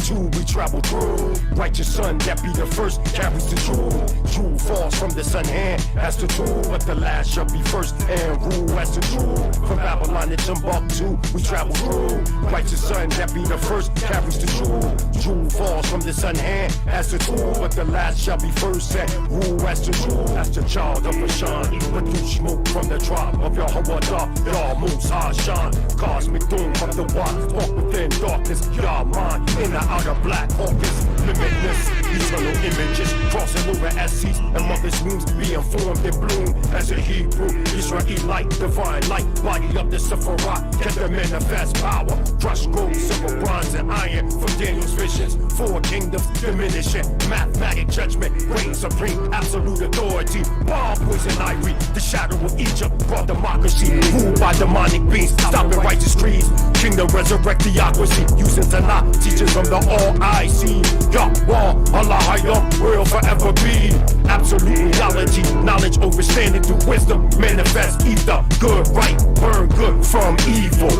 We travel through. Righteous sun that be the first carries the jewel. Jewel falls from the sun hand as the tool, but the last shall be first and rule as the jewel. From Babylon to Timbuktu, we travel through. Righteous sun that be the first carries the jewel. Jewel falls from the sun hand as the tool, but the last shall be first and rule as the jewel. As the child of Bashan, produce smoke from the tribe of Yahweh, Yah Most High Shan. Cosmic doom from the wild, walk within darkness, Yah mind in the outer black focus, limitless, eternal images crossing over as seas and mother's wombs being formed in bloom as a Hebrew, Israelite, divine light, body of the Sephiroth, get the manifest power, crush gold, silver, bronze, and iron from Daniel's visions, 4 kingdoms diminishing, mathematic judgment, reign supreme, absolute authority, bomb, poison, ivory, the shadow of Egypt, brought democracy, ruled by demonic beings, stopping righteous creeds, kingdom resurrect theocracy, using Tanakh, teachers from the all-I see, Yahweh, Allah, Hayam, will forever be. Absolute reality, knowledge overstanding through wisdom, manifest ether, good, right, burn good from evil.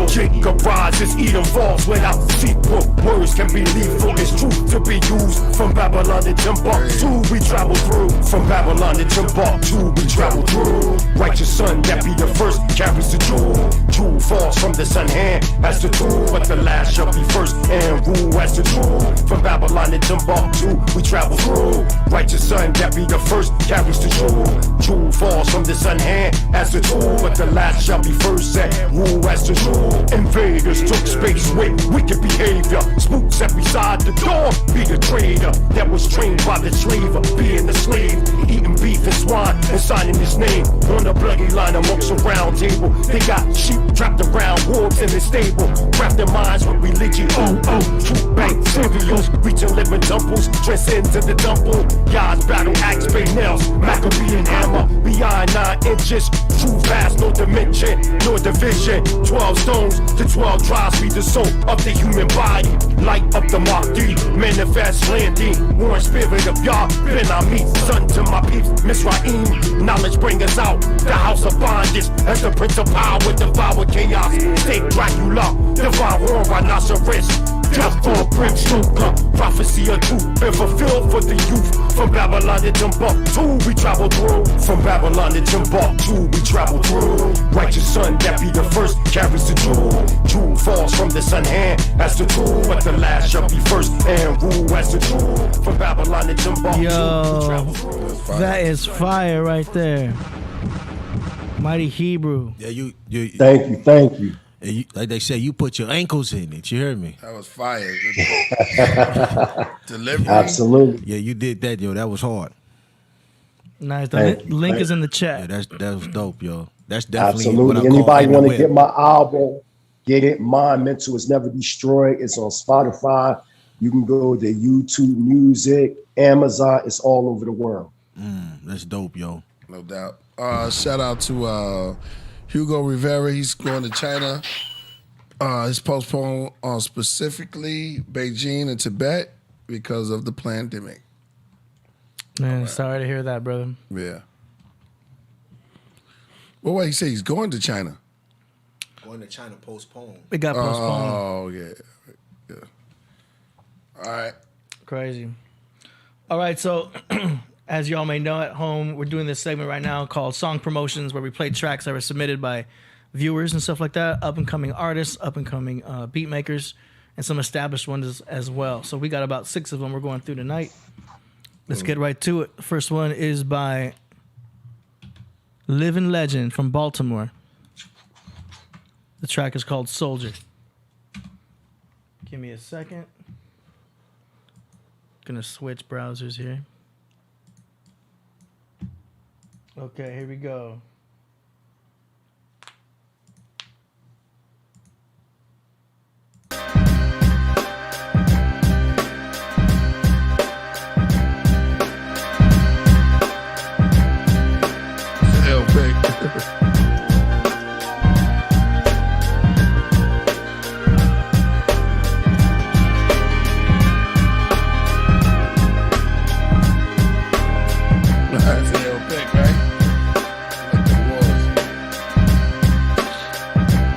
Jacob rises, Edom falls without sequel. Words can be lethal, it's truth to be used. From Babylon to Timbuktu, we travel through. From Babylon to Timbuktu, we travel through. Righteous son that be the first carries the jewel. Jewel falls from the sun hand as the tool, but the last shall be first and rule as the jewel. From Babylon to Timbuktu, we travel through. Righteous son that be the first carries the jewel. Jewel falls from the sun hand as the tool, but the last shall be first and rule as the jewel. Invaders took space with wicked behavior. Spooks at beside the door, be the traitor that was trained by the slaver, being the slave, eating beef and swine and signing his name on the bloody line amongst a round table. They got sheep trapped around wolves in the stable, wrap their minds with religion. True bank cereals, reaching living temples, transcend to the temple. God's battle axe, bay nails, Maccabean hammer, beyond 9 inches. True vast, no dimension, no division. 12 stones to 12 tribes, be the soul of the human body. Light up the Mahdi, manifest landing. Warren spirit of Yah, Ben Ami, son to my peeps, Misraim. Knowledge bring us out, the house of bondage. As the prince of power, devour chaos. Stay Dracula, divine war, rhinoceros. Death for a brimstone, prophecy of truth been fulfilled for the youth. From Babylon to Timbuktu, we travel through. From Babylon to Timbuktu, we travel through. Righteous son that be the first carries the jewel. Jewel falls from the sun hand as the tool, but the last shall be first and rule as the jewel. From Babylon to Timbuktu, we travel through. That is fire right there. Mighty Hebrew. Yeah, you Thank you. You, like they say, you put your ankles in it. You heard me? That was fire. Delivery. Absolutely. Yeah, you did that, yo. That was hard. Nice. The link is in the chat. Yeah, that was dope, yo. That's definitely Absolutely. Anybody want to get my album, get it. Mind Mental is Never Destroyed. It's on Spotify. You can go to YouTube Music, Amazon. It's all over the world. That's dope, yo. No doubt. Shout out to Hugo Rivera. He's going to China. He's postponed on specifically Beijing and Tibet because of the pandemic. Man, sorry to hear that, brother. Yeah. Well, wait, he said he's going to China. Going to China postponed. It got postponed. Oh, yeah. All right. Crazy. All right, so as y'all may know at home, we're doing this segment right now called Song Promotions, where we play tracks that were submitted by viewers and stuff like that, up-and-coming artists, up-and-coming beat makers, and some established ones as well. So we got about 6 of them we're going through tonight. Let's get right to it. The first one is by Living Legend from Baltimore. The track is called Soldier. Give me a second. Gonna switch browsers here. Okay, here we go.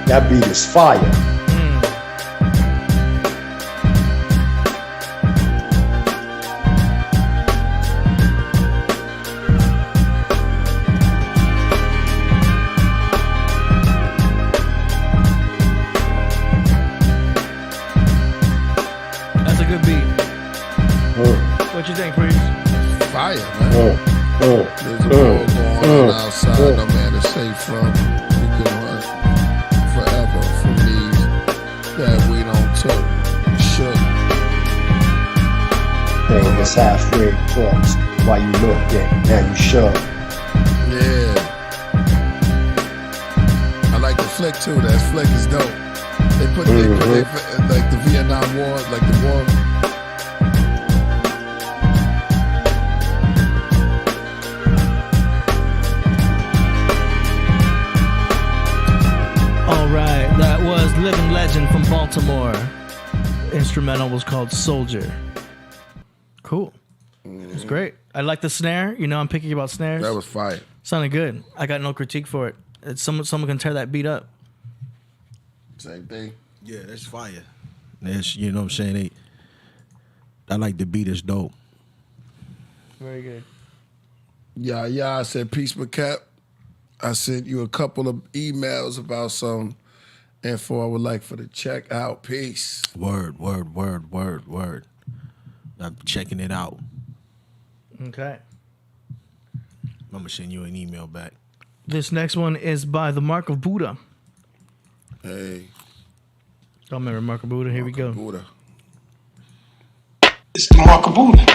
That beat is fire. That's a good beat. What you think, Priest? Fire, man. There's a war going on outside. No man is safe from. We can hunt forever from these that we don't took. Shook. Thing is halfway across. Why you looking? Now you shook. Yeah. I like the flick too. That flick is dope. They put like the Vietnam War, like the war. That was Living Legend from Baltimore. Instrumental was called Soldier. Cool. It's great. I like the snare. You know, I'm picky about snares. That was fire. Sounded good. I got no critique for it. Someone can tear that beat up. Same thing. Yeah, that's fire. That's, you know what I'm saying? I like the beat. It's dope. Very good. Yeah, I said, peace, McCap. I sent you a couple of emails about some info I would like for the check out. Peace. Word. I'm checking it out. Okay. I'm gonna send you an email back. This next one is by the Mark of Buddha. Hey. Don't remember Mark of Buddha. Here we go. Buddha. It's the Mark of Buddha.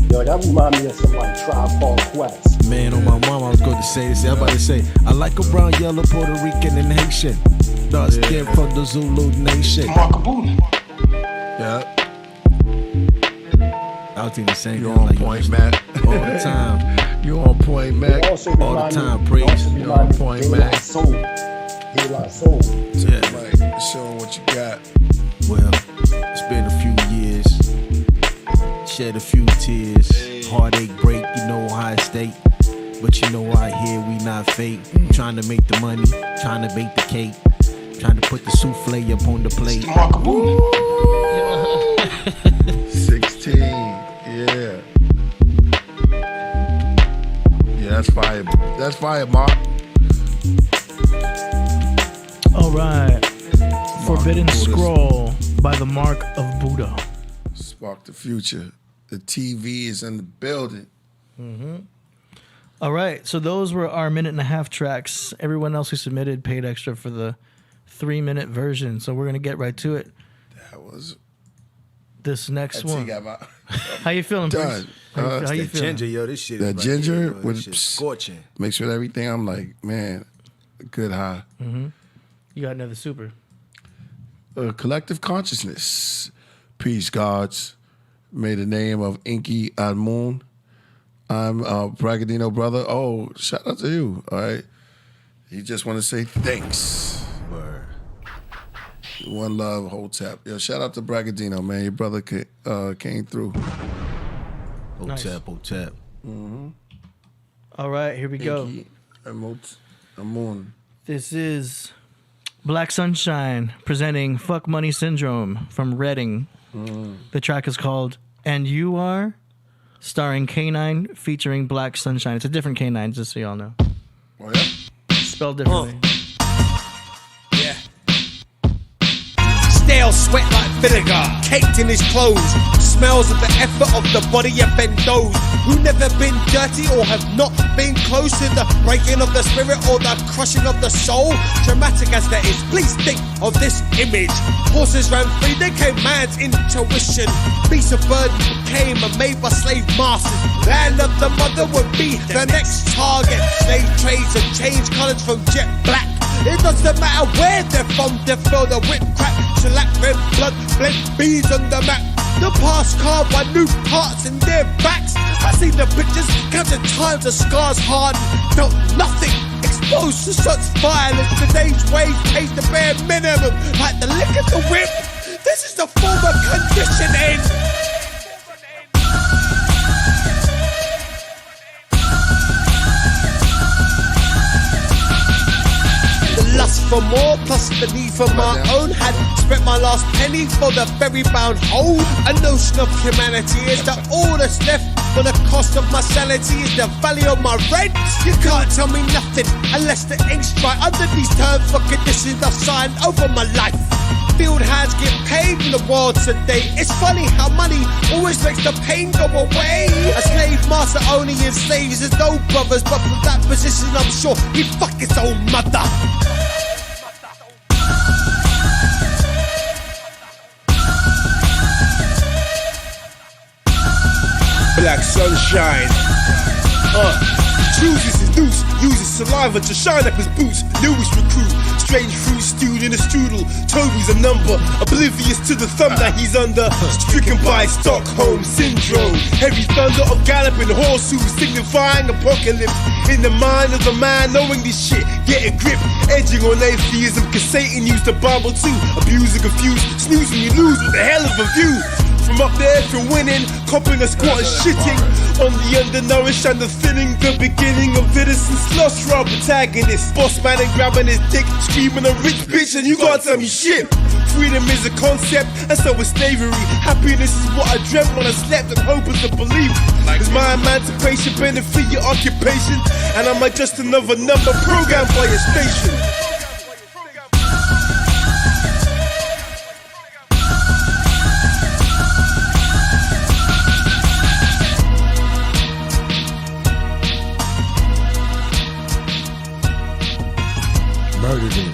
Yo, that remind me of some like Tribe Called Quest. Man, on my mom, I was going to say this. I'm about to say, I like a brown, yellow, Puerto Rican, and Haitian. Dark skin from the Zulu nation. Yeah. I was thinking the same You thing. on like, point, Matt. All the time. You on point, Mac. All the time, praise. You on point, Mac. Soul. Yeah, like, showing what you got. Well, it's been a few years. Shed a few tears. Heartache break, you know high state. But you know out here we not fake. Trying to make the money, trying to bake the cake. Trying to put the souffle up on the plate. 16, yeah. Yeah, that's fire. That's fire, Mark. All right. Forbidden Scroll by the Mark of Buddha. Spark the future. The TV is in the building. Mm-hmm. All right. So those were our 1.5-minute tracks. Everyone else who submitted paid extra for the 3-minute version. So we're going to get right to it. That was... This next That's one. got my... How you feeling, Prince? How you feeling? Ginger, yo, this shit That is right ginger here, yo. with This shit's scorching. Mixed with everything. I'm like, man, good high. Mm-hmm. You got another super. Collective consciousness. Peace, gods. May the name of Inky Admoon. I'm Bragadino brother. Oh, shout out to you. All right. He just want to say thanks. Word. One love, whole tap. Yo, shout out to Bragadino, man. Your brother came through. Nice. Hotep. Mm-hmm. All right, here we go. Inky Admoon. This is Black Sunshine presenting Fuck Money Syndrome from Reading. The track is called And You Are, starring K9 featuring Black Sunshine. It's a different K9, just so y'all know. Oh, yeah? Spelled differently. Yeah. Stale sweat like vinegar, caked in his clothes. Smells of the effort of the body of those who never been dirty or have not been close to the breaking of the spirit or the crushing of the soul. Dramatic as that is, please think of this image. Horses ran free, they came man's intuition. Beasts of burden became and made by slave masters. Land of the mother would be the next target. Slave trades and change colours from jet black. It doesn't matter where they're from, they feel the whip crack. Shellac, red blood, blend bees on the map. The past carved by new parts in their backs. I see the pictures, counted times the scars hardened. Felt nothing, exposed to such violence. Today's wage pays the bare minimum, like the lick of the whip. This is the form of conditioning. Lust for more, plus the need for my own. Had spent my last penny for the very bound hole. A notion of humanity is that all that's left, but the cost of my sanity is the value of my rent. You can't tell me nothing unless the ink's dry. Under these terms for conditions I've signed over my life. Field hands get paid in the world today. It's funny how money always makes the pain go away. A slave master only enslaves his own brothers, but from that position I'm sure he'd fuck his own mother. Black sunshine. Chooses his noose, uses saliva to shine up his boots. Lewis recruit, strange fruit stewed in a strudel. Toby's a number, oblivious to the thumb that he's under. Stricken by Stockholm syndrome. Heavy thunder of galloping horses, signifying apocalypse. In the mind of the man knowing this shit, get a grip. Edging on atheism, cause Satan used the Bible too. Abuse and confuse, snoozing you lose with a hell of a view. From up there if you're winning, copping a squat and shitting on the undernourished and the thinning. The beginning of innocence lost, raw protagonist. Boss man and grabbing his dick, screaming a rich bitch, and you can't tell me shit. Freedom is a concept, and so is slavery. Happiness is what I dreamt when I slept, and hope is the belief. Is my emancipation benefit your occupation? And am I just another number programmed by your station? Murdered it.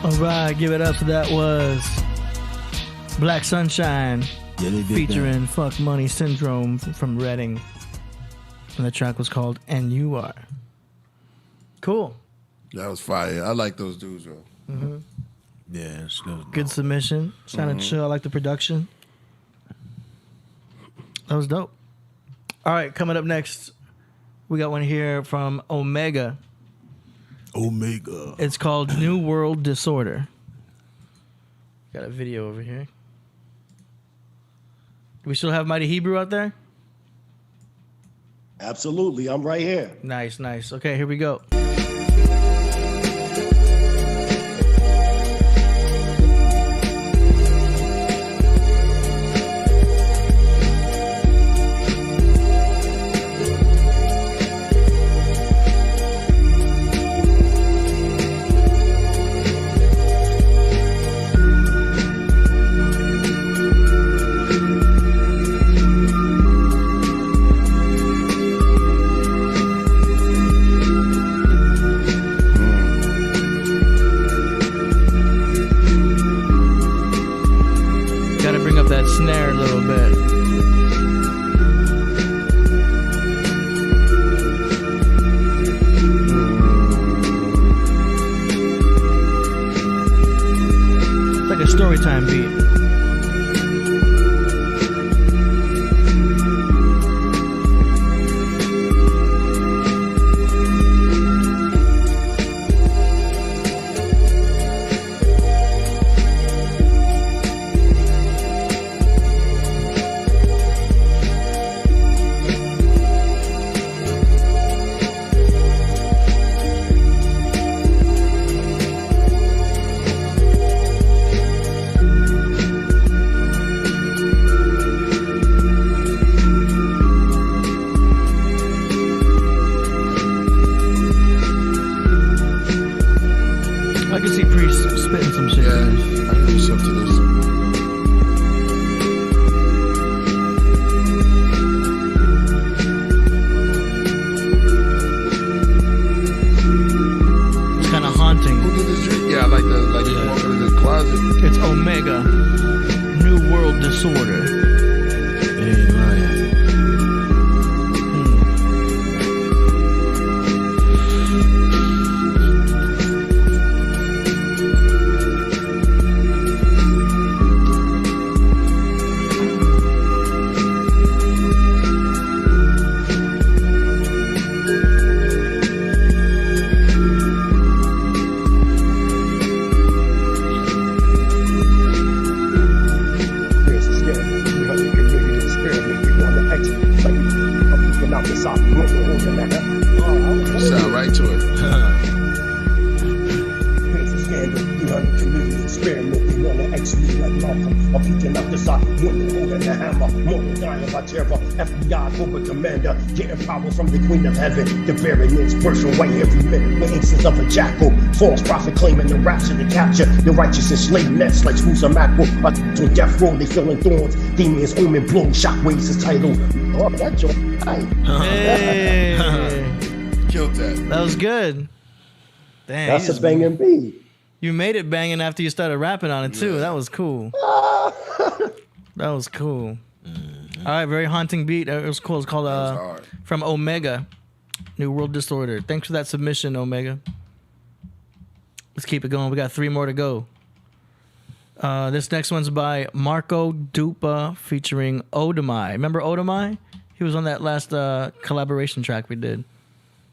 All right, give it up. So that was Black Sunshine featuring Fuck Money Syndrome from Reading. And the track was called And You Are. Cool. That was fire. I like those dudes, bro. Mm-hmm. Yeah, it's good submission. Sounded chill. I like the production. That was dope. All right, coming up next, we got one here from Omega. Omega. It's called New World Disorder. Got a video over here. Do we still have Mighty Hebrew out there? Absolutely. I'm right here. Nice, nice. Okay, here we go. Snare a little bit. It's like a story time beat. From the Queen of Heaven, the baronets burst away every minute with instance of a jackal. False prophet claiming the rapture to capture the righteous and slave nets like screws of mackerel. On death row, they feeling thorns. Demons omen blow shockwaves is title. Oh, that joke. Hey. Killed that. That was good. Dang, that's a banging beat. You made it banging after you started rapping on it too. Yeah. That was cool. That was cool. All right, very haunting beat. It was cool. It's called From Omega. New World Disorder. Thanks for that submission, Omega. Let's keep it going. We got 3 more to go. This next one's by Marco Dupa featuring Odamai. Remember Odamai? He was on that last collaboration track we did.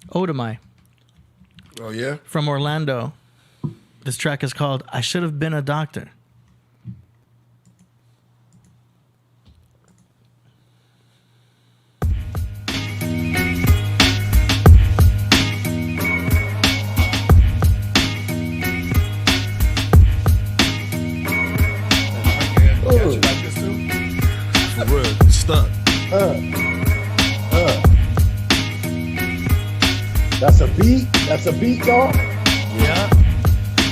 Odamai. Oh, yeah? From Orlando. This track is called I Should Have Been a Doctor. For real, stuck. That's a beat. That's a beat, y'all. Yeah.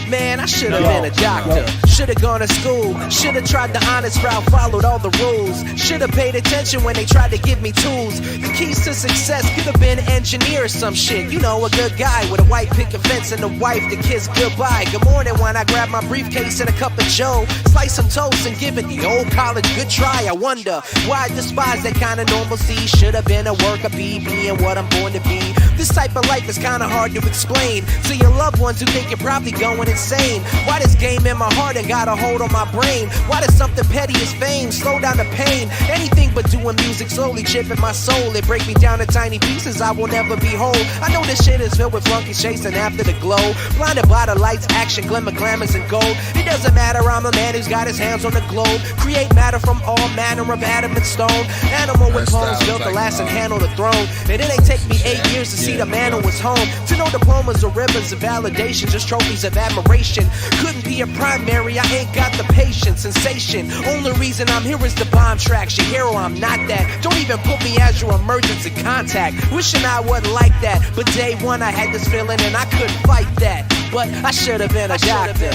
Man, I should have been a doctor. Should have gone to school. Should have tried the honest route, followed all the rules. Should have paid attention when they tried to give me tools. The keys to success could have been engineer or some shit. You know, a good guy with a white picket fence and a wife to kiss goodbye. Good morning when I grab my briefcase and a cup of joe. Slice some toast and give it the old college good try. I wonder why I despise that kind of normalcy. Should have been a worker bee, being what I'm born to be. This type of life is kind of hard to explain to your loved ones who think you're probably going insane. Why this game in my heart and got a hold on my brain? Why does something petty as fame slow down the pain? Anything but doing music slowly chipping my soul. It break me down to tiny pieces I will never be whole. I know this shit is filled with flunkies chasing after the glow. Blinded by the lights, action, glimmer, glamours, and gold. It doesn't matter, I'm a man who's got his hands on the globe. Create matter from all manner of atom and stone. Animal with clones built to last and handle the throne. And it ain't take me 8 years to see the man who was home. To know diplomas or ribbons of validation, just trophies of admiration. Couldn't be a primary, I ain't got the patience. Sensation, only reason I'm here is the bomb tracks. Your hero, I'm not that. Don't even put me as your emergency contact. Wishing I wasn't like that, but day one I had this feeling and I couldn't fight that. But I should have been a doctor.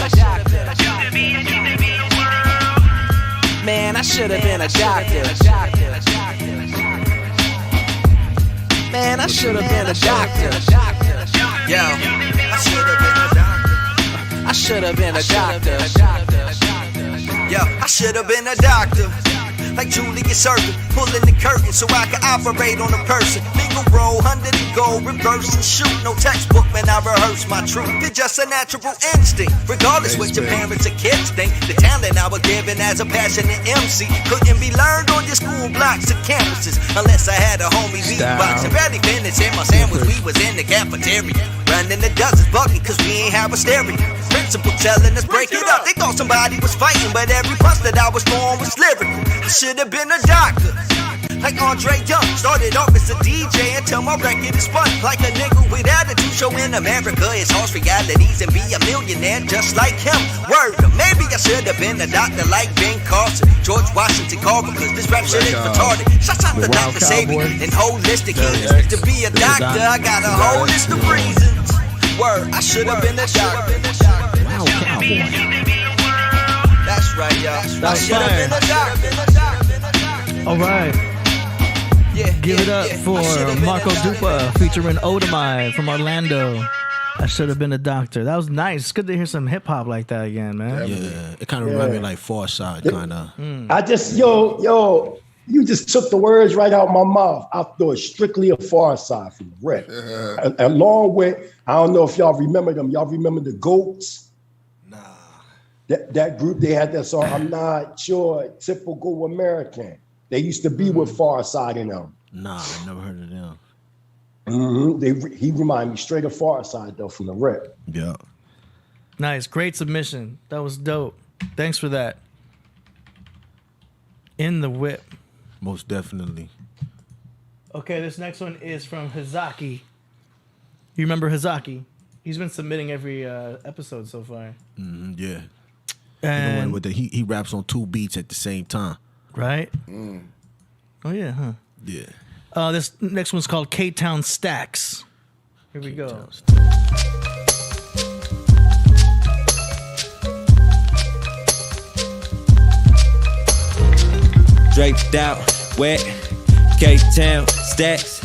Man, I should have been a doctor. Man, I should have been a doctor. Yo, I should have been a doctor. I should have been a doctor. Yo, I should have been a doctor. Like Julius Circle, pulling the curtain so I can operate on a person. Finger roll, under the goal, reverse and shoot. No textbook, man, I rehearse my truth. It's just a natural instinct. Regardless what your parents or kids think, the talent I was given as a passionate MC couldn't be learned on your school blocks or campuses unless I had a homie beatbox. And barely finishing my sandwich, we was in the cafeteria. Running the dozens, bugging cause we ain't have a stereo. Principal telling us break it up. They thought somebody was fighting, but every punch that I was throwing was lyrical. I should have been a doctor. Like Andre Young, started off as a DJ until my record is spun. Like a nigga with attitude, show in America it's harsh realities and be a millionaire just like him. Word, maybe I should have been a doctor like Ben Carson, George Washington Carver, cause this rap shit is retarded. Shouts out to Dr. Sabian and holistic healers. To be a doctor, I got a whole list of reasons. Word, I should have been a doctor. Wow, cowboy. That's right, y'all. I should have been a doctor. All right. Give it up for Marco Dupa featuring Odamai from Orlando. I should have been a doctor. That was nice. It's good to hear some hip hop like that again, man. Yeah, it kind of reminded me like Far Side, kind of. I just, yo, you just took the words right out my mouth. I thought it strictly a Far Side from the rep. Along with, I don't know if y'all remember them. Y'all remember the Goats? Nah. That group, they had that song, I'm not sure, typical American. They used to be with Far Side in them. Nah, I never heard of them. Mm-hmm. He reminded me straight of Far Side though from the rep. Yeah. Nice. Great submission. That was dope. Thanks for that. In the whip. Most definitely. Okay, this next one is from Hizaki. You remember Hizaki? He's been submitting every episode so far. Yeah. And you know what, he raps on 2 beats at the same time. Right? Oh, yeah, huh? Yeah. This next one's called K-Town Stacks. Here we go. Draped out, wet, K-Town Stacks.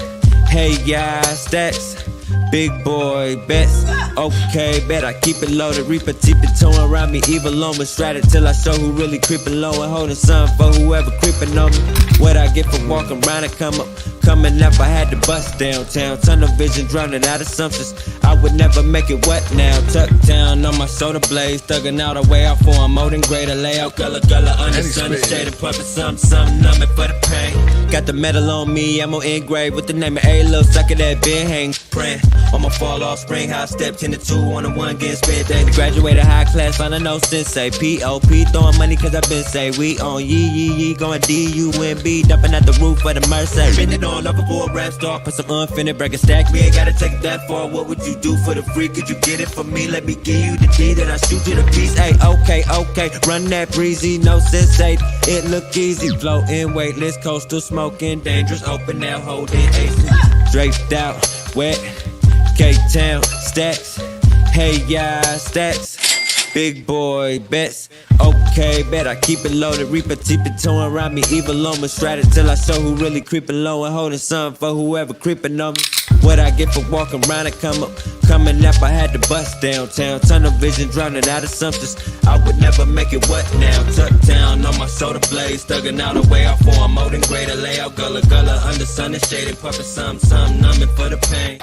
Hey, yeah, stacks. Big boy bets, okay, bet I keep it loaded. Reaper teep it towing around me, evil on me. Strat it till I show who really creeping low and holding something for whoever creeping on me. What I get for walking around and come up. Coming up, I had to bust downtown. Tunnel vision drowning out assumptions. I would never make it wet now. Tucked down on my shoulder blades. Thugging out a way out for a modern greater layout. Gullah under sun and shade and puppet. Some numbing for the pain. Got the metal on me, ammo engraved with the name of a little sucker that been hang. Praying on my fall off spring. High step 10 to 2 on a 1 getting spent. They graduated high class, find a no sensei. P.O.P. throwing money cause I been say. We on yee going D-U-N-B. Dumping at the roof of the Mercedes. Spinning on up for a rap star. Put some unfinished break a stack. We ain't gotta take it that far. What would you do for the free? Could you get it for me? Let me give you the D, then I shoot you the piece. Hey, okay. Run that breezy, no sensei. It look easy. Floating, weightless, coastal, smoking, dangerous. Open now, holding aces. Draped out, wet, K-Town, stacks. Hey, yeah, stacks. Big boy bets, okay, bet I keep it loaded. Reaper teep it towing around me, evil on me. Strat it till I show who really creeping low and holding something for whoever creeping on me. What I get for walking around and come up. Coming up, I had to bust downtown. Tunnel vision drowning out assumptions. I would never make it what now? Tucked down on my shoulder blades. Thugging out a way out for a modern greater layout. Gullah under sun and shade and puppet. Some numbing for the pain.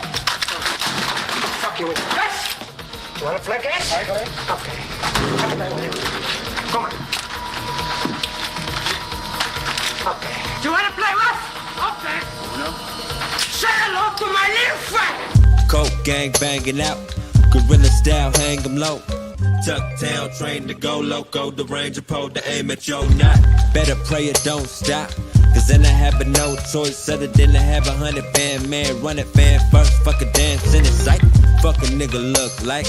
Fuck you with this. You wanna flick it? Okay. Come on. Okay. Do you wanna play rough? Okay. No. Say hello to my little friend. Coke gang banging out. Gorilla style, hang 'em low. Tuck town, trained to go loco. The ranger pole to aim at your knot. Better pray it don't stop. Cause then I have no choice other than to have 100 band man. Run it fan first, fuck a dance in the sight. Fuck a nigga look like.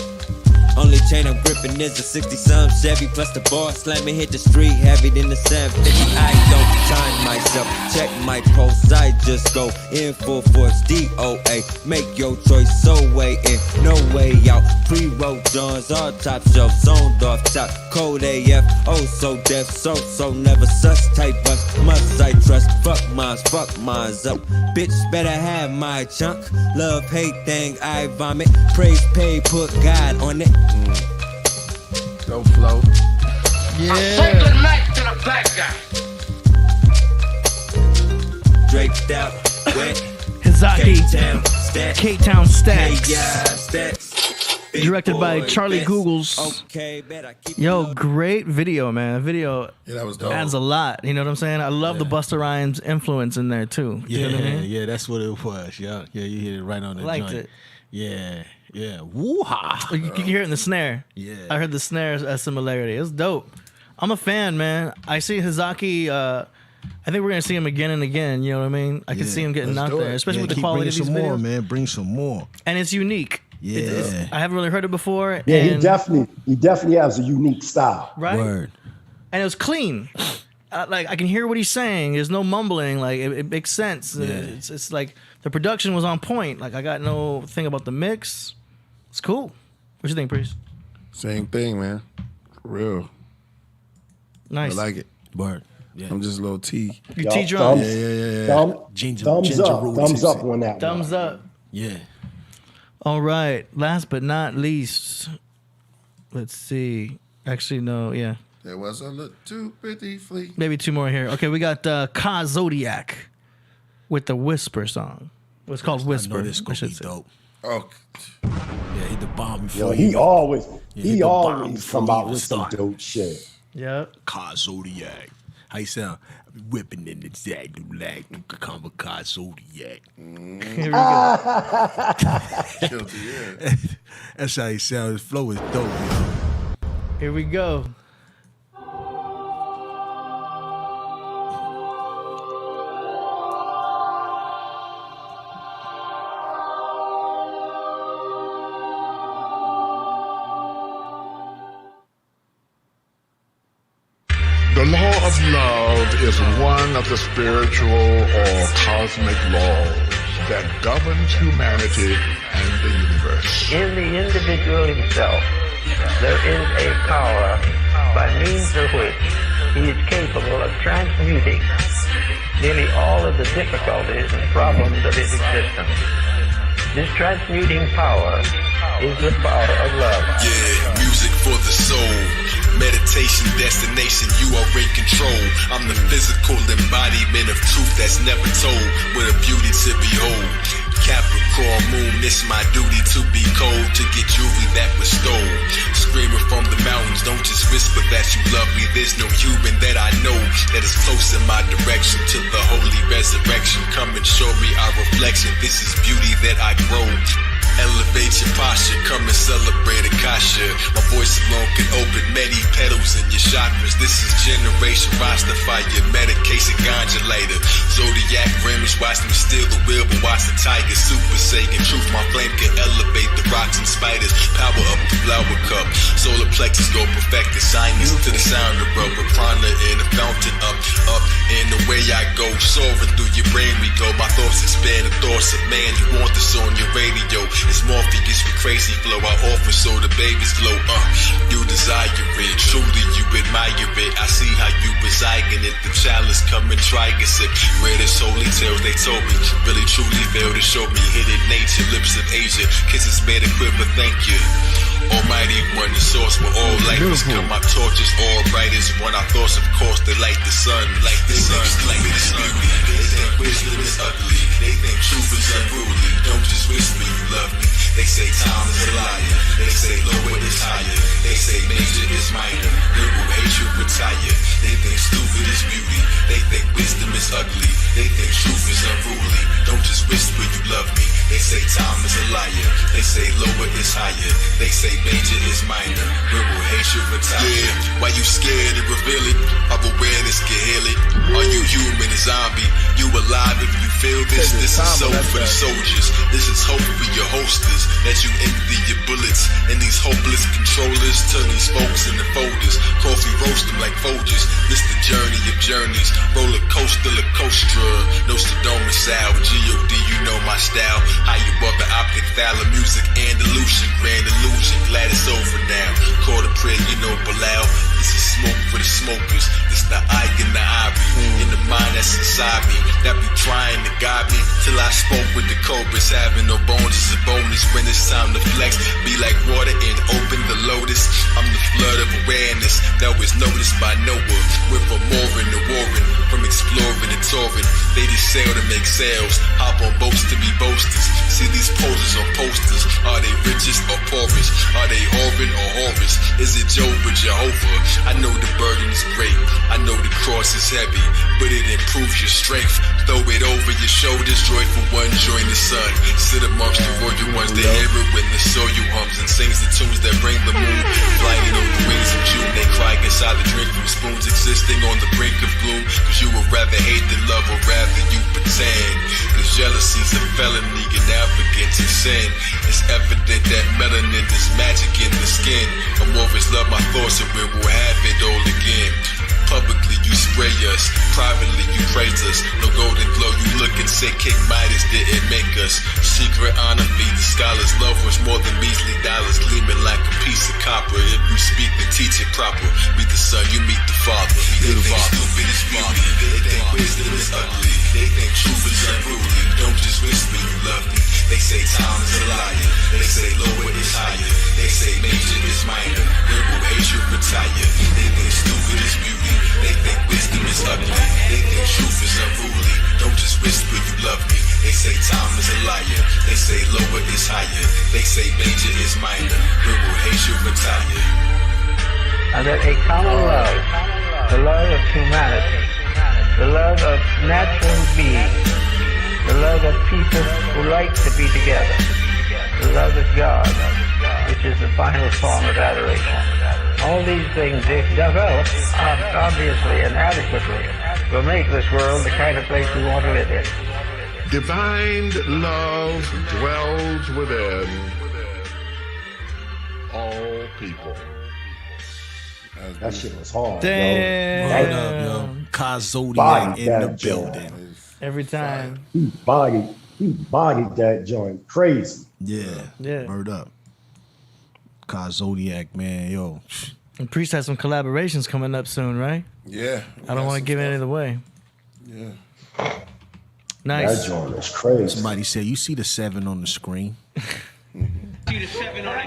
Only chain I'm gripping is a 60-some Chevy. Plus the bar slamming hit the street heavy than the 750. I don't time myself, check my pulse. I just go in full force, DOA. Make your choice, so way in, no way out. Pre-roll Johns, all top shelf, zoned off top. Cold AF, oh so deaf, so never sus type bus. Must I trust, fuck mines up. Bitch better have my chunk. Love, hate thing, I vomit. Praise, pay, put God on it. Go flow. Yeah. Say good night to the black guy. Draped out, wet. Hizaki. K-Town Stacks. Stacks. Directed by Charlie Googles. Yo, great video, man. Video that was dope. Adds a lot. You know what I'm saying? I love the Busta Rhymes influence in there too. You know what I mean? Yeah, that's what it was. Yeah, you hit it right on the Liked joint. it. Yeah. Woo-ha. You can hear it in the snare. Yeah. I heard the snares as similarity. It's dope. I'm a fan, man. I see Hizaki. I think we're gonna see him again and again. You know what I mean? I can see him getting out there, especially with the quality of these videos. More, man. Bring some more. And it's unique. Yeah. I haven't really heard it before. Yeah, and he definitely has a unique style. Right. Word. And it was clean. Like I can hear what he's saying. There's no mumbling. Like it makes sense. Yeah. It's like the production was on point. Like I got no thing about the mix. It's cool. What you think, Priest? Same thing, man. For real. Nice. I like it. Word. Yeah. I'm just a little T. You T drum. Yeah. Thumbs up on that. Thumbs up. Yeah. All right. Last but not least, let's see. Actually, no. Yeah. There was a little too pretty flea. Maybe two more here. Okay, we got Ka Zodiac with the Whisper song. It's called Whisper. This gonna be dope. Oh. Yeah, hit the bomb before Yo, he always come out with some dope shit. Yeah. Ka Zodiac. How you sound? Whipping in the zag, the lag, the Ka Zodiac. Here we go. That's how he sounds. His flow is dope, you know. Here we go. The law of love is one of the spiritual or cosmic laws that governs humanity and the universe. In the individual himself, there is a power by means of which he is capable of transmuting nearly all of the difficulties and problems of his existence. This transmuting power is the power of love. Yeah, music for the soul. Meditation, destination, you are in control. I'm the physical embodiment of truth that's never told, with a beauty to behold. Capricorn moon, it's my duty to be cold, to get jewelry that was stole. Screaming from the mountains, don't just whisper that you love me. There's no human that I know that is close in my direction to the holy resurrection. Come and show me our reflection. This is beauty that I grow. Elevate your posture, come and celebrate Akasha. My voice alone can open many petals in your chakras. This is generation Rastafari, medication ganja lighter. Zodiac rims, watch them steal the wheel, but watch the tiger. Super Saiyan truth, my flame can elevate the rocks and spiders. Power up the flower cup, solar plexus go perfect the sinus to the sound of rubber. Prana in the fountain up, and the way I go, soaring through your brain we go. My thoughts expand the thoughts of man. You want this on your radio? It's Morpheus with crazy flow. I offer so the babies glow. You desire it, truly you admire it. I see how you reside in it. The chalice come and try a sip. Read his holy tales they told me. Really truly failed to show me hidden nature. Lips of Asia, kisses made a quiver. Thank you. Almighty one, the source where all light has come. My torches all bright as one. Our thoughts, of course, they light the sun. Like the sun, like this beauty. They think wisdom is ugly. They think truth is unruly. Don't just whisper you love me. They say time is a liar. They say lower is higher. They say major is minor. Liberal hatred retire. They think stupid is beauty. They think wisdom is ugly. They think truth is unruly. Don't just whisper you love me. They say time is a liar. They say lower is higher. They say major is minor. Liberal hatred retire. Yeah, why you scared to reveal it? Our awareness can heal it. Are you human, a zombie? You alive if you feel this? This is soul for the soldiers. This is hope for your hosters. That you empty your bullets. And these hopeless controllers turn these folks into folders. Coffee roast them like Folgers. This the journey of journeys. Roller coaster, la coaster. Nostradamus style. G.O.D. you know my style. How you bought the optic thala. Music and illusion. Grand illusion. Glad it's over now. Call the prayer, you know Bilal. This is smoke for the smokers. This the eye in the ivory. In the mind that's inside me. That be trying to guide me. Till I spoke with the cobras. Having no bones is a bonus. When it's time to flex, be like water and open the lotus. I'm the flood of awareness that was noticed by Noah. We're from mooring to warring, from exploring to touring. They just sail to make sales, hop on boats to be boasters. See these poses on posters. Are they richest or poorest? Are they whoring or whores? Is it Job or Jehovah? I know the burden is great. I know the cross is heavy, but it improves your strength. Throw it over your shoulders. Joyful one, join the sun. Sit amongst the royal ones. They hear it when the soil hums and sings the tunes that bring the moon. Flying on the wings of June, they cry inside the drink from spoons, existing on the brink of gloom. Cause you would rather hate than love, or rather you pretend. Cause jealousy's a felony and arrogance is sin. It's evident that melanin is magic in the skin. I'm always love my thoughts and we will have it all again. Publicly you spray us, privately you praise us. No golden glow, you look and say King Midas didn't make us. Secret honor feed the scholars, love was more than measly dollars, gleaming like a piece of copper. If you speak then teach it proper. Meet the son, you meet the father. They think stupid is beauty, they think wisdom is ugly. They think truth is unruly. Don't just whisper you love me. They say time is a liar. They say lower is higher. They say major is minor. Liberal hatred retire. They think stupid is beauty. They think wisdom is ugly. They think truth is unruly. Don't just whisper you love me. They say time is a liar. They say lower is higher. They say major is minor. Liberal hatred retire. And that a common love, the love of humanity, the love of natural beings, the love of people who like to be together, the love of God, which is the final form of adoration. All these things, if developed, obviously and adequately, will make this world the kind of place we want to live in. Divine love dwells within all people. That shit was hard. Damn. Yo. Ka Zodiac in the building. Every time. He bodied that joint. Crazy. Yeah. Word up. Ka Zodiac, man, yo. And Priest has some collaborations coming up soon, right? Yeah. I don't want to give any of the way. Yeah. Nice. That joint is crazy. Somebody said, "You see the 7 on the screen." All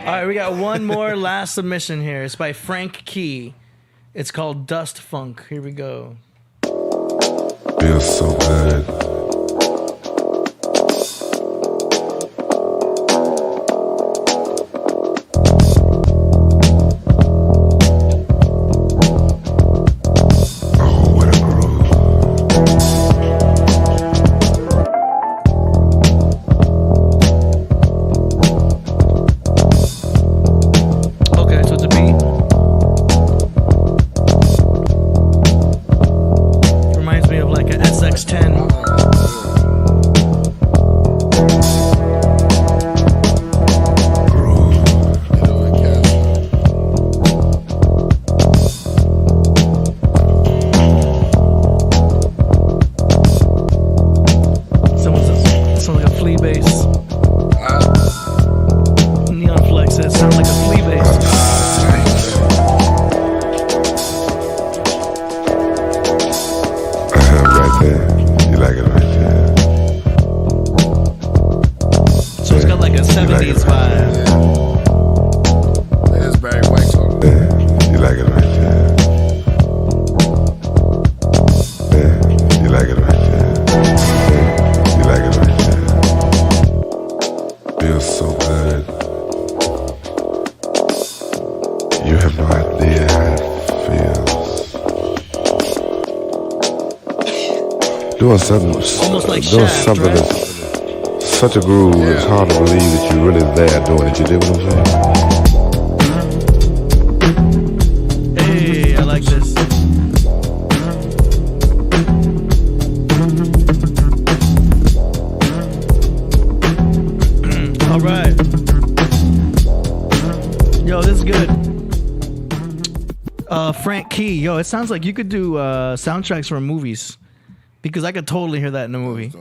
right, we got one more last submission here. It's by Frank Key. It's called Dust Funk. Here we go. Feels so good. Doing something, like doing Shaft, something right? that's such a groove. It's hard to believe that you're really there doing it. You dig what I'm saying? Hey, I like this. All right. Yo, this is good. Frank Key. Yo, it sounds like you could do soundtracks for movies. Because I could totally hear that in a movie,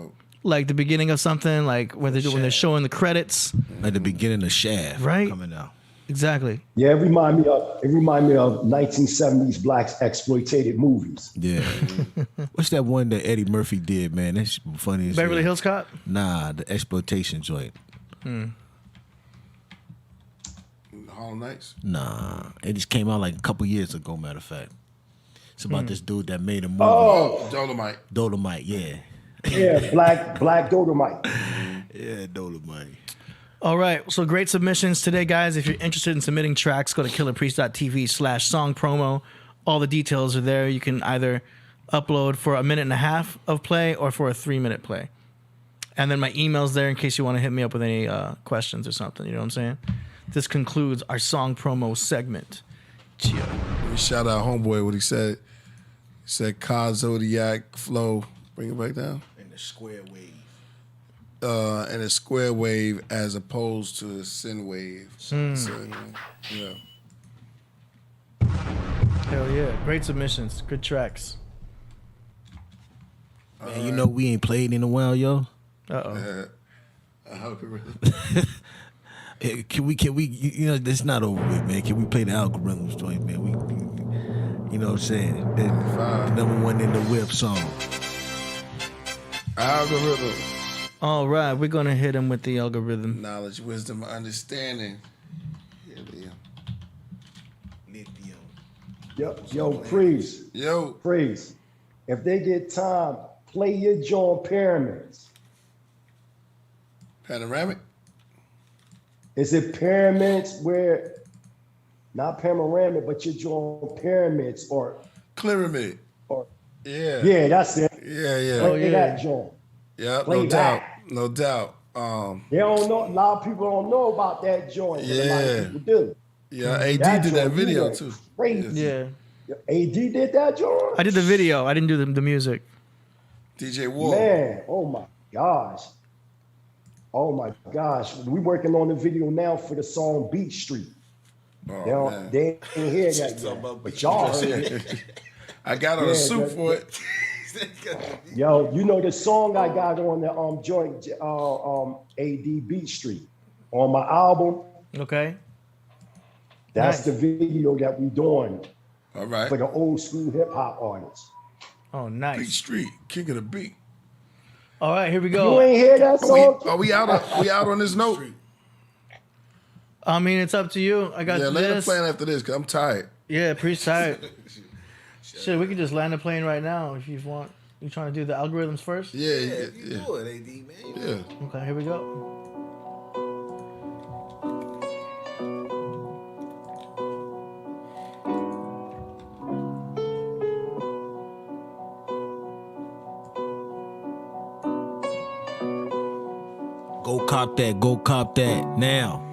like the beginning of something, like when they're showing the credits, at the beginning of Shaft, right? Coming out, exactly. Yeah, it remind me of 1970s black exploitative movies. Yeah. What's that one that Eddie Murphy did, man? That's funny as Beverly hell. Hills Cop? Nah, the exploitation joint. Harlem Nights? Nah, it just came out like a couple years ago. Matter of fact. It's about this dude that made a movie. Oh, Dolomite, yeah. Yeah, black Dolomite. Yeah, Dolomite. All right, so great submissions today, guys. If you're interested in submitting tracks, go to killerpriest.tv/song promo. All the details are there. You can either upload for a 1.5 minutes of play or for a 3-minute play. And then my email's there in case you want to hit me up with any questions or something. You know what I'm saying? This concludes our song promo segment. Cheer. We shout out homeboy what he said. He said Ka Zodiac flow. Bring it back down. In the square wave. And a square wave as opposed to a sin wave. So, yeah. Hell yeah. Great submissions. Good tracks. Man, you know we ain't played in a while, yo. Uh-oh. I hope it really. Can we, you know, that's not over with, man. Can we play the algorithms joint, man? We you know what I'm saying? The number one in the whip song. Algorithm. All right, we're going to hit him with the algorithm. Knowledge, wisdom, understanding. Yo, Priest. Priest. If they get time, play your joint Pyramids. Panoramic? Is it Pyramids where, not panoramic, but your joint Pyramids or Clearamid? Or yeah, that's it. Yeah. Play that joint. Yeah, Play no that. doubt. No doubt. They don't know. A lot of people don't know about that joint. But a lot of people do. Yeah, AD did that video too. Crazy. Yeah. AD did that joint. I did the video. I didn't do the music. DJ Wall. Man, oh my gosh. Oh my gosh. We working on the video now for the song Beat Street. Oh, they ain't hear that yet, but y'all heard it. I got on a suit for it. Yo, you know the song I got on the joint AD Beat Street on my album. Okay. That's the video that we doing. All right. For the old school hip hop artists. Oh, nice. Beat Street, king of the beat. All right, here we go. You ain't hear that song? Are we out on this note? I mean, it's up to you. I got Yeah, this. land the plane after this, because I'm tired. Yeah, pretty tired. Shit, we can just land the plane right now if you want. You trying to do the algorithms first? Yeah. Do it, AD, man. Yeah. Okay, here we go. Go cop that now.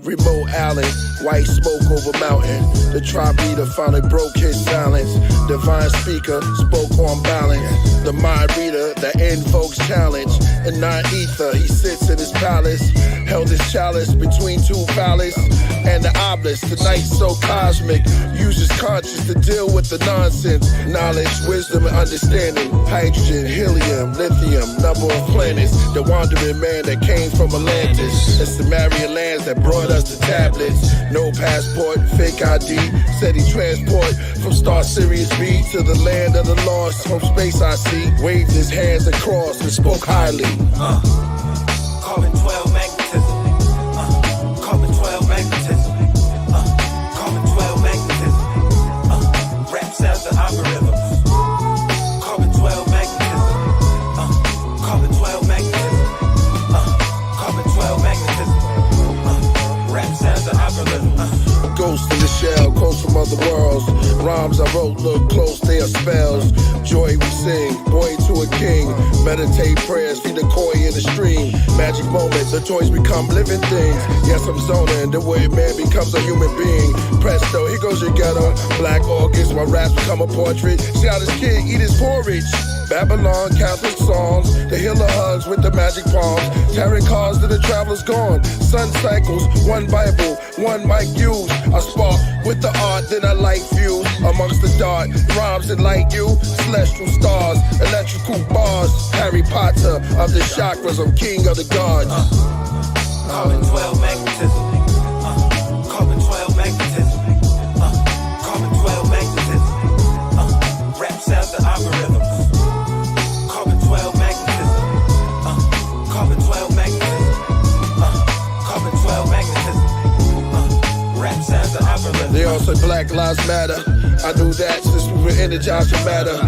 Remote island, white smoke over mountain. The tribe leader finally broke his silence. Divine speaker spoke on balance. The mind reader that invokes challenge. In non-ether, he sits in his palace. Held his chalice between two palaces and the obelisk. The night so cosmic, uses conscience to deal with the nonsense. Knowledge, wisdom, and understanding. Hydrogen, helium, lithium, number of planets. The wandering man that came from Atlantis. The Sumerian lands that brought us the tablets. No passport, fake ID. Said he transport from Star Sirius B to the land of the lost. From space I see. Waved his hands across and spoke highly. Carbon 12 magnetism. Carbon 12 magnetism. Carbon 12 magnetism. Rap sounds and algorithms. Carbon 12 magnetism. Carbon 12 magnetism. Carbon 12 magnetism. Rap sounds and algorithms. Ghost in the shell, quotes from other worlds. Rhymes I wrote look close, they are spells. Joy we sing, boy to a king. Meditate prayers, feed the koi in the stream. Magic moments, the toys become living things. Yes, I'm zoning, the way man becomes a human being. Presto, here goes your ghetto. Black August, my raps become a portrait. See how this kid eat his porridge. Babylon, Catholic songs, the healer hugs with the magic palms. Tarot cards to the travelers gone. Sun cycles, one Bible, one mic used. I spark with the art, then I light fuse. Amongst the dark, rhymes that light you. Celestial stars, electrical bars. Harry Potter of the chakras, I'm king of the gods. Carbon 12 magnetism. Carbon 12 magnetism. Carbon 12 magnetism. Rap sounds and algorithms. Carbon 12 magnetism. Carbon 12 magnetism. Carbon 12 magnetism. Rap sounds and algorithms. They all say Black Lives Matter. I knew that since we were energized to matter.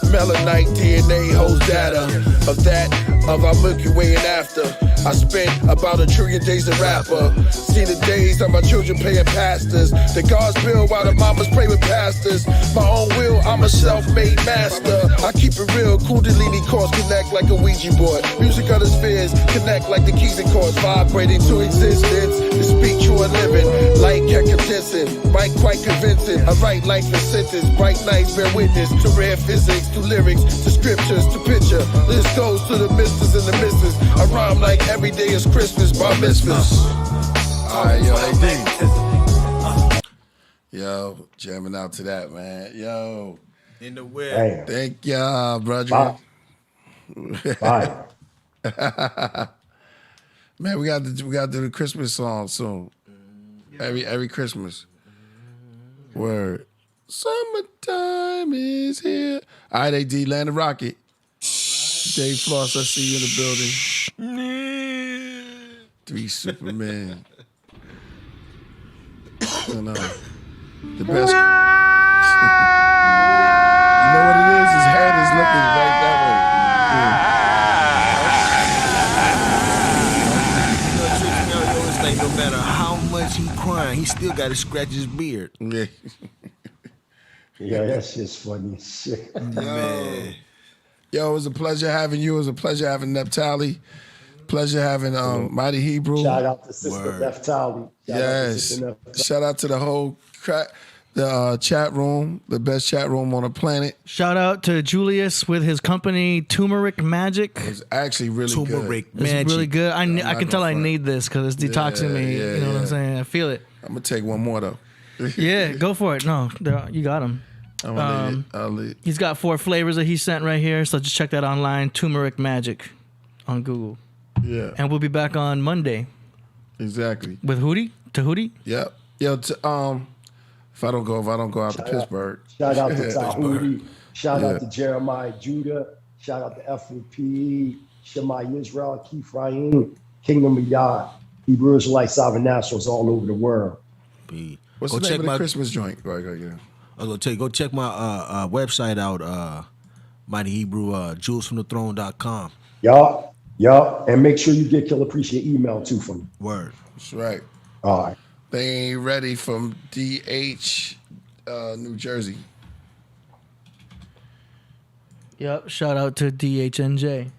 Melanite DNA holds data of that, of our Milky Way and after. I spent about 1 trillion days a rapper. See the days of my children paying pastors. The gods build while the mamas pray with pastors. My own will, I'm a self-made master. I keep it real, Kundalini chords connect like a Ouija board. Music of the spheres connect like the keys and chords, vibrating to existence. To speak true and living, like Hecatissing, mic quite convincing. I write life in sentence, bright nights bear witness to rare physics, to lyrics, to scriptures, to picture. This goes to the misters and the misses. I rhyme like every day is Christmas by mitzvahs. Alright, yo, AD. Yo, jamming out to that, man. Yo. In the way. Thank y'all, brother. Bye. Man, we got to do the Christmas song soon. Every Christmas. Word. Summertime is here. All right, AD, land the rocket. Dave Floss, I see you in the building. 3 Superman. You know, the best. You know what it is? His head is looking right that way. No matter how much he crying, he still got to scratch his beard. Yeah. Yeah, that's just funny shit. Man. Yo, it was a pleasure having you. It was a pleasure having Naphtali. Pleasure having Mighty Hebrew. Shout out to Sister Naphtali. Yes. Shout out to the whole chat room, the best chat room on the planet. Shout out to Julius with his company Turmeric Magic. It's actually really Turmeric good. It's really good. I can tell I need this because it's detoxing me. Yeah, you know what I'm saying? I feel it. I'm gonna take one more though. Yeah, go for it. No, you got him. I'll leave. He's got 4 flavors that he sent right here, so just check that online. Turmeric Magic on Google. Yeah. And we'll be back on Monday. Exactly. With Hootie? Tahuti? Yep. Yo, if I don't go out to Pittsburgh. Shout out to Tahuti. Shout out to Jeremiah Judah. Shout out to FOP, Shema Israel, Kifraim, Kingdom of Yah, Hebrew Israelite Sovereign Nationals all over the world. What's Go the check name of my- the Christmas joint? Right, yeah. I was gonna tell you, go check my website out, Mighty Hebrew, jewelsfromthethrone.com. Yup. And make sure you get Killah Appreciate email too from me. Word. That's right. All right. They ain't ready from DH, New Jersey. Yep. Shout out to DHNJ.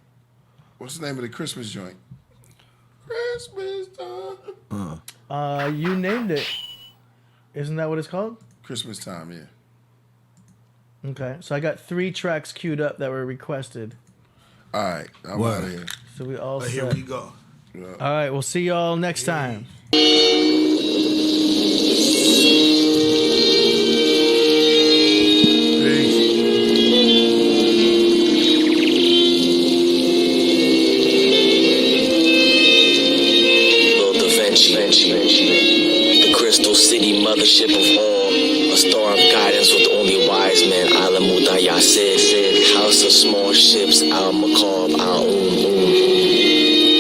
What's the name of the Christmas joint? Christmas time. You named it. Isn't that what it's called? Christmas time, yeah. Okay. So I got 3 tracks queued up that were requested. All right. I'm out of here. So we all set. Here we go. Yeah. All right. We'll see y'all next time. The crystal city, mothership of all, a star of guidance with only wise men. Alamudaya said, house of small ships, Al Makab, Al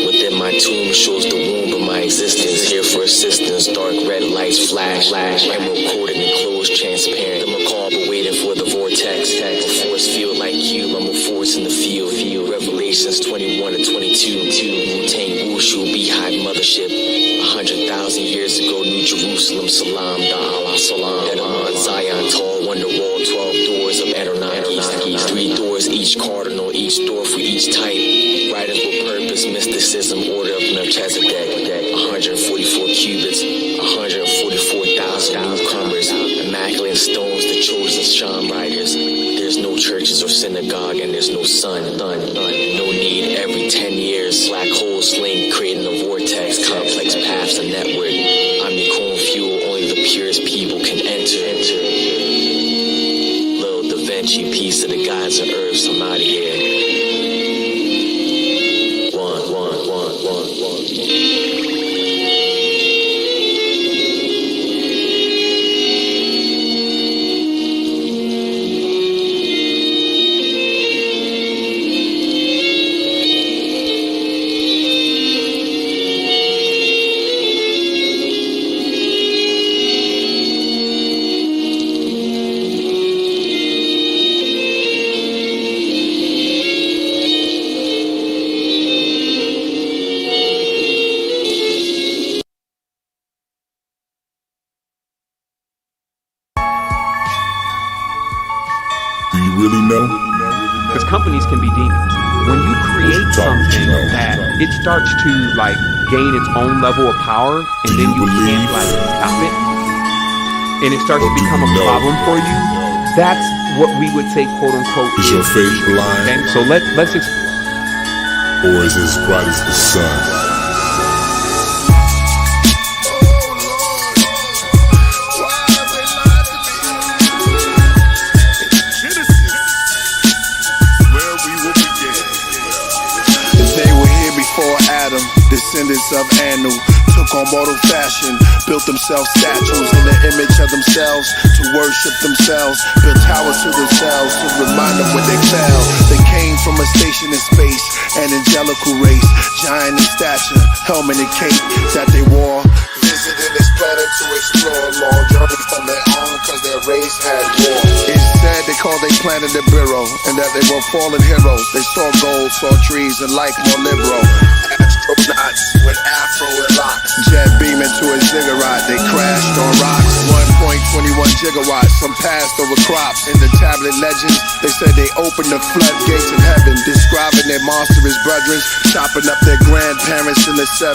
Within my tomb shows the womb of my existence. Here for assistance, dark red lights flash, emerald coated and closed, transparent. The macabre waiting for the vortex. A force field like you, I'm a force in the field. Revelations 21 and 22. Wu-Tang Wushu, beehive mothership. 100,000 years ago, New Jerusalem, Salam, Da'ala, Salam. Edamon, Zion, tall, wonder wall, 12 doors of Anunnaki. 3 doors, each cardinal, each door for each type. Writings with purpose, mysticism, order of Melchizedek. 144 cubits, 144,000 newcomers. Immaculate stones, the chosen Sham riders. There's no churches or synagogue, and there's no sun. None. No need every 10 years. Black hole sling, creating a vortex. Complex paths, a network. I'm the cool fuel, only the purest people can enter. Little Da Vinci, piece of the gods of earth, I'm out of here. One. Do you really know? Because companies can be demons. When you create something that it starts to like gain its own level of power, and then you can't like stop it, and it starts to become a problem for you, that's what we would say, quote unquote, Is your faith blind? Okay? So let's Or is it as bright as the sun? Descendants of Anu took on mortal fashion, built themselves statues in the image of themselves to worship themselves, built towers to themselves to remind them when they fell. They came from a station in space, an angelical race, giant in stature, helmet and cape that they wore. Visited this planet to explore, long journey from their own cause their race had war. It's said they called their planet the Bureau, and that they were fallen heroes. They saw gold, saw trees, and life more liberal. Astronauts with afro and locks, jet beaming to a ziggurat. They crashed on rocks, 1.21 gigawatts. Some passed over crops. In the tablet legends, they said they opened the floodgates of heaven, describing their monstrous brethren, chopping up their grandparents in the 7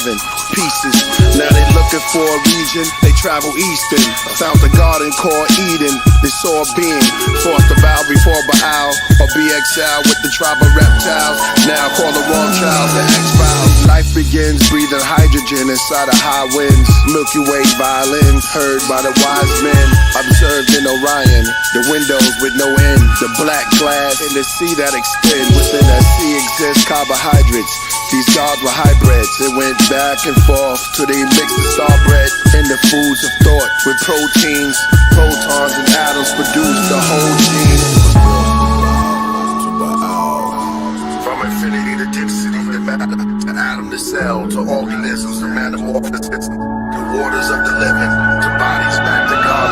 pieces. Now they looking for a region, they travel eastern, found the garden called Eden. They saw a being, forced to bow before Baal or BXL with the tribe of reptiles. Now call the wrong child the X-Files. Life begins breathing hydrogen inside of high winds. Milky Way violins heard by the wise men, observed in Orion. The windows with no end, the black glass in the sea that extend. Within that sea exists carbohydrates. These gods were hybrids. They went back and forth till they mixed the star bread in the foods of thought with proteins. Protons and atoms produced the whole gene. infinity to density to matter, to atom to cell, to organisms to metamorphosis, to waters of the living, to bodies back to God.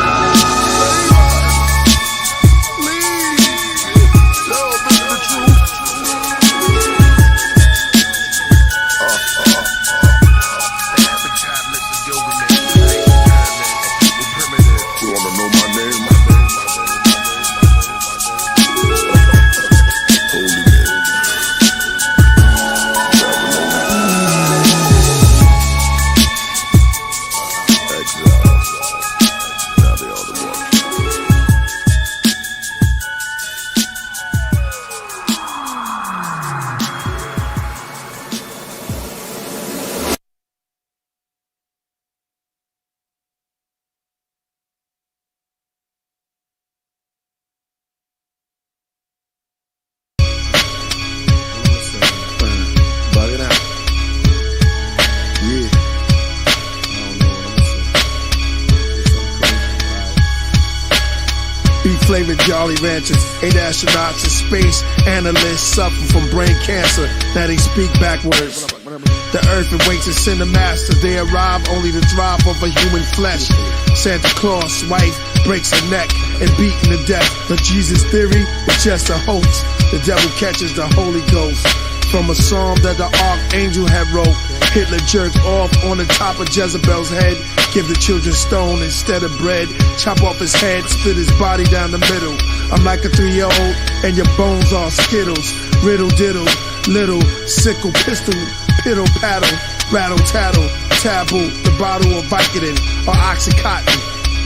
Flavored Jolly Ranchers, 8 astronauts in space, analysts suffer from brain cancer. Now they speak backwards. The earth awaits and send a master. They arrive only to drop off of human flesh. Santa Claus' wife breaks her neck and beaten to death. The Jesus theory is just a hoax. The devil catches the Holy Ghost from a psalm that the archangel had wrote. Hitler jerked off on the top of Jezebel's head. Give the children stone instead of bread. Chop off his head, split his body down the middle. I'm like a 3-year-old and your bones are Skittles. Riddle diddle, little sickle pistol, piddle paddle, rattle tattle, taboo, the bottle of Vicodin or Oxycontin.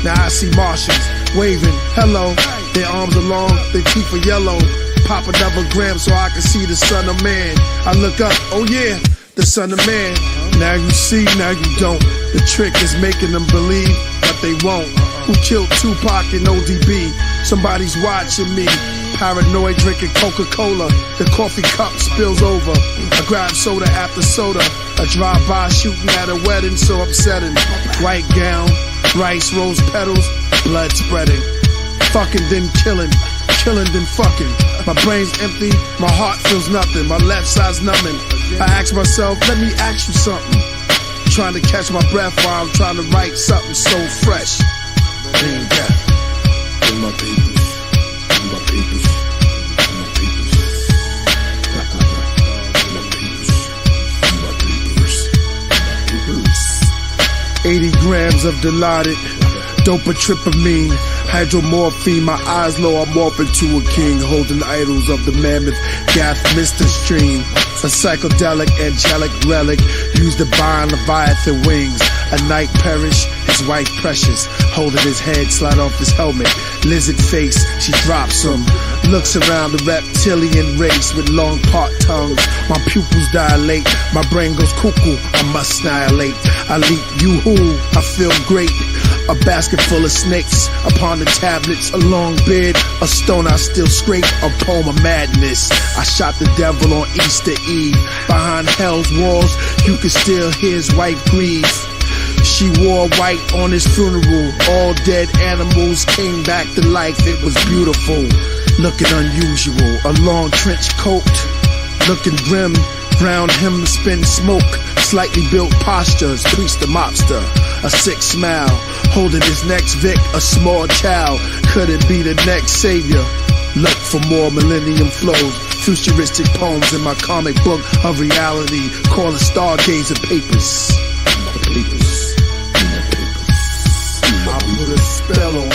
Now I see Martians waving, hello. Their arms are long, their teeth are yellow. Pop another gram so I can see the Son of Man. I look up, oh yeah, the Son of Man. Now you see, now you don't. The trick is making them believe, but they won't. Who killed Tupac and ODB? Somebody's watching me. Paranoid drinking Coca-Cola. The coffee cup spills over. I grab soda after soda. A drive-by shooting at a wedding, so upsetting. White gown, rice, rose petals, blood spreading. Fucking then killing, killing then fucking. My brain's empty, my heart feels nothing. My left side's numbing. I ask myself, let me ask you something. Trying to catch my breath while I'm trying to write something so fresh. Green death in my papers, in my papers, in my papers, in my papers, in my papers, in my papers. 80 grams of Dilaudid, dopatrypamine, hydromorphine. My eyes low, I'm morphing to a king, holding idols of the mammoth, gaff, Mr. Stream. A psychedelic, angelic relic, used to bind Leviathan wings. A night perish, his wife precious, holding his head, slide off his helmet. Lizard face, she drops him. Looks around the reptilian race with long part tongues. My pupils dilate, my brain goes cuckoo, I must annihilate. I leap, yoo-hoo, I feel great. A basket full of snakes upon the tablets, a long beard, a stone I still scrape, a poem of madness. I shot the devil on Easter Eve. Behind hell's walls, you can still hear his wife grieve. She wore white on his funeral. All dead animals came back to life. It was beautiful, looking unusual. A long trench coat, looking grim. Brown hemspin smoke, slightly built postures. Priest the mobster, a sick smile, holding his next Vic, a small child. Could it be the next savior? Look for more millennium flows, futuristic poems in my comic book of reality. Call it stargazer papers. My papers. My papers. I put a spell on.